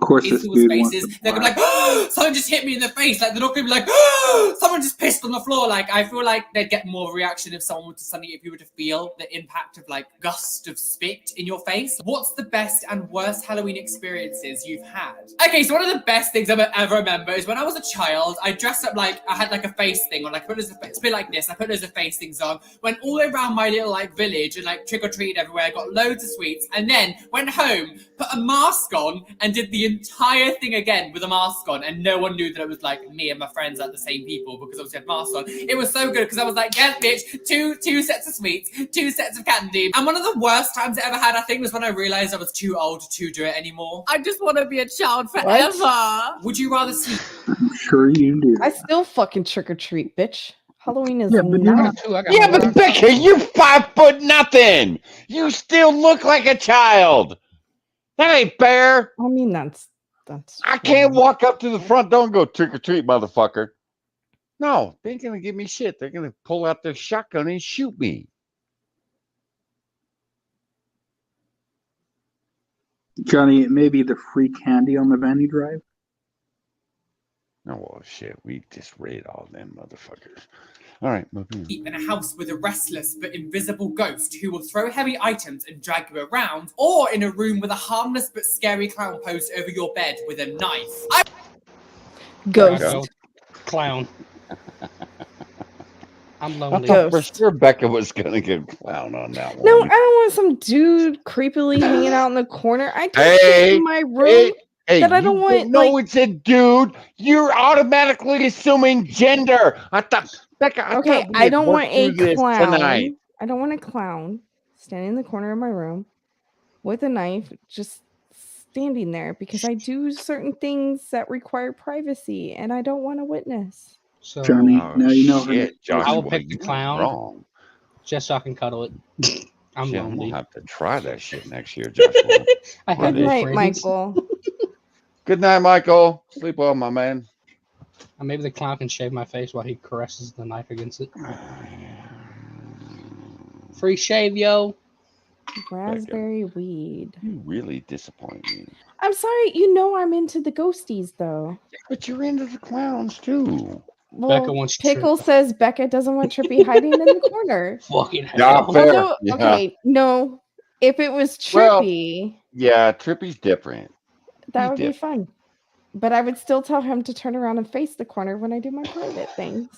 Of course, this people's dude wants faces, to they're gonna be like, oh, someone just hit me in the face. Like they're not gonna be like, oh, someone just pissed on the floor. Like I feel like they'd get more reaction if someone were to suddenly, if you were to feel the impact of like gust of spit in your face. What's the best and worst Halloween experiences you've had? Okay, so one of the best things I ever remember is when I was a child, I dressed up like I had like a face thing on, like it's a bit like this. I put loads of face things on, went all around my little like village and like trick or treated everywhere, got loads of sweets, and then went home, put a mask on, and did the entire thing again with a mask on, and no one knew that it was like me and my friends are the same people because obviously I had masks on. It was so good because I was like, yeah, bitch, two sets of sweets, 2 sets of candy. And one of the worst times I ever had, I think, was when I realized I was too old to do it anymore. I just want to be a child forever. Would you rather sleep? I'm sure you do. I still fucking trick or treat, bitch. Halloween is Yeah, but you're not. not. Yeah, but Becca, you 5 foot nothing. You still look like a child. That ain't fair. I mean, that's. I can't walk up to the front door and go trick or treat, motherfucker. No, they ain't gonna give me shit. They're gonna pull out their shotgun and shoot me. Johnny, it may be the free candy on the van you drive. Oh, well, shit. We just raid all them motherfuckers. All right, moving on. In a house with a restless but invisible ghost who will throw heavy items and drag you around, or in a room with a harmless but scary clown posed over your bed with a knife. Ghost. Clown. I'm I lonely. thought for sure Becca was gonna get clown on that one. No, I don't want some dude creepily hanging out in the corner. I do shit Hey, in my room that I don't you want. know Like, it's a dude. You're automatically assuming gender. I thought, Becca, okay, we I had don't worked want a through this tonight. clown. I don't want a clown standing in the corner of my room with a knife, just standing there, because I do certain things that require privacy, and I don't want to witness. So Johnny, now you know her name. Shit, Joshua, I will pick the you're clown wrong. just so I can cuddle it. I'm Shit, I'm lonely. gonna have to try that shit next year, Joshua. I have Good no night, friends. Michael. Good night, Michael. Sleep well, my man. And maybe the clown can shave my face while he caresses the knife against it. Free shave, yo. Raspberry weed. You really disappoint me. I'm sorry, you know I'm into the ghosties though. But you're into the clowns too. Well, Becca wants Pickle Trip. says Becca doesn't want Trippy hiding in the corner. Fucking Yeah, hell. fair. Although, Yeah. okay, no. If it was Well, Trippy, yeah, Trippy's different. that He's would be fun. But I would still tell him to turn around and face the corner when I do my private things.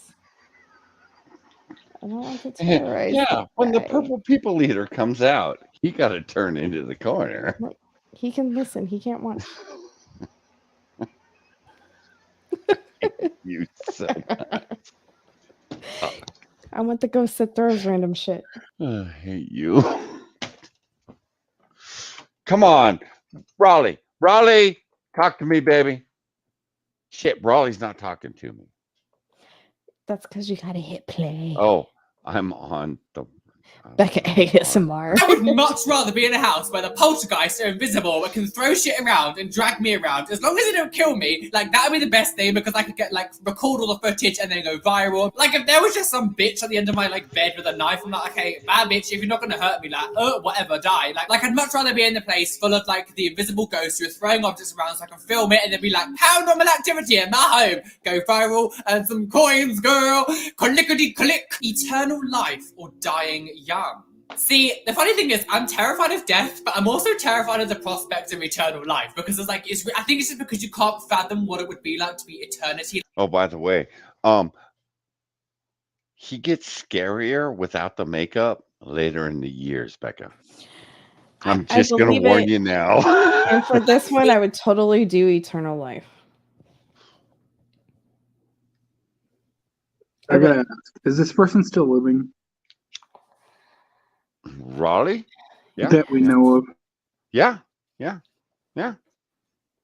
I don't want to terrorize. Yeah, when the guy. purple people eater comes out, he got to turn into the corner. Look, he can listen. He can't watch. You so much. I want the ghost that throws random shit. I hate you. Come on, Raleigh. Raleigh, talk to me, baby. Shit, Raleigh's not talking to me. That's because you gotta hit play. Oh, I'm on the. Becca ASMR. I would much rather be in a house where the poltergeists are invisible but can throw shit around and drag me around. As long as they don't kill me, like that would be the best thing, because I could get like record all the footage and then go viral. Like if there was just some bitch at the end of my like bed with a knife, I'm like, okay, bad bitch, if you're not gonna hurt me, like whatever, die. Like I'd much rather be in the place full of like the invisible ghosts who are throwing objects around so I can film it and then be like, paranormal activity in my home, go viral and some coins, girl, clickety click. Eternal life or dying young. See, the funny thing is, I'm terrified of death, but I'm also terrified of the prospect of eternal life, because it's like, I think it's just because you can't fathom what it would be like to be eternity. Oh, by the way, he gets scarier without the makeup later in the years, Becca. I'm just gonna believe warn it. you now. And for this one, I would totally do eternal life. I gotta ask, is this person still living? Raleigh? Yeah. That we know of. Yeah.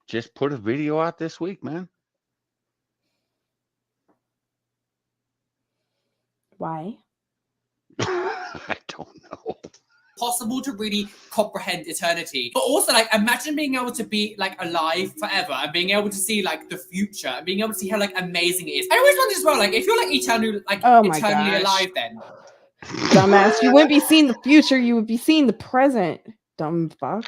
just put a video out this week, man. Why? I don't know. Possible to really comprehend eternity, but also like imagine being able to be like alive forever and being able to see like the future and being able to see how like amazing it is. I always wondered as well, like if you're like eternally alive, then Dumbass, you wouldn't be seeing the future, you would be seeing the present. Dumb fuck.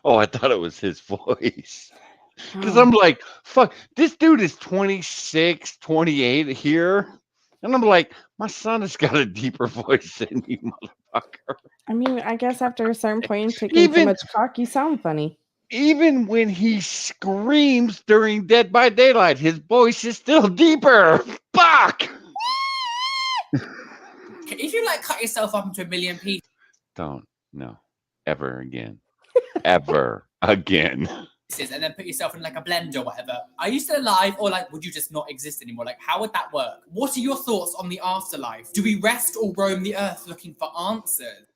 Oh, I thought it was his voice. Because Oh. I'm like, fuck, this dude is 26, 28 here. And I'm like, my son has got a deeper voice than you, motherfucker. I mean, I guess after a certain point, taking too much cock, you sound funny. Even when he screams during Dead by Daylight, his voice is still deeper. Fuck! if you like cut yourself up into a million pieces Don't. No. Ever again. Ever again. and then put yourself in like a blender or whatever, are you still alive, or like would you just not exist anymore? Like how would that work? What are your thoughts on the afterlife? Do we rest or roam the earth looking for answers?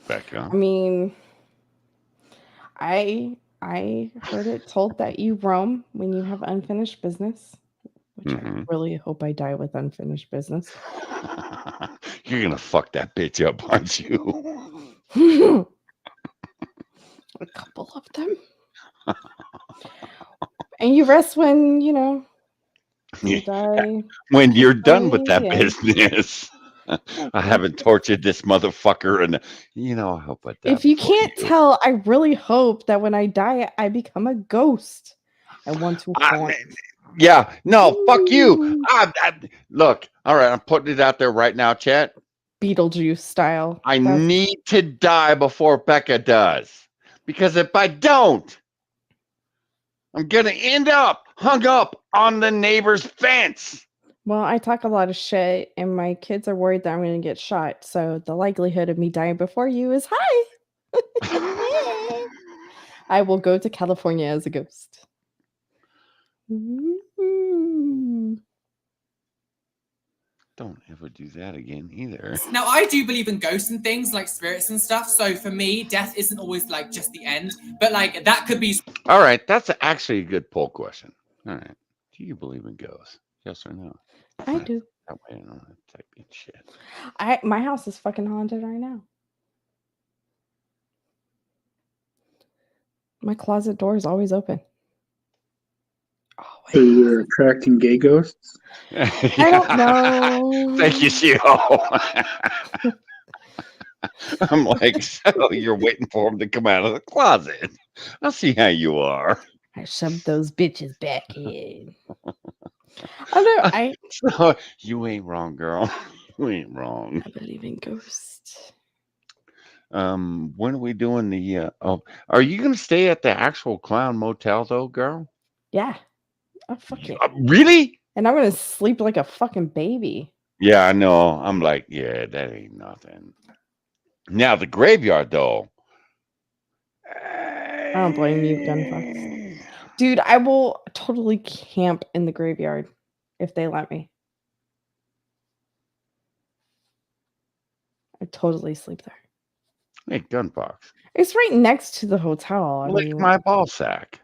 Becca. I mean, I heard it told that you roam when you have unfinished business, which I really hope I die with unfinished business. You're gonna fuck that bitch up, aren't you? A couple of them. And you rest when, you know, you die. When you're done with that Yeah. business. I haven't tortured this motherfucker, and I hope I die. If you can't tell, I really hope that when I die, I become a ghost. I want to haunt. Yeah, no, fuck you. Look, all right, I'm putting it out there right now, chat. Beetlejuice style. I need to die before Becca does. Because if I don't, I'm going to end up hung up on the neighbor's fence. Well, I talk a lot of shit, and my kids are worried that I'm going to get shot. So the likelihood of me dying before you is high. I will go to California as a ghost. Don't ever do that again either. Now, I do believe in ghosts and things like spirits and stuff. So for me, death isn't always like just the end, but like that could be. All right, that's actually a good poll question. All right, do you believe in ghosts? Yes or no? I do. That way I don't have to type in shit. My house is fucking haunted right now. My closet door is always open. So you're attracting gay ghosts? I don't know. Thank you, Shio. I'm like, so you're waiting for him to come out of the closet. I'll see how you are. I shoved those bitches back in. So, you ain't wrong, girl. You ain't wrong. I believe in ghosts. When are we doing the are you gonna stay at the actual clown motel though, girl? Yeah. Oh, fuck it. Really? And I'm gonna sleep like a fucking baby. Yeah, I know. I'm like, yeah, that ain't nothing. Now the graveyard though. I don't blame you, gunfucks. Dude, I will totally camp in the graveyard if they let me. I totally sleep there. Hey, gunbox. It's right next to the hotel. I Lick mean, my ball sack.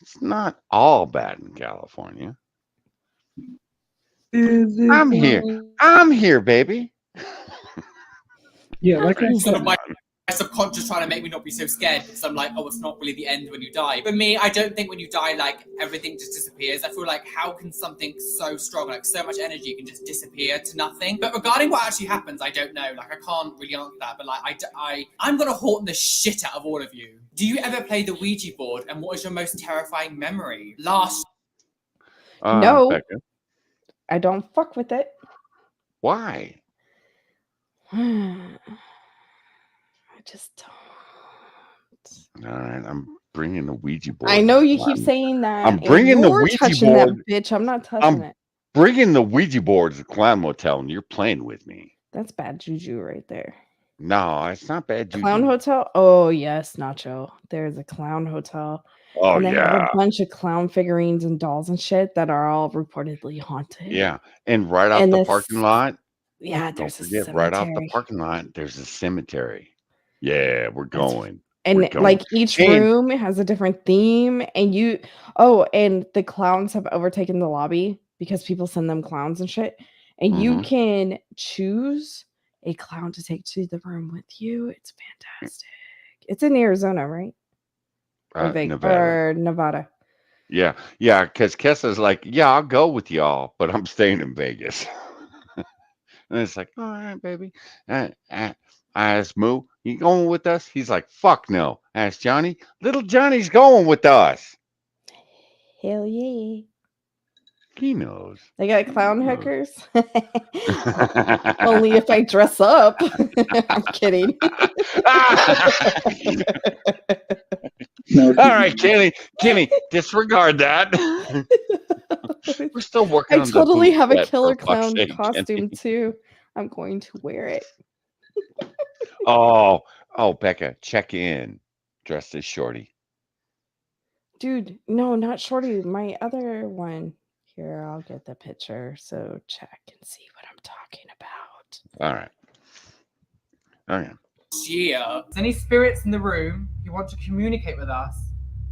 It's not all bad in California. I'm here. I'm here, baby. Yeah, like I Sort of said, my subconscious trying to make me not be so scared because I'm like, oh, it's not really the end when you die. For me, I don't think when you die, like everything just disappears. I feel like how can something so strong, like so much energy, can just disappear to nothing? But regarding what actually happens, I don't know. Like I can't really answer that. But like I'm gonna haunt the shit out of all of you. Do you ever play the Ouija board? And what is your most terrifying memory? no, Becca. I don't fuck with it. Why? I just don't. All right, I'm bringing the Ouija board. I know you keep saying that. I'm bringing the Ouija touching board. that bitch. I'm not touching it. Bringing the Ouija board to the clown motel, and you're playing with me. That's bad juju right there. No, it's not bad juju. Clown hotel? Oh yes, Nacho. There's a clown hotel. Oh, and they have yeah. a bunch of clown figurines and dolls and shit that are all reportedly haunted. Yeah, and right off And the this- parking lot. Yeah, Don't there's a forget, right off the cemetery. parking lot, there's a cemetery. Yeah, we're going. And We're going. like each And room has a different theme, and and the clowns have overtaken the lobby because people send them clowns and shit. And you can choose a clown to take to the room with you. It's fantastic. It's in Arizona, right? Or Nevada. or Nevada. Yeah, because Kessa's like, yeah, I'll go with y'all, but I'm staying in Vegas. And it's like, all right, baby. I asked Moo, you going with us? He's like, fuck no. I asked Johnny, little Johnny's going with us. Hell yeah. He knows. They got clown hookers. Only if I dress up. I'm kidding. All right, Kenny, disregard that. We're still working I on totally the have a boot set, killer for fuck's clown sake, costume Kenny. too. I'm going to wear it. Oh, Becca, check in. Dressed as Shorty. Dude, no, not Shorty. My other one. Here, I'll get the picture. So check and see what I'm talking about. All right. Yeah. Any spirits in the room who want to communicate with us,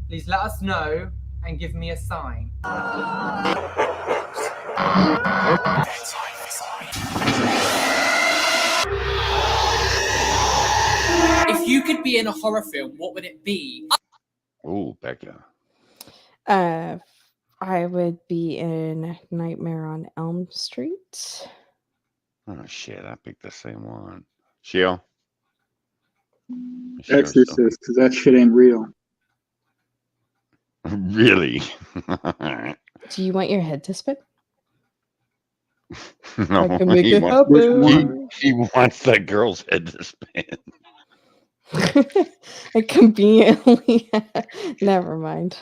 please let us know and give me a sign. If you could be in a horror film, what would it be? Ooh, Becca. I would be in Nightmare on Elm Street. Oh shit, I picked the same one. Sheil? Exorcist, because that shit ain't real. Really? Do you want your head to spin? No, I can make he it happen. he wants that girl's head to spin. I conveniently. Never mind.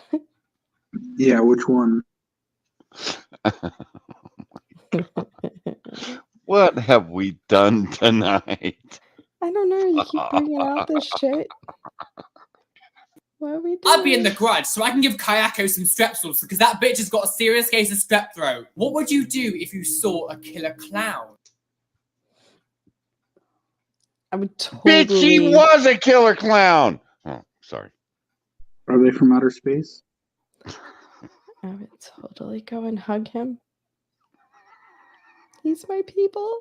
Yeah, which one? What have we done tonight? I don't know. You keep bringing out this shit. What are we doing? I'd be in the Grudge so I can give Kayako some strepsils because that bitch has got a serious case of strep throat. What would you do if you saw a killer clown? I would totally. Bitch, he was a killer clown. Oh, sorry. Are they from outer space? I would totally go and hug him. He's my people.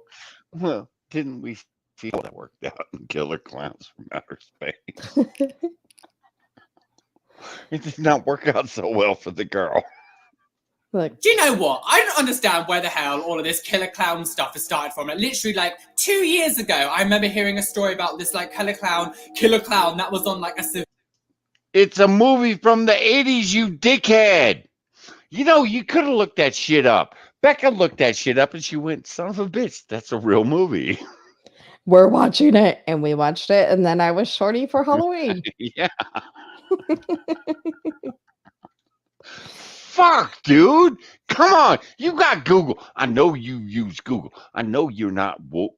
Well, didn't we see how that worked out in Killer Clowns from Outer Space? It did not work out so well for the girl. Look. Do you know what? I don't understand where the hell all of this killer clown stuff has started from. Like, literally, like 2 years ago, I remember hearing a story about this like killer clown that was on like a. It's a movie from the 80s, you dickhead. You know, you could have looked that shit up. Becca looked that shit up and she went, son of a bitch, that's a real movie. We're watching it, and we watched it, and then I was Shorty for Halloween. Yeah. Fuck, dude. Come on. You got Google. I know you use Google. I know you're not woke.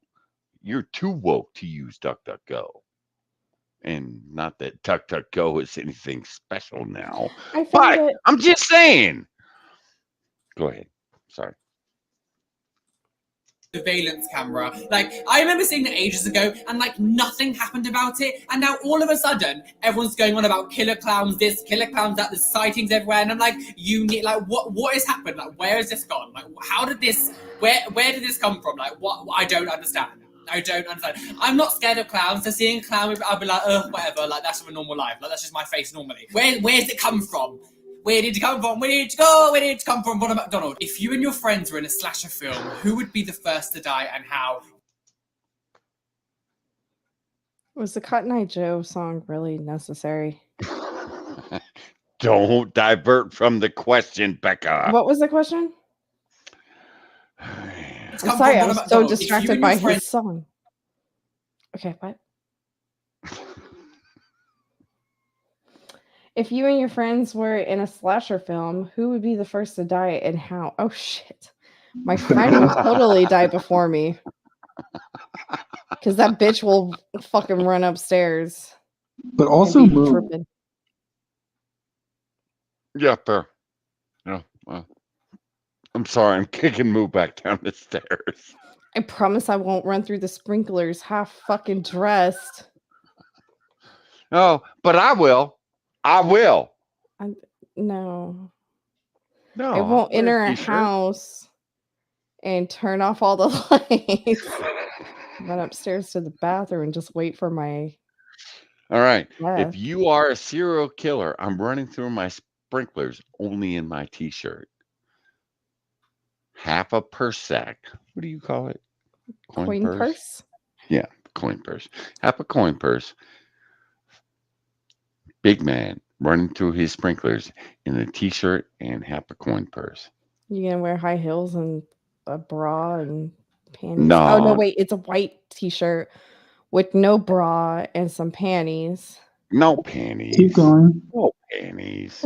You're too woke to use DuckDuckGo. And not that DuckDuckGo is anything special now. I found it. I'm just saying. Go ahead. Sorry. Surveillance camera. Like, I remember seeing it ages ago and like nothing happened about it. And now all of a sudden, everyone's going on about killer clowns this, killer clowns that, there's sightings everywhere. And I'm like, you need, like, what has happened? Like, where has this gone? Like, how did this, where did this come from? Like, what? I don't understand. I don't understand. I'm not scared of clowns. So seeing a clown, I'll be like, whatever. Like, that's my normal life. Like, that's just my face normally. Where's it come from? Where did it come from? Where did it go? Where did it come from? Ronald McDonald. If you and your friends were in a slasher film, who would be the first to die and how? Was the Cotton Eye Joe song really necessary? Don't divert from the question, Becca. What was the question? I'm sorry, I was so distracted by his song. Okay, what? If you and your friends were in a slasher film, who would be the first to die and how? Oh, shit. My friend will totally die before me. Because that bitch will fucking run upstairs. But also move. Yeah, fair. Yeah, well, I'm sorry. I'm kicking Moo back down the stairs. I promise I won't run through the sprinklers half fucking dressed. Oh, but I will. I will. No. No, I won't I'll wear enter a t-shirt. house and turn off all the lights. Run upstairs to the bathroom and just wait for my All right. death. If you are a serial killer, I'm running through my sprinklers only in my t-shirt. Half a purse sack. What do you call it? Coin purse? Yeah, coin purse. Half a coin purse. Big man running through his sprinklers in a t-shirt and half a coin purse. You gonna wear high heels and a bra and panties? Oh no, No, wait, it's a white t-shirt with no bra and some panties. no panties. Keep going. No panties.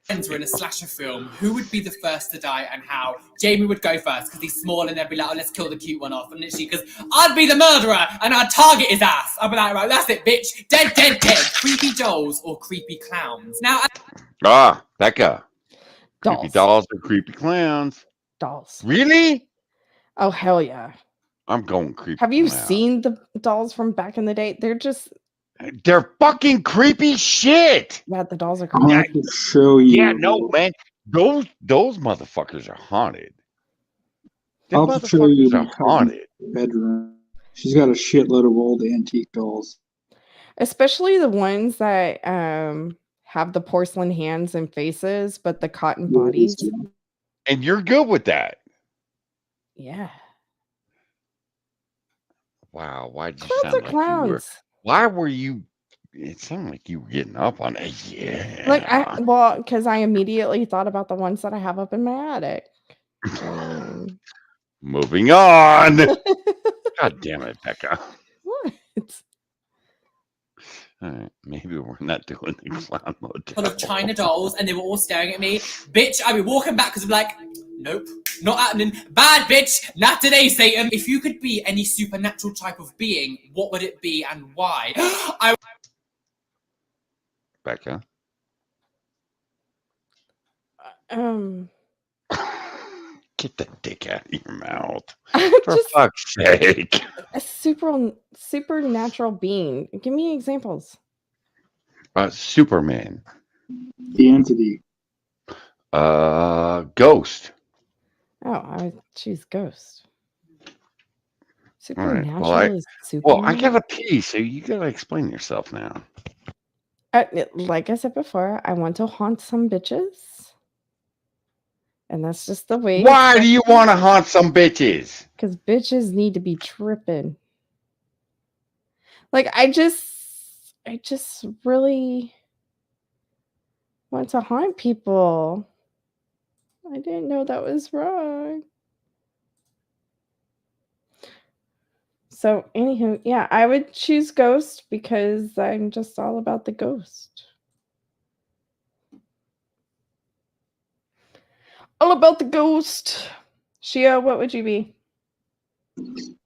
Friends were in a slasher film, who would be the first to die and how? Jamie would go first because he's small and they'd be like, oh, let's kill the cute one off. And literally, because I'd be the murderer and I'd target his ass. I'd be like, right, that's it, bitch. Dead, dead, dead. Creepy dolls or creepy clowns. Now, Becca. Dolls. Creepy dolls or creepy clowns. Dolls. Really? Oh, hell yeah. I'm going creepy Have you clown. seen the dolls from back in the day? They're fucking creepy shit. Yeah, the dolls are I'll creepy. have to show you. Yeah, no, man. Those motherfuckers are haunted. Them I'll have to show you motherfuckers my are cousin's haunted. bedroom. She's got a shitload of old antique dolls. Especially the ones that have the porcelain hands and faces, but the cotton bodies. And you're good with that. Yeah. Wow. Why'd you Clowns sound are like you were? clowns. Why were you? It sounded like you were getting up on it. Yeah. Like because I immediately thought about the ones that I have up in my attic. Moving on. God damn it, Becca. What? All right, maybe we're not doing the clown full motel. of China dolls and they were all staring at me. Bitch, I'd be walking back because I'm like, nope, not happening. Bad bitch, not today, Satan. If you could be any supernatural type of being, what would it be and why? Becca. Get that dick out of your mouth. For fuck's sake. A supernatural being. Give me examples. Superman. The entity. Ghost. Oh, I would choose Ghost. All right. Supernatural is Well, I Superman? got a pee, so you gotta explain yourself now. Like I said before, I want to haunt some bitches. And that's just the way. Why do you want to haunt some bitches? Because bitches need to be tripping. Like I just really want to haunt people. I didn't know that was wrong. So anywho, yeah, I would choose Ghost because I'm just all about the ghost. All about the ghost. Shia, what would you be?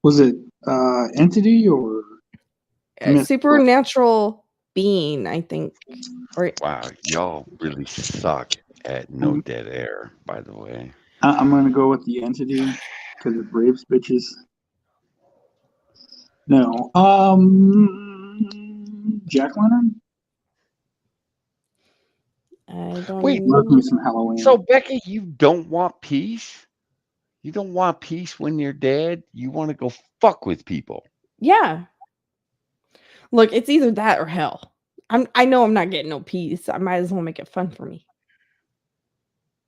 Was it entity or A supernatural being, I think. Or Wow, y'all really suck at no dead air, by the way. I'm gonna go with the entity because it rapes bitches. No. Jack Lantern? I don't Wait, love me some Halloween. So Becky, you don't want peace? You don't want peace when you're dead? You want to go fuck with people? Yeah. Look, it's either that or hell. I know I'm not getting no peace. I might as well make it fun for me.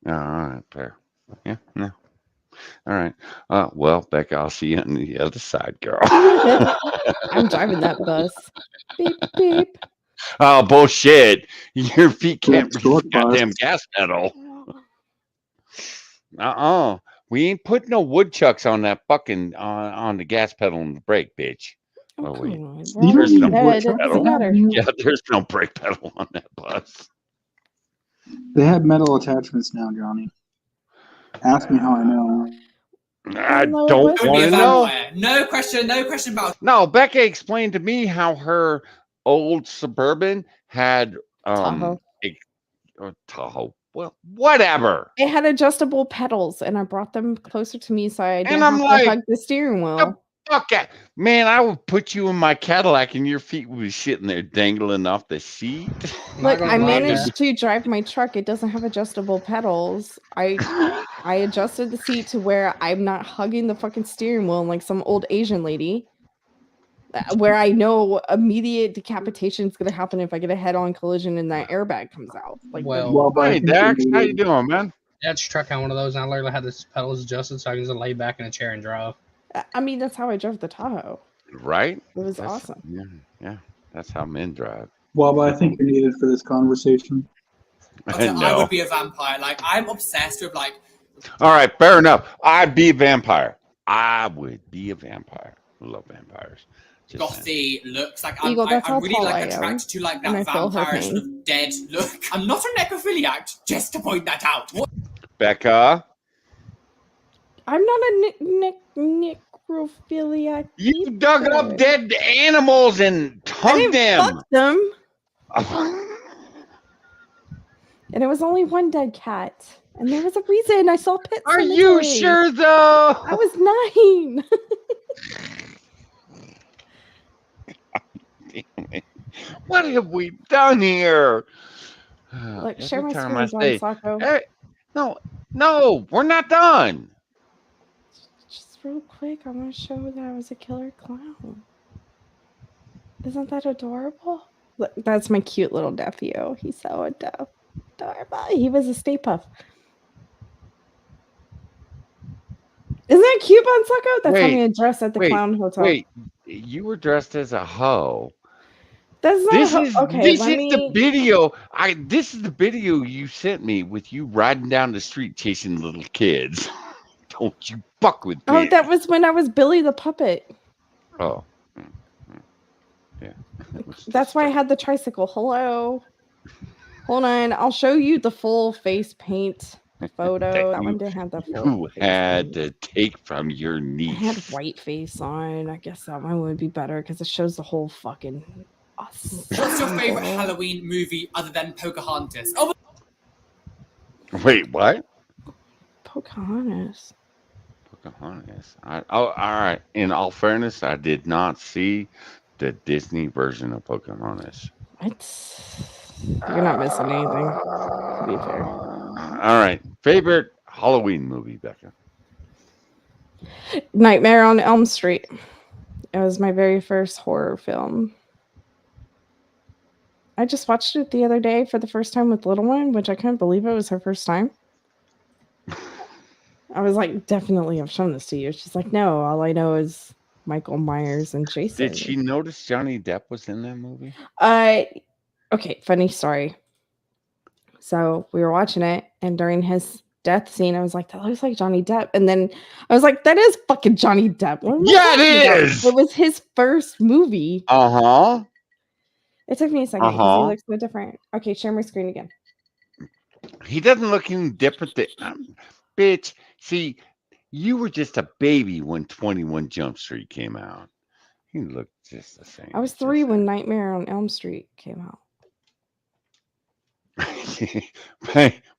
All right, fair. Yeah, no. All right. Well, Becca, I'll see you on the other side, girl. I'm driving that bus. Beep beep. Oh, bullshit. Your feet can't reach the goddamn gas pedal. We ain't putting no woodchucks on that fucking on the gas pedal and the brake, bitch. Oh, wait. There's no brake pedal. Yeah, there's no brake pedal on that bus. They have metal attachments now, Johnny. Ask me how I know. I don't want to know. No question about it. No, Becca explained to me how her old Suburban had Tahoe. Tahoe. Well, whatever. It had adjustable pedals, and I brought them closer to me so I didn't I'm have like, to hug the steering wheel. fuck out. Man, I would put you in my Cadillac and your feet would be sitting there dangling off the seat. Look, I managed to drive my truck. It doesn't have adjustable pedals. I adjusted the seat to where I'm not hugging the fucking steering wheel like some old Asian lady. Where I know immediate decapitation is going to happen if I get a head-on collision and that airbag comes out. Like, Hey, Dax, how you doing, man? That's truck on one of those, and I literally had the pedals adjusted so I can just lay back in a chair and drive. I mean, that's how I drove the Tahoe. Right? It was awesome. Yeah, that's how men drive. Well, but I think you're needed for this conversation. Okay, I No. would be a vampire. Like, I'm obsessed with, like, All right, fair enough. I'd be a vampire. I would be a vampire. I love vampires. Just saying. gothy looks. Like, Eagle, that's I'm how really, tall like, I am, attracted to, like, and that I feel her vampire sort pain. of dead look. I'm not a necrophiliac, just to point that out. What? Becca, I'm not a necrophiliac. you dug up dead animals and hung them. Fuck them. And it was only one dead cat. And there was a reason I saw Pet Are Cemetery. you sure, though? I was 9. Damn it. What have we done here? Look, share Every my time screen, I John say, Sacco. hey, no, we're not done. Just real quick, I want to show that I was a killer clown. Isn't that adorable? Look, that's my cute little nephew. He's so adorable. He was a Stay Puff. Isn't that cute, Bonsacco? That's how we dressed at the clown hotel. Wait, you were dressed as a hoe. That's not This a is okay. this Let is me. the video. This is the video you sent me with you riding down the street chasing little kids. Don't you fuck with me. Oh, that was when I was Billy the puppet. Oh. Yeah. That's why I had the tricycle. Hello. Hold on. I'll show you the full face paint photo. That one didn't have the full. You had to take from your I niece. had white face on. I guess that one would be better because it shows the whole fucking. What's your favorite Halloween movie other than Pocahontas? Oh, Wait, what? Pocahontas. Pocahontas. All right. In all fairness, I did not see the Disney version of Pocahontas. You're not missing anything, to be fair. All right. Favorite Halloween movie, Becca? Nightmare on Elm Street. It was my very first horror film. I just watched it the other day for the first time with little one, which I couldn't believe it was her first time. I was like, definitely, I've shown this to you. She's like, no, all I know is Michael Myers and Jason. Did she notice Johnny Depp was in that movie? Okay, funny story. So we were watching it, and during his death scene, I was like, that looks like Johnny Depp. And then I was like, that is fucking Johnny Depp. Yeah, it is. It was his first movie. Uh-huh. It took me a second because he looks so different. Okay, share my screen again. He doesn't look any different than... bitch, see, you were just a baby when 21 Jump Street came out. He looked just the same. I was 3 when Nightmare on Elm Street came out.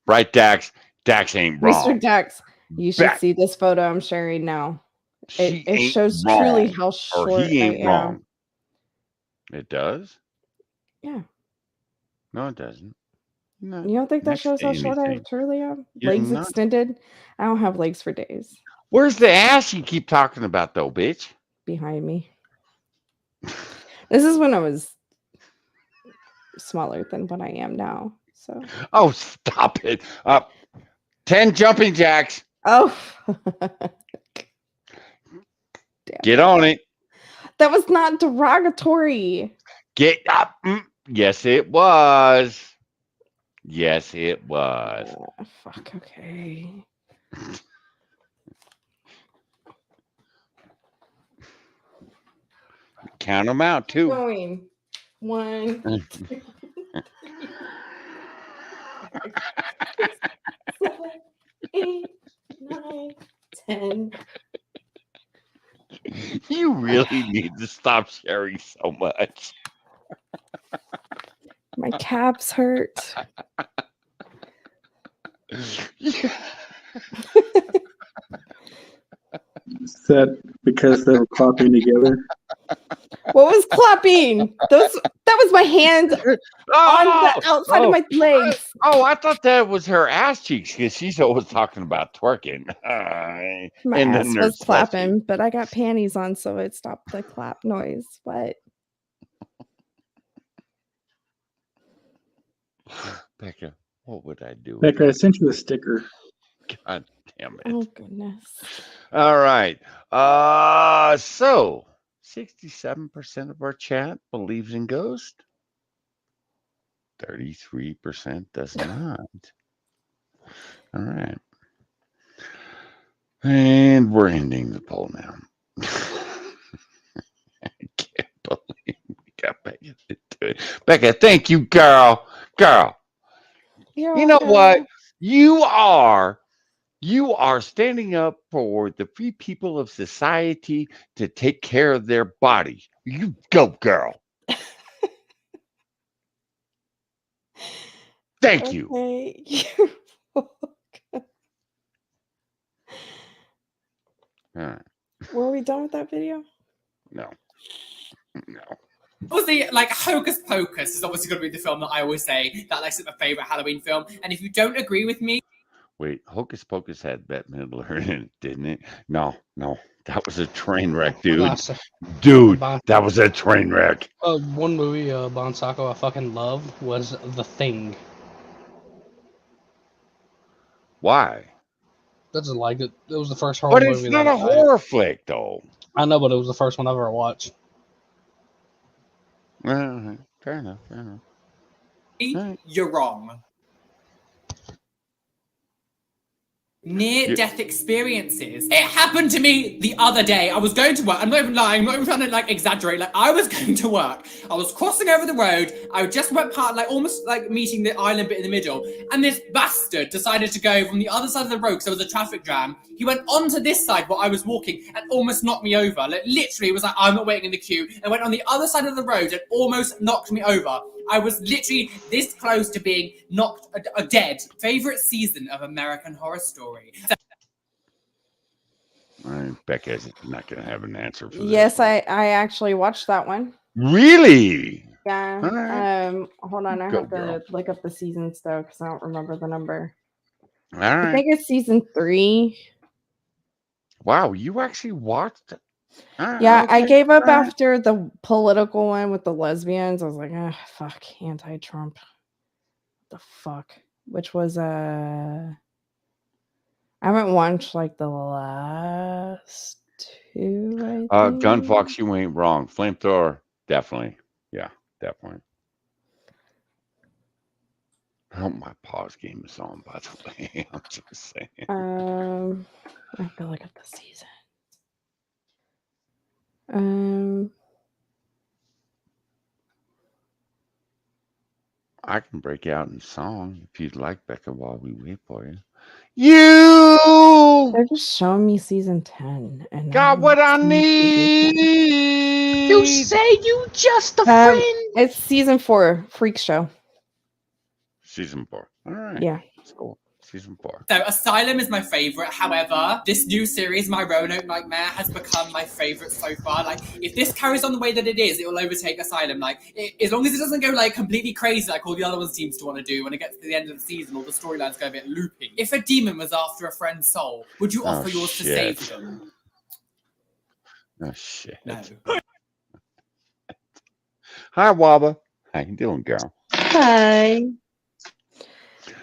Right, Dax. Dax ain't wrong. Mr. Dax, you should see this photo I'm sharing now. It shows truly how short or he I ain't am. wrong. It does? Yeah. No, it doesn't. No. You don't think that Next shows to how short I anything. truly am? You're Legs not. extended. I don't have legs for days. Where's the ass you keep talking about, though, bitch? Behind me. This is when I was smaller than what I am now. So. Oh, stop it. 10 jumping jacks. Oh. Get on it. That was not derogatory. Get up. Yes, it was. Yes, it was. Fuck, okay. Count them out, too. Going. 1, 2, 3, 7, 8, 9, 10. You really need to stop sharing so much. My calves hurt. Is that because they were clapping together? What was clapping? That was my hands on the outside of my legs. I thought that was her ass cheeks because she's always talking about twerking. My And ass then was there's clapping, but I got panties on, so it stopped the clap noise. What? Becca, what would I do? Becca, I sent you a sticker. God damn it. Oh, goodness. All right. So 67% of our chat believes in ghosts. 33% does not. All right. And we're ending the poll now. I can't believe we got Becca to do it. Becca, thank you, girl. You know what? You are standing up for the free people of society to take care of their bodies. You go, girl. Thank you. Okay. All right. Were we done with that video? No. Obviously, like Hocus Pocus is obviously going to be the film that I always say that makes it my favorite Halloween film. And if you don't agree with me, Wait, Hocus Pocus had Bette Midler in it, didn't it? No. That was a train wreck, dude. Dude, that was a train wreck. One movie, Bon Sacco, I fucking loved was The Thing. Why? I just liked it. It was the first horror But movie it's not that a horror flick, though. I know, but it was the first one I've ever watched. Fair enough. you're wrong. Near-death experiences. It happened to me the other day. I was going to work. I'm not even lying. I'm not even trying to like exaggerate. Like I was going to work. I was crossing over the road. I just went past, like almost like meeting the island bit in the middle. And this bastard decided to go from the other side of the road because there was a traffic jam. He went onto this side while I was walking and almost knocked me over. Like literally, it was like I'm not waiting in the queue. And went on the other side of the road and almost knocked me over. I was literally this close to being knocked dead. Favorite season of American Horror Story. Becca's not going to have an answer for this. Yes, I actually watched that one. Really? Yeah. All right. Hold on. I Go, have to girl. look up the seasons though, because I don't remember the number. All I right. think it's season 3. Wow, you actually watched it? Yeah, I Okay. gave up All right. after the political one with the lesbians. I was like, fuck, anti-Trump. The fuck? Which was I haven't watched like the last 2, I think. Gun Fox, you ain't wrong. Flamethrower, definitely. Yeah, definitely. I hope my pause game is on, by the way. I'm just saying. I have to look at the season. I can break out in song if you'd like, Becca, while we wait for you. You They're just showing me season 10 and got what I need. You say you just a friend. It's season 4, Freak Show. Season 4. All right. Yeah. That's cool. Season 4. So Asylum is my favorite. However, this new series, My Roanoke Nightmare, has become my favorite so far. Like, if this carries on the way that it is, it will overtake Asylum. Like, as long as it doesn't go like completely crazy, like all the other ones seems to want to do when it gets to the end of the season, or the storylines go a bit looping. If a demon was after a friend's soul, would you offer yours to save them? Oh shit. No. Hi, Waba. How you doing, girl? Hi.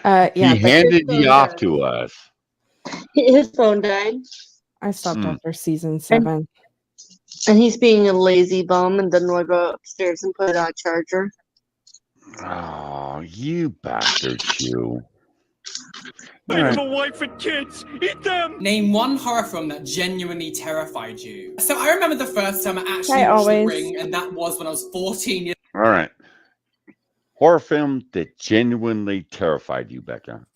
Yeah, he handed you off to us. His phone died. I stopped after season 7. And he's being a lazy bum and doesn't want to go upstairs and put it on a charger. Oh, you bastard, you. I have a wife and kids. Eat them. Name one horror film that genuinely terrified you. So I remember the first time I actually watched The Ring, and that was when I was 14 years. All right. Horror film that genuinely terrified you, Becca.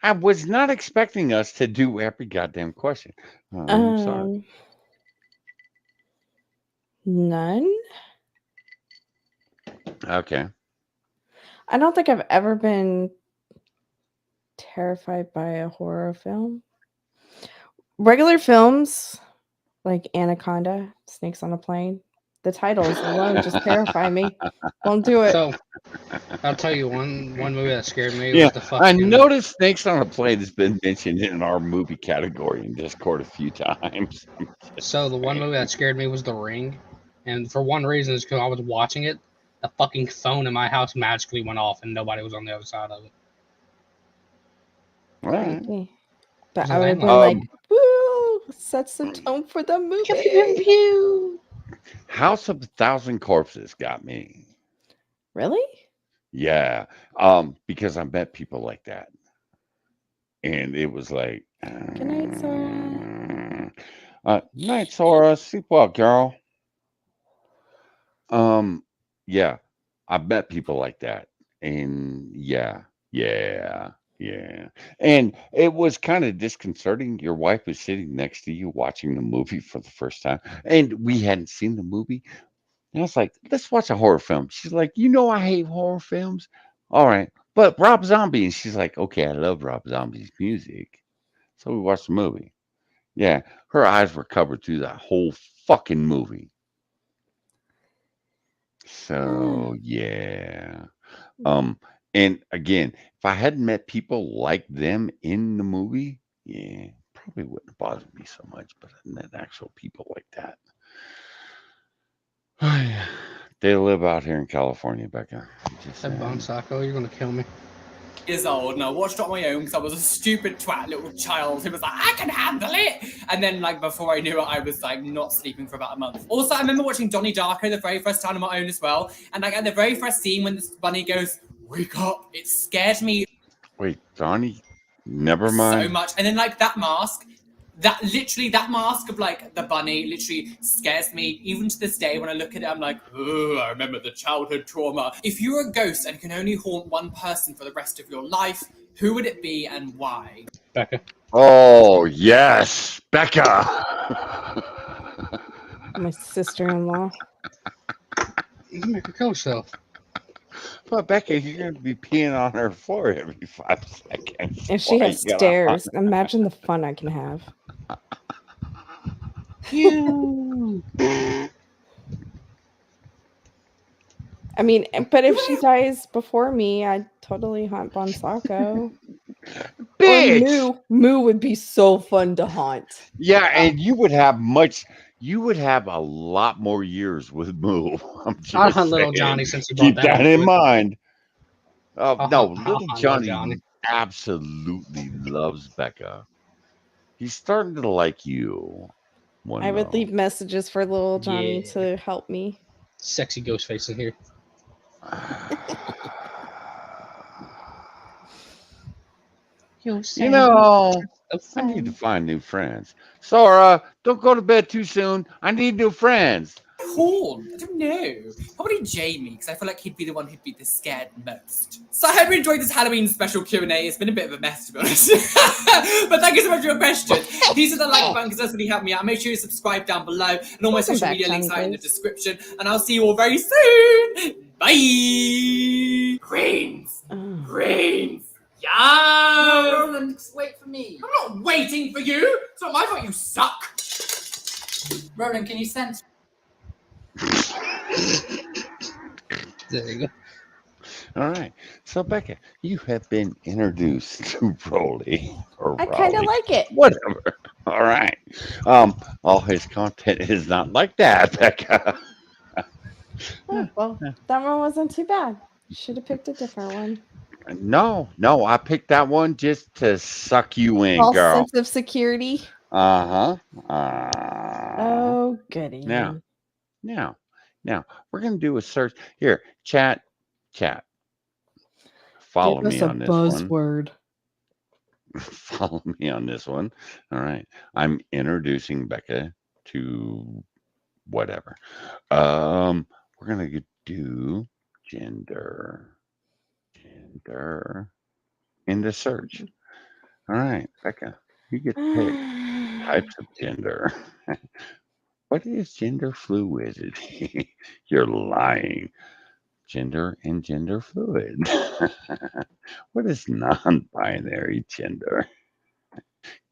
I was not expecting us to do every goddamn question. Oh, I'm sorry. None? Okay. I don't think I've ever been terrified by a horror film. Regular films, like Anaconda, Snakes on a Plane. The titles alone just terrify me. Won't do it. So I'll tell you one movie that scared me Yeah, was the I fucking. noticed Snakes on a Plane has been mentioned in our movie category in Discord a few times. So the one movie that scared me was The Ring, and for one reason is because I was watching it, the fucking phone in my house magically went off and nobody was on the other side of it. All right. Creepy. But Was I a would have been landline. like, woo, sets the tone for the movie. House of a Thousand Corpses got me. Really? Yeah. Because I met people like that. And it was like, Good night, Sora. night, Sora. Sleep well, girl. Yeah. I've met people like that. And yeah. And it was kind of disconcerting. Your wife was sitting next to you watching the movie for the first time, and we hadn't seen the movie. And I was like, let's watch a horror film. She's like, I hate horror films. All right. But Rob Zombie. And she's like, okay, I love Rob Zombie's music. So we watched the movie. Yeah. Her eyes were covered through that whole fucking movie. So yeah. And again, if I hadn't met people like them in the movie, yeah, probably wouldn't have bothered me so much. But I met actual people like that. They live out here in California, Becca. Just That Bon Sacco, you're gonna kill me. Years old, and I watched it on my own because I was a stupid twat little child who was like, I can handle it. And then, like, before I knew it, I was like not sleeping for about a month. Also, I remember watching Donnie Darko the very first time on my own as well. And like at the very first scene when this bunny goes, "Wake up!" it scared me Wait, Donnie? Never mind. so much. And then like that mask. That mask of like the bunny literally scares me even to this day. When I look at it, I'm like, oh, I remember the childhood trauma. If you were a ghost and can only haunt one person for the rest of your life, who would it be and why? Becca. Oh, yes, Becca. My sister-in-law. You can make her kill herself. But Becca, you're going to be peeing on her floor every 5 seconds. If she Why has you gotta stairs, imagine the fun I can have. I mean, but if she dies before me, I'd totally haunt Bon Sacco. Bitch! Or Moo would be so fun to haunt. Yeah, and you would have a lot more years with Moo. I'm just I'd hunt Little saying. Johnny since you Keep brought that that into in it. mind. No, hunt Little Johnny, Johnny. absolutely loves Becca. He's starting to like you. I would leave messages for little Johnny to help me. Sexy ghost face in here. You know, I need to find new friends. Sora, don't go to bed too soon. I need new friends. Cool. I don't know. Probably Jamie, because I feel like he'd be the one who'd be the scared most. So I hope you enjoyed this Halloween special Q&A. It's been a bit of a mess, to be honest. But thank you so much for your questions. Please hit the like button because that's really helped me out. Make sure you subscribe down below. And all my Welcome social back, media links Johnny are in the Blaze. description. And I'll see you all very soon. Bye. Greens. Greens. Yeah. No, Roland, wait for me. I'm not waiting for you. It's not my fault you suck. Roland, can you sense? There you go. All right. So, Becca, you have been introduced to Rolly. Or I kind of Raleigh. like it. Whatever. All right. All his content is not like that, Becca. Oh, well, that one wasn't too bad. Should have picked a different one. No, I picked that one just to suck you in, False girl. sense of security. Uh-huh. Oh, goody. Now, we're going to do a search. Here, chat. Follow Give us me a on this one. buzzword. Follow me on this one. All right. I'm introducing Becca to whatever. We're going to do gender in the search. All right, Becca, you get to pick types of gender. What is gender fluid? You're lying. Gender and gender fluid. What is non-binary gender?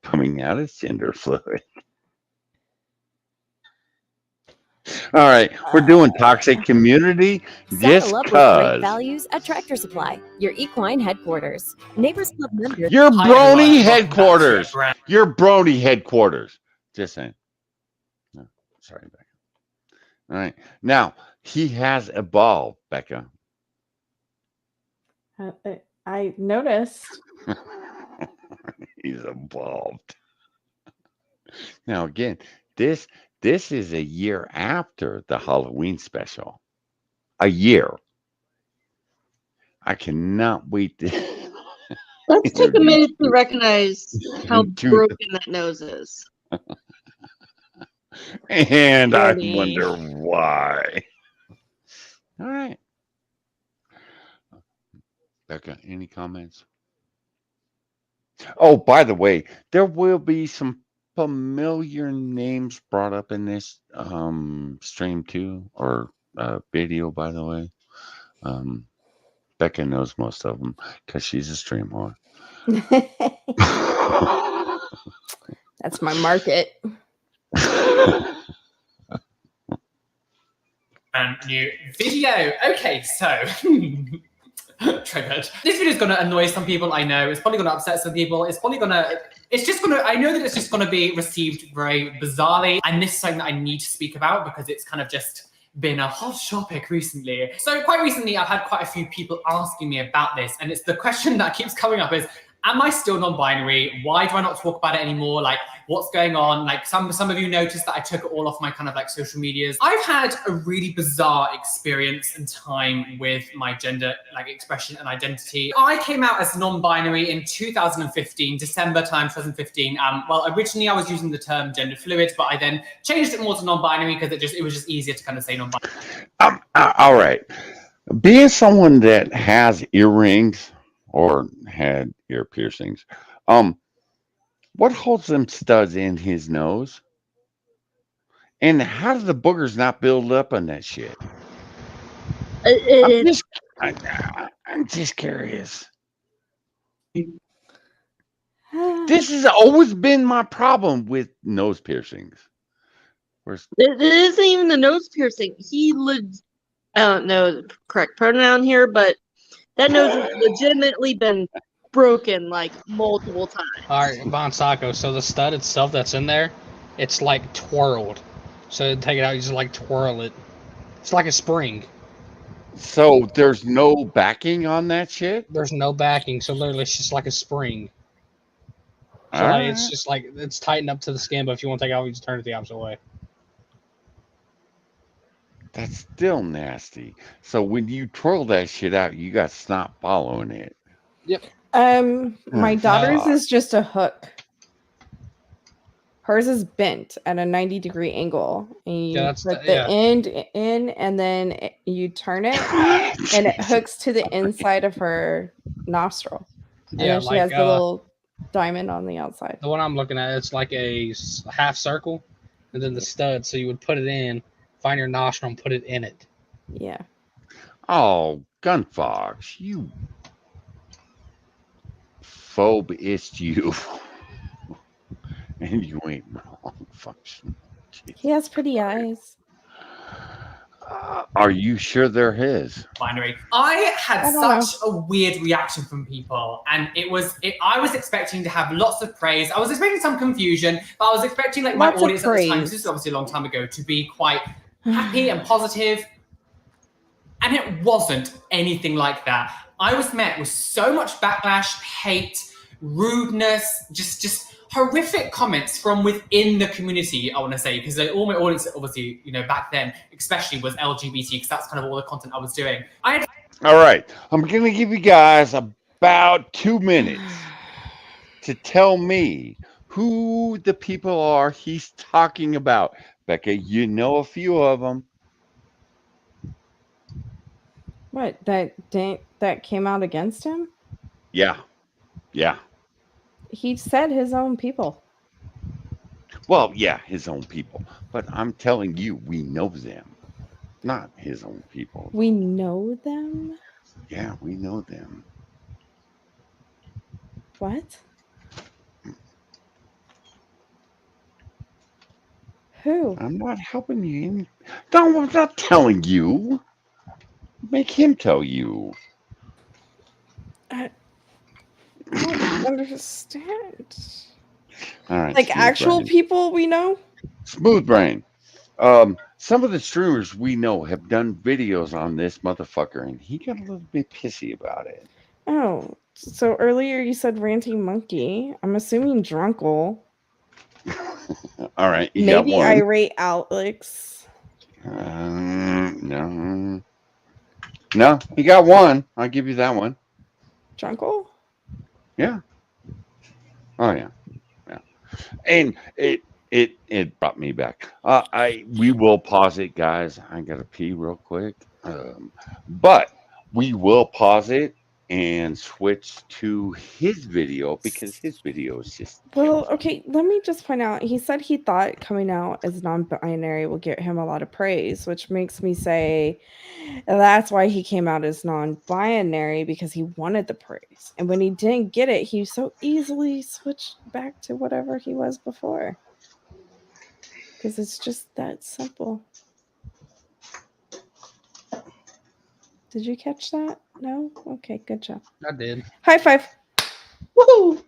Coming out as gender fluid. All right, we're doing toxic community just Saddle up with great cause. values at Tractor Supply, your equine headquarters. Neighbors Club members. Your Hi, everyone. brony Welcome back to headquarters. Brand- Your brony headquarters. Just saying. No, sorry, Becca. All right. Now, he has evolved, Becca. I noticed. He's evolved. Now, again, this is a year after the Halloween special. A year. I cannot wait to Let's take a introduce minute to you recognize how to broken that nose is. and I Brody. wonder why. All right. Becca, any comments? Oh, by the way, there will be some familiar names brought up in this stream too, or video, by the way. Becca knows most of them because she's a stream whore. That's my market. New video. Okay, so triggered. This video is going to annoy some people. I know it's probably going to upset some people. It's probably going to. It's just going to. I know that it's just going to be received very bizarrely, and this is something that I need to speak about because it's kind of just been a hot topic recently. So quite recently, I've had quite a few people asking me about this, and it's the question that keeps coming up is, am I still non-binary? Why do I not talk about it anymore? Like, what's going on? Like, some of you noticed that I took it all off my kind of like social medias. I've had a really bizarre experience and time with my gender like expression and identity. I came out as non-binary in 2015, December time 2015. Well, originally I was using the term gender fluid, but I then changed it more to non-binary because it was just easier to kind of say non-binary. All right. Being someone that has earrings or had ear piercings, what holds them studs in his nose? And how do the boogers not build up on that shit? I'm just curious. This has always been my problem with nose piercings. It isn't even the nose piercing. I don't know the correct pronoun here, but that nose has legitimately been broken like multiple times. All right, Von Sacco. So the stud itself that's in there, it's like twirled. So to take it out, you just like twirl it. It's like a spring. So there's no backing on that shit? There's no backing, so literally it's just like a spring. So All like, right. it's just like it's tightened up to the skin, but if you want to take it out, you just turn it the opposite way. That's still nasty. So when you twirl that shit out, you got to stop following it. Yep. My daughter's is just a hook. Hers is bent at a 90-degree angle. And you put the end in, and then you turn it, and it hooks to the inside of her nostril. And then she has the little diamond on the outside. The one I'm looking at, it's like a half circle, and then the stud. So you would put it in, find your nostril, and put it in it. Yeah. Oh, Gunfox, you phobe-ist you. And you ain't wrong. Fuck. He has pretty eyes. Are you sure they're his? Binary. I had such a weird reaction from people, and I was expecting to have lots of praise. I was expecting some confusion, but I was expecting like my audience at the time, this is obviously a long time ago, to be quite happy and positive, and it wasn't anything like that. I was met with so much backlash, hate, rudeness, just horrific comments from within the community, I want to say, because all my audience, obviously, back then, especially was LGBT, because that's kind of all the content I was doing. All right. I'm going to give you guys about 2 minutes to tell me who the people are he's talking about. Becca, you know a few of them. What, that came out against him? Yeah. He said his own people. Well, yeah, his own people. But I'm telling you, we know them. Not his own people. We know them? Yeah, we know them. What? Who? I'm not helping you. No, I'm not telling you. Make him tell you. I don't understand. All right, Like smooth actual brain. people we know? Smooth brain. Some of the streamers we know have done videos on this motherfucker, and he got a little bit pissy about it. Oh, so earlier you said Ranting Monkey. I'm assuming Drunkle. All right, you got Maybe one. Irate Alex. No. No, you got one. I'll give you that one. Drunkle? Yeah. Oh yeah. Yeah. And it brought me back. We will pause it, guys. I gotta pee real quick. But we will pause it and switch to his video because his video is just Well, okay, let me just point out. He said he thought coming out as non-binary will get him a lot of praise, which makes me say that's why he came out as non-binary, because he wanted the praise. And when he didn't get it, he so easily switched back to whatever he was before. Because it's just that simple. Did you catch that? No? Okay, good job. I did. High five. Woohoo!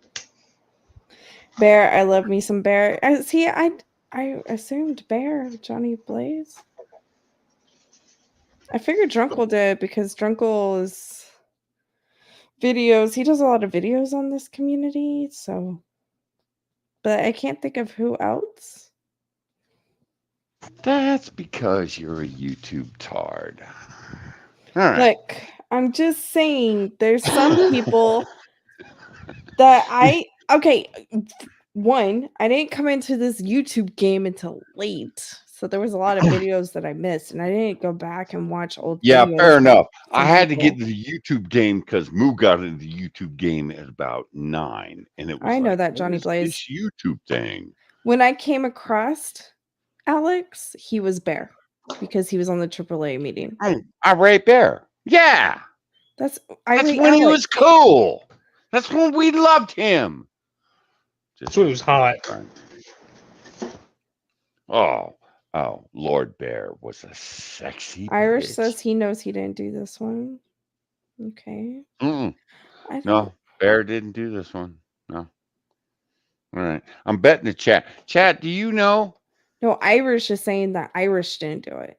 Bear, I love me some Bear. I assumed Bear, Johnny Blaze. I figured Drunkle did because Drunkle's videos, he does a lot of videos on this community, so. But I can't think of who else. That's because you're a YouTube tard. All right. Look, I'm just saying there's some people that okay, one, I didn't come into this YouTube game until late. So there was a lot of videos that I missed, and I didn't go back and watch old Yeah, videos. fair enough. I from had to people. get into the YouTube game because Moo got into the YouTube game at about 9, and it was I know like, that, what Johnny is Blaze. this YouTube thing? When I came across Alex, he was Bear because he was on the AAA meeting. I rate Bear. Yeah, That's when Alex. he was cool. That's when we loved him. That's when he was hot. Oh, Lord Bear was a sexy Irish bitch. says he knows he didn't do this one. Okay. Mm-mm. I don't. No, Bear didn't do this one. No. All right. I'm betting the chat. Chat, do you know? No, Irish is saying that Irish didn't do it.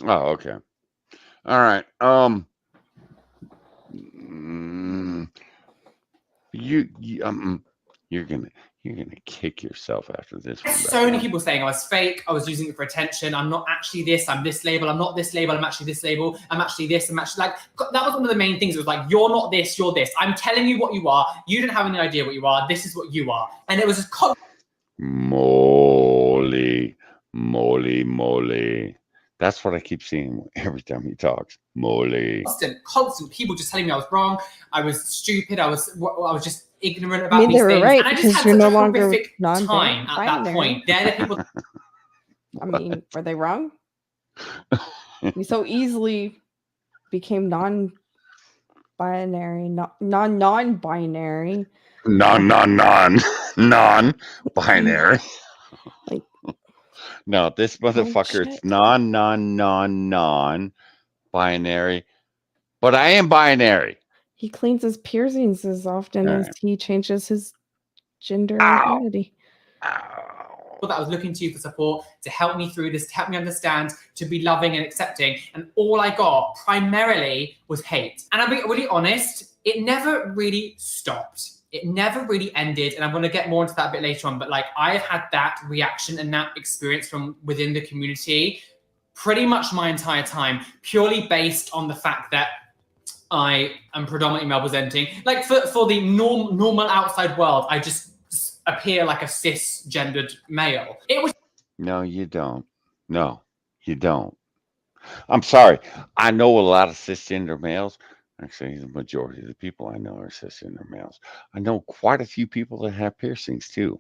Oh, okay. All right. You're gonna kick yourself after this one. So many people saying I was fake, I was using it for attention, I'm not actually this, I'm this label, I'm not this label, I'm actually this label, I'm actually this, I'm actually like, that was one of the main things. It was like, you're not this, you're this. I'm telling you what you are. You don't have any idea what you are. This is what you are. And it was just Moly. That's what I keep seeing every time he talks. Moly. constant people just telling me I was wrong, I was stupid, I was just ignorant about I mean, these they were things. right And I just because had you're such no a longer horrific time at that point. They're the people. I mean, were they wrong? We so easily became non-binary, non-binary. Non-binary. Like, no, this motherfucker, it's non-binary. But I am binary. He cleans his piercings as often as he changes his gender identity. That I was looking to you for support, to help me through this, to help me understand, to be loving and accepting. And all I got primarily was hate. And I'll be really honest, it never really stopped. It never really ended. And I'm going to get more into that a bit later on. But like, I've had that reaction and that experience from within the community pretty much my entire time, purely based on the fact that I am predominantly male presenting. Like for the normal outside world, I just appear like a cisgendered male. It was. No, you don't. No, you don't. I'm sorry. I know a lot of cisgender males. Actually, the majority of the people I know are cisgender males. I know quite a few people that have piercings too.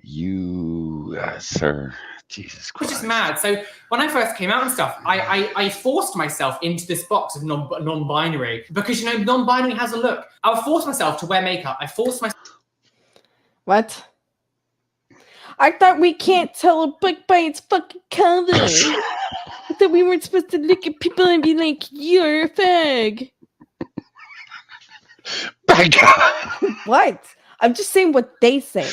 You, sir, Jesus I was Christ. just mad. So when I first came out and stuff, I forced myself into this box of non-binary because, you know, non-binary has a look. I forced myself to wear makeup. I forced myself. What? I thought we can't tell a book by its fucking cover. we weren't supposed to look at people and be like, you're a fag. What? I'm just saying what they say.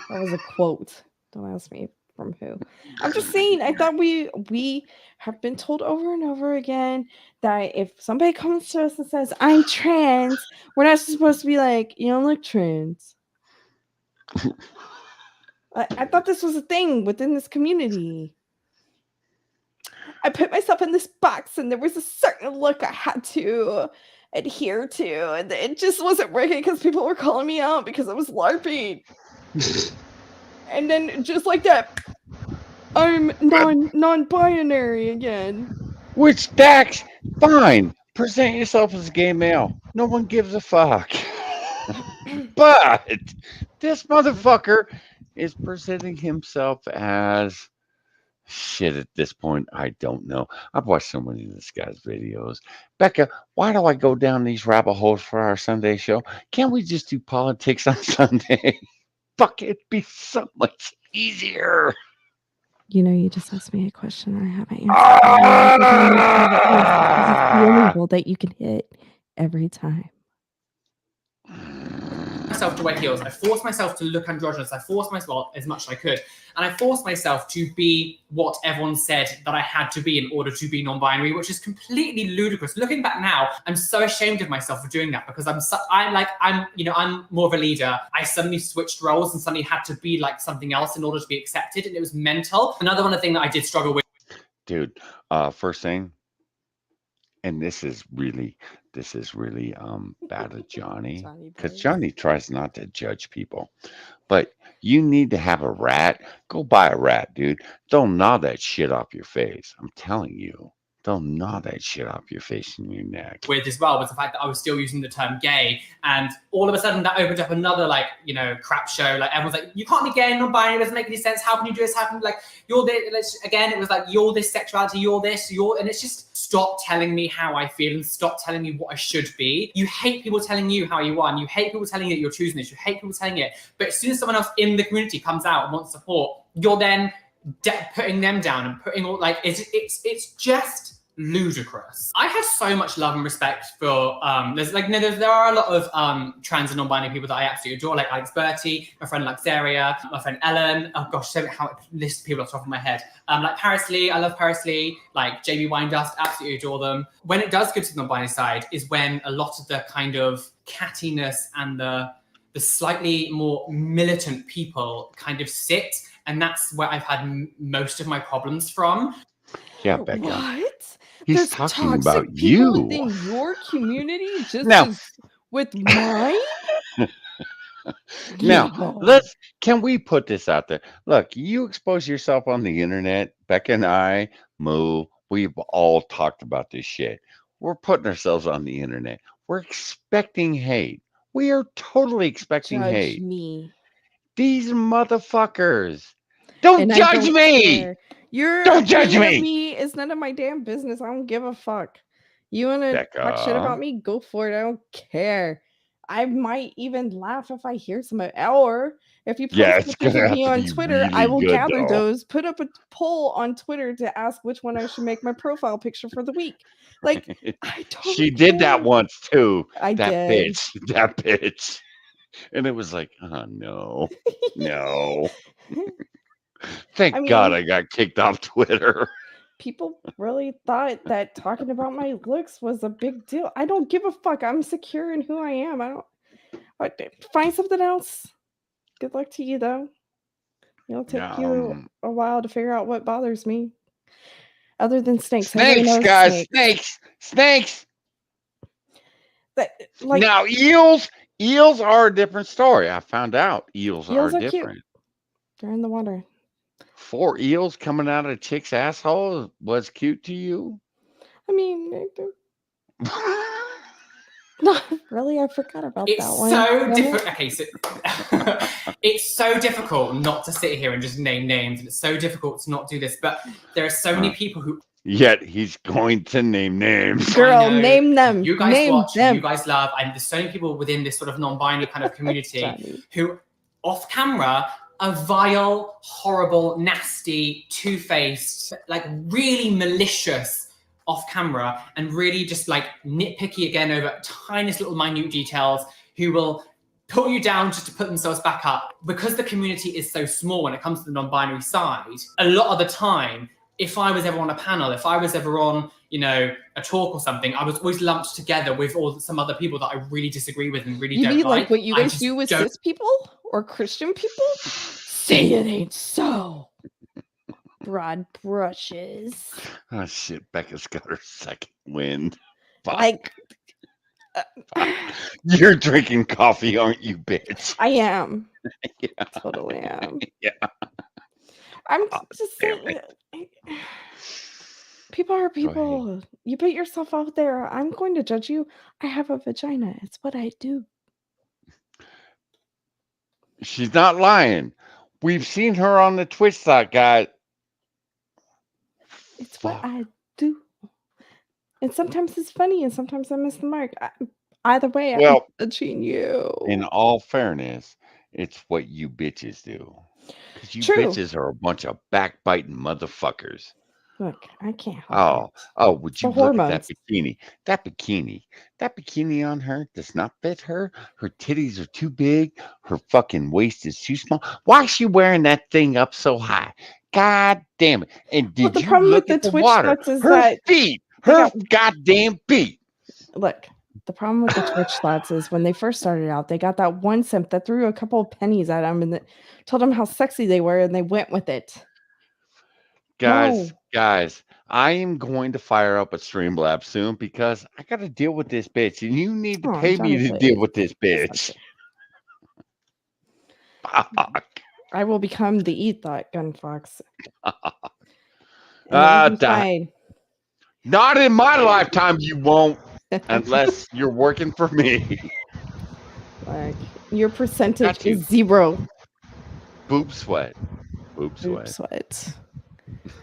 That was a quote. Don't ask me from who. I'm just saying, I thought we have been told over and over again that if somebody comes to us and says, I'm trans, we're not supposed to be like, you don't look trans. I thought this was a thing within this community. I put myself in this box and there was a certain look I had to adhere to, and it just wasn't working because people were calling me out because I was LARPing. And then just like that, I'm non-binary again. Which, Dax, fine. Present yourself as a gay male. No one gives a fuck. But this motherfucker is presenting himself as shit. At this point, I don't know. I've watched so many of this guy's videos. Becca, why do I go down these rabbit holes for our Sunday show? Can't we just do politics on Sunday? Fuck, it'd be so much easier. You know, you just asked me a question I haven't answered. It's the only hole that you can hit every time. Myself to wear heels. I forced myself to look androgynous. I forced myself as much as I could. And I forced myself to be what everyone said that I had to be in order to be non-binary, which is completely ludicrous. Looking back now, I'm so ashamed of myself for doing that because I'm more of a leader. I suddenly switched roles and suddenly had to be like something else in order to be accepted. And it was mental. Another one of the things that I did struggle with. Dude, first thing, and this is really bad of Johnny, because Johnny tries not to judge people. But you need to have a rat. Go buy a rat, dude. Don't gnaw that shit off your face. I'm telling you. Don't gnaw that shit off your face and your neck. With as well was the fact that I was still using the term gay, and all of a sudden that opened up another crap show. Like everyone's like, you can't be gay and non-binary, it doesn't make any sense. How can you do this? How can you're this? Again, it was like you're this sexuality, you're this, and it's just stop telling me how I feel and stop telling me what I should be. You hate people telling you how you are, and you hate people telling you that you're choosing this. You hate people telling it, but as soon as someone else in the community comes out and wants support, you're then putting them down and putting all it's just ludicrous. I have so much love and respect for there are a lot of trans and non-binary people that I absolutely adore, like Alex Bertie, my friend Laxaria, my friend Ellen. Oh gosh, so how list of people off the top of my head. Like Paris Lee, I love Paris Lee, like JB Windust, absolutely adore them. When it does go to the non-binary side is when a lot of the kind of cattiness and the slightly more militant people kind of sit, and that's where I've had most of my problems from. Yeah, Becca. What? He's There's talking toxic about people you. within your community just Now- as with mine? Now, can we put this out there? Look, you expose yourself on the internet. Becca and I, Moo, we've all talked about this shit. We're putting ourselves on the internet. We're expecting hate. We are totally expecting Judge hate. me. These motherfuckers. Don't And I judge don't me. care. Your Don't judge opinion of me. me is none of my damn business. I don't give a fuck. You want to talk shit Becca. about me? Go for it. I don't care. I might even laugh if I hear some, or if you post Yeah, it's pictures gonna of have me to on be Twitter, I really will good, gather though. those, put up a poll on Twitter to ask which one I should make my profile picture for the week. Like, I don't She did that care. once too. I that did. bitch. And it was like, oh no. No. Thank I mean, God I got kicked off Twitter. people really thought that talking about my looks was a big deal. I don't give a fuck. I'm secure in who I am. Find something else. Good luck to you, though. It'll take you a while to figure out what bothers me. Other than snakes. Everyone Snakes, knows guys. snakes. Snakes. Like, now eels are a different story. I found out eels are eels are different. cute. They're in the water. 4 eels coming out of a chick's asshole was cute to you? I mean, no, really, I forgot about It's that one. so different. Okay, so it's so difficult not to sit here and just name names, and it's so difficult to not do this. But there are so many people who. Yet he's going to name names. Girl, name them. You guys name watch, them. you guys love, and there's so many people within this sort of non-binary kind of community who, off camera, a vile, horrible, nasty, two-faced, like really malicious off camera and really just like nitpicky again over tiniest little minute details, who will put you down just to put themselves back up. Because the community is so small when it comes to the non-binary side, a lot of the time, if I was ever on a panel, if I was ever on, you know, a talk or something, I was always lumped together with some other people that I really disagree with and really You don't mean like. like what you I guys just do with don't- cis people or Christian people? Say it ain't so. Broad brushes. Oh shit, Becca's got her second wind. Fuck. Like You're drinking coffee, aren't you, bitch? I am. Yeah. Totally am. Yeah. I'm just saying. People are people. You put yourself out there. I'm going to judge you. I have a vagina. It's what I do. She's not lying. We've seen her on the Twitch site, guys. It's what I do. And sometimes it's funny, and sometimes I miss the mark. Either way, Well, I'm judging you. In all fairness, it's what you bitches do. Because you True. bitches are a bunch of backbiting motherfuckers. Look, I can't help Would The you look at that hormones. bikini? That bikini on her does not fit her. Her titties are too big. Her fucking waist is too small. Why is she wearing that thing up so high? God damn it. And Well, did the you problem look with at the the Twitch water? sluts is Her that feet. they Her got- goddamn feet. Look, the problem with the Twitch sluts is when they first started out, they got that one simp that threw a couple of pennies at them and told them how sexy they were, and they went with it. Guys, No. I am going to fire up a Streamlabs soon because I got to deal with this bitch, and you need to Oh, pay Johnny, me to please. deal with this That's bitch. Fuck. I will become the eat that gun fox. And it'll be fine. Not in my lifetime, you won't, unless you're working for me. Like your percentage Got you. is 0. Boob sweat. Boob Boob sweat. sweat.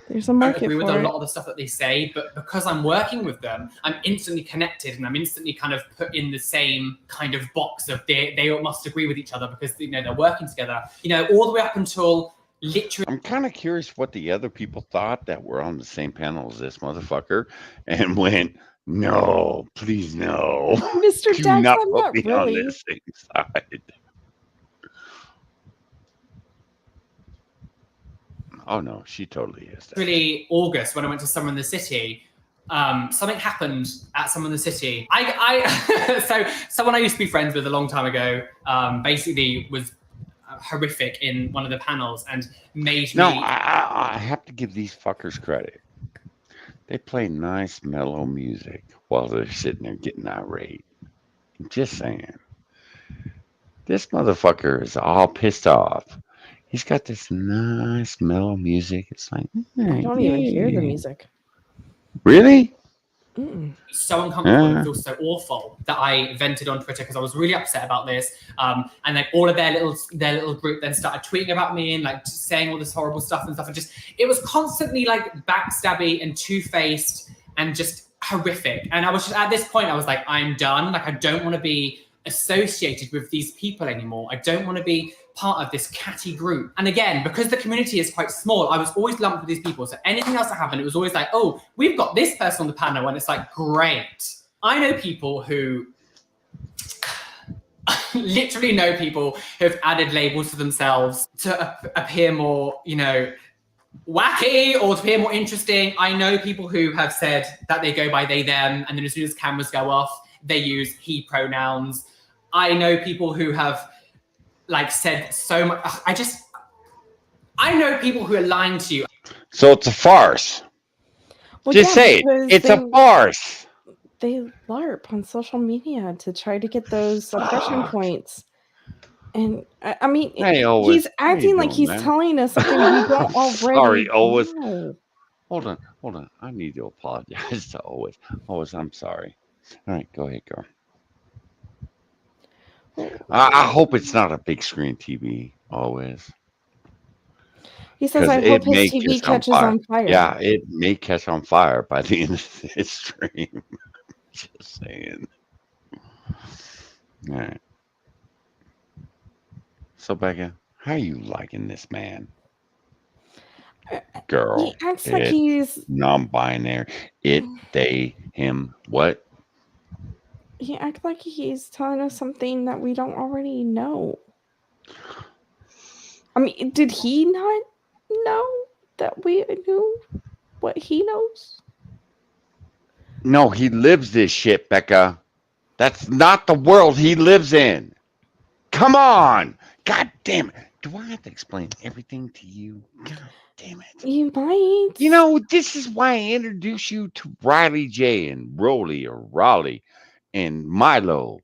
There's a I don't market agree with for a it. lot of the stuff that they say, but because I'm working with them, I'm instantly connected and I'm instantly kind of put in the same kind of box of they all must agree with each other because they're working together. All the way up until literally. I'm kind of curious what the other people thought that were on the same panel as this motherfucker and went, no, please no. Mr. Do Dax, not I'm put not me on really. this same side. Oh no, she totally is. Really August when I went to Summer in the City, something happened at Summer in the City. So someone I used to be friends with a long time ago basically was horrific in one of the panels and made No, me. I have to give these fuckers credit. They play nice mellow music while they're sitting there getting irate. I'm just saying. This motherfucker is all pissed off. He's got this nice mellow music. It's like I don't even hear the music. Really? So uncomfortable and Yeah. feel so awful that I vented on Twitter because I was really upset about this. And then all of their little group then started tweeting about me and like saying all this horrible stuff and stuff. And just it was constantly like backstabby and two-faced and just horrific. And I was just at this point, I was like, I'm done. Like I don't want to be associated with these people anymore. I don't want to be part of this catty group. And again, because the community is quite small, I was always lumped with these people. So anything else that happened, it was always like, oh, we've got this person on the panel. And it's like, great. I know people who literally know people who have added labels to themselves to appear more, wacky or to appear more interesting. I know people who have said that they go by they, them. And then as soon as cameras go off, they use he pronouns. I know people who have said so much. I know people who are lying to you. So it's a farce. Well, Just yeah, say it. because It's a farce. They LARP on social media to try to get those suppression points. And I mean, Hey, Owen. he's How you acting like doing, he's man? telling us something we don't already Sorry, Owen. know. Hold on. I need to apologize to Owen. Owen, I'm sorry. All right, go ahead, girl. I hope it's not a big screen TV, always. He says, I hope his TV catches on fire. Yeah, it may catch on fire by the end of this stream. Just saying. All right. So, Becca, How you liking this man? Girl, He acts like it, he's non-binary, it, they, him, what? telling us something that we don't already know. I mean, did he not know that we knew what he knows? No, he lives this shit, Becca. That's not the world he lives in. Come on. God damn it. Do I have to explain everything to you? God damn it. You might. You know, this is why I introduce you to Riley J and Rolly or Raleigh and Milo.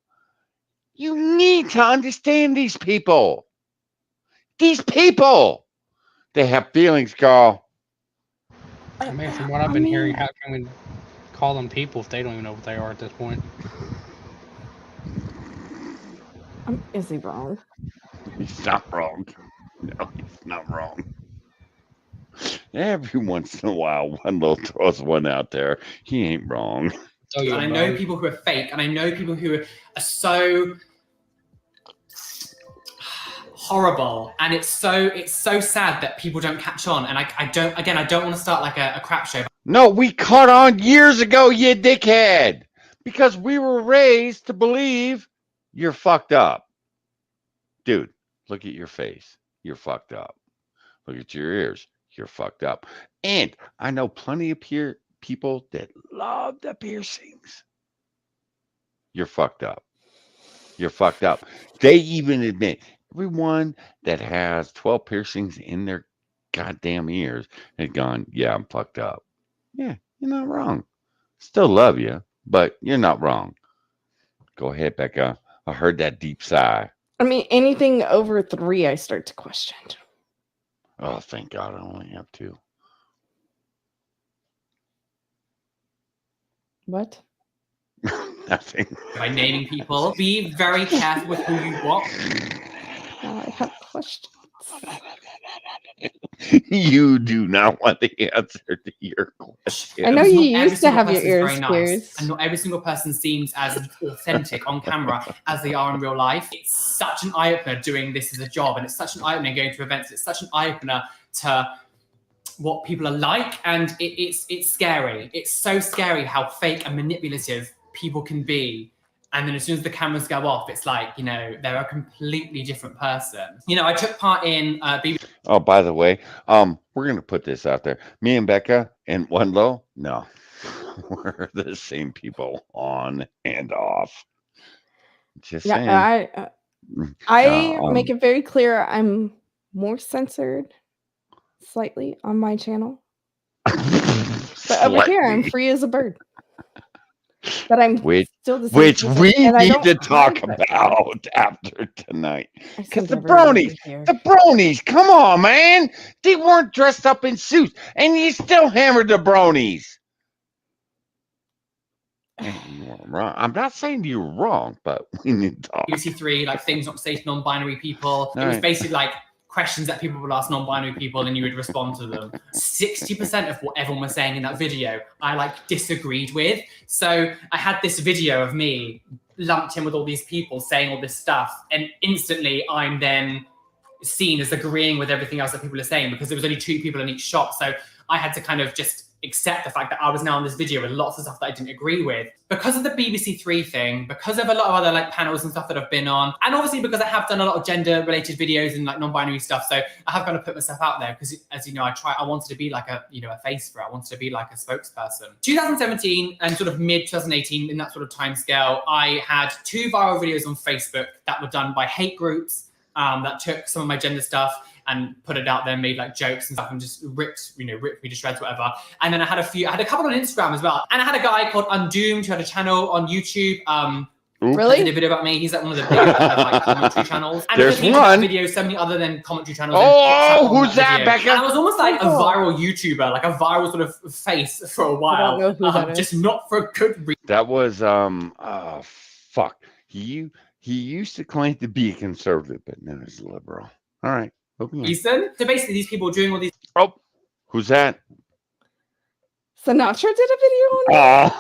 You need to understand these people. These people. They have feelings, Carl. I mean, from what I've been hearing, how can we call them people if they don't even know what they are at this point? Is he wrong? He's not wrong. No, he's not wrong. Every once in a while, one little throws one out there. He ain't wrong. And I know people who are fake, and I know people who are so horrible, and it's so sad that people don't catch on. And I don't want to start like a crap show. No, we caught on years ago, you dickhead. Because we were raised to believe you're fucked up. Dude, look at your face. You're fucked up. Look at your ears. You're fucked up. And I know plenty of people that love the piercings. You're fucked up. You're fucked up. They even admit everyone that has 12 piercings in their goddamn ears had gone, yeah, I'm fucked up. Yeah, you're not wrong. Still love you, but you're not wrong. Go ahead, Becca. I heard that deep sigh. I mean, anything over 3, I start to question. Oh, thank God I only have 2. What? Nothing. By naming people, be very careful with who you watch. Now I have questions. You do not want the answer to your question. I know you used to have your Every single person is ears very nice, pierced. and not every single person seems as authentic on camera as they are in real life. It's such an eye-opener doing this as a job, and it's such an eye-opener going to events. It's such an eye-opener to what people are like, and it's scary. It's so scary how fake and manipulative people can be. And then as soon as the cameras go off, it's like, you know, they're a completely different person. You know, I took part in BBC. Oh, by the way, we're gonna put this out there. Me and Becca and One Low, no, we're the same people on and off. Just saying. I make it very clear I'm more censored slightly on my channel. But over here, I'm free as a bird. But I'm still the same which person, we and I need don't to talk hide that. about after tonight. Because the everyone bronies, come on, man. They weren't dressed up in suits, and you still hammered the bronies. And you weren't wrong. I'm not saying you were wrong, but we need to talk. BBC3, like things not safe to non-binary people. It was Right. basically like questions that people would ask non-binary people, and you would respond to them. 60% of what everyone was saying in that video, I like disagreed with. So I had this video of me lumped in with all these people saying all this stuff, and instantly I'm then seen as agreeing with everything else that people are saying, because there was only 2 people in each shot. So I had to kind of just accept the fact that I was now in this video with lots of stuff that I didn't agree with. Because of the BBC3 thing, because of a lot of other like panels and stuff that I've been on, and obviously because I have done a lot of gender related videos and like non-binary stuff, so I have kind of put myself out there, because as you know, I wanted to be like a, you know, a face for it. I wanted to be like a spokesperson. 2017 and sort of mid 2018, in that sort of time scale, I had 2 viral videos on Facebook that were done by hate groups that took some of my gender stuff and put it out there, made like jokes and stuff, and just ripped me to shreds, whatever. And then I had a couple on Instagram as well. And I had a guy called Undoomed who had a channel on YouTube. Really? He did a video about me. He's like one of the biggest like commentary channels. And There's because he did that one. video, so many other than commentary channels. Oh, who's that, video. Becca? And I was almost like a viral YouTuber, like a viral sort of face for a while. know who that is. Just not for a good reason. That was fuck. He used to claim to be a conservative, but now he's a liberal. All right. Okay. So basically, these people doing all these. Oh, who's that? Sinatra did a video on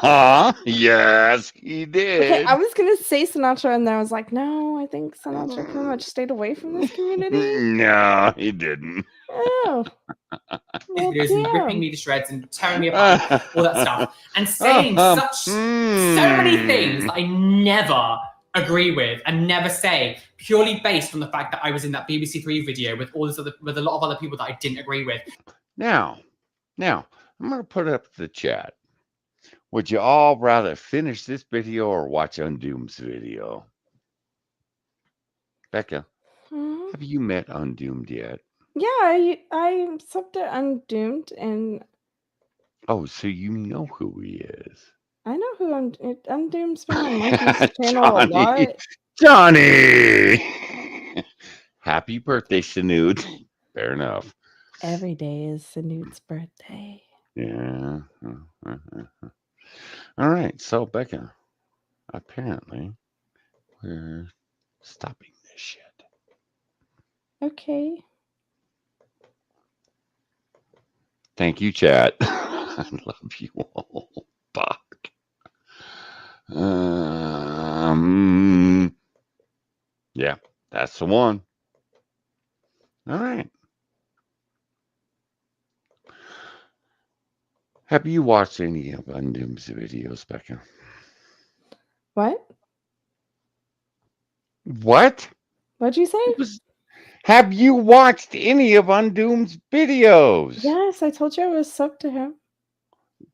that? Yes, he did. Okay, I was gonna say Sinatra, and then I was like, no, I think Sinatra pretty much stayed away from this community. No, he didn't. Oh. Well, videos and ripping damn. me to shreds and tearing me apart, all that stuff, and saying so many things that I never agree with and never say, purely based on the fact that I was in that BBC Three video with all this with a lot of other people that I didn't agree with. Now, I'm going to put up the chat. Would you all rather finish this video or watch Undoomed's video? Becca, have you met Undoomed yet? Yeah, I subbed to Undoomed, and Oh, so you know who he is. I know who Undoomed's been on Monkey's channel a lot. Johnny! Happy birthday, Sanud. Fair enough. Every day is Sanut's birthday. Yeah. All right. So, Becca, apparently we're stopping this shit. Okay. Thank you, chat. I love you all. Fuck. Yeah, that's the one. All right. Have you watched any of Undoomed's videos, Becca? What? What? What'd you say? Have you watched any of Undoomed's videos? Yes, I told you I was subbed to him.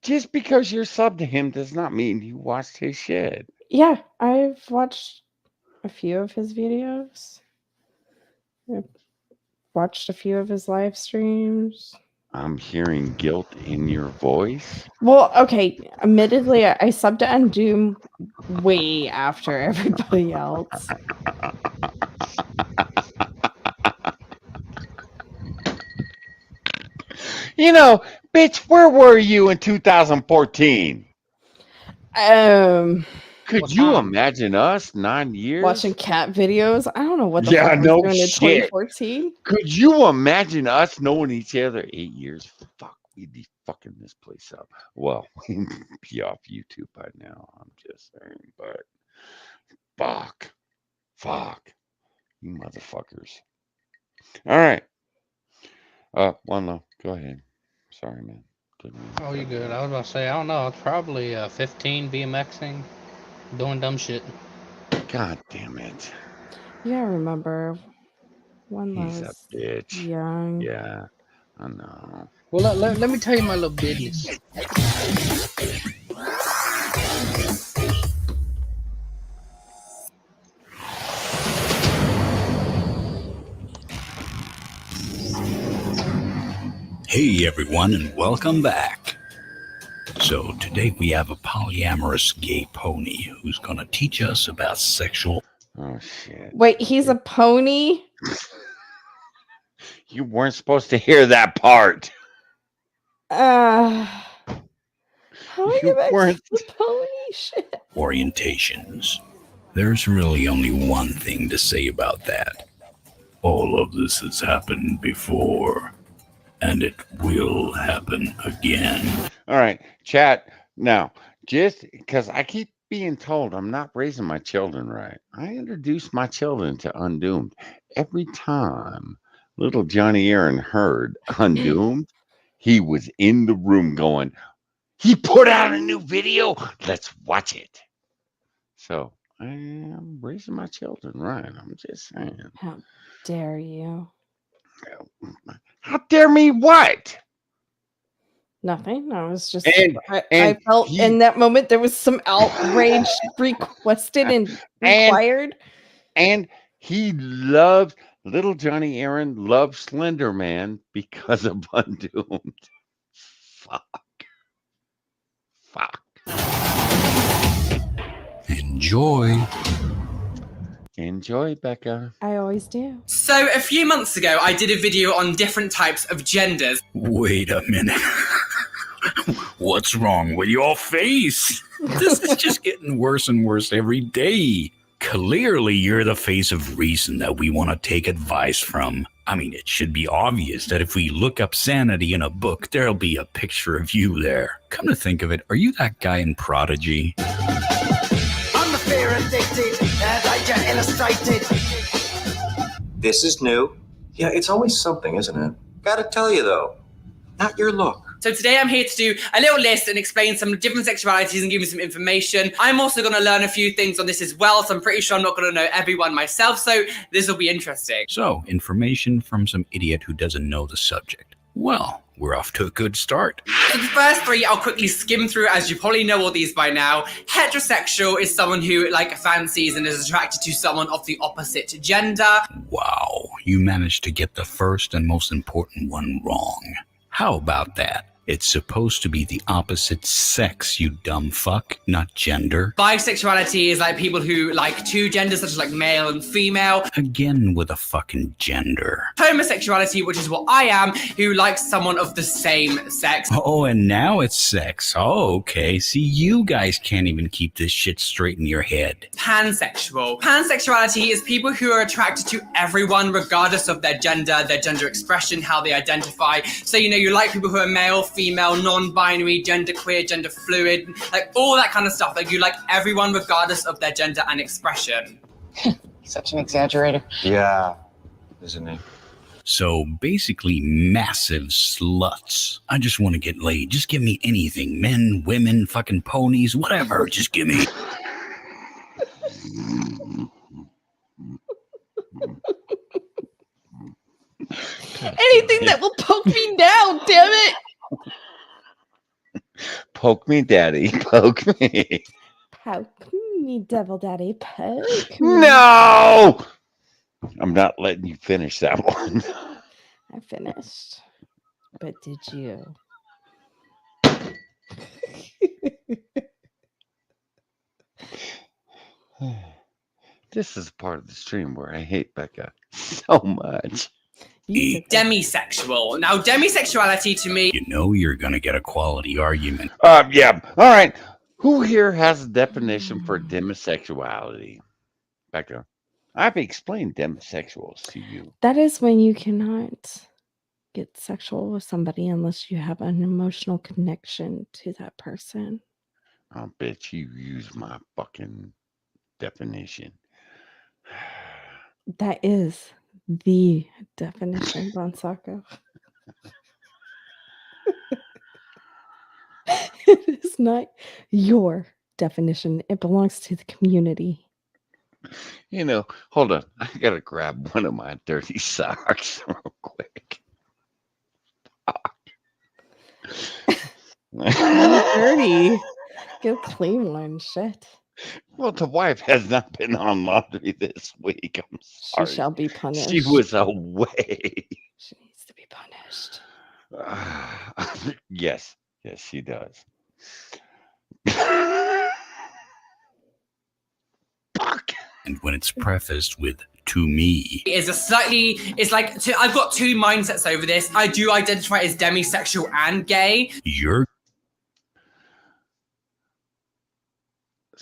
Just because you're subbed to him does not mean you watched his shit. Yeah, I've watched a few of his videos. I've watched a few of his live streams. I'm hearing guilt in your voice. Well, okay, admittedly, I subbed to Undoom way after everybody else. You know, bitch, where were you in 2014? Could you imagine us 9 years? Watching cat videos? I don't know what the Yeah, fuck I was no doing in shit. 2014. Could you imagine us knowing each other 8 years? Fuck, we'd be fucking this place up. Well, we'd be off YouTube by now. I'm just saying, but fuck, you motherfuckers. All right. One low. Go ahead. Sorry, man. Oh, you good. I was about to say, I don't know. It's probably 15 BMXing, doing dumb shit. God damn it. Yeah, I remember when I He's a was bitch. young. Yeah, I know. Well, let me tell you my little business. Hey everyone, and welcome back. So today we have a polyamorous gay pony who's gonna teach us about sexual. Oh shit! Wait, he's a pony? You weren't supposed to hear that part. How do I get back weren't- to the pony shit? Orientations. There's really only one thing to say about that. All of this has happened before, and it will happen again. All right, chat. Now, just because I keep being told I'm not raising my children right, I introduce my children to Undoomed. Every time little Johnny Aaron heard Undoomed, he was in the room going, he put out a new video. Let's watch it. So I am raising my children right. I'm just saying. How dare you? How dare me what? Nothing. I was just. I and felt in that moment there was some outrage requested and required. And he loves little Johnny Aaron loves Slender Man because of Undoomed. Fuck. Enjoy, Becca. I always do. So a few months ago, I did a video on different types of genders. Wait a minute. What's wrong with your face? This is just getting worse and worse every day. Clearly, you're the face of reason that we want to take advice from. I mean, it should be obvious that if we look up sanity in a book, there'll be a picture of you there. Come to think of it, are you that guy in Prodigy? I'm the fear addicted, danger illustrated. This is new. Yeah, it's always something, isn't it? Gotta tell you though, not your look. So today I'm here to do a little list and explain some different sexualities and give you some information. I'm also going to learn a few things on this as well, so I'm pretty sure I'm not going to know everyone myself, so this will be interesting. So, information from some idiot who doesn't know the subject. Well, we're off to a good start. So the first three I'll quickly skim through, as you probably know all these by now. Heterosexual is someone who fancies and is attracted to someone of the opposite gender. Wow, you managed to get the first and most important one wrong. How about that? It's supposed to be the opposite sex, you dumb fuck, not gender. Bisexuality is people who like two genders, such as male and female. Again with a fucking gender. Homosexuality, which is what I am, who likes someone of the same sex. Oh, and now it's sex. Oh, okay. See, you guys can't even keep this shit straight in your head. Pansexual. Pansexuality is people who are attracted to everyone, regardless of their gender expression, how they identify. So, you like people who are male, female, non-binary, genderqueer, gender fluid, all that kind of stuff. You like everyone regardless of their gender and expression. Such an exaggerator. Yeah, isn't he? So basically massive sluts. I just want to get laid. Just give me anything. Men, women, fucking ponies, whatever. Just give me. Anything that will poke me down, damn it! Poke me, daddy. Poke me. Poke me, devil daddy. Poke me. No! I'm not letting you finish that one. I finished. But did you? This is part of the stream where I hate Becca so much. Demisexual. Now, demisexuality to me... You know you're going to get a quality argument. Yeah. All right. Who here has a definition for demisexuality? Becca, I've explained demisexuals to you. That is when you cannot get sexual with somebody unless you have an emotional connection to that person. I'll bet you use my fucking definition. That is the definition, Bonsako. It is not your definition. It belongs to the community. Hold on. I gotta grab one of my dirty socks real quick. Dirty. Get a clean one. Shit. Well, the wife has not been on laundry this week. I'm sorry. She shall be punished. She was away. She needs to be punished. Yes, she does. Fuck. And when it's prefaced with "to me," I've got two mindsets over this. I do identify as demisexual and gay. You're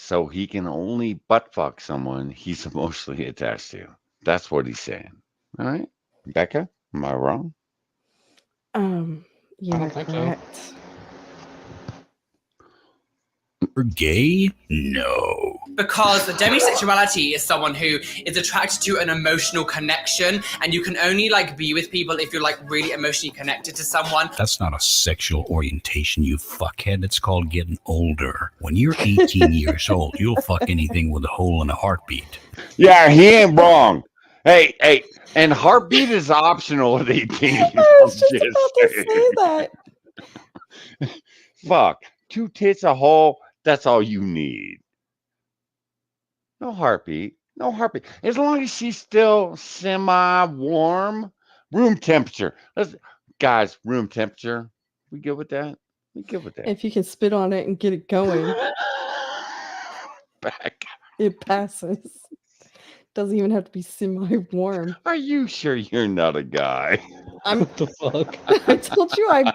So he can only butt fuck someone he's emotionally attached to. That's what he's saying. All right, Becca, am I wrong? You're correct. You're gay? No. Because the demisexuality is someone who is attracted to an emotional connection, and you can only be with people if you're really emotionally connected to someone. That's not a sexual orientation, you fuckhead. It's called getting older. When you're 18 years old, you'll fuck anything with a hole in a heartbeat. Yeah, he ain't wrong. Hey, and heartbeat is optional at 18. I was just about to say that. Fuck. 2 tits, a hole, that's all you need. No heartbeat. As long as she's still semi-warm. Room temperature. Guys, room temperature. We good with that? If you can spit on it and get it going, Back. it passes. Doesn't even have to be semi-warm. Are you sure you're not a guy? What the fuck? I told you I've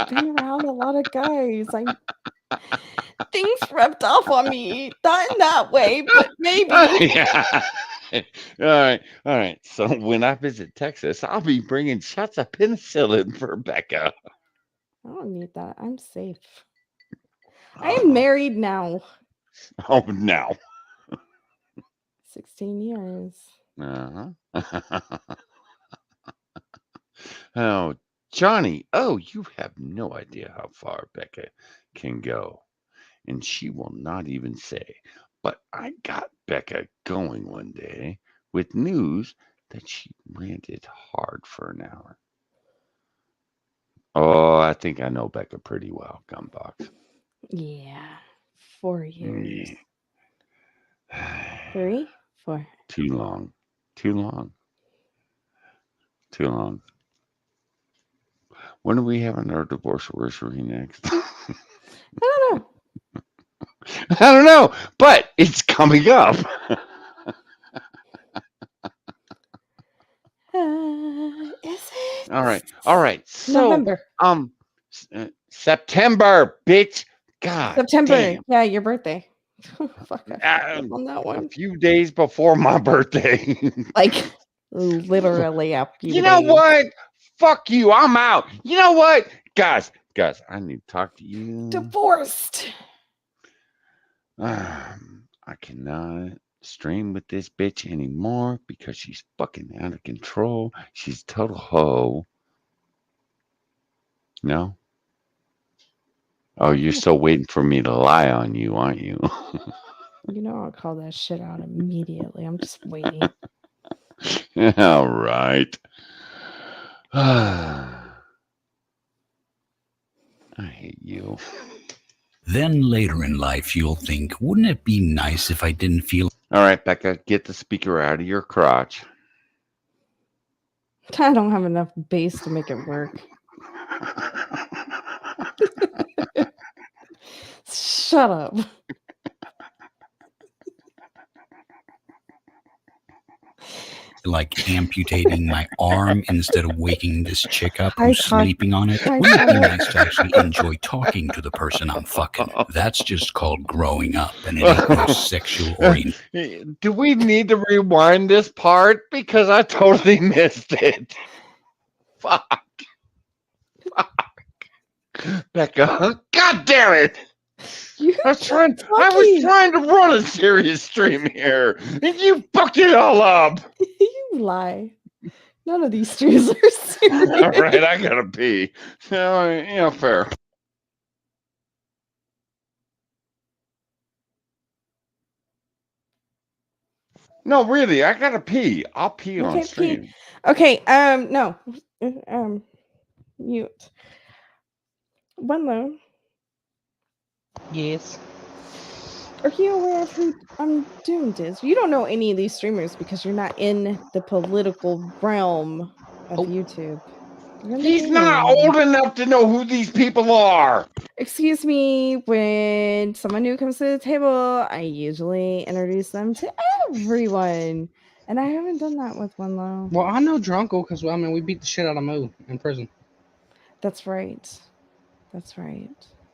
been around a lot of guys. Things rubbed off on me. Not in that way, but maybe. Yeah. All right. So when I visit Texas, I'll be bringing shots of penicillin for Becca. I don't need that. I'm safe. I am married now. Oh, now. 16 years. Uh-huh. Oh, Johnny. Oh, you have no idea how far Becca can go. And she will not even say. But I got Becca going one day with news that she ranted hard for an hour. Oh, I think I know Becca pretty well, Gumbox. Yeah. 4 years. Yeah. 3, 4. Too long. Too long. Too long. When are we having our divorce anniversary next? I don't know. I don't know, but it's coming up. Is it? All right. So, November. September, bitch. God September. damn. Yeah, your birthday. Fuck, I on that A one. few days before my birthday. Like, literally a few You know days. what? Fuck you. I'm out. You know what? Guys, I need to talk to you. Divorced. I cannot stream with this bitch anymore because she's fucking out of control. She's a total hoe. No? Oh, you're still waiting for me to lie on you, aren't you? You know I'll call that shit out immediately. I'm just waiting. All right. I hate you. Then later in life, you'll think, wouldn't it be nice if I didn't feel... All right, Becca, get the speaker out of your crotch. I don't have enough bass to make it work. Shut up. like amputating my arm instead of waking this chick up who's sleeping on it. Wouldn't it be nice to actually enjoy talking to the person I'm fucking? That's just called growing up, and it ain't no sexual orientation. Do we need to rewind this part? Because I totally missed it. Fuck. Becca, God damn it! I was trying to run a serious stream here, and you fucked it all up. You lie. None of these streams are serious. All right, I gotta pee. So, fair. No, really, I gotta pee. I'll pee on stream. Pee. Okay, no. Mute. Bunlo. Yes. Are you aware of who Doomed is? You don't know any of these streamers because you're not in the political realm of YouTube. He's not old enough to know who these people are. Excuse me, when someone new comes to the table, I usually introduce them to everyone. And I haven't done that with Bunlo. Well, I know Drunkle because, we beat the shit out of Moo in prison. That's right. That's right.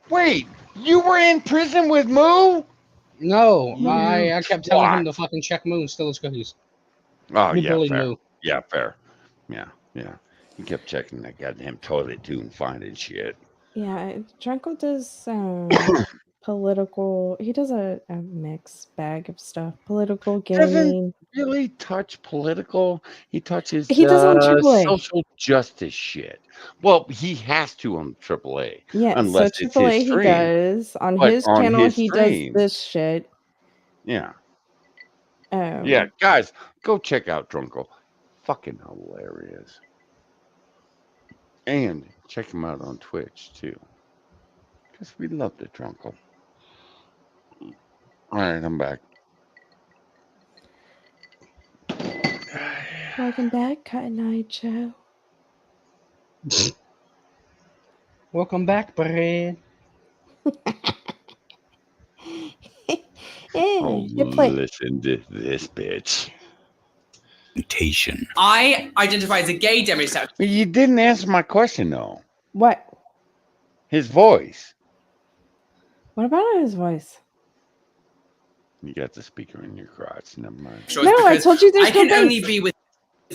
Wait, you were in prison with Moo? No, I kept telling him to fucking check Moo and steal his cookies. Oh, He yeah, bullied fair. Moo. Yeah, fair. Yeah. He kept checking that goddamn toilet too and finding shit. Yeah, Drunkle does political. He does a mixed bag of stuff. Political, gaming. Doesn't really touch political. He touches He does on AAA. social justice shit. Well, he has to on AAA. Yeah, unless so it's AAA his he stream. does. On But his on channel, his he stream, does this shit. Yeah. Yeah, guys, go check out Drunkle. Fucking hilarious. And check him out on Twitch too. Because we love the Drunkle. Alright, I'm back. Welcome back, Cotton Eye Joe. Welcome back, Brad. Oh, listen to this bitch. I identify as a gay demisexual. You didn't answer my question though. What? His voice. What about his voice? You got the speaker in your crotch. Never mind. No, I told you there's I can no only bass. be with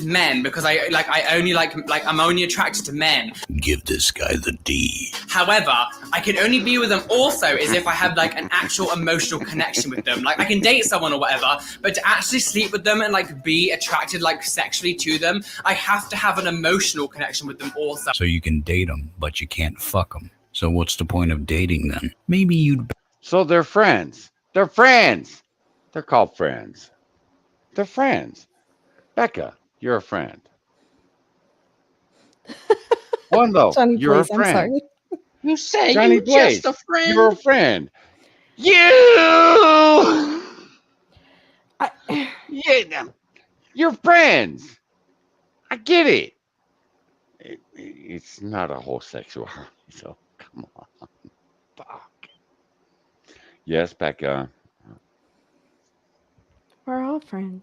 men because I'm only attracted to men. Give this guy the D. However, I can only be with them also is if I have like an actual emotional connection with them. Like I can date someone or whatever, but to actually sleep with them and like be attracted like sexually to them, I have to have an emotional connection with them also. So you can date them, but you can't fuck them. So what's the point of dating then? Maybe you'd... So they're friends. They're friends. They're called friends. They're friends. Becca, you're a friend. Wando, Johnny you're Blaze, a I'm friend. sorry. You say Johnny you Blaze, just a friend? you're a friend. You! Yeah, you're friends. I get it. It's not a whole sexuality, so come on. Fuck. Yes, Becca. We're all friends.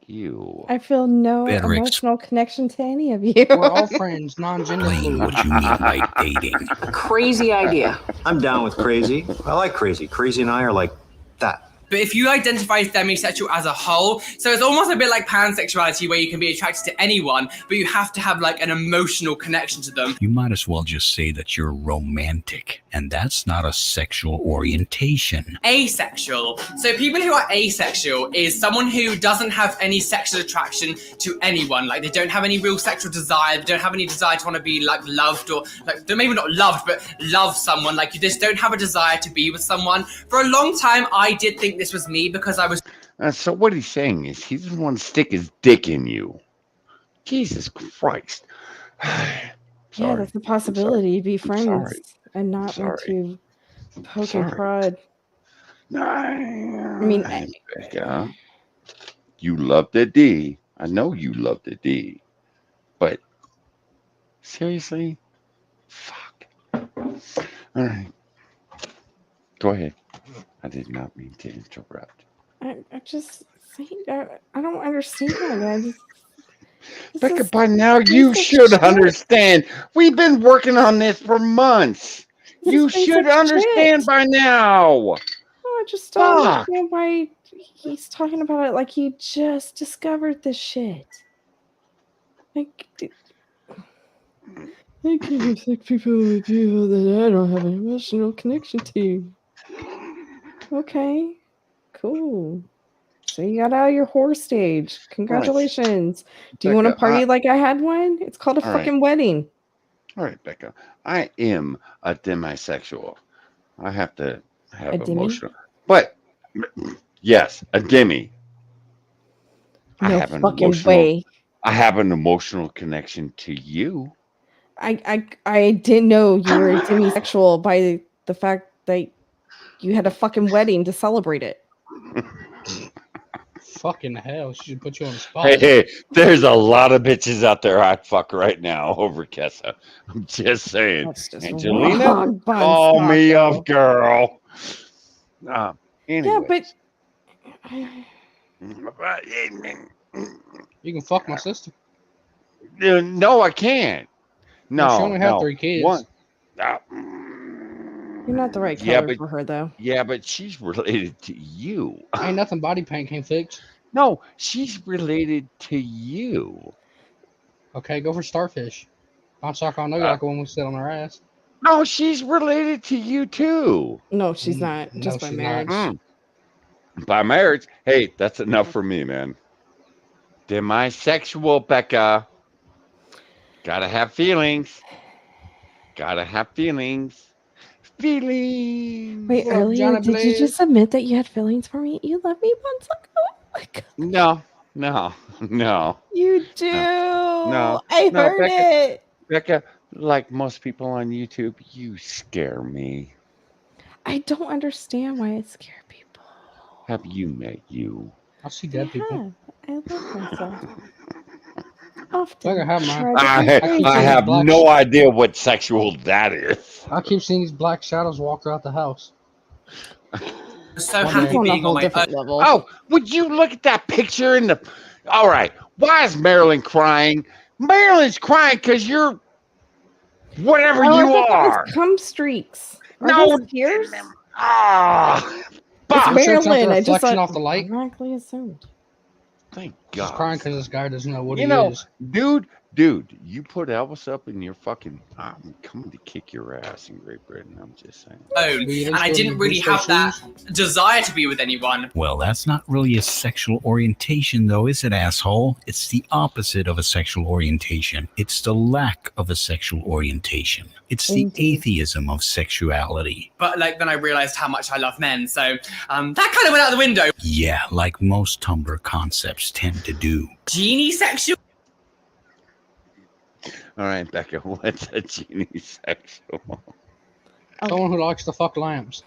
You. I feel no Better emotional connection to any of you. We're all friends, non-gender explain fluid. what you mean by dating. Crazy idea. I'm down with crazy. I like crazy. Crazy and I are like that. But if you identify as demisexual as a whole, so it's almost a bit like pansexuality where you can be attracted to anyone, but you have to have like an emotional connection to them. You might as well just say that you're romantic, and that's not a sexual orientation. Asexual. So people who are asexual is someone who doesn't have any sexual attraction to anyone. Like they don't have any real sexual desire. They don't have any desire to want to be like loved or like they're maybe not loved, but love someone. Like you just don't have a desire to be with someone. For a long time, I did think this was me because I was. So what he's saying is he doesn't want to stick his dick in you. Jesus Christ. Yeah, that's a possibility. Be friends sorry. and not want to poke and Sorry. prod. I mean, Becca, you love the D. I know you love the D. But seriously? Fuck. All right. Go ahead. I did not mean to interrupt. I just saying, I don't understand. I just, Becca, by now you should understand. We've been working on this for months. You should understand by now. I just don't Fuck. understand why he's talking about it like he just discovered this shit. Like, I can't respect people with people that I don't have an emotional connection to. Okay, cool. So you got out of your whore stage. Congratulations. Do you want to Becca, party like I had one? It's called a all right. fucking wedding. All right, Becca. I am a demisexual. I have to have A demi? emotional. But yes, a demi. No fucking way. I have an emotional connection to you. I didn't know you were a demisexual by the fact that you had a fucking wedding to celebrate it. Fucking hell, she should put you on the spot. Hey, there's a lot of bitches out there I'd fuck right now over Kessa. I'm just saying. That's just Angelina, wrong, call me Bonsaco. up, girl. Yeah, but You can fuck my sister. No, I can't. No, she only had no. 3 kids. One, you're not the right yeah, color but for her, though. yeah, but she's related to you. Ain't nothing body paint can't fix. No, she's related to you. Okay, go for starfish. Bonsaco, I know you like a woman who sit on her ass. No, she's related to you too. No, she's not. No, Just by she's marriage. not. By marriage, hey, that's enough for me, man. Demisexual, Becca. Gotta have feelings. Gotta have feelings. Feelings. Wait, What up, earlier, Johnny did you Blaze? just admit that you had feelings for me? You love me, Bonsaco? No. You do. No. I no, heard Becca, it. Becca, like most people on YouTube, you scare me. I don't understand why it scared people. Have you met you? I see dead people. I love myself. Often. Look, I have mine. I have no idea what sexual that is. I keep seeing these black shadows walk throughout the house. So One happy day. being on my own. level. Oh, would you look at that picture in the... All right, why is Marilyn crying? Marilyn's crying because you're Whatever Oh, I you thought that was are. cum streaks. Are No. those tears? Ah. It's Fuck. You sure it's not the Marilyn. I just reflection off the light? automatically assumed. Thank She's God. crying because this guy doesn't know what You he know, is. dude, you put Elvis up in your fucking. I'm coming to kick your ass in Great Britain. I'm just saying. And I didn't really have that desire to be with anyone. Well, that's not really a sexual orientation, though, is it, asshole? It's the opposite of a sexual orientation. It's the lack of a sexual orientation. It's the atheism of sexuality. But like then I realized how much I love men, so that kind of went out the window. Yeah, like most Tumblr concepts tend to do. Genie sexual. All right, Becca, what's a genie sexual? Someone who likes to fuck lambs.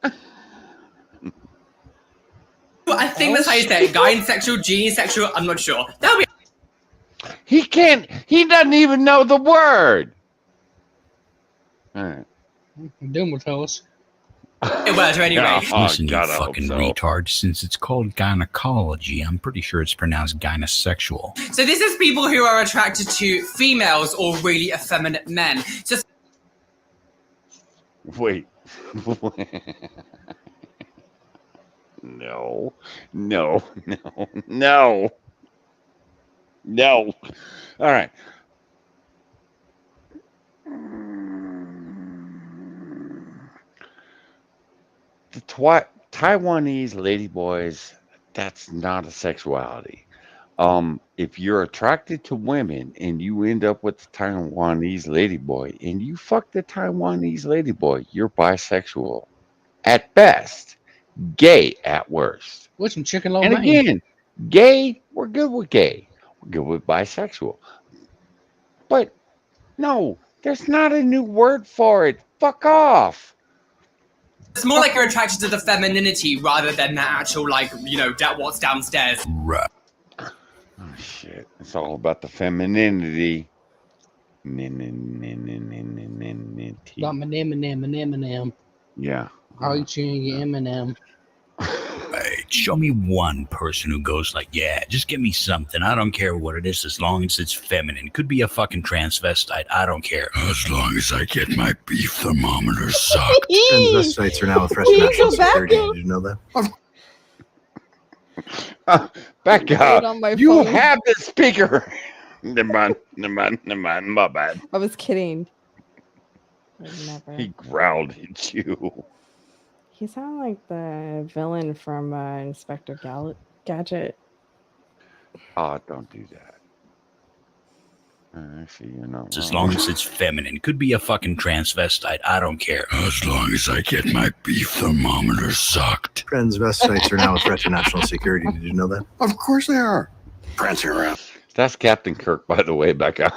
I think that's how you say it. Guy sexual, genie sexual. I'm not sure. That'll be. He can't. He doesn't even know the word. All right. Doom will tell us. Well, anyway. Listen, you fucking retard. Since it's called gynecology, I'm pretty sure it's pronounced gynosexual. So this is people who are attracted to females or really effeminate men. So Wait. No. No. No. No. No. All right. The Taiwanese ladyboys, that's not a sexuality. If you're attracted to women and you end up with the Taiwanese ladyboy and you fuck the Taiwanese ladyboy, you're bisexual at best, gay at worst. With some chicken lo And mein. again, gay, we're good with gay. We're good with bisexual. But no, there's not a new word for it. Fuck off. it's more like you're attracted to the femininity rather than the actual, like, you know, what's downstairs. Right. Oh, shit. It's all about the femininity. Got my Eminem. Yeah. Are you chewing your Eminem? Hey, show me one person who goes like, yeah, just give me something. I don't care what it is as long as it's feminine. Could be a fucking transvestite. I don't care. As long as I get my beef thermometer sucked. Transvestites are now a threat to national security. Did you know that? Becca, you have the speaker. Never mind, my bad. I was kidding. Never. He growled at you. He sounded like the villain from Inspector Gadget. Oh, don't do that. I see you're not As wrong. long as it's feminine. Could be a fucking transvestite. I don't care. As long as I get my beef thermometer sucked. Transvestites are now a threat to national security. Did you know that? Of course they are. Prancing around, That's Captain Kirk, by the way, Becca.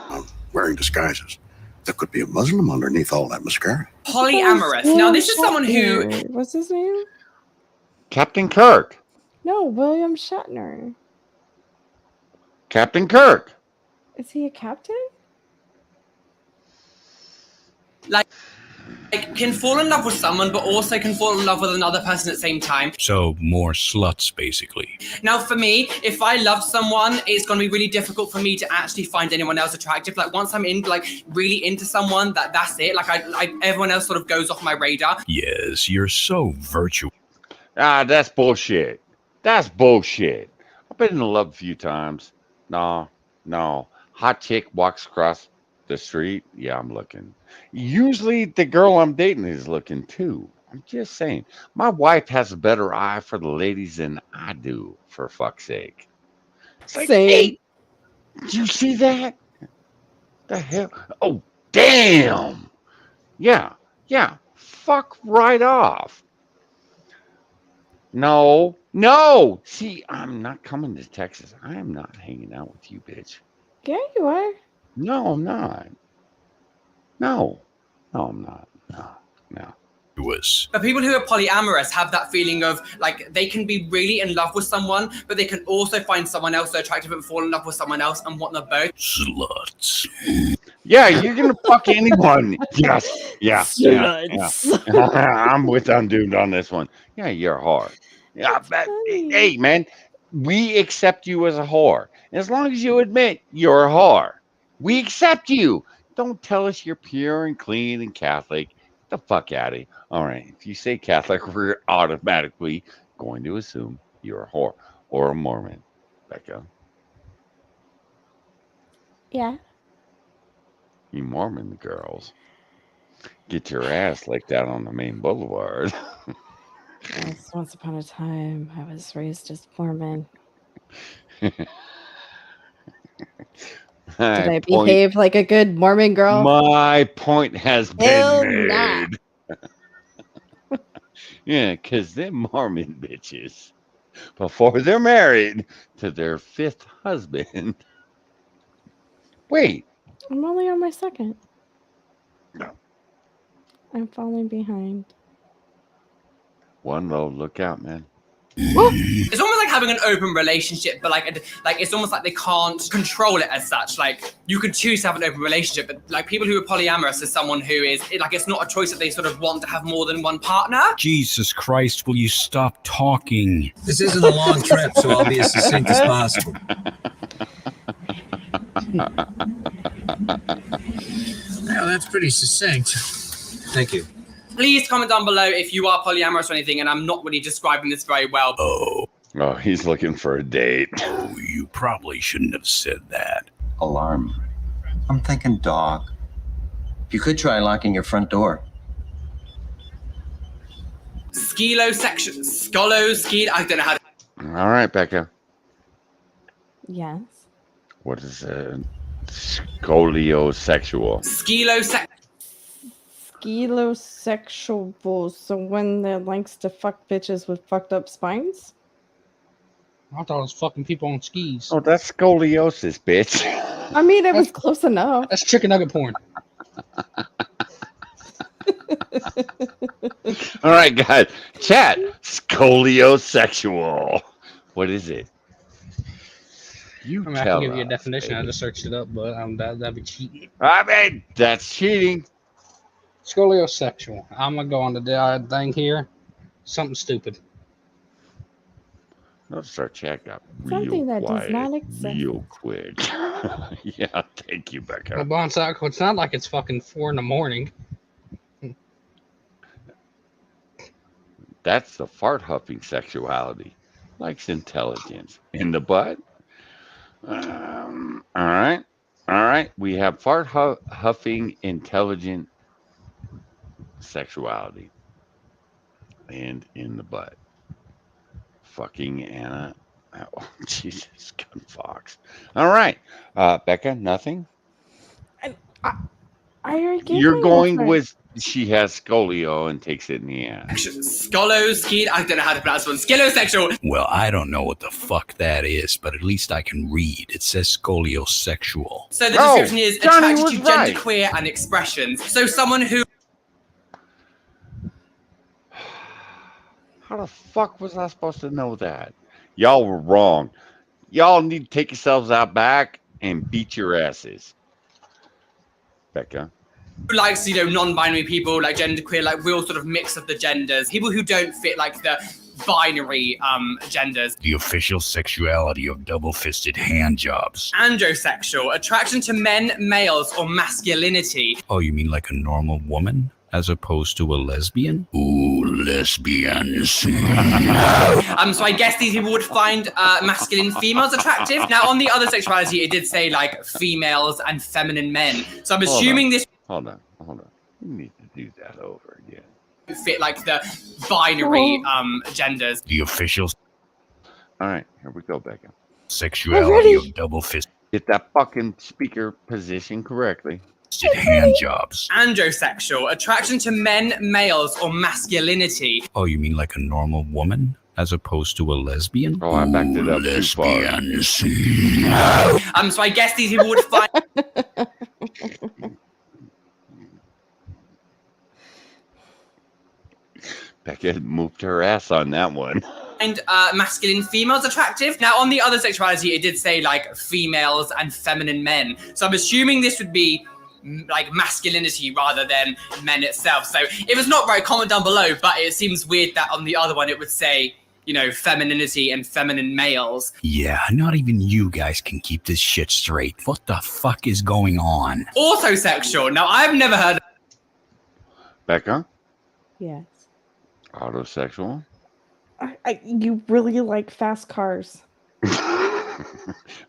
wearing disguises. There could be a Muslim underneath all that mascara. Polyamorous. Now, this is someone who. What's his name? Captain Kirk. No, William Shatner. Captain Kirk. Is he a captain? Like, can fall in love with someone, but also can fall in love with another person at the same time. So more sluts, basically. Now, for me, if I love someone, it's going to be really difficult for me to actually find anyone else attractive. Like, once I'm in, like, really into someone, that's it. Like, everyone else sort of goes off my radar. Yes, you're so virtuous. Ah, that's bullshit. That's bullshit. I've been in love a few times. No. Hot chick walks across the street. Yeah, I'm looking. Usually the girl I'm dating is looking too. I'm just saying. My wife has a better eye for the ladies than I do, for fuck's sake. It's like, hey, did you see that? The hell? Oh, damn. Yeah. Fuck right off. No. See, I'm not coming to Texas. I am not hanging out with you, bitch. Yeah, you are. No, I'm not. No, I'm not. No. But people who are polyamorous have that feeling of, like, they can be really in love with someone, but they can also find someone else so attractive and fall in love with someone else and want them both. Sluts. Yeah, you're gonna fuck anyone. Yes. Yeah. Sluts. I'm with Undude on this one. Yeah, you're a whore. Yeah, but, hey, man, we accept you as a whore. As long as you admit you're a whore, we accept you. Don't tell us you're pure and clean and Catholic. Get the fuck out of here. All right. If you say Catholic, we're automatically going to assume you're a whore or a Mormon. Becca. Yeah. You Mormon girls. Get your ass licked out on the main boulevard. Yes, once upon a time, I was raised as Mormon. Did I behave like a good Mormon girl? My point has Hell been nah. made. Yeah, because them Mormon bitches, before they're married to their 5th husband. Wait. I'm only on my 2nd. No. I'm falling behind. One low, look out, man. It's almost like having an open relationship, but like it's almost like they can't control it as such. Like you can choose to have an open relationship, but like people who are polyamorous is someone who is like it's not a choice that they sort of want to have more than one partner. Jesus Christ, will you stop talking? This isn't a long trip, so I'll be as succinct as possible. Now that's pretty succinct. Thank you. Please comment down below if you are polyamorous or anything, and I'm not really describing this very well. Oh, he's looking for a date. Oh, you probably shouldn't have said that. Alarm. I'm thinking dog. You could try locking your front door. Skilo section. Skolo, ski. I don't know how to. All right, Becca. Yes. What is a scoliosexual? Skilosexual. So one that likes to fuck bitches with fucked up spines? I thought it was fucking people on skis. Oh, that's scoliosis, bitch. I mean, it was close enough. That's chicken nugget porn. All right, guys. Chat. Scoliosexual. What is it? You I mean, I tell can give you a us, definition. I baby. just searched it up, but that'd be cheating. I mean, that's cheating. Scoliosexual. I'm gonna go on the thing here. Something stupid. Notice our chat got real Something that does quiet not exist. real quick. Yeah, thank you, Becca. Well, Bonsaco, it's not like it's fucking 4 a.m. That's the fart huffing sexuality. Likes intelligence. In the butt? All right. All right. We have fart huffing intelligent sexuality. And in the butt. Fucking Anna. Oh, Jesus, gun fox. All right. Becca, nothing? I already gave You're my going answer. with she has scolio and takes it in the ass. Skolo, ski. I don't know how to pronounce one. Skilosexual. Well, I don't know what the fuck that is, but at least I can read. It says scoliosexual. So the description is Johnny attracted was to right. genderqueer and expressions. So someone who. How the fuck was I supposed to know that? Y'all were wrong. Y'all need to take yourselves out back and beat your asses. Becca. Who likes, non-binary people, like genderqueer, like real sort of mix of the genders. People who don't fit like the binary genders. The official sexuality of double-fisted hand jobs. Androsexual, attraction to men, males, or masculinity. Oh, you mean like a normal woman? As opposed to a lesbian? Ooh, lesbians. So I guess these people would find masculine females attractive. Now, on the other sexuality, it did say like females and feminine men. So I'm assuming this Hold on. You need to do that over again. fit like the binary genders. The official All right, here we go, Becca. sexuality of double-fisted Get that fucking speaker position correctly. hand jobs. Androsexual, attraction to men, males, or masculinity. Oh, you mean like a normal woman? As opposed to a lesbian? Oh, I backed it up too far. Lesbians. So I guess these people would find Becca moved her ass on that one. masculine females attractive. Now, on the other sexuality, it did say like females and feminine men. So I'm assuming this would be like masculinity rather than men itself. So if it's not right, comment down below. But it seems weird that on the other one it would say femininity and feminine males. Yeah, not even you guys can keep this shit straight. What the fuck is going on? Autosexual. Now, I've never heard. Becca? Yes. Autosexual? You really like fast cars.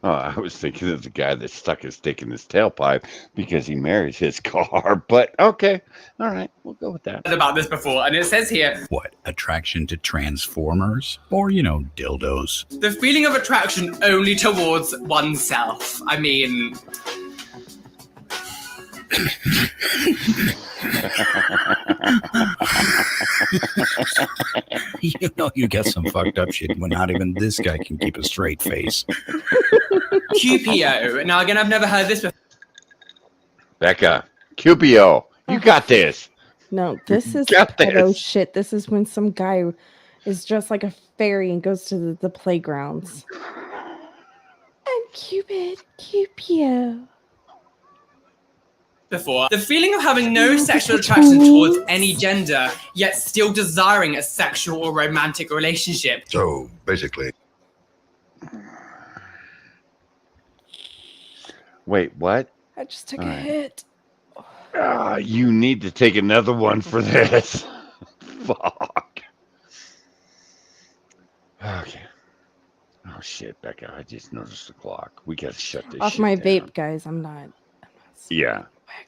Oh, I was thinking of the guy that stuck his dick in his tailpipe because he married his car. But okay, all right, we'll go with that. About this before, and it says here, What, attraction to transformers? Or, dildos? the feeling of attraction only towards oneself. I mean, You got some fucked up shit when not even this guy can keep a straight face. QPO. Now, again, I've never heard this before. Becca, QPO, you got this. No, this is Got pedo this. shit. This is when some guy is dressed like a fairy and goes to the playgrounds. I'm Cupid, Cupio. Before. The feeling of having no sexual attraction towards any gender, yet still desiring a sexual or romantic relationship. So, basically, Wait, what? I just took a All right. hit. You need to take another one for this. Fuck. Okay. Oh shit, Becca! I just noticed the clock. We gotta shut this Off shit my down. vape, guys. I'm not. Yeah.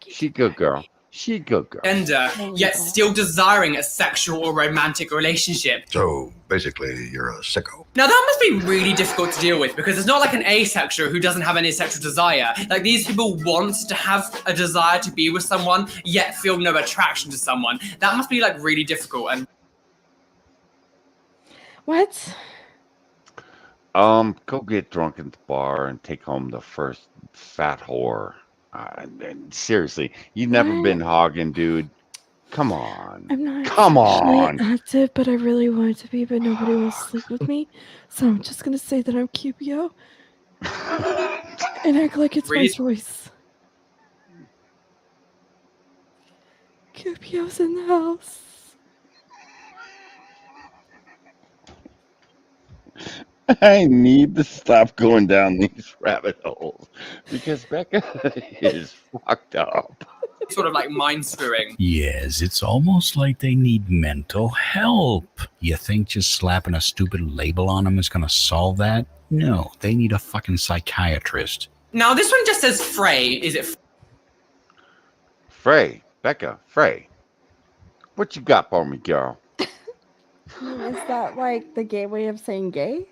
She good girl. She good girl. Gender, yet still desiring a sexual or romantic relationship. so basically, you're a sicko. Now that must be really difficult to deal with because it's not like an asexual who doesn't have any sexual desire. Like these people want to have a desire to be with someone, yet feel no attraction to someone. That must be like really difficult. And What? Go get drunk at the bar and take home the first fat whore. And seriously, you've never What? been hogging, dude. Come on. I'm not Come sexually on. active, but I really wanted to be, but nobody will sleep with me. So I'm just gonna say that I'm Cupio and act like it's my Really? choice. Cupio's in the house. I need to stop going down these rabbit holes because Becca is fucked up. sort of like mind screwing. Yes, it's almost like they need mental help. You think just slapping a stupid label on them is going to solve that? No, they need a fucking psychiatrist. Now this one just says Frey. Is it Frey, Becca, Frey, what you got for me, girl? Is that like the gay way of saying gay?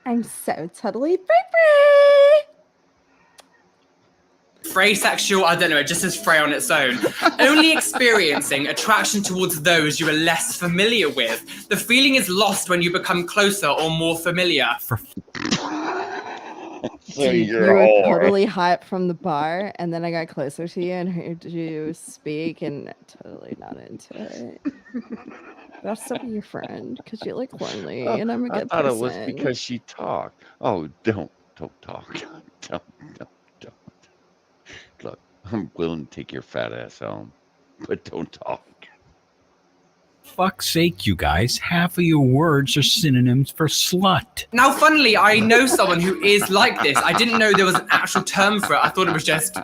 I'm so totally free. Frey sexual? I don't know, it just says Frey on its own. Only experiencing attraction towards those you are less familiar with. The feeling is lost when you become closer or more familiar. So Dude, you're you were a whore. totally hyped from the bar, and then I got closer to you and heard you speak, and totally not into it. But I'll still be your friend because you look lonely, and I'm a I good thought person. it was because she talked. Oh, don't talk. Don't. Look, I'm willing to take your fat ass home, but don't talk. Fuck's sake, you guys. Half of your words are synonyms for slut. Now, funnily, I know someone who is like this. I didn't know there was an actual term for it. I thought it was just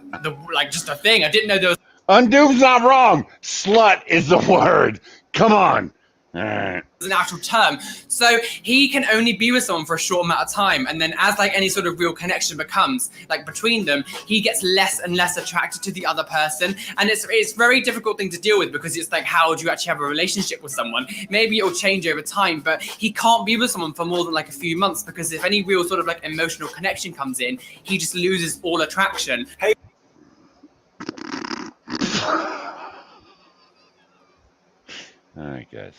just a thing. I didn't know there was. Undo's not wrong. Slut is the word. Come on. All right. An actual term. So he can only be with someone for a short amount of time, and then as like any sort of real connection becomes like between them, he gets less and less attracted to the other person, and it's a very difficult thing to deal with because it's like, how do you actually have a relationship with someone? Maybe it'll change over time, but he can't be with someone for more than like a few months because if any real sort of like emotional connection comes in, he just loses all attraction. Hey. All right, guys.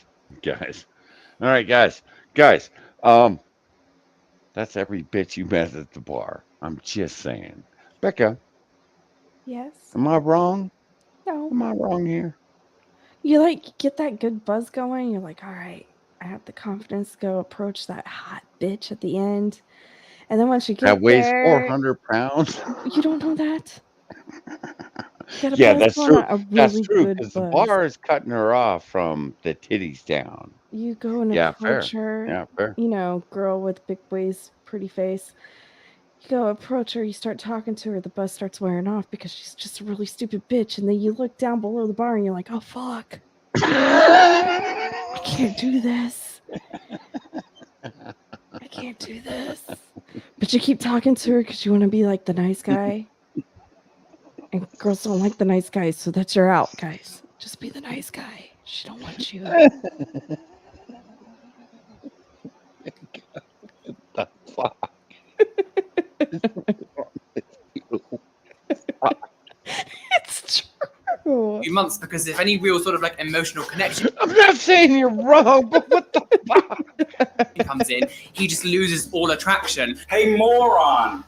All right, guys. That's every bitch you met at the bar. I'm just saying. Becca, Yes. am I wrong? No. Am I wrong here? You like get that good buzz going. You're like, all right, I have the confidence to go approach that hot bitch at the end. And then once you get That weighs there, 400 pounds. You don't know that. You gotta Yeah, buzz that's on true. a That's really true good because the buzz. bar is cutting her off from the titties down. You go and Yeah, approach fair. her. Yeah, fair. You know, girl with big waist, pretty face. You go approach her, you start talking to her, the buzz starts wearing off because she's just a really stupid bitch. And then you look down below the bar and you're like, oh, fuck. I can't do this. I can't do this. But you keep talking to her because you want to be like the nice guy. And girls don't like the nice guys, so that's your out, guys. Just be the nice guy. She don't want you. The fuck? It's true. Few months, because if any real sort of like emotional connection I'm not saying you're wrong, but what the fuck comes in, he just loses all attraction. Hey, moron!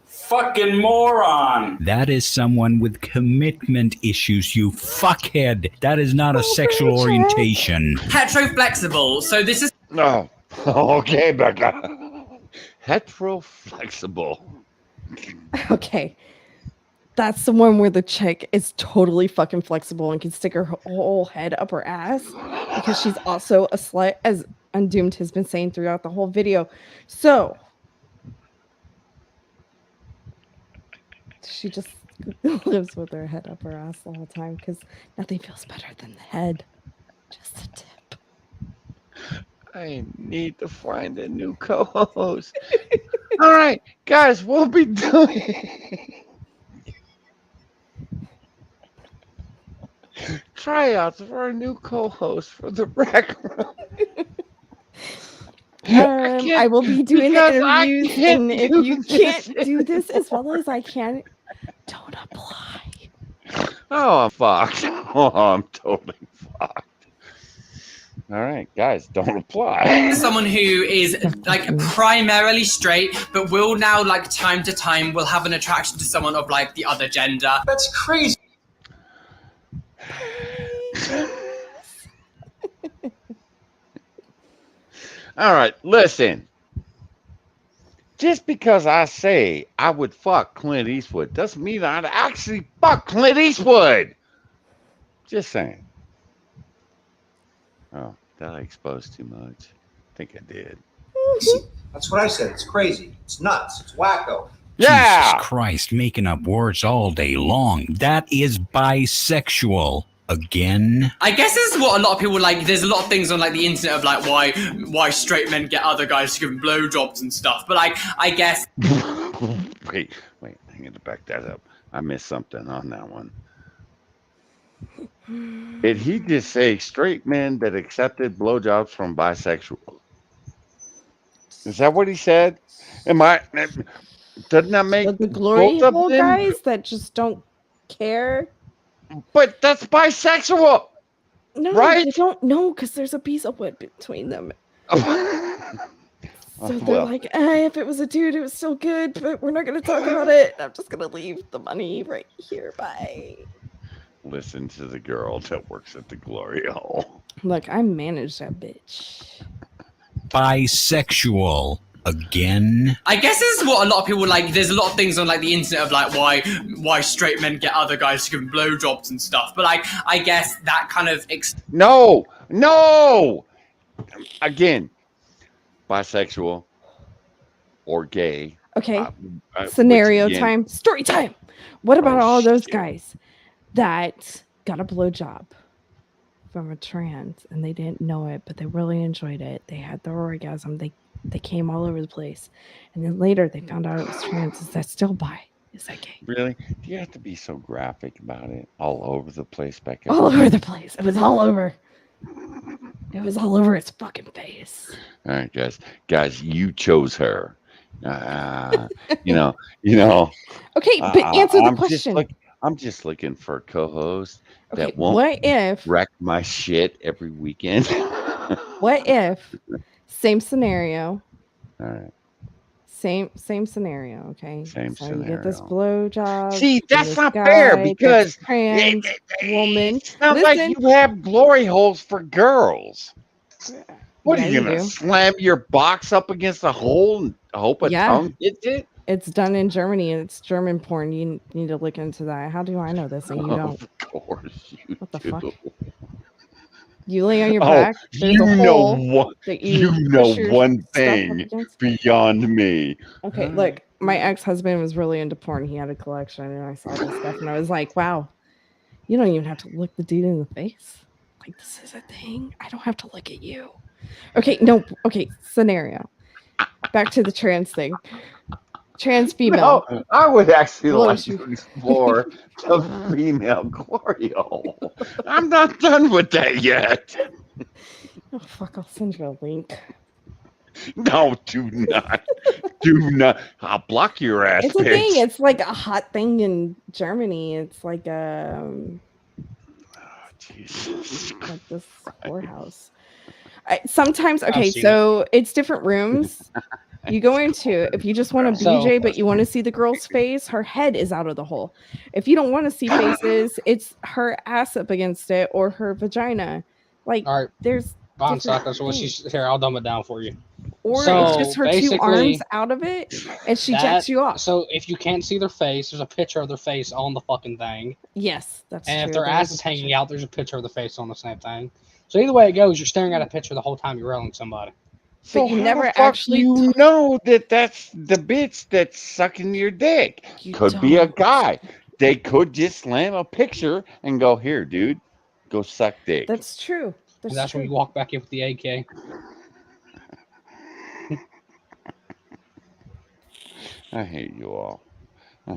Fucking moron! That is someone with commitment issues, you fuckhead. That is not a sexual orientation. Hetero-flexible. So this is No. Okay, Becca. Hetero-flexible. Okay. That's the one where the chick is totally fucking flexible and can stick her whole head up her ass because she's also a slut, as Undoomed has been saying throughout the whole video. So she just lives with her head up her ass the whole time because nothing feels better than the head. Just a tip. I need to find a new co-host. All right, guys, we'll be doing tryouts for a new co-host for the rec room. I will be doing the interviews, and if you can't do this as well as I can, don't apply. Oh, I'm fucked. Oh, I'm totally fucked. All right, guys, don't apply. someone who is like primarily straight, but will now like time to time will have an attraction to someone of like the other gender. That's crazy. All right, listen. Just because I say I would fuck Clint Eastwood doesn't mean I'd actually fuck Clint Eastwood. Just saying. Oh, did I expose too much? I think I did. That's what I said. It's crazy. It's nuts. It's wacko. Yeah. Jesus Christ, making up words all day long. That is bisexual. Again? I guess this is what a lot of people like. There's a lot of things on like the internet of like why straight men get other guys to give them blowjobs and stuff. But like, I guess. wait, I need to back that up. I missed something on that one. Did he just say straight men that accepted blowjobs from bisexual? Is that what he said? Doesn't that make the glory both of hole them? guys that just don't care? But that's bisexual. No, right? they don't know because there's a piece of wood between them. So they're like, if it was a dude, it was still good, but we're not going to talk about it. I'm just going to leave the money right here. Bye. Listen to the girl that works at the glory hole. Look, I manage that bitch. Bisexual. Again? I guess this is what a lot of people like. There's a lot of things on like the internet of like why straight men get other guys to give them blowjobs and stuff. But like, I guess that kind of No. Again, bisexual or gay. Okay. Scenario time. Story time. What about all those guys that got a blowjob from a trans and they didn't know it, but they really enjoyed it? They had their orgasm. They came all over the place. And then later they found out it was trans. Is that still bi? Is that gay? Really? Do you have to be so graphic about it? All over the place, Becca? All over the place. It was all over. It was all over its fucking face. All right, guys. Guys, you chose her. You know. Okay, but answer the question. I'm just looking for a co-host that Okay, won't what if wreck my shit every weekend. What if same scenario? All right. Same scenario, okay? Same so scenario. You get this blowjob. See, from that's this not guy fair that's because trans woman. It's not like you have glory holes for girls. What Yeah, are you you gonna do. slam your box up against a hole and hope a tongue hits it? It's done in Germany and it's German porn. You need to look into that. How do I know this and you don't? Of course you What the do. fuck? You lay on your Oh, back. There's you a know hole what? that You you know push your one stuff up thing against. beyond me. Okay, look, my ex-husband was really into porn. He had a collection, and I saw this stuff, and I was like, wow, you don't even have to look the dude in the face. Like, this is a thing. I don't have to look at you. Okay, no, okay, scenario. Back to the trans thing. Trans female. No, I would actually Blow like shoe. to explore the female glory hole. I'm not done with that yet. Oh, fuck, I'll send you a link. No, do not. Do not. I'll block your ass, It's a thing. bitch. It's like a hot thing in Germany. It's like Jesus. like this whorehouse. Sometimes, I've okay, seen so it's different rooms. You go into if you just want to So- BJ, but you want to see the girl's face, her head is out of the hole. If you don't want to see faces, it's her ass up against it or her vagina. Like, All right, there's Bon different Soccer. So what things. she's here, I'll dumb it down for you. Or So, it's just her two basically, arms out of it, and she jacks you off. So if you can't see their face, there's a picture of their face on the fucking thing. Yes, that's and true. if their There ass is is a hanging out, there's a picture of the face on the same thing. So either way it goes, you're staring at a picture the whole time you're railing somebody. So you how never the fuck actually you know that that's the bitch that's sucking your dick? Could be a guy. They could just slam a picture and go, here, dude, go suck dick. That's true. And that's when you walk back in with the AK. I hate you all. I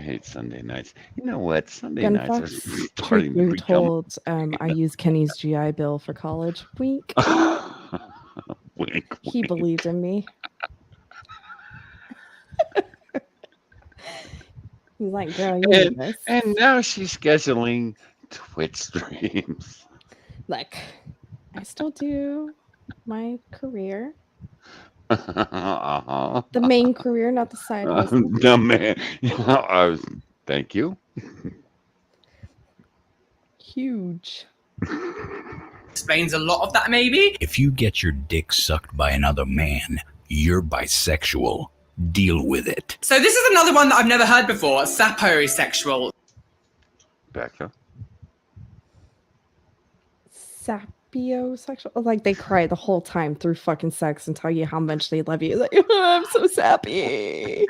hate Sunday nights. You know what? Sunday Gun nights are Fox, starting to we become. told I used Kenny's GI Bill for college. Wink. Wink. He believed in me. He's like, girl, you need this. And now she's scheduling Twitch streams. Look, I still do my career. Uh-huh. The main career, not the side hustle. The man. Thank you. Huge. Explains a lot of that, maybe. If you get your dick sucked by another man, you're bisexual. Deal with it. So this is another one that I've never heard before. Saposexual. Becca. Sapiosexual? Like they cry the whole time through fucking sex and tell you how much they love you. Like, oh, I'm so sappy.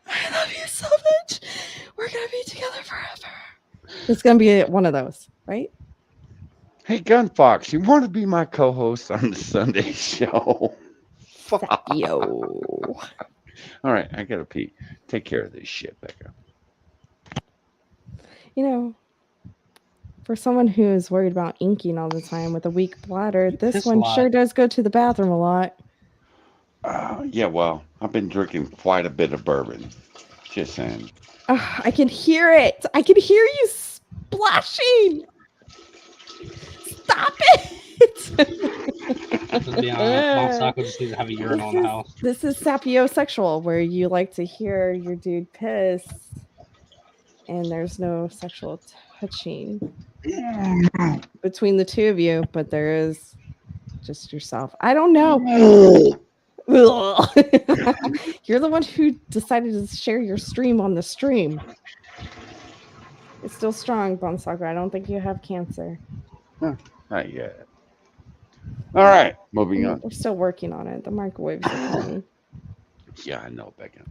I love you so much. We're gonna be together forever. It's gonna be one of those, right? Hey, Gun Fox, you want to be my co-host on the Sunday show? Yo. All right, I gotta pee. Take care of this shit, Becca. You know, for someone who is worried about inking all the time with a weak bladder, this piss a one lot. sure does go to the bathroom a lot. Yeah, well, I've been drinking quite a bit of bourbon. Just saying. I can hear it. I can hear you splashing. Stop it. To be honest, Bon just needs to have a urinal in the house. This is sapiosexual, where you like to hear your dude piss, and there's no sexual touching between the two of you, but there is just yourself. I don't know. You're the one who decided to share your stream on the stream. It's still strong, Bon Soccer. I don't think you have cancer. Not yet. All right, moving on. We're still working on it. The microwaves are coming. Yeah, I know, Becca.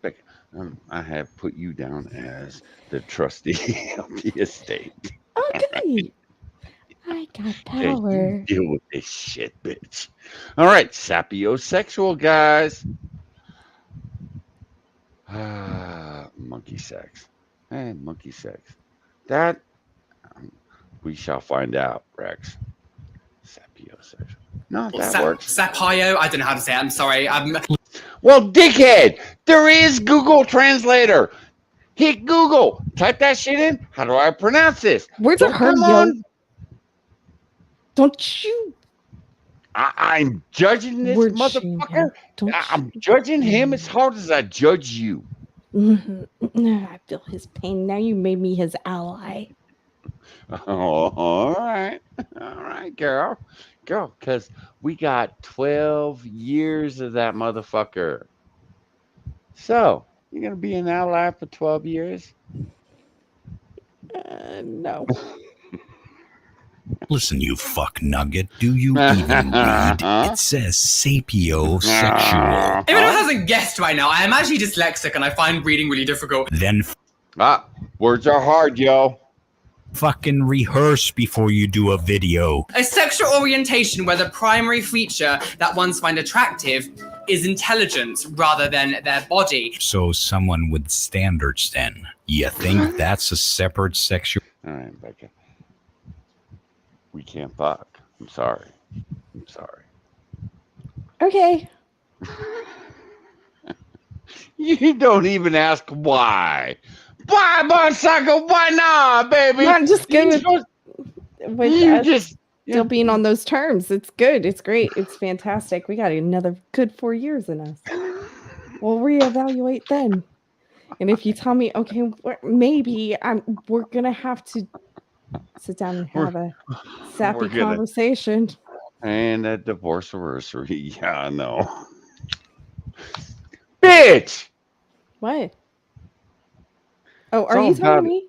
Becca, I have put you down as the trustee of the estate. Oh, good. I got Yeah, power. you deal with this shit, bitch. All right, sapiosexual guys. Monkey sex. Hey, monkey sex. That we shall find out, Rex. Sapiosexual. No, that works. Sapio. I don't know how to say it. I'm sorry. Well, dickhead, there is Google Translator. Hit Google. Type that shit in. How do I pronounce this? Words are hard, come yo. on. Don't you? I'm judging this Word shame motherfucker. him. I'm judging him as hard as I judge you. I feel his pain. Now you made me his ally. Oh, all right, girl, because we got 12 years of that motherfucker. So you're gonna be an ally for 12 years? No. Listen, you fuck nugget. Do you even read? It says sapiosexual. If anyone hasn't guessed right now, I am actually dyslexic and I find reading really difficult. Then words are hard, yo. Fucking rehearse before you do a video. A sexual orientation where the primary feature that ones find attractive is intelligence rather than their body. So someone with standards then. You think that's a separate sexual... All right, Becca. We can't fuck. I'm sorry. Okay. You don't even ask why. Why, Bonsucker? Why not, baby? I'm just good with You us just- still being on those terms. It's good. It's great. It's fantastic. We got another good 4 years in us. We'll reevaluate then. And if you tell me, okay, maybe we're gonna have to sit down and have a sappy conversation. And a divorce anniversary. Yeah, I know. Bitch! What? Oh, are you telling me?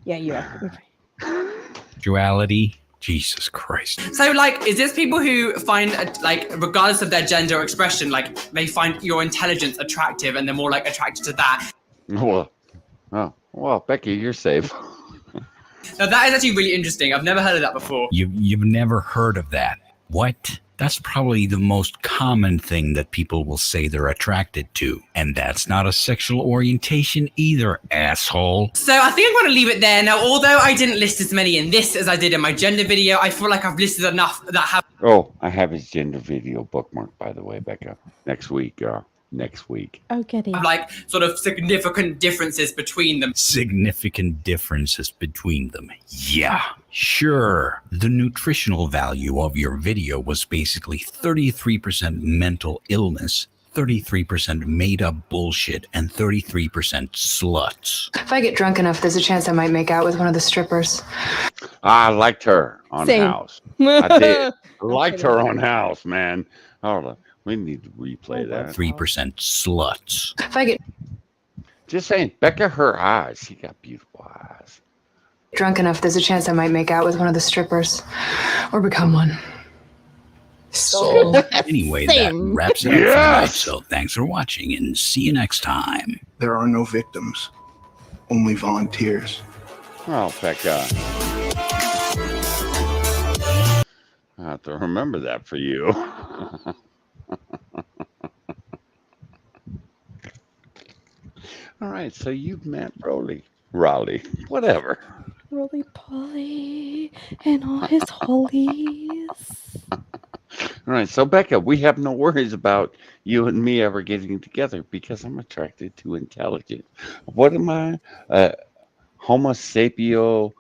Yeah, you are. Okay. Duality? Jesus Christ. So, like, is this people who find, like, regardless of their gender or expression, like, they find your intelligence attractive and they're more, like, attracted to that? Well, Becky, you're safe. Now, that is actually really interesting. I've never heard of that before. You've never heard of that. What? That's probably the most common thing that people will say they're attracted to. And that's not a sexual orientation either, asshole. So I think I'm going to leave it there. Now, although I didn't list as many in this as I did in my gender video, I feel like I've listed enough that have... Oh, I have his gender video bookmarked, by the way, Becca. Next week. Okay. Like, sort of significant differences between them. Significant differences between them. Yeah, sure. The nutritional value of your video was basically 33% mental illness, 33% made up bullshit, and 33% sluts. If I get drunk enough, there's a chance I might make out with one of the strippers. I liked her on Same. House. I did. I liked her on House, man. Hold on. We need to replay that. 3% sluts. If I get Just saying, Becca, her eyes. She got beautiful eyes. drunk enough, there's a chance I might make out with one of the strippers. Or become one. So Anyway, that wraps it up for tonight. So thanks for watching and see you next time. There are no victims, only volunteers. Oh, Becca. I have to remember that for you. All right, so you've met Raleigh, whatever. Roly Poly and all his holies. All right, so Becca, we have no worries about you and me ever getting together because I'm attracted to intelligence. What am I? Homo sapio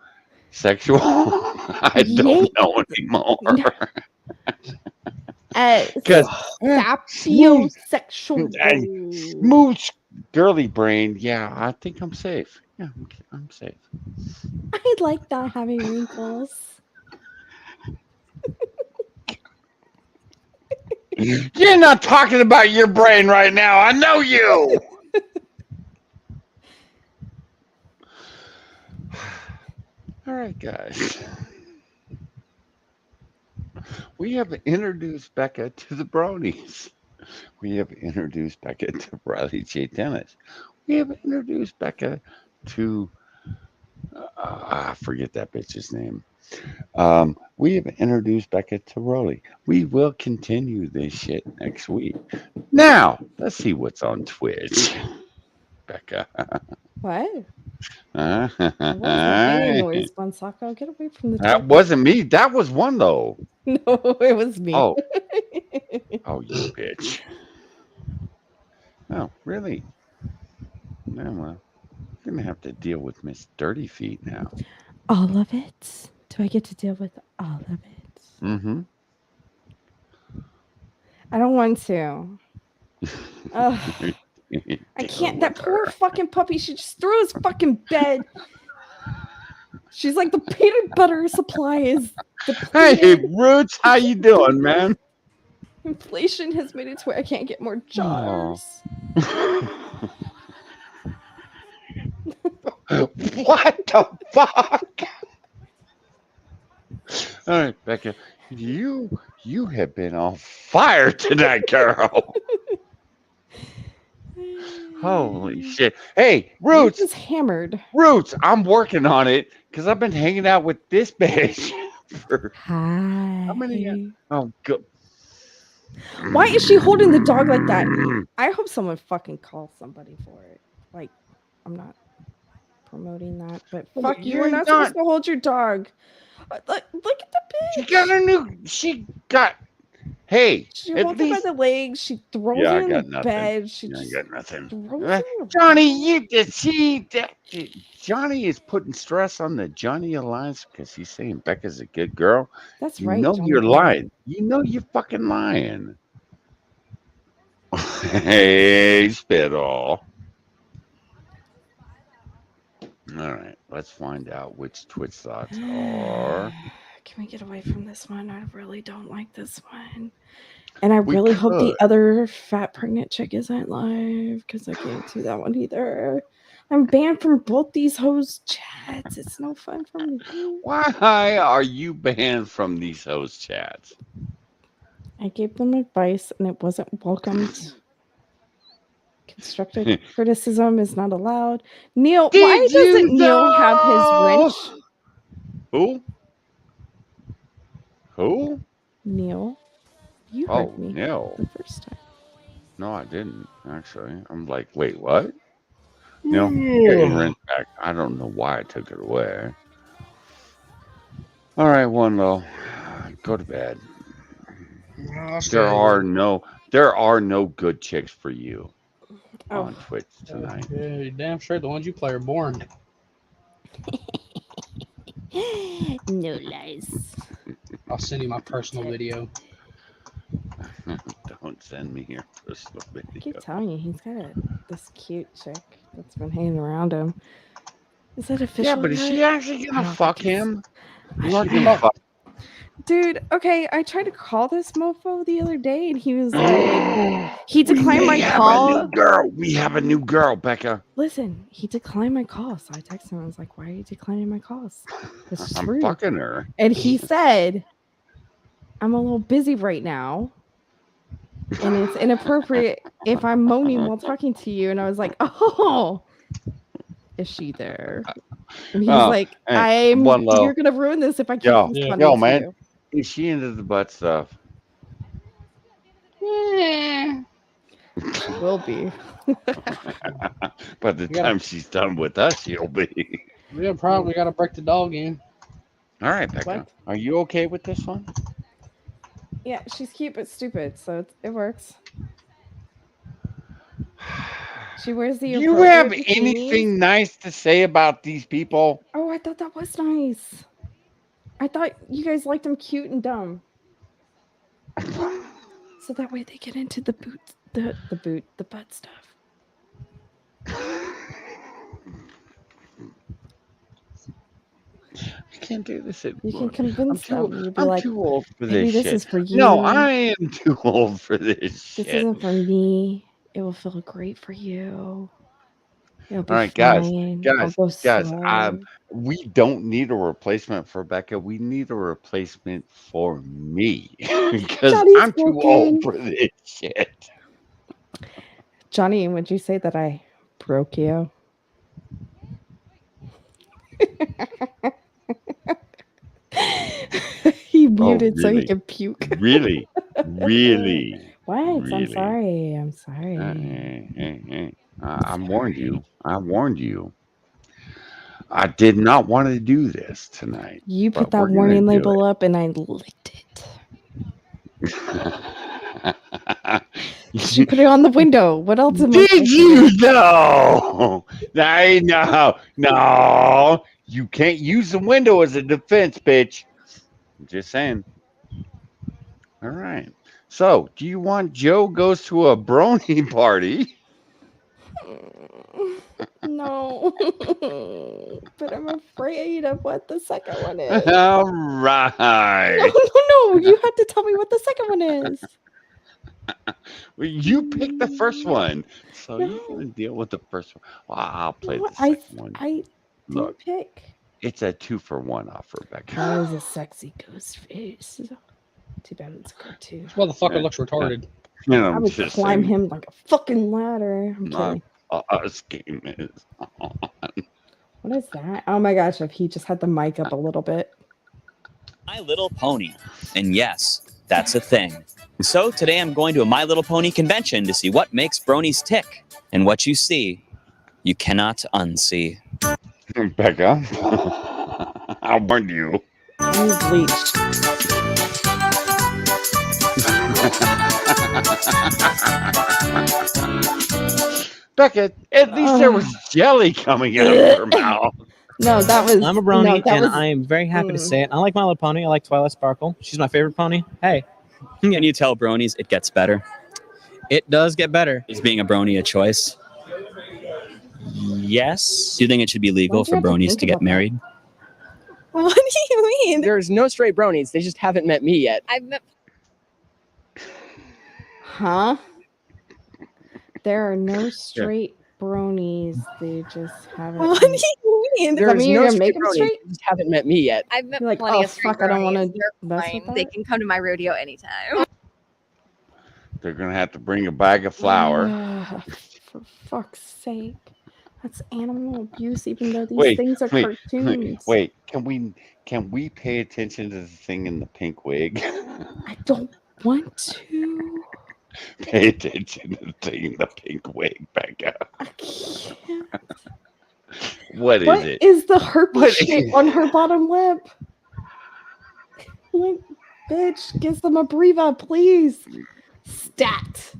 sexual? I don't know anymore. Sapiosexual. Smooth girly brain. Yeah, I think I'm safe. Yeah, I'm safe. I like not having wrinkles. You're not talking about your brain right now. I know you. All right, guys. We have introduced Becca to the Bronies. We have introduced Becca to Riley J. Dennis. We have introduced Becca to I forget that bitch's name. We have introduced Becca to Rolly. We will continue this shit next week. Now, let's see what's on Twitch. Becca. What? That That wasn't any noise, Bonsako. Get away from the That wasn't me. That was one, though. No, it was me. Oh. Oh, you bitch. Oh, really? No, well, I'm going to have to deal with Miss Dirty Feet now. All of it? Do I get to deal with all of it? Mm-hmm. I don't want to. Ugh. I can't. That poor fucking puppy. She just threw his fucking bed. She's like the peanut butter supply is depleted. Hey, Roots, how you doing, man? Inflation has made it to where I can't get more jars. What the fuck? All right, Becca, you have been on fire tonight, girl. Holy shit! Hey, You're Roots, just hammered. Roots, I'm working on it because I've been hanging out with this bitch for Hi. how many? Oh, good. Why is she holding the dog like that? I hope someone fucking calls somebody for it. Like, I'm not promoting that, but Well, fuck, you you're were not not. supposed to hold your dog. Look at the She bitch. got a new. She got. Hey, She at holds it by least. the legs. She throws Yeah, I it in got the nothing. bed. She I just got nothing. throws it in the Johnny, you did see that? Johnny is putting stress on the Johnny Alliance because he's saying Becca's a good girl. That's You right, know Johnny you're boy. lying. You know you're fucking lying. Hey, Spittle. All right, let's find out which Twitch thoughts are. Can we get away from this one? I really don't like this one. And I We really hope the could. other fat pregnant chick isn't live because I can't do that one either. I'm banned from both these hoes chats. It's no fun for me. Why are you banned from these host chats? I gave them advice and it wasn't welcomed. Constructive criticism is not allowed. Neil, why Did you doesn't Neil have his wrench? Who? Who? Neil, you Oh, heard me no. the first time. No, I didn't, actually. I'm like, wait, what? No, get your rent back. I don't know why I took it away. All right, one low. Go to bed. There are no good chicks for you on Twitch tonight. Yeah, you're damn straight. The ones you play are boring. No lies. I'll send you my personal video. Don't send me your personal I video. keep telling you, he's got this cute chick that's been hanging around him. Is that official? Yeah, but is yet? she actually I gonna don't fuck think it's- him? I Look don't- him fuck. Dude, okay, I tried to call this mofo the other day and he was like, he declined my call. We have a new girl, Becca. Listen, he declined my call. So I texted him. I was like, why are you declining my calls? This is I'm rude. fucking her. And he said, I'm a little busy right now. And it's inappropriate if I'm moaning while talking to you. And I was like, oh, is she there? And he's like, hey, one low. you're gonna ruin this if I keep responding Yo, to man. you. Is she into the butt stuff? Yeah. She will be. By the time she's done with us, she'll be. Yeah, probably got to break the dog in. All right, Becca. What? Are you okay with this one? Yeah, she's cute but stupid, so it works. She wears the. Do you have bikinis. anything nice to say about these people? Oh, I thought that was nice. I thought you guys liked them cute and dumb. So that way they get into the butt stuff. I can't do this anymore. You can convince them. You'd be I'm like, too old for maybe this this shit. is for you. No, I am too old for this This shit. isn't for me. It will feel great for you. It'll be All right, fine. guys. We don't need a replacement for Becca. We need a replacement for me because I'm too old for this shit. Johnny, would you say that I broke you? He muted so he really? can puke. Really? What? I'm Really? sorry. I'm sorry. Hey. I warned you. I did not want to do this tonight. You put but that we're gonna warning do label up and I licked it. You put it on the window. What else am I Did supposed to you do? though? No. You can't use the window as a defense, bitch. I'm just saying. All right. So, do you want Joe goes to a brony party? No. But I'm afraid of what the second one is. All right. No. You have to tell me what the second one is. Well, you picked the first one, so you're gonna deal with the first one. Well, I'll play the second one. I didn't pick. It's a 2-for-1 offer, Becca. That is a sexy ghost face. Too bad it's a cartoon. This motherfucker looks retarded. You know, I I'm would just climb saying. him like a fucking ladder. I'm kidding. Us game is on. What is that? Oh my gosh, if he just had the mic up a little bit. My Little Pony. And yes, that's a thing. So today I'm going to a My Little Pony convention to see what makes bronies tick. And what you see, you cannot unsee. Becca, I'll warn you. He's bleached. Becca, at least there was jelly coming out of her mouth. No, that was. I'm a brony, no, that and was, I am very happy to say it. I like My Little Pony. I like Twilight Sparkle. She's my favorite pony. Hey. Can you tell bronies it gets better? It does get better. Is being a brony a choice? Yes. Do you think it should be legal for bronies to get married? What do you mean? There's no straight bronies. They just haven't met me yet. I've met. Huh? There are no straight bronies. They just haven't. What do you mean? Does that There's mean you're no gonna make straight them bronies. straight? They just haven't met me yet. I've met You're like, plenty oh of straight fuck, I don't want bronies. to They're mess fine. with They that. can come to my rodeo anytime. They're gonna have to bring a bag of flour. For fuck's sake. That's animal abuse, even though these things are cartoons. Wait. Can we pay attention to the thing in the pink wig? I don't want to. Pay attention to the thing in the pink wig, Becca. I can't. What is it? What is the herpes What shit is- on her bottom lip? Like, bitch, get some Abreva, please. Stat.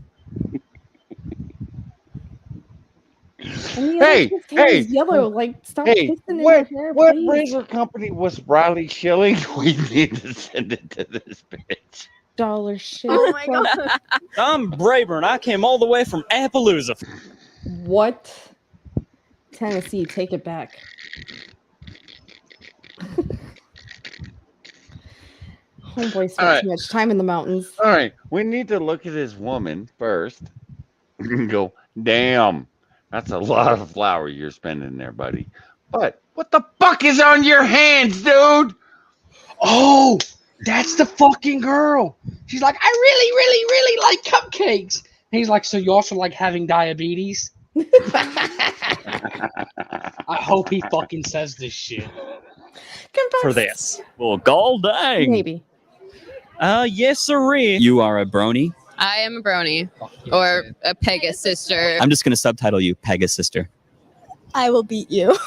And the other kid's hair is yellow. Like, stop kissing in her hair, what please. razor company was Riley Schilling? We need to send it to this bitch. Dollar shit. Oh my god. I'm Brayburn. I came all the way from Appaloosa. What? Tennessee, take it back. Homeboy spent right. too much time in the mountains. All right, we need to look at his woman first and go, damn, that's a lot of flour you're spending there, buddy. But what the fuck is on your hands, dude? Oh, that's the fucking girl. She's like, I really, really, really like cupcakes. And he's like, so you also like having diabetes? I hope he fucking says this shit. For this. Well, gold dang. Maybe. Yes, sirree. You are a brony? I am a brony. Or a Pegasus sister. I'm just going to subtitle you Pegasus sister. I will beat you.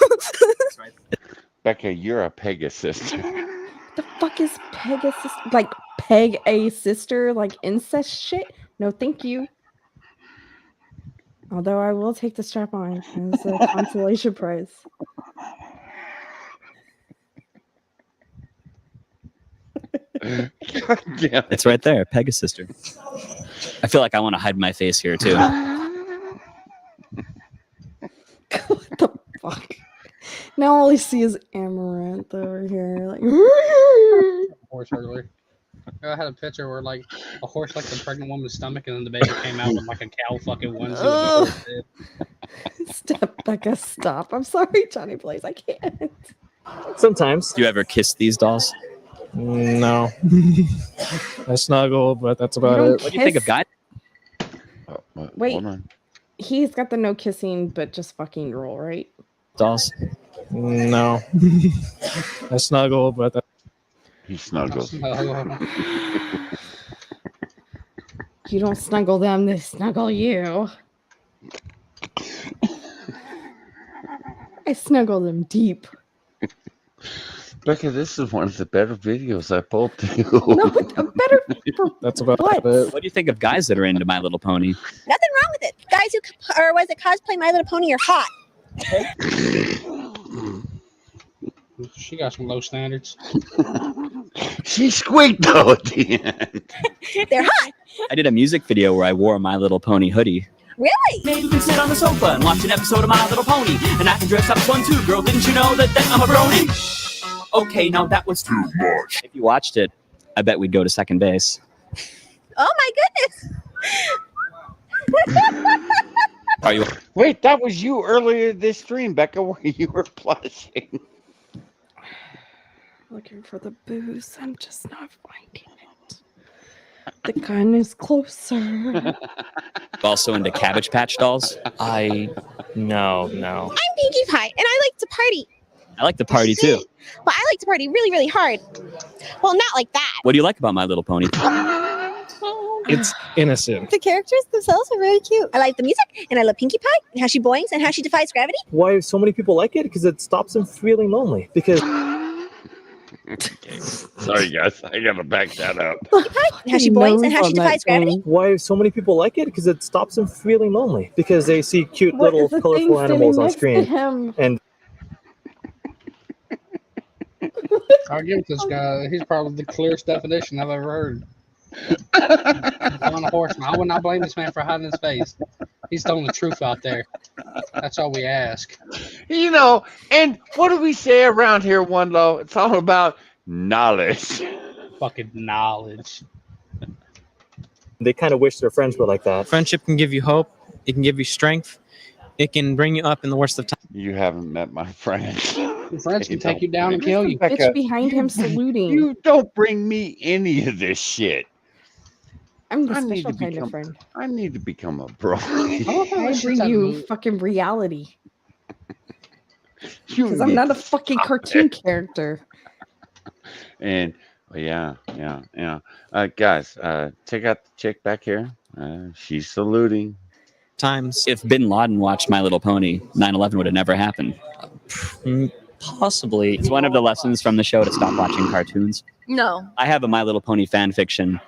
Becca, you're a Pegasus. The fuck is Pegasus? Like, peg a sister? Like, incest shit? No, thank you. Although I will take the strap on as a consolation prize. God damn. It's right there, Pegasus sister. I feel like I want to hide my face here too. What the fuck? Now all I see is Amaranth over here. Like, Horse earlier. I had a picture where like a horse like the pregnant woman's stomach, and then the baby came out with like a cow fucking onesie. With the horse head. stop, Becca, stop. I'm sorry, Johnny Blaze. I can't. Sometimes. Do you ever kiss these dolls? No. I snuggle, but that's about don't it. What do you think of guys? Wait. Hold on. He's got the no kissing, but just fucking rule, right? Dolls? No. I snuggle, but that... He snuggles. You don't snuggle them, they snuggle you. I snuggle them deep. Becca, this is one of the better videos I pulled too. No, better for That's about what? it. What do you think of guys that are into My Little Pony? Nothing wrong with it. Guys who cosplay My Little Pony are hot. She got some low standards. She squeaked though at the end. They're hot. I did a music video where I wore a My Little Pony hoodie. Really? Maybe we can sit on the sofa and watch an episode of My Little Pony, and I can dress up as one too, girl. Didn't you know that I'm a brony? Okay, no, that was too much. If you watched it, I bet we'd go to second base. Oh my goodness. Are you? Wait, that was you earlier this stream, Becca, where you were blushing. Looking for the booze. I'm just not finding it. The gun is closer. Also into Cabbage Patch Dolls? No. I'm Pinkie Pie, and I like to party. I like to party too. Well, I like to party really, really hard. Well, not like that. What do you like about My Little Pony? It's innocent. The characters themselves are very cute. I like the music, and I love Pinkie Pie, and how she boings, and how she defies gravity. Why so many people like it? Because it stops them feeling lonely. Because Sorry, guys. I gotta back that up. Pinkie Pie, and how she boings, and how she defies gravity. why so many people like it? Because it stops them feeling lonely. Because they see cute little colorful animals on screen. And I'll give it to this guy. He's probably the clearest definition I've ever heard. On a horseman. I would not blame this man for hiding his face. He's telling the truth out there. That's all we ask. You know, and what do we say around here, One Low? It's all about knowledge. Fucking knowledge. they kind of wish their friends were like that. Friendship can give you hope. It can give you strength. It can bring you up in the worst of times. You haven't met my friends. Your friends can take you down and kill you. Bitch behind him saluting. You don't bring me any of this shit. I'm the special kind of friend. I need to become a bro. I bring you fucking reality. Because I'm not a fucking cartoon character. And yeah. Guys, check out the chick back here. She's saluting. Times. If Bin Laden watched My Little Pony, 9/11 would have never happened. Possibly. It's one of the lessons from the show to stop watching cartoons. No. I have a My Little Pony fan fiction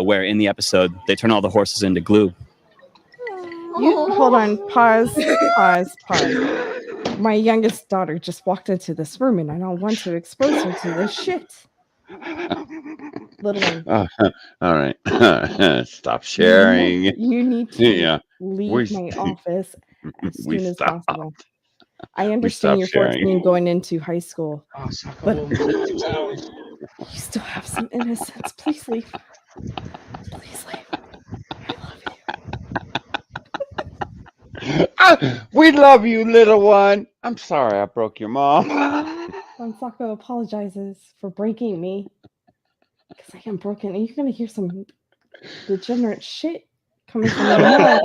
where in the episode they turn all the horses into glue. Hold on. Pause. My youngest daughter just walked into this room and I don't want to expose her to this shit. Little one. All right. Stop sharing. You need to leave my office as soon as stopped. possible. I understand you're 14 going into high school, but you still have some innocence. Please leave. Please leave. We love you, little one. I'm sorry I broke your mom. Sako apologizes for breaking me because I am broken, and you're gonna hear some degenerate shit coming from my mouth.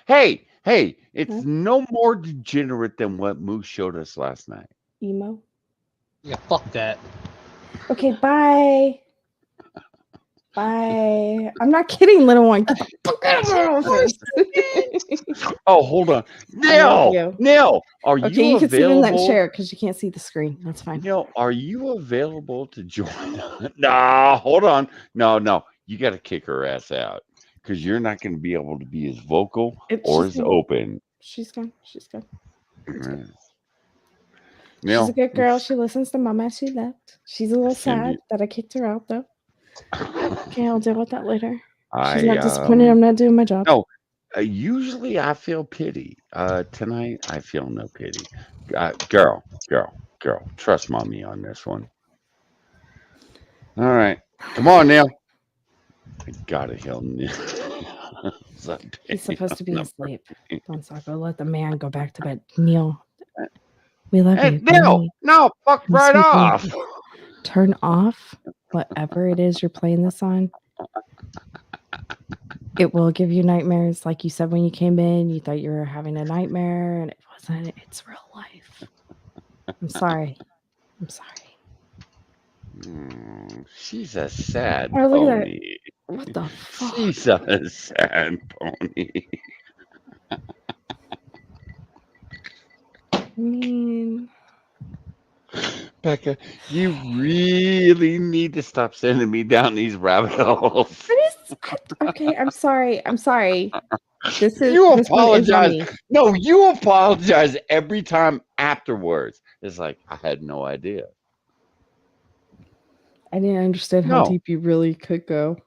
Hey, it's no more degenerate than what Moose showed us last night. Emo. Yeah, fuck that. Okay, bye. Bye. I'm not kidding, little one. Get the fuck out of my office. Oh, hold on. Nell, are okay, you you can sit in that available? chair because you can't see the screen. That's fine. Nell, are you available to join? Nah, hold on. No. You got to kick her ass out because you're not going to be able to be as vocal or as open. She's gone. She's good. Nell, She's a good girl. She listens to Mama. She left. She's a little sad that I kicked her out, though. Okay, I'll deal with that later. She's not disappointed I'm not doing my job. No, usually I feel pity. Tonight I feel no pity. Girl, trust mommy on this one. All right, come on, Neil. I gotta heal Neil. He's supposed to be asleep. Don't Sako. Let the man go back to bed. Neil, we love you. Neil, no, fuck right off. Turn off whatever it is you're playing this on. It will give you nightmares. Like you said when you came in, you thought you were having a nightmare, and it wasn't. It's real life. I'm sorry. She's a sad Oh, look at pony. What the fuck? She's a sad pony. I mean, Becca, you really need to stop sending me down these rabbit holes. okay, I'm sorry. This You one is on apologize. me. No, you apologize every time afterwards. It's like, I had no idea. I didn't understand how No. deep you really could go.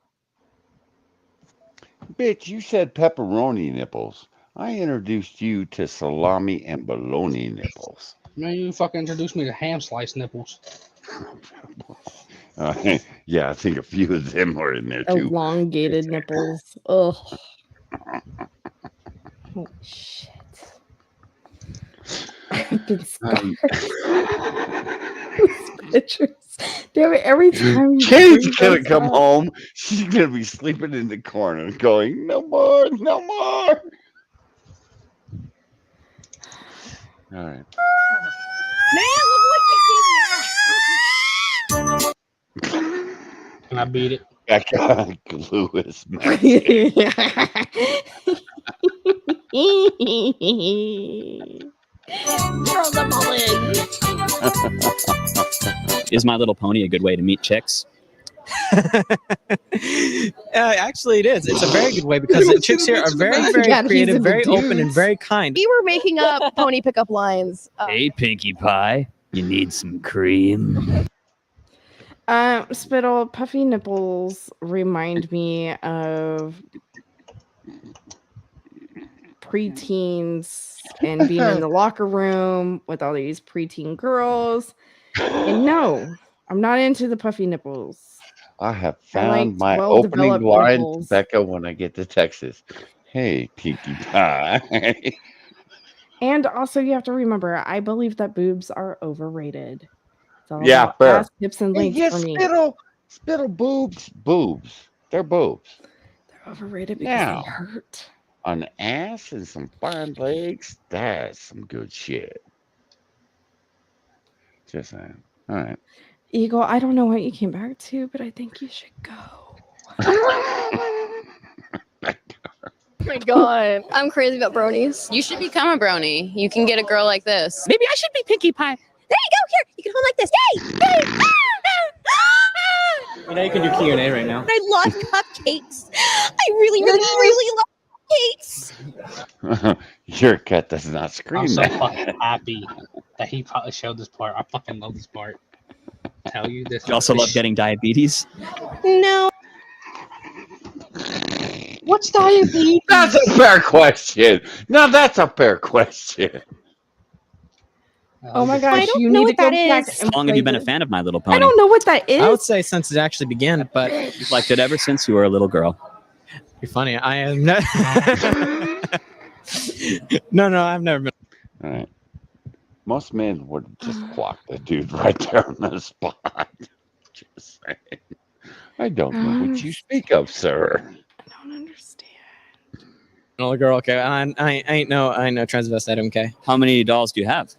Bitch, you said pepperoni nipples. I introduced you to salami and bologna nipples. Man, you fucking introduced me to ham slice nipples. Yeah, I think a few of them are in there too. Elongated nipples. Ugh. Oh, shit. I've been scarred. Pictures. Damn it, every time you Kate's bring gonna those come up. home. She's gonna be sleeping in the corner, going, "No more, no more." All right. Can I beat it? That guy Lewis. Throw them all in. Is My Little Pony a good way to meet chicks? Actually, it is. It's a very good way because the chicks here are very, very God, he's creative, into very open, and dudes. very kind. We were making up pony pickup lines. Hey, Pinkie Pie, you need some cream? Spittle, puffy nipples remind me of preteens and being in the locker room with all these preteen girls. And no, I'm not into the puffy nipples. I have I liked found my opening well-developed line to nipples. Becca when I get to Texas. Hey, Pinkie Pie. And also, you have to remember, I believe that boobs are overrated. It's all Yeah, about fair. ass, hips, and Hey, legs yes, for me. spittle boobs. They're boobs. They're overrated because they Now, hurt. an ass and some fine legs, that's some good shit. Just saying. All right. Eagle, I don't know what you came back to, but I think you should go. Oh my god. I'm crazy about bronies. You should become a brony. You can get a girl like this. Maybe I should be Pinkie Pie. There you go. Here, you can hold like this. Hey! You know you can do Q&A right now. I love cupcakes. I really love cupcakes. Your cat does not scream I'm so that. fucking happy that he probably showed this part. I fucking love this part. Tell you this. You also love getting diabetes? No. What's diabetes? That's a fair question. Now that's a fair question. Oh my gosh, I don't you know need to what go that back is. How and long have play you been a the- fan of My Little Pony? I don't know what that is. I would say since it actually began, but You've liked it ever since you were a little girl. you're funny. I am not. No, I've never been. All right. Most men would just clock the dude right there on the spot. Just saying. I don't know what you speak of, sir. I don't understand. Little girl, okay. I ain't no transvestite, okay. How many dolls do you have?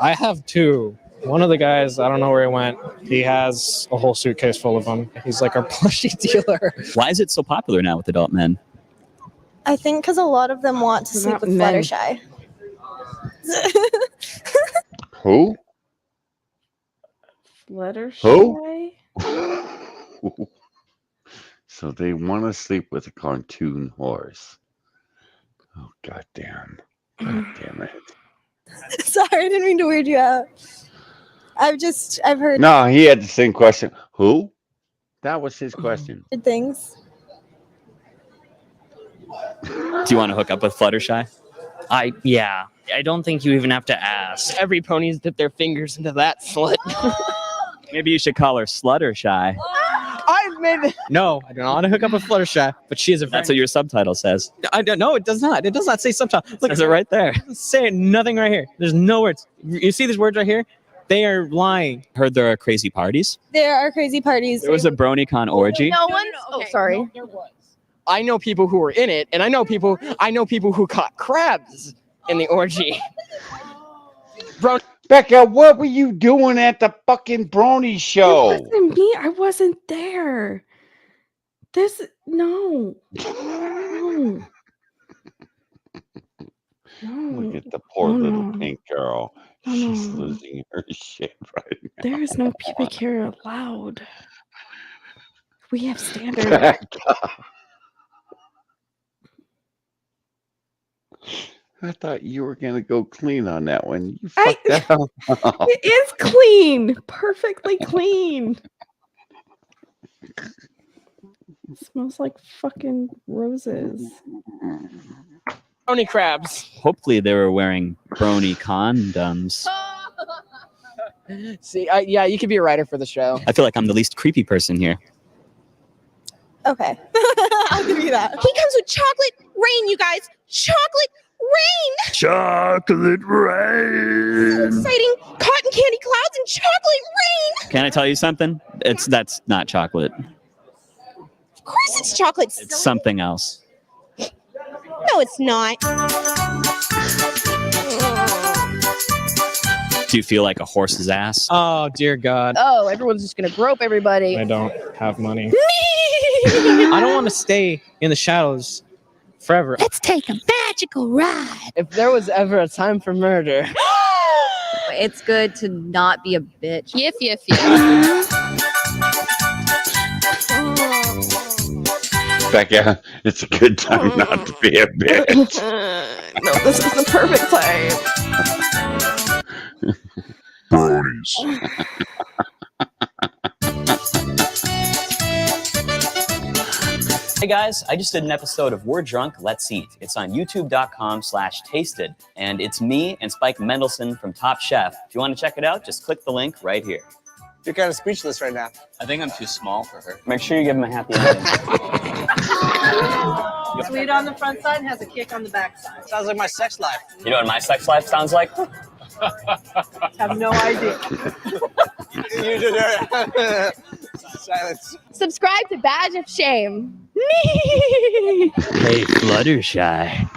I have two. One of the guys, I don't know where he went. He has a whole suitcase full of them. He's like our plushie dealer. Why is it so popular now with adult men? I think because a lot of them want to It's sleep not with men. Fluttershy. Who? Fluttershy? So they want to sleep with a cartoon horse. Oh, goddamn. God damn it. Sorry, I didn't mean to weird you out. I've heard No, he had the same question. Who? That was his question. things. Do you want to hook up with Fluttershy? Yeah. I don't think you even have to ask. Every pony's dipped their fingers into that slut. Maybe you should call her Sluttershy. I've made. No, I don't want to hook up with Fluttershy, but she is a very... That's what your subtitle says. I don't know. It does not. It does not say subtitle. Look, Says it right there. Say nothing right here. There's no words. You see these words right here? They are lying. Heard there are crazy parties. There are crazy parties. There was a BronyCon orgy. No one. Oh, sorry. There was. I know people who were in it, and I know people who caught crabs in the orgy. Bro, Becca, what were you doing at the fucking Brony show? It wasn't me. I wasn't there. No. No. Look at the poor little pink girl. No, She's no. losing her shit right now. There is no pubic hair allowed. We have standards. Becca. I thought you were gonna go clean on that one. You fucked that up. It is clean. Perfectly clean. It smells like fucking roses. Brony crabs. Hopefully they were wearing Brony condoms. See, yeah, you could be a writer for the show. I feel like I'm the least creepy person here. Okay. I'll give you that. He comes with chocolate rain, you guys. Chocolate Rain! Chocolate rain. Exciting! Cotton candy clouds and chocolate rain! Can I tell you something? That's not chocolate. Of course it's chocolate. It's something else. No, it's not. Do you feel like a horse's ass? Oh, dear God. Oh, everyone's just gonna grope everybody. I don't have money. I don't want to stay in the shadows forever. Let's take a magical ride. If there was ever a time for murder. It's good to not be a bitch. Yif, yif, Becca, it's a good time not to be a bitch. No, this is the perfect time. Bronies. Hey guys, I just did an episode of We're Drunk, Let's Eat. It's on youtube.com/tasted. And it's me and Spike Mendelsohn from Top Chef. If you want to check it out, just click the link right here. You're kind of speechless right now. I think I'm too small for her. Make sure you give him a happy ending. Sweet on the front side and has a kick on the back side. Sounds like my sex life. You know what my sex life sounds like? Have no idea. You did it. Silence. Subscribe to Badge of Shame. Hey, Fluttershy.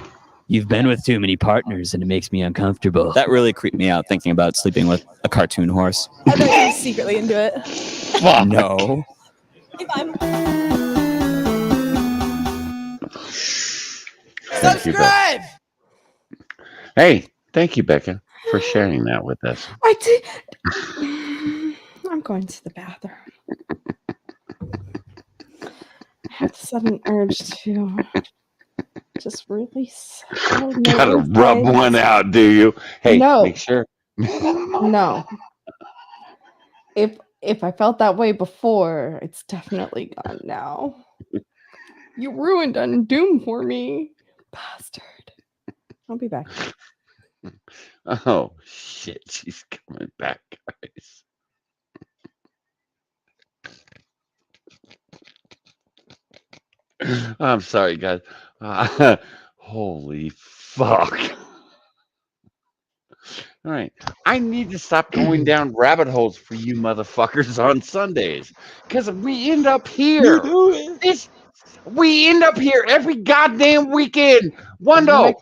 You've been with too many partners and it makes me uncomfortable. That really creeped me out, thinking about sleeping with a cartoon horse. I bet you're secretly into it. No. If I'm... Subscribe! Hey, thank you, Becca, for sharing that with us. I did. I'm going to the bathroom. I had a sudden urge to just release. Gotta rub one out, do you? Hey, No. make sure. No. If I felt that way before, it's definitely gone now. You ruined Undoom for me, bastard. I'll be back. Oh shit, she's coming back, guys. I'm sorry, guys. Holy fuck. All right. I need to stop going down rabbit holes for you motherfuckers on Sundays. Because we end up here. We end up here every goddamn weekend. Wando,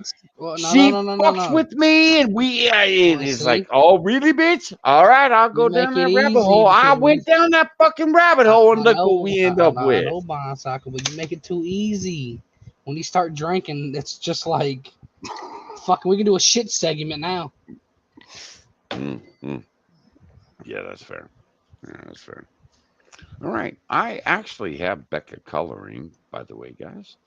she fucks with me, and it's like, oh, really, bitch? All right, I'll go down that rabbit hole. I went down that fucking rabbit hole, and look what we end up with. No, Bonsaku, but you make it too easy. When you start drinking, it's just like, fucking, we can do a shit segment now. Mm-hmm. Yeah, that's fair. All right. I actually have Becca coloring, by the way, guys.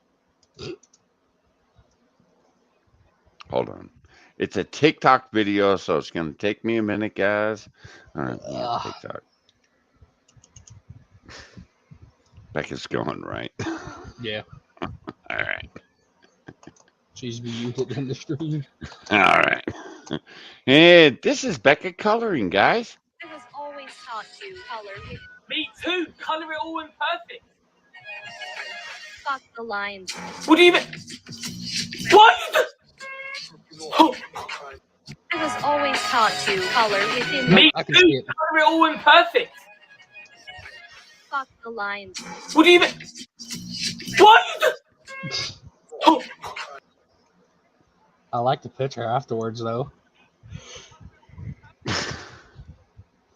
Hold on. It's a TikTok video, so it's going to take me a minute, guys. All right. TikTok. Becca's going, right? Yeah. All right. She's be used in the stream. All right. And this is Becca coloring, guys. I was always taught to color with. Me too. Color it all in perfect. Fuck the lines. What do you mean? What? Oh. I was always taught to color within. Me too. Color it all in perfect. Fuck the lines. What do you mean? What? Oh. I like the picture afterwards, though.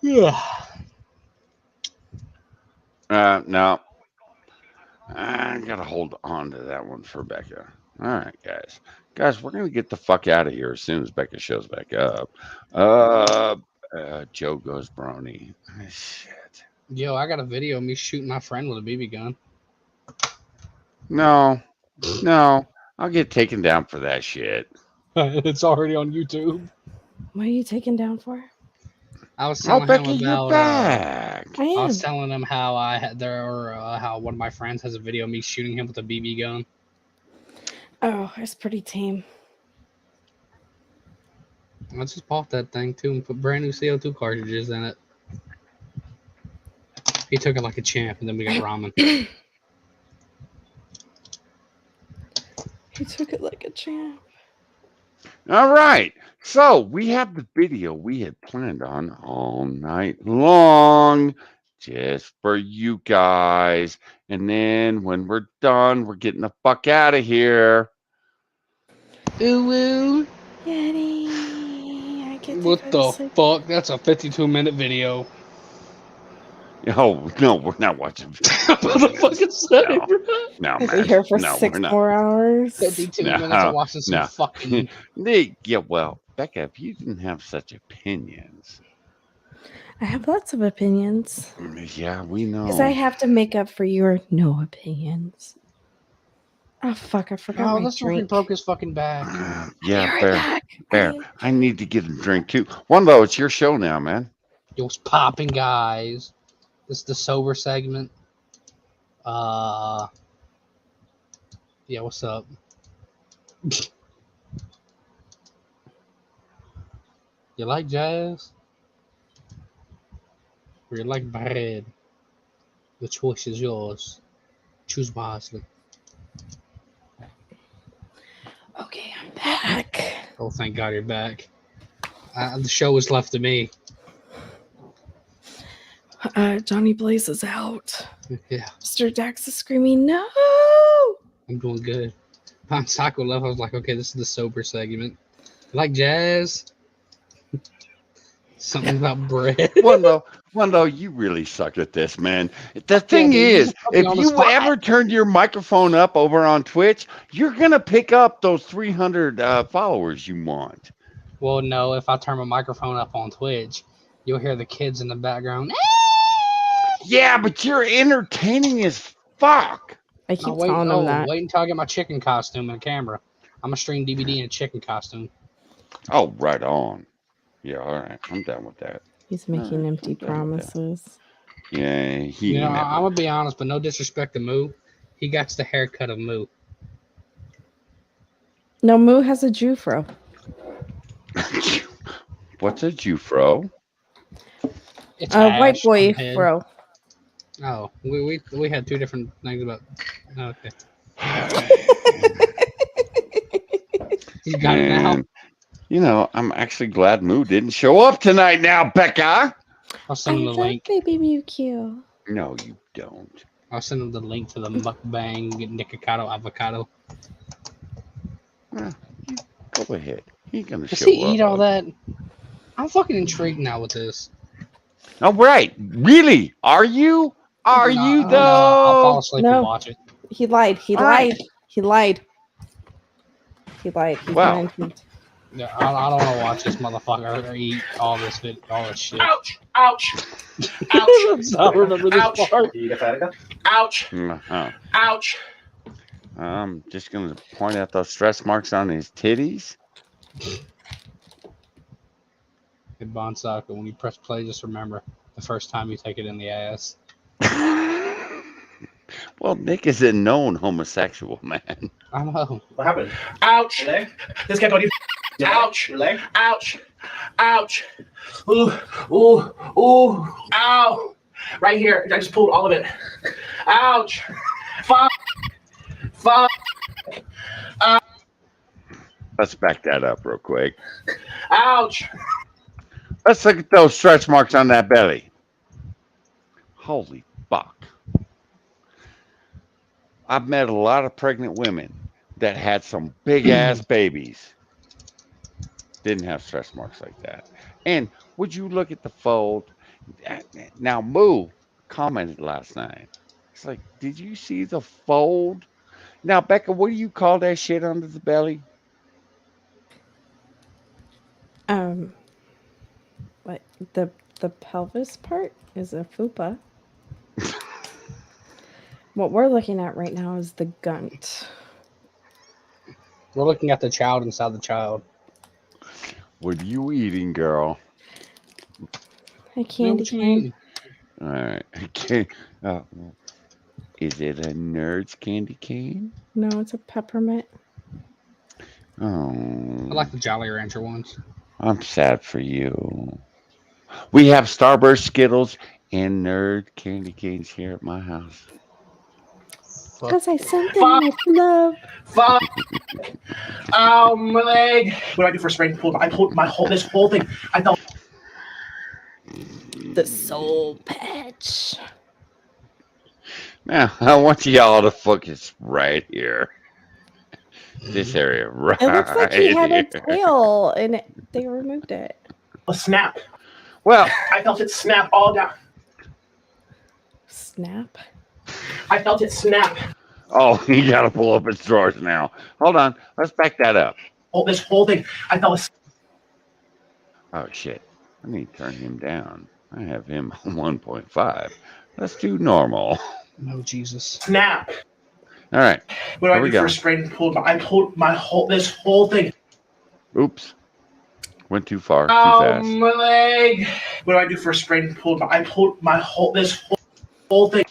Yeah. No. I gotta hold on to that one for Becca. All right, guys. Guys, we're gonna get the fuck out of here as soon as Becca shows back up. Joe goes brony. Shit. Yo, I got a video of me shooting my friend with a BB gun. No. I'll get taken down for that shit. It's already on YouTube. What are you taken down for? I was telling him Becky, about. you're back. I was telling him how how one of my friends has a video of me shooting him with a BB gun. Oh, it's pretty tame. I just bought that thing too and put brand new CO2 cartridges in it. He took it like a champ, and then we got ramen. He took it like a champ. All right. So we have the video we had planned on all night long just for you guys. And then when we're done, we're getting the fuck out of here. Ooh, ooh. Yeti, I get to What go to the sleep. fuck? That's a 52-minute video. Oh, no, we're not watching. Motherfucking say, bro. No, I'll be man. here for No, 6 we're not. more hours. 52 minutes of watching some fucking. Yeah, well, Becca, if you didn't have such opinions. I have lots of opinions. Yeah, we know. Because I have to make up for your no opinions. Oh, fuck, I forgot Oh, my this fucking drink. broke his fucking back. Yeah, fair. I need to get a drink too. Wando, it's your show now, man. It was popping, guys. This is the sober segment. Yeah, what's up? You like jazz? Or you like bread? The choice is yours. Choose wisely. Okay, I'm back. Oh, thank God you're back. The show was left to me. Johnny Blaze is out. Yeah, Mr. Dax is screaming, no! I'm doing good. On Taco left, I was like, okay, this is the sober segment. You like jazz? Something about bread. Wando, you really suck at this, man. The thing is, if you ever turned your microphone up over on Twitch, you're gonna pick up those 300 followers you want. Well, no, if I turn my microphone up on Twitch, you'll hear the kids in the background. Yeah, but you're entertaining as fuck. I keep telling them that. Wait until I get my chicken costume and a camera. I'm gonna stream DVD in a chicken costume. Oh, right on. Yeah, all right. I'm down with that. He's making empty promises. Yeah, You know, I'm gonna be honest, but no disrespect to Moo. He got the haircut of Moo. No, Moo has a Jufro. What's a Jufro? It's white boy fro. Oh, we had two different things about. Okay. You got it now. You know, I'm actually glad Moo didn't show up tonight now, Becca. I'll send him the link. Baby Mewtwo. No, you don't. I'll send him the link to the mukbang Nikocado avocado. Go ahead. He's gonna Does show he up. eat all that? I'm fucking intrigued now with this. All right. Really? Are you? Are you though? No, I'll fall asleep and watch it. He lied. He lied. He lied. He lied. He's Wow. Yeah, I don't want to watch this motherfucker eat all this shit. Ouch! Ouch! Ouch! I remember this Ouch! part. Ouch! Uh-huh. Ouch! I'm just gonna point out those stretch marks on his titties. Hey, Bonsaka, when you press play, just remember the first time you take it in the ass. Well, Nick is a known homosexual, man. I know. What happened? Ouch! This kept on you. Ouch! Leg? Ouch! Ouch! Ooh! Ooh! Ooh! Ow! Right here. I just pulled all of it. Ouch! Fuck! Fuck! Let's back that up real quick. Ouch! Let's look at those stretch marks on that belly. Holy fuck. I've met a lot of pregnant women that had some big ass babies. Didn't have stretch marks like that. And would you look at the fold? Now, Moo commented last night. It's like, did you see the fold? Now, Becca, what do you call that shit under the belly? What the pelvis part is a fupa. What we're looking at right now is the gunt. We're looking at the child inside the child. What are you eating, girl? A candy cane. All right. Okay. Is it a nerd's candy cane? No, it's a peppermint. Oh. I like the Jolly Rancher ones. I'm sad for you. We have Starburst Skittles and nerd candy canes here at my house. Because I sent them my love. Fuck. Oh, my leg. What do I do for a sprain? I pulled this whole thing. I felt the soul patch. Now, I want y'all to focus right here. This area, right It looks like he had here. a tail and they removed it. a snap. Well, I felt it snap all down. Snap? I felt it snap. Oh, you gotta pull up his drawers now. Hold on, let's back that up. Oh, this whole thing. I felt it. Oh shit, I need to turn him down. I have him on 1.5. Let's do normal. No, Jesus. Snap. All right. What do I do for a sprain? I pulled this whole thing. Oops. Went too far. Too Oh, fast. my leg. What do I do for a sprain? I pulled this whole thing.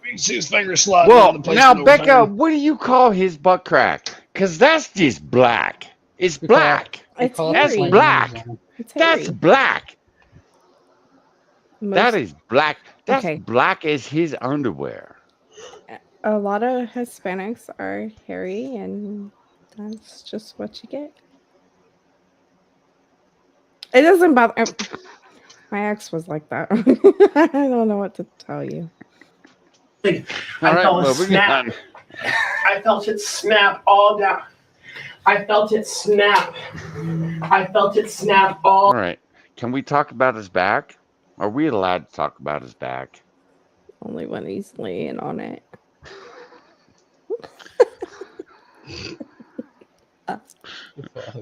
You can see his finger slide. Well, now, Becca, what do you call his butt crack? Because that's just black. It's black. It's That's hairy. black. It's That's hairy. black. Most- That is black. That's Okay. black as his underwear. A lot of Hispanics are hairy, and that's just what you get. It doesn't bother. My ex was like that. I don't know what to tell you. I All right, felt it moving snap. on. I felt it snap all down. I felt it snap. I felt it snap all. All right. Can we talk about his back? Are we allowed to talk about his back? Only when he's laying on it.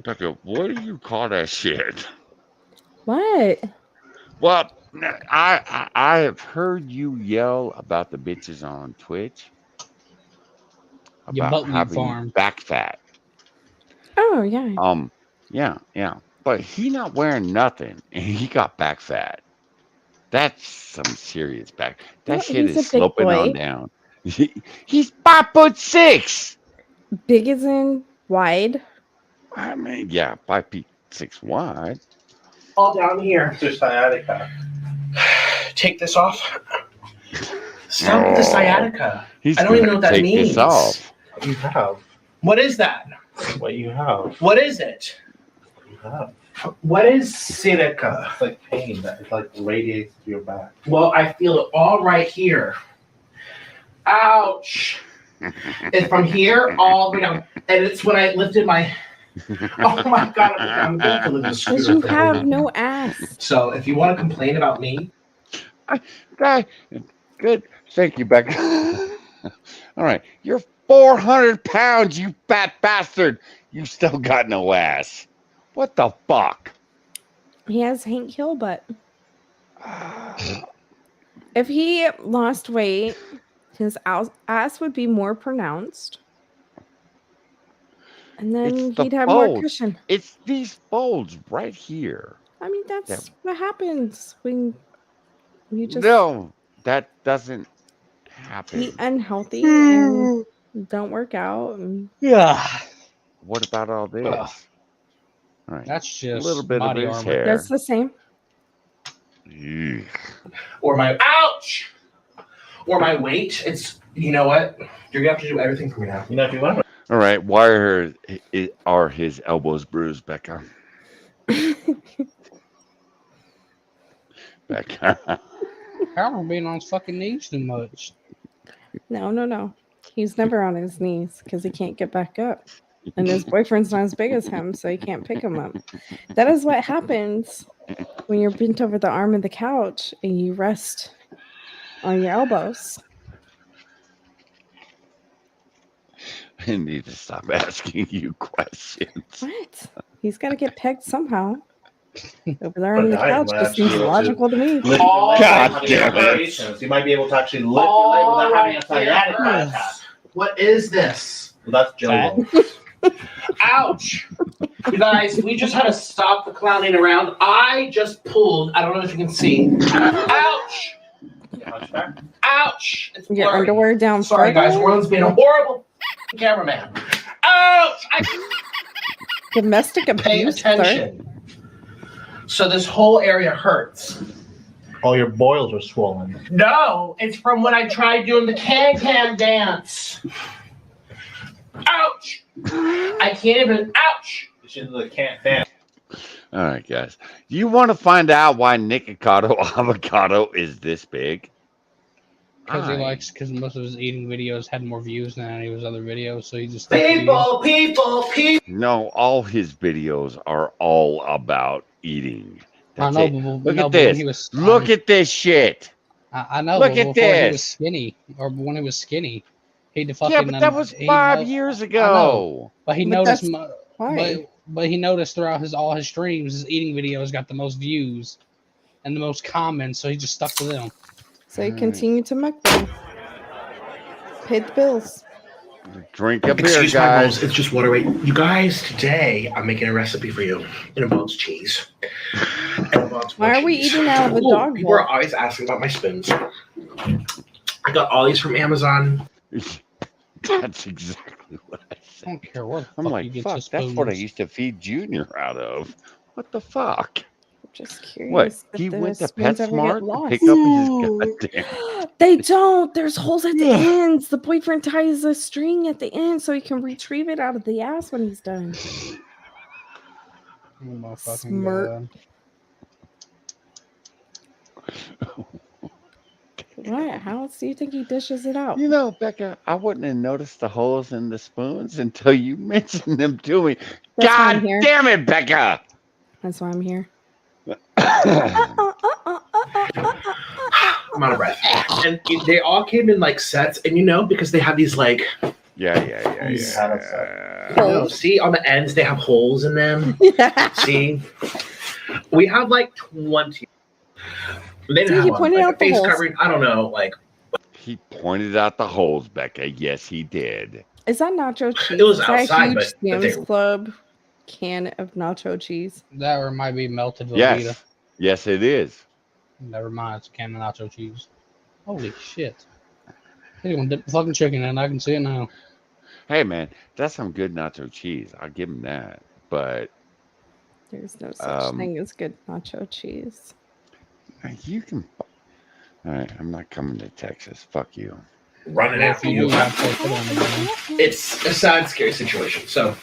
Becca, what do you call that shit? What? Well, I have heard you yell about the bitches on Twitch Your about butt weed having farm. back fat. Oh yeah. Yeah. But he not wearing nothing, and he got back fat. That's some serious back. That Well, shit he's a is big sloping boy. on down. He's 5'6". Big as in wide. I mean, yeah, 5'6" wide. All down here. It's sciatica. Take this off. Stop with the sciatica. He's I don't even know gonna what that take means. this off. What you have. What is that? What you have. What is it? What you have. What is sciatica? It's like pain that it like radiates to your back. Well, I feel it all right here. Ouch. It's from here all the way down. And it's when I lifted my... Oh my God, I'm going to live in a Because scooter. you have no ass. So if you want to complain about me... Good. Thank you, Becca. All right. You're 400 pounds, you fat bastard. You still got no ass. What the fuck? He has Hank Hill butt. If he lost weight, his ass would be more pronounced. And then It's the he'd have more folds. cushion. It's these folds right here. I mean, that's what happens when you just No, that doesn't happen. eat unhealthy and don't work out. And Yeah. What about all this? Ugh. All right. That's a just little bit of body his armor. hair. that's the same. Eugh. Or my... Ouch! Or my weight. It's... You know what? You're going to have to do everything for me now. You know, if you want. All right. Why are his elbows bruised, Becca? Becca. Harold being on his fucking knees too much. No. He's never on his knees because he can't get back up. And his boyfriend's not as big as him, so he can't pick him up. That is what happens when you're bent over the arm of the couch and you rest on your elbows. I need to stop asking you questions. What? He's got to get pegged somehow. Over there on the But I couch might just actually seems be able logical to me. Lift Oh, your leg God without damn having it. variations. You might be able to actually lift your leg without having a sciatica attack. What is this? Well, that's Joe. Ouch! You guys, we just had to stop the clowning around. I just pulled. I don't know if you can see. Ouch! Ouch! It's Your blurry. underwear down Sorry, further? guys. World's been a horrible cameraman. Ouch! Domestic Pay abuse, sir. attention. So this whole area hurts. All your boils are swollen. No, it's from when I tried doing the can-can dance. Ouch! I can't even. Ouch! It's just the can't dance. All right, guys. Do you want to find out why Nikocado Avocado is this big? Because most of his eating videos had more views than any of his other videos, so he just People. No, all his videos are all about eating. That's I it. know, Look no, at but when this. he was, Look at this shit. I know. Look but at before he was this. skinny, or when he was skinny, he'd Yeah, fucking. but that was he 5 years I ago. know, but he But noticed. that's why. But he noticed throughout all his streams, his eating videos got the most views and the most comments, so he just stuck to them. So you continue to mukbang. Paid the bills. Drink a beer, Excuse my guys. rules. It's just water weight. You guys, today I'm making a recipe for you. It involves cheese. Why are we eating out of a dog People bowl? are always asking about my spoons. I got all these from Amazon. That's exactly what I said. I don't care where the I'm fuck like, you get fuck, your that's what I spoons. used to feed Junior out of. What the fuck? I'm just curious. What? if He the went to spoons ever get PetSmart to lost. pick up his goddamn. They don't. There's holes at the ends. The boyfriend ties a string at the end so he can retrieve it out of the ass when he's done. Oh my fucking Smirk. god. What? How else do you think he dishes it out? You know, Becca, I wouldn't have noticed the holes in the spoons until you mentioned them to me. That's why I'm God here. damn it, Becca! That's why I'm here. I'm out of breath. And they all came in like sets, and because they have these like. Yeah. No, see, on the ends they have holes in them. See, we have like 20. They didn't See, he have pointed like out a the face holes. covering. I don't know, like He pointed out the holes, Becca. Yes, he did. Is that nacho cheese? It was Is that a outside, huge but Sam's they- Club can of nacho cheese? That or it might be melted Velveeta. Yes. Yes, it is. Never mind, it's a can of nacho cheese. Holy shit. They're gonna dip the fucking chicken in, I can see it now. Hey, man, that's some good nacho cheese. I'll give him that. But There's no such thing as good nacho cheese. you can. All right, I'm not coming to Texas. Fuck you. running after you. It's a sad, scary situation. So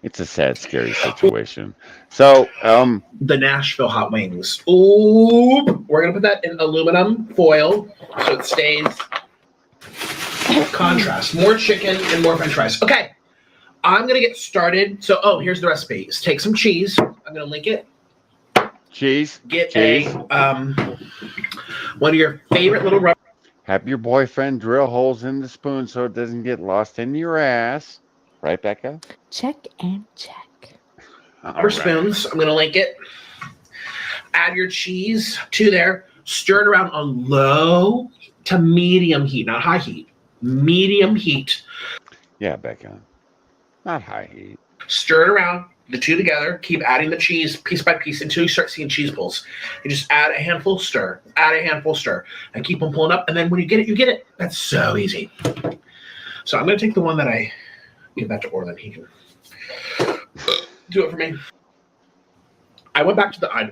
It's a sad, scary situation. So, the Nashville hot wings. Ooh, we're gonna put that in aluminum foil so it stays contrast. More chicken and more French fries. Okay, I'm gonna get started. So, here's the recipe. Just take some cheese. I'm gonna link it. cheese. Get cheese. One of your favorite little rubber. Have your boyfriend drill holes in the spoon so it doesn't get lost in your ass. Right, Becca? Check and check. Rubber spoons. I'm gonna link it. Add your cheese to there. Stir it around on low to medium heat, not high heat. Medium heat. Yeah, Becca. Not high heat. Stir it around, the two together. Keep adding the cheese piece by piece until you start seeing cheese pulls. You just add a handful, stir. Add a handful, stir. And keep them pulling up. And then when you get it, you get it. That's so easy. So I'm going to take the one that I give that to Orlin. He can do it for me. I went back to the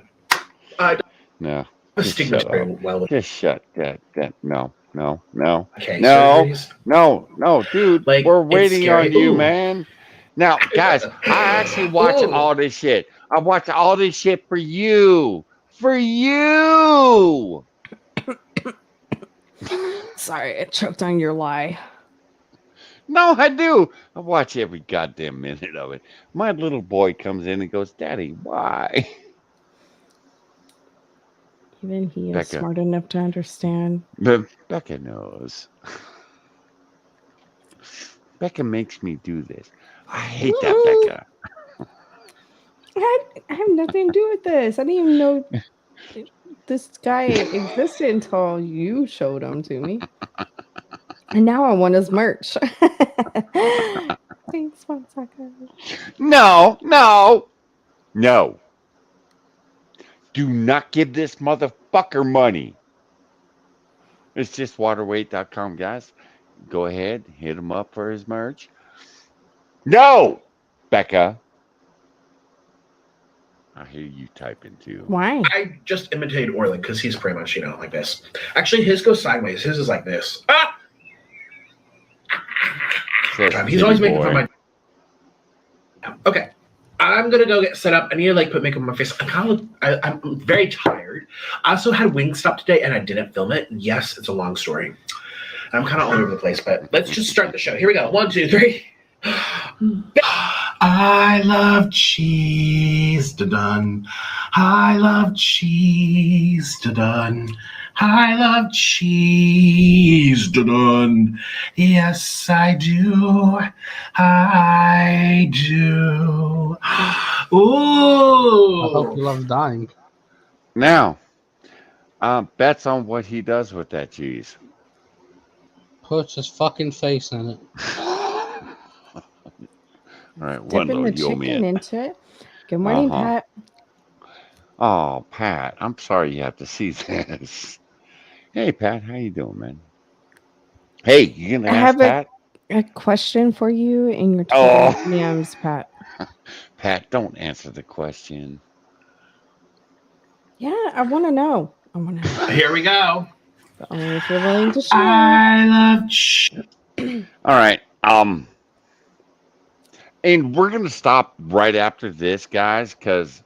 No. The Just stigma's shut very up. well. Just shut that. No. Okay, No, surgeries. dude. Like, we're it's waiting scary. on you, Ooh. man. Now, guys, I actually watch Ooh. all this shit. I watch all this shit for you. For you. Sorry, I choked on your lie. No, I do. I watch every goddamn minute of it. My little boy comes in and goes, Daddy, why? Even he is Becca. smart enough to understand. But Becca knows. Becca makes me do this. I hate that, Becca. I have nothing to do with this. I didn't even know this guy existed until you showed him to me. And now I want his merch. Thanks, one second. No. Do not give this motherfucker money. It's just waterweight.com, guys. Go ahead, hit him up for his merch. No, Becca. I hear you typing too. Why? I just imitated Orland because he's pretty much, like this. Actually, his goes sideways. His is like this. Ah! He's always making fun of my. Okay. I'm gonna go get set up. I need to put makeup on my face. I'm very tired. I also had Wingstop today and I didn't film it. Yes, it's a long story. I'm kind of all over the place, but let's just start the show. Here we go. 1, 2, 3. I love cheese done. I love cheese done. I love cheese done. Yes, I do. I do. Ooh. I hope he loves dying. Now, bets on what he does with that cheese. Puts his fucking face in it. All right, Dipping the chicken into it. Good morning, Pat. Oh, Pat, I'm sorry you have to see this. Hey, Pat, how you doing, man? Hey, you gonna ask Pat? A question for you in your Twitter DMs, Pat. Pat, don't answer the question. Yeah, I want to know. Here we go. Only if you're willing to share. I love All right. And we're gonna stop right after this, guys, because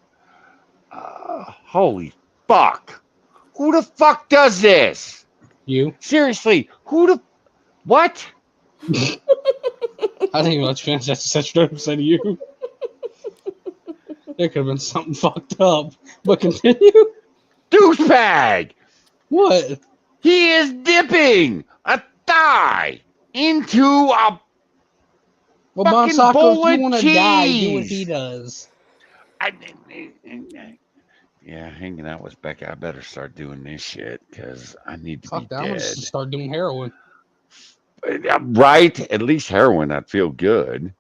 holy fuck. Who the fuck does this? You. Seriously, who the what? I think that's fantastic. Such a said to you. There could have been something fucked up. But continue. Douchebag! What? He is dipping a thigh into a well, fucking Bonsacco, bowl if of you want to cheese. die, do what he does. Yeah, hanging out with Becca. I better start doing this shit because I need to be that. I'm dead. gonna start doing heroin. Right? At least heroin, I'd feel good.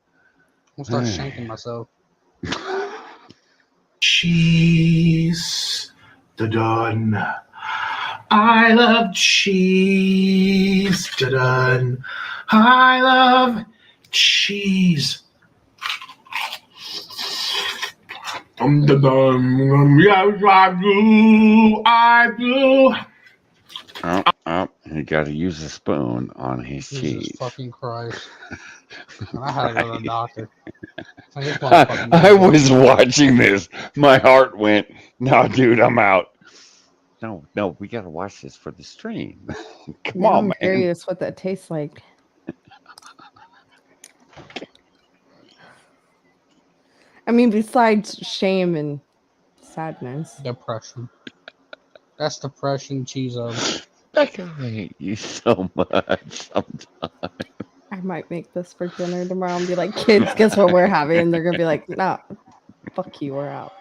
I'm gonna start shanking myself. cheese done. I love cheese done. I love cheese. Yes, I do. I do. Oh, he got to use a spoon on his Jesus cheese. fucking Christ. I had to go to the doctor. I was watching this. My heart went, no, dude, I'm out. No, we got to watch this for the stream. Come now on, I'm man. curious what that tastes like. I mean, besides shame and sadness. Depression. That's depression, cheese. Becca, I hate you so much sometimes. I might make this for dinner tomorrow and be like, kids, guess what we're having? And they're going to be like, nah, fuck you, we're out.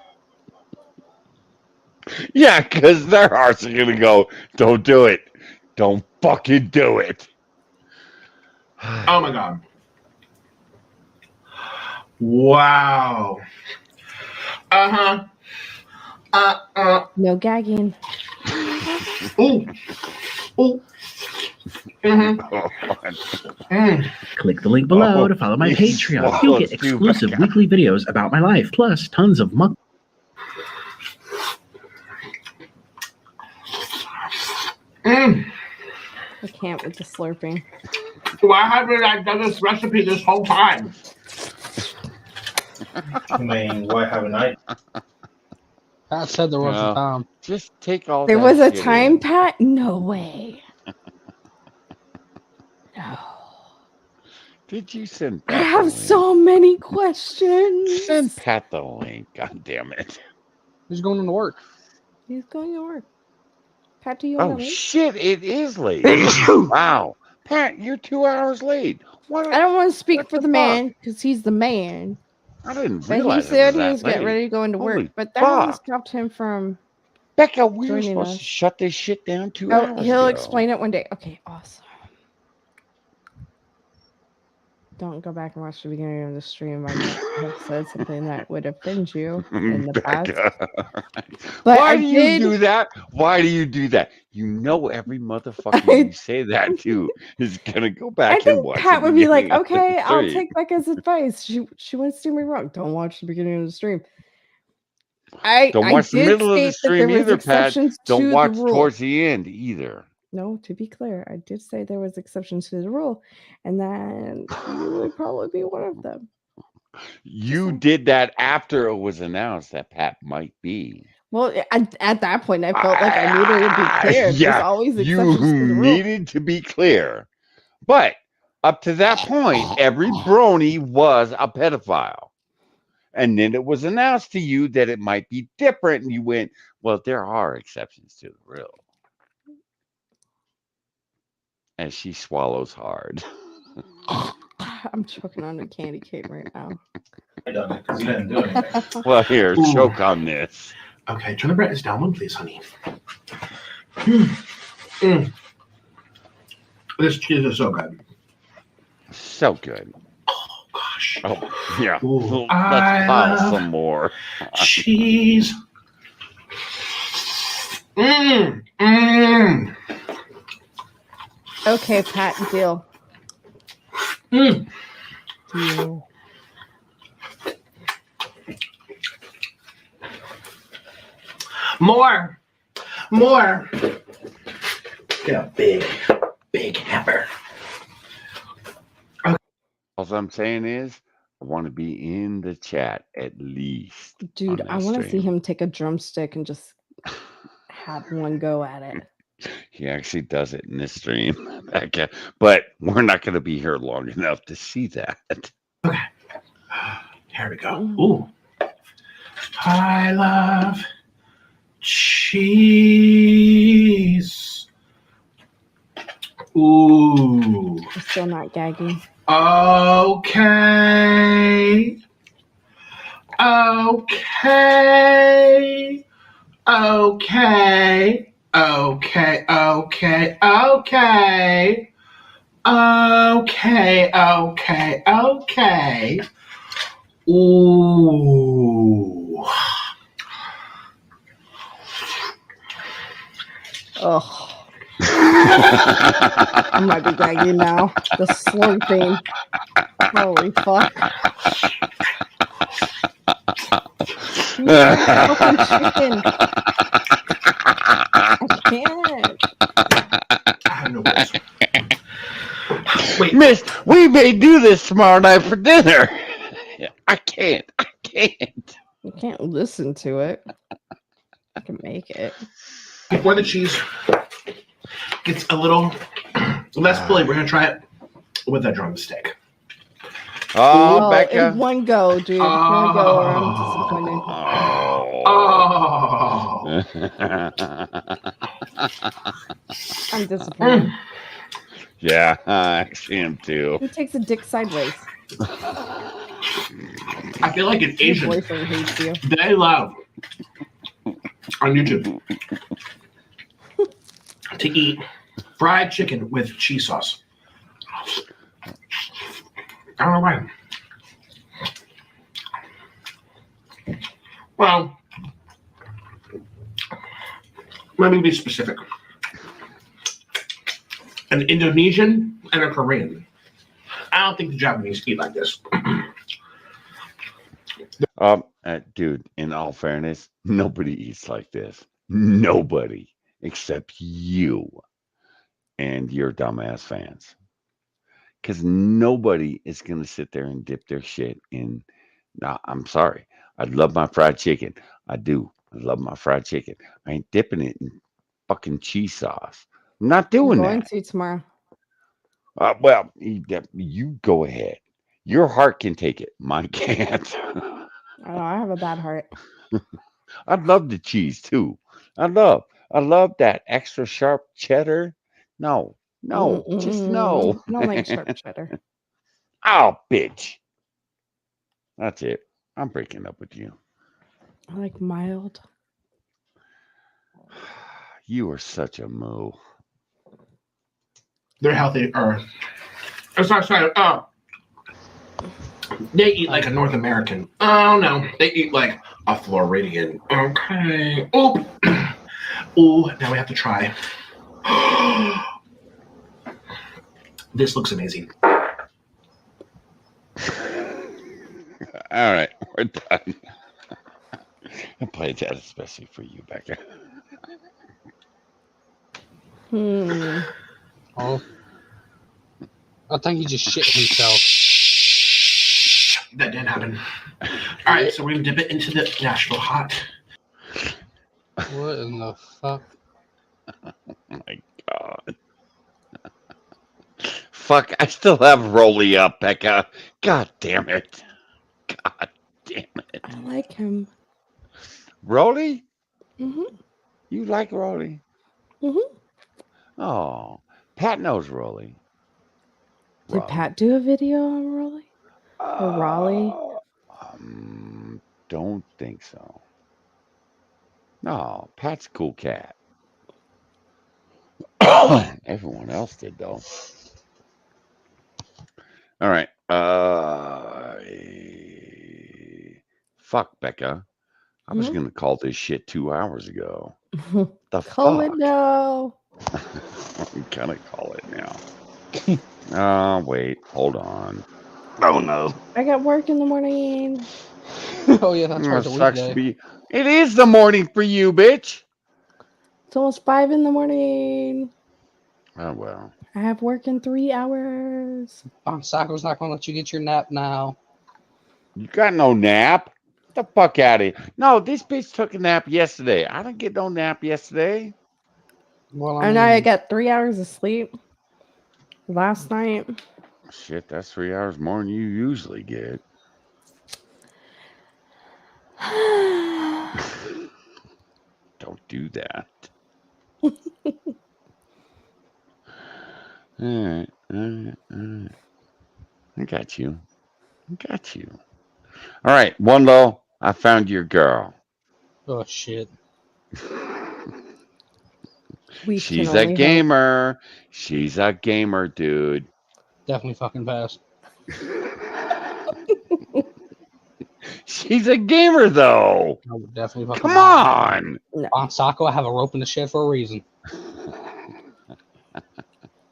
Yeah, because their hearts are going to go, don't do it. Don't fucking do it. Oh my God. Wow. No gagging. Ooh. Ooh. Click the link below to follow my Patreon. You'll get exclusive weekly videos about my life, plus tons of muck. I can't with the slurping. Why haven't I done this recipe this whole time? I mean, why haven't I? Pat said there was a time. Just take all There that was a shit time, in. Pat? No way. No. Did you send I Pat the have link? so many questions. Send Pat the link. God damn it. He's going to work. He's going to work. Pat, do you want Oh, to leave? shit. It is late. Wow. Pat, you're 2 hours late. What? I don't want to speak for the man because he's the man. I didn't But he realize said it he was was that getting late. ready to go into Holy work. But that hasn't fuck. stopped him from Becca, we were joining supposed us. to shut this shit down 2 Oh, hours he'll ago. explain it one day. Okay, awesome. Don't go back and watch the beginning of the stream. I might have said something that would offend you in the past. Becca. But Why I do you do that? Why do you do that? You know every motherfucker you say that to is gonna go I back and think watch Pat the would be like, beginning of the okay, I'll stream. take Becca's advice. She wants to do me wrong. Don't watch the beginning of the stream. Don't watch the did middle of the state that there stream was either, Pat. exceptions Don't to the watch rule. towards the end either. No, to be clear, I did say there was exceptions to the rule, and that you would probably be one of them. You did that after it was announced that Pat might be. Well, at that point, I felt like I needed to be clear. There's Yeah, always you exceptions to the rule. needed to be clear. But up to that point, every brony was a pedophile. And then it was announced to you that it might be different. And you went, well, there are exceptions to the rule. And she swallows hard. I'm choking on a candy cane right now. I done it because you didn't do anything. Well, here, Ooh. choke on this. Okay, turn the brightness down one, please, honey. This cheese is so good. So good. Oh, gosh. Oh, yeah. Ooh, Let's pile some more. Cheese. Okay, Pat, deal. Deal. More. Get a big hammer. All I'm saying is, I want to be in the chat at least. Dude, on I that want to see stream. him take a drumstick and just have one go at it. He actually does it in this stream. Okay. But we're not going to be here long enough to see that. Here we go. Ooh. I love cheese. Ooh. I'm still not gagging. Okay. Ooh. Ugh. I might be gagging now. The slurping. Holy fuck. Fucking chicken. I can't. I have no words. Wait. Miss, we may do this tomorrow night for dinner. I can't. You can't listen to it. I can make it. Before the cheese gets a little less filling, we're gonna try it with a drumstick. Oh, Well, Becca. in one go, dude. One go, or I'm disappointed. I'm disappointed. Yeah, I actually am too. Who takes a dick sideways? I feel like an Your Asian boyfriend hates you. they love on YouTube to eat fried chicken with cheese sauce. I don't know why. Well, let me be specific. An Indonesian and a Korean. I don't think the Japanese eat like this. Dude, in all fairness, nobody eats like this. Nobody except you and your dumbass fans. Because nobody is going to sit there and dip their shit in. Nah, I'm sorry. I love my fried chicken. I do. I love my fried chicken. I ain't dipping it in fucking cheese sauce. I'm not doing I'm going that. to tomorrow. Well, you go ahead. Your heart can take it. Mine can't. I know, I have a bad heart. I love the cheese too. I love that extra sharp cheddar. No, just no. I don't like sharp cheddar. Oh, bitch. That's it. I'm breaking up with you. I like mild. You are such a moo. They're healthy. Sorry. They eat like a North American. Oh no, they eat like a Floridian. Okay. Oh. Ooh, now we have to try. This looks amazing. All right, we're done. I played that especially for you, Becca. Oh, I think he just shit himself. That did happen. All right, so we're gonna dip it into the Nashville hot. What in the fuck? Oh my God. Fuck, I still have Rolly up, Becca. God damn it. God damn it. I like him. Rolly? Mm-hmm. You like Rolly? Mm-hmm. Oh, Pat knows Rolly. Did Pat do a video on Raleigh? Or Raleigh? Don't think so. No, Pat's a cool cat. Everyone else did though. All right. Fuck, Becca. I was gonna call this shit 2 hours ago. The Call fuck? it now. I'm gonna call it now. Wait, hold on. Oh no. I got work in the morning. Oh yeah, that's right. It The sucks to weekday. be. It is the morning for you, bitch. It's almost 5 in the morning. Oh well. I have work in 3 hours. Sacco's not gonna let you get your nap now. You got no nap. Get the fuck out of here. No, this bitch took a nap yesterday. I didn't get no nap yesterday. Well, I know I got 3 hours of sleep last night. Shit, that's 3 hours more than you usually get. Don't do that. All right. I got you. All right, one low. I found your girl. Oh shit. She's a gamer. She's a gamer, dude. Definitely fucking pass. She's a gamer, though. I would definitely fucking Come on. On Sacco, I have a rope in the shed for a reason.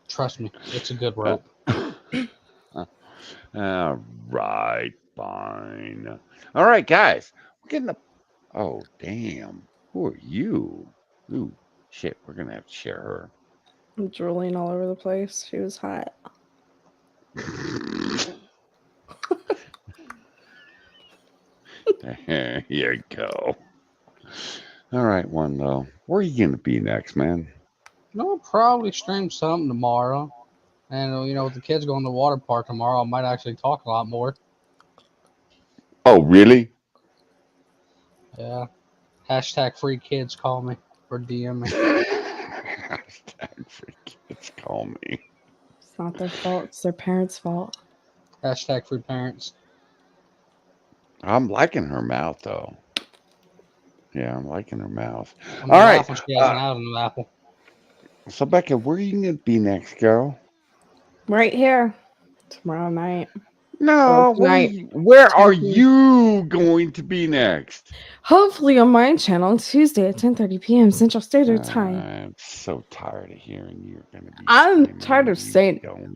Trust me, it's a good rope. All right, fine. All right, guys. We're getting up. Oh, damn. Who are you? Ooh, shit. We're going to have to share her. I'm drooling all over the place. She was hot. There you go. All right, one though. Where are you going to be next, man? I'll probably stream something tomorrow. And, you know, with the kids going to the water park tomorrow, I might actually talk a lot more. Oh, really? Yeah. Hashtag free kids call me or DM me. Hashtag free kids call me. It's not their fault. It's their parents' fault. Hashtag free parents. I'm liking her mouth, though. Yeah, I'm liking her mouth. I'm All right. when she has an out in the apple. So, Becca, where are you going to be next, girl? Right here. Tomorrow night. No, where are you going to be next? Hopefully on my channel Tuesday at 10:30 p.m. Central Standard Time. I'm so tired of hearing you're going to be. I'm tired of saying. Don't.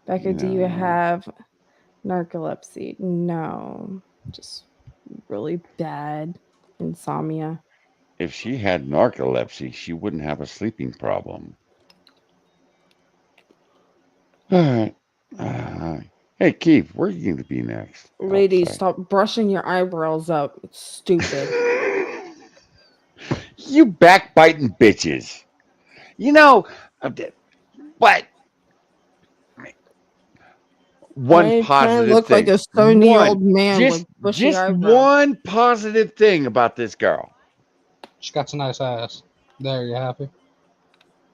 Becca, do you have narcolepsy? No, just really bad insomnia. If she had narcolepsy, she wouldn't have a sleeping problem. All right. Hey, Keith, where are you going to be next? Lady, stop brushing your eyebrows up. It's stupid. You backbiting bitches. You know, what? One positive look thing. like a 70-year-old man just, with bushy just eyebrows. one positive thing about this girl. She got some nice ass. There, you happy?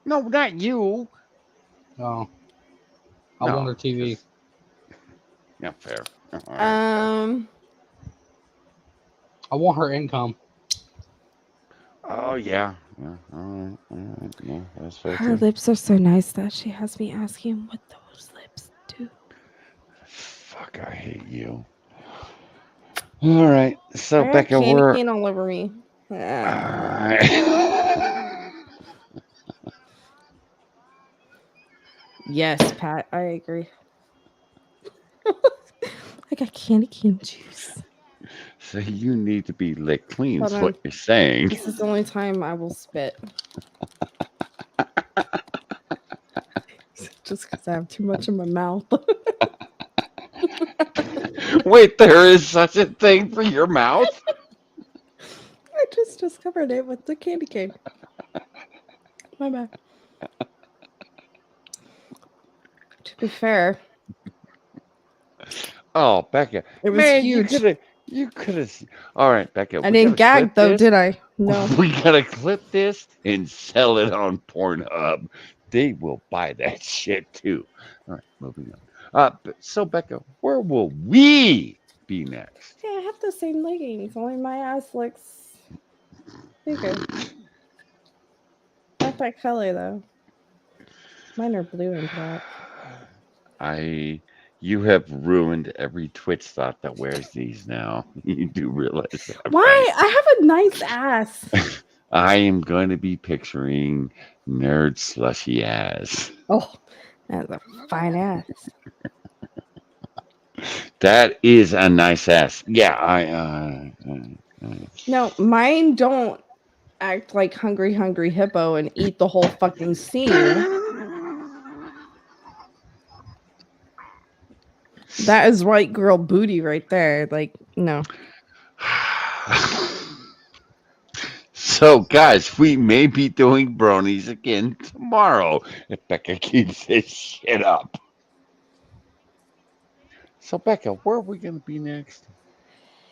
No, not you. Oh. I want her TV. Yeah, fair. I want her income. Oh, yeah. Yeah. All right. Yeah, that's fair Her too. lips are so nice that she has me asking what those lips do. Fuck, I hate you. All right. So, I got Becca, candy we're... cane all over me. Yes, Pat, I agree. I got candy cane juice. So you need to be licked clean, Hold is on. what you're saying. This is the only time I will spit. Just because I have too much in my mouth. Wait, there is such a thing for your mouth? I just discovered it with the candy cane. My bad. To be fair, Oh, Becca. it was Man, huge. you could have. All right, Becca. I we didn't gotta gag clip though, this. did I? No. We gotta clip this and sell it on Pornhub. They will buy that shit too. All right, moving on. So Becca, where will we be next? Yeah, I have the same leggings. Only my ass looks bigger. Not that color though. Mine are blue and black. You have ruined every Twitch thought that wears these now. You do realize that. Why? Right? I have a nice ass. I am going to be picturing nerd slushy ass. Oh, that's a fine ass. That is a nice ass. Yeah, No, mine don't act like hungry hippo and eat the whole fucking scene. That is white girl booty right there. Like, no. So, guys, we may be doing bronies again tomorrow if Becca keeps this shit up. So, Becca, where are we going to be next?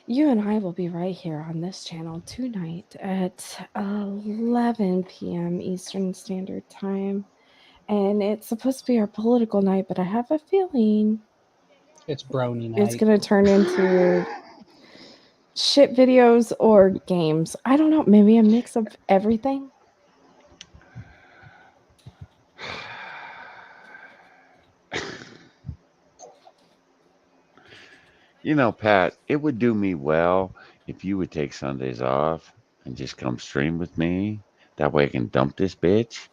You and I will be right here on this channel tonight at 11 p.m. Eastern Standard Time. And it's supposed to be our political night, but I have a feeling It's brony night. it's going to turn into shit videos or games. I don't know. Maybe a mix of everything. You know, Pat, it would do me well if you would take Sundays off and just come stream with me. That way I can dump this bitch.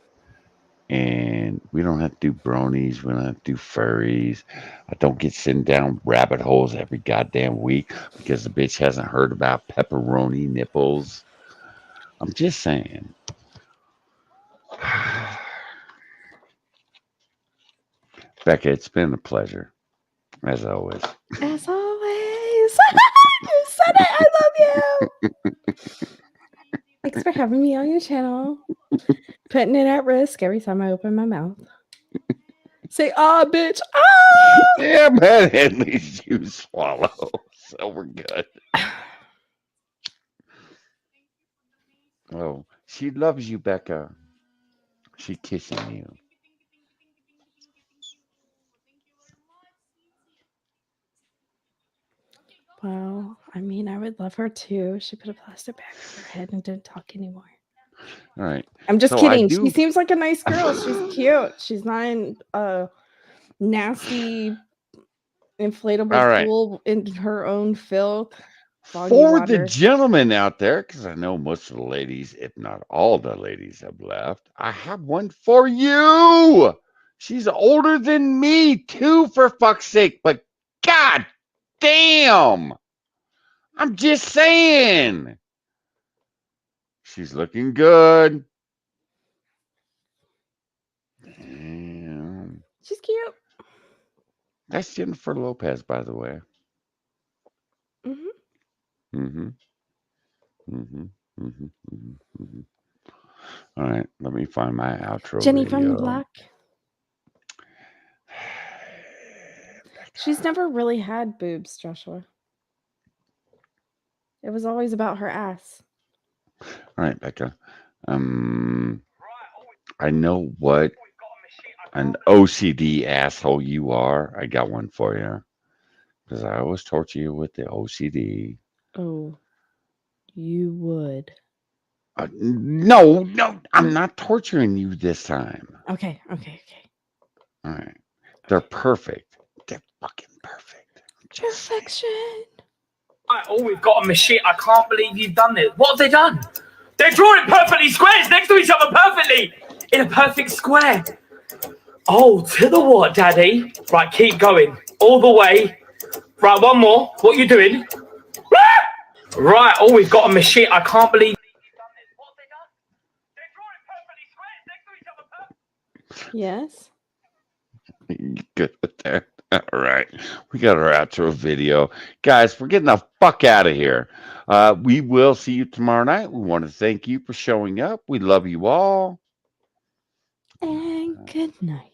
And we don't have to do bronies. We don't have to do furries. I don't get sitting down rabbit holes every goddamn week because the bitch hasn't heard about pepperoni nipples. I'm just saying. Becca, it's been a pleasure, as always. As always. You said it. I love you. Thanks for having me on your channel. Putting it at risk every time I open my mouth. Say, bitch. Yeah, man, at least you swallow. So we're good. Oh, she loves you, Becca. She's kissing you. Well, I mean, I would love her too. She put a plastic bag over her head and didn't talk anymore. All right. I'm just So kidding. She seems like a nice girl. She's cute. She's not in a nasty inflatable pool in her own filth. For the gentlemen out there, because I know most of the ladies, if not all the ladies, have left, I have one for you. She's older than me, too, for fuck's sake. But god damn. I'm just saying. She's looking good. Damn. She's cute. That's Jennifer Lopez, by the way. All right, let me find my outro. Jenny video. from the block. She's never really had boobs, Joshua. It was always about her ass. All right, Becca. I know what an OCD asshole you are. I got one for you. Because I always torture you with the OCD. Oh, you would. No, I'm not torturing you this time. Okay. All right. They're perfect. They're fucking perfect. Perfection. We've got a machine. I can't believe you've done this. What have they done? They're drawing perfectly squares next to each other perfectly. In a perfect square. Oh, to the what, Daddy? Right, keep going. All the way. Right, one more. What are you doing? Right. Oh, we've got a machine. I can't believe. Yes. Good with that. All right. We got our outro video. Guys, we're getting the fuck out of here. We will see you tomorrow night. We want to thank you for showing up. We love you all. And good night.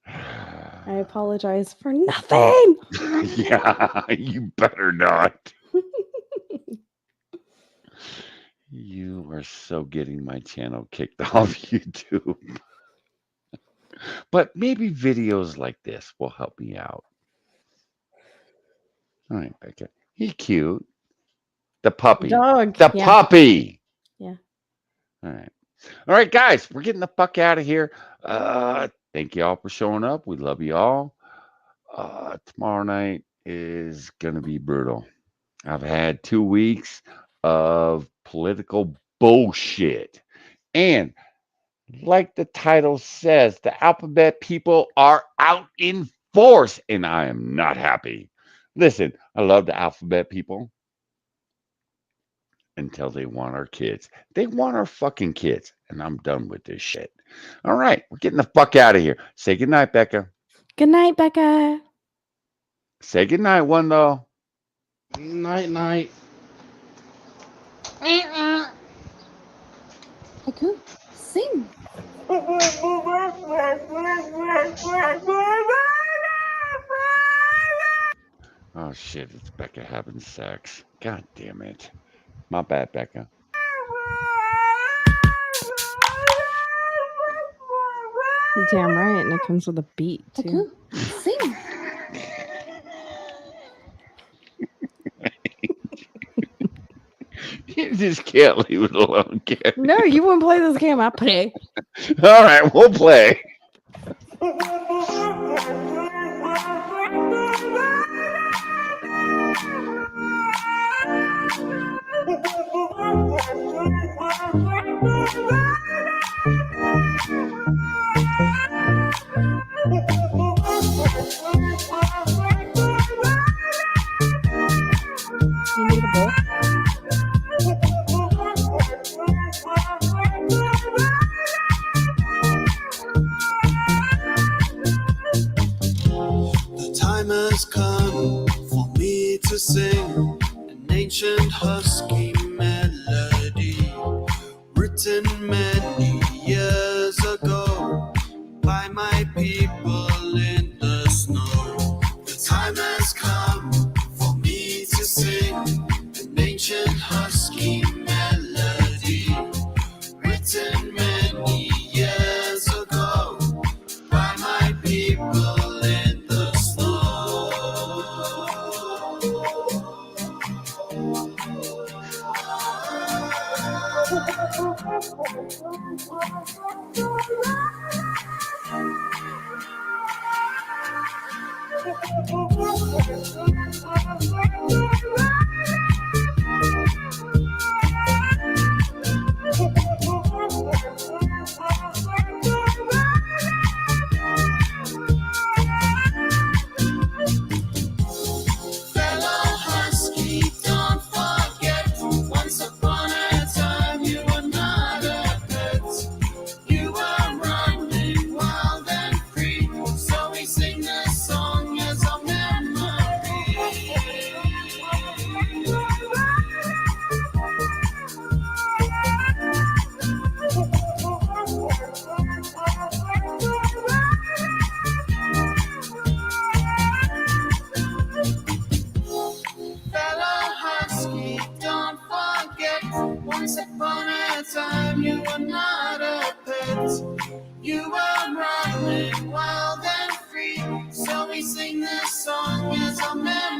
I apologize for nothing. Yeah, you better not. You are so getting my channel kicked off YouTube. But maybe videos like this will help me out. All right, Becca. He's cute. The puppy. Dog. The Yeah. puppy. Yeah. All right. All right, guys. We're getting the fuck out of here. Thank you all for showing up. We love you all. Tomorrow night is going to be brutal. I've had 2 weeks of political bullshit. And like the title says, the alphabet people are out in force, and I am not happy. Listen, I love the alphabet people until they want our kids. They want our fucking kids, and I'm done with this shit. All right, we're getting the fuck out of here. Say goodnight, Becca. Good night, Becca. Say goodnight, Wendell. Night, night. Haku, sing. Oh shit, it's Becca having sex. God damn it. My bad, Becca. Damn right, and it comes with a beat too. Haku, sing. You just can't leave it alone, can you? No, you wouldn't play this game. I play. All right, we'll play. You need a bowl? The time has come for me to sing an ancient husky melody written many years ago by my people in the snow. The time has come for me to sing an ancient husky melody written many years ago by my people in the snow. Fellow husky, don't forget, once upon a time you were not a pet. You were running wild and free, so we sing this song as a memory. Fellow husky, don't forget, once upon a time you were not a pet. You were running wild and free, so we sing this song as a memory.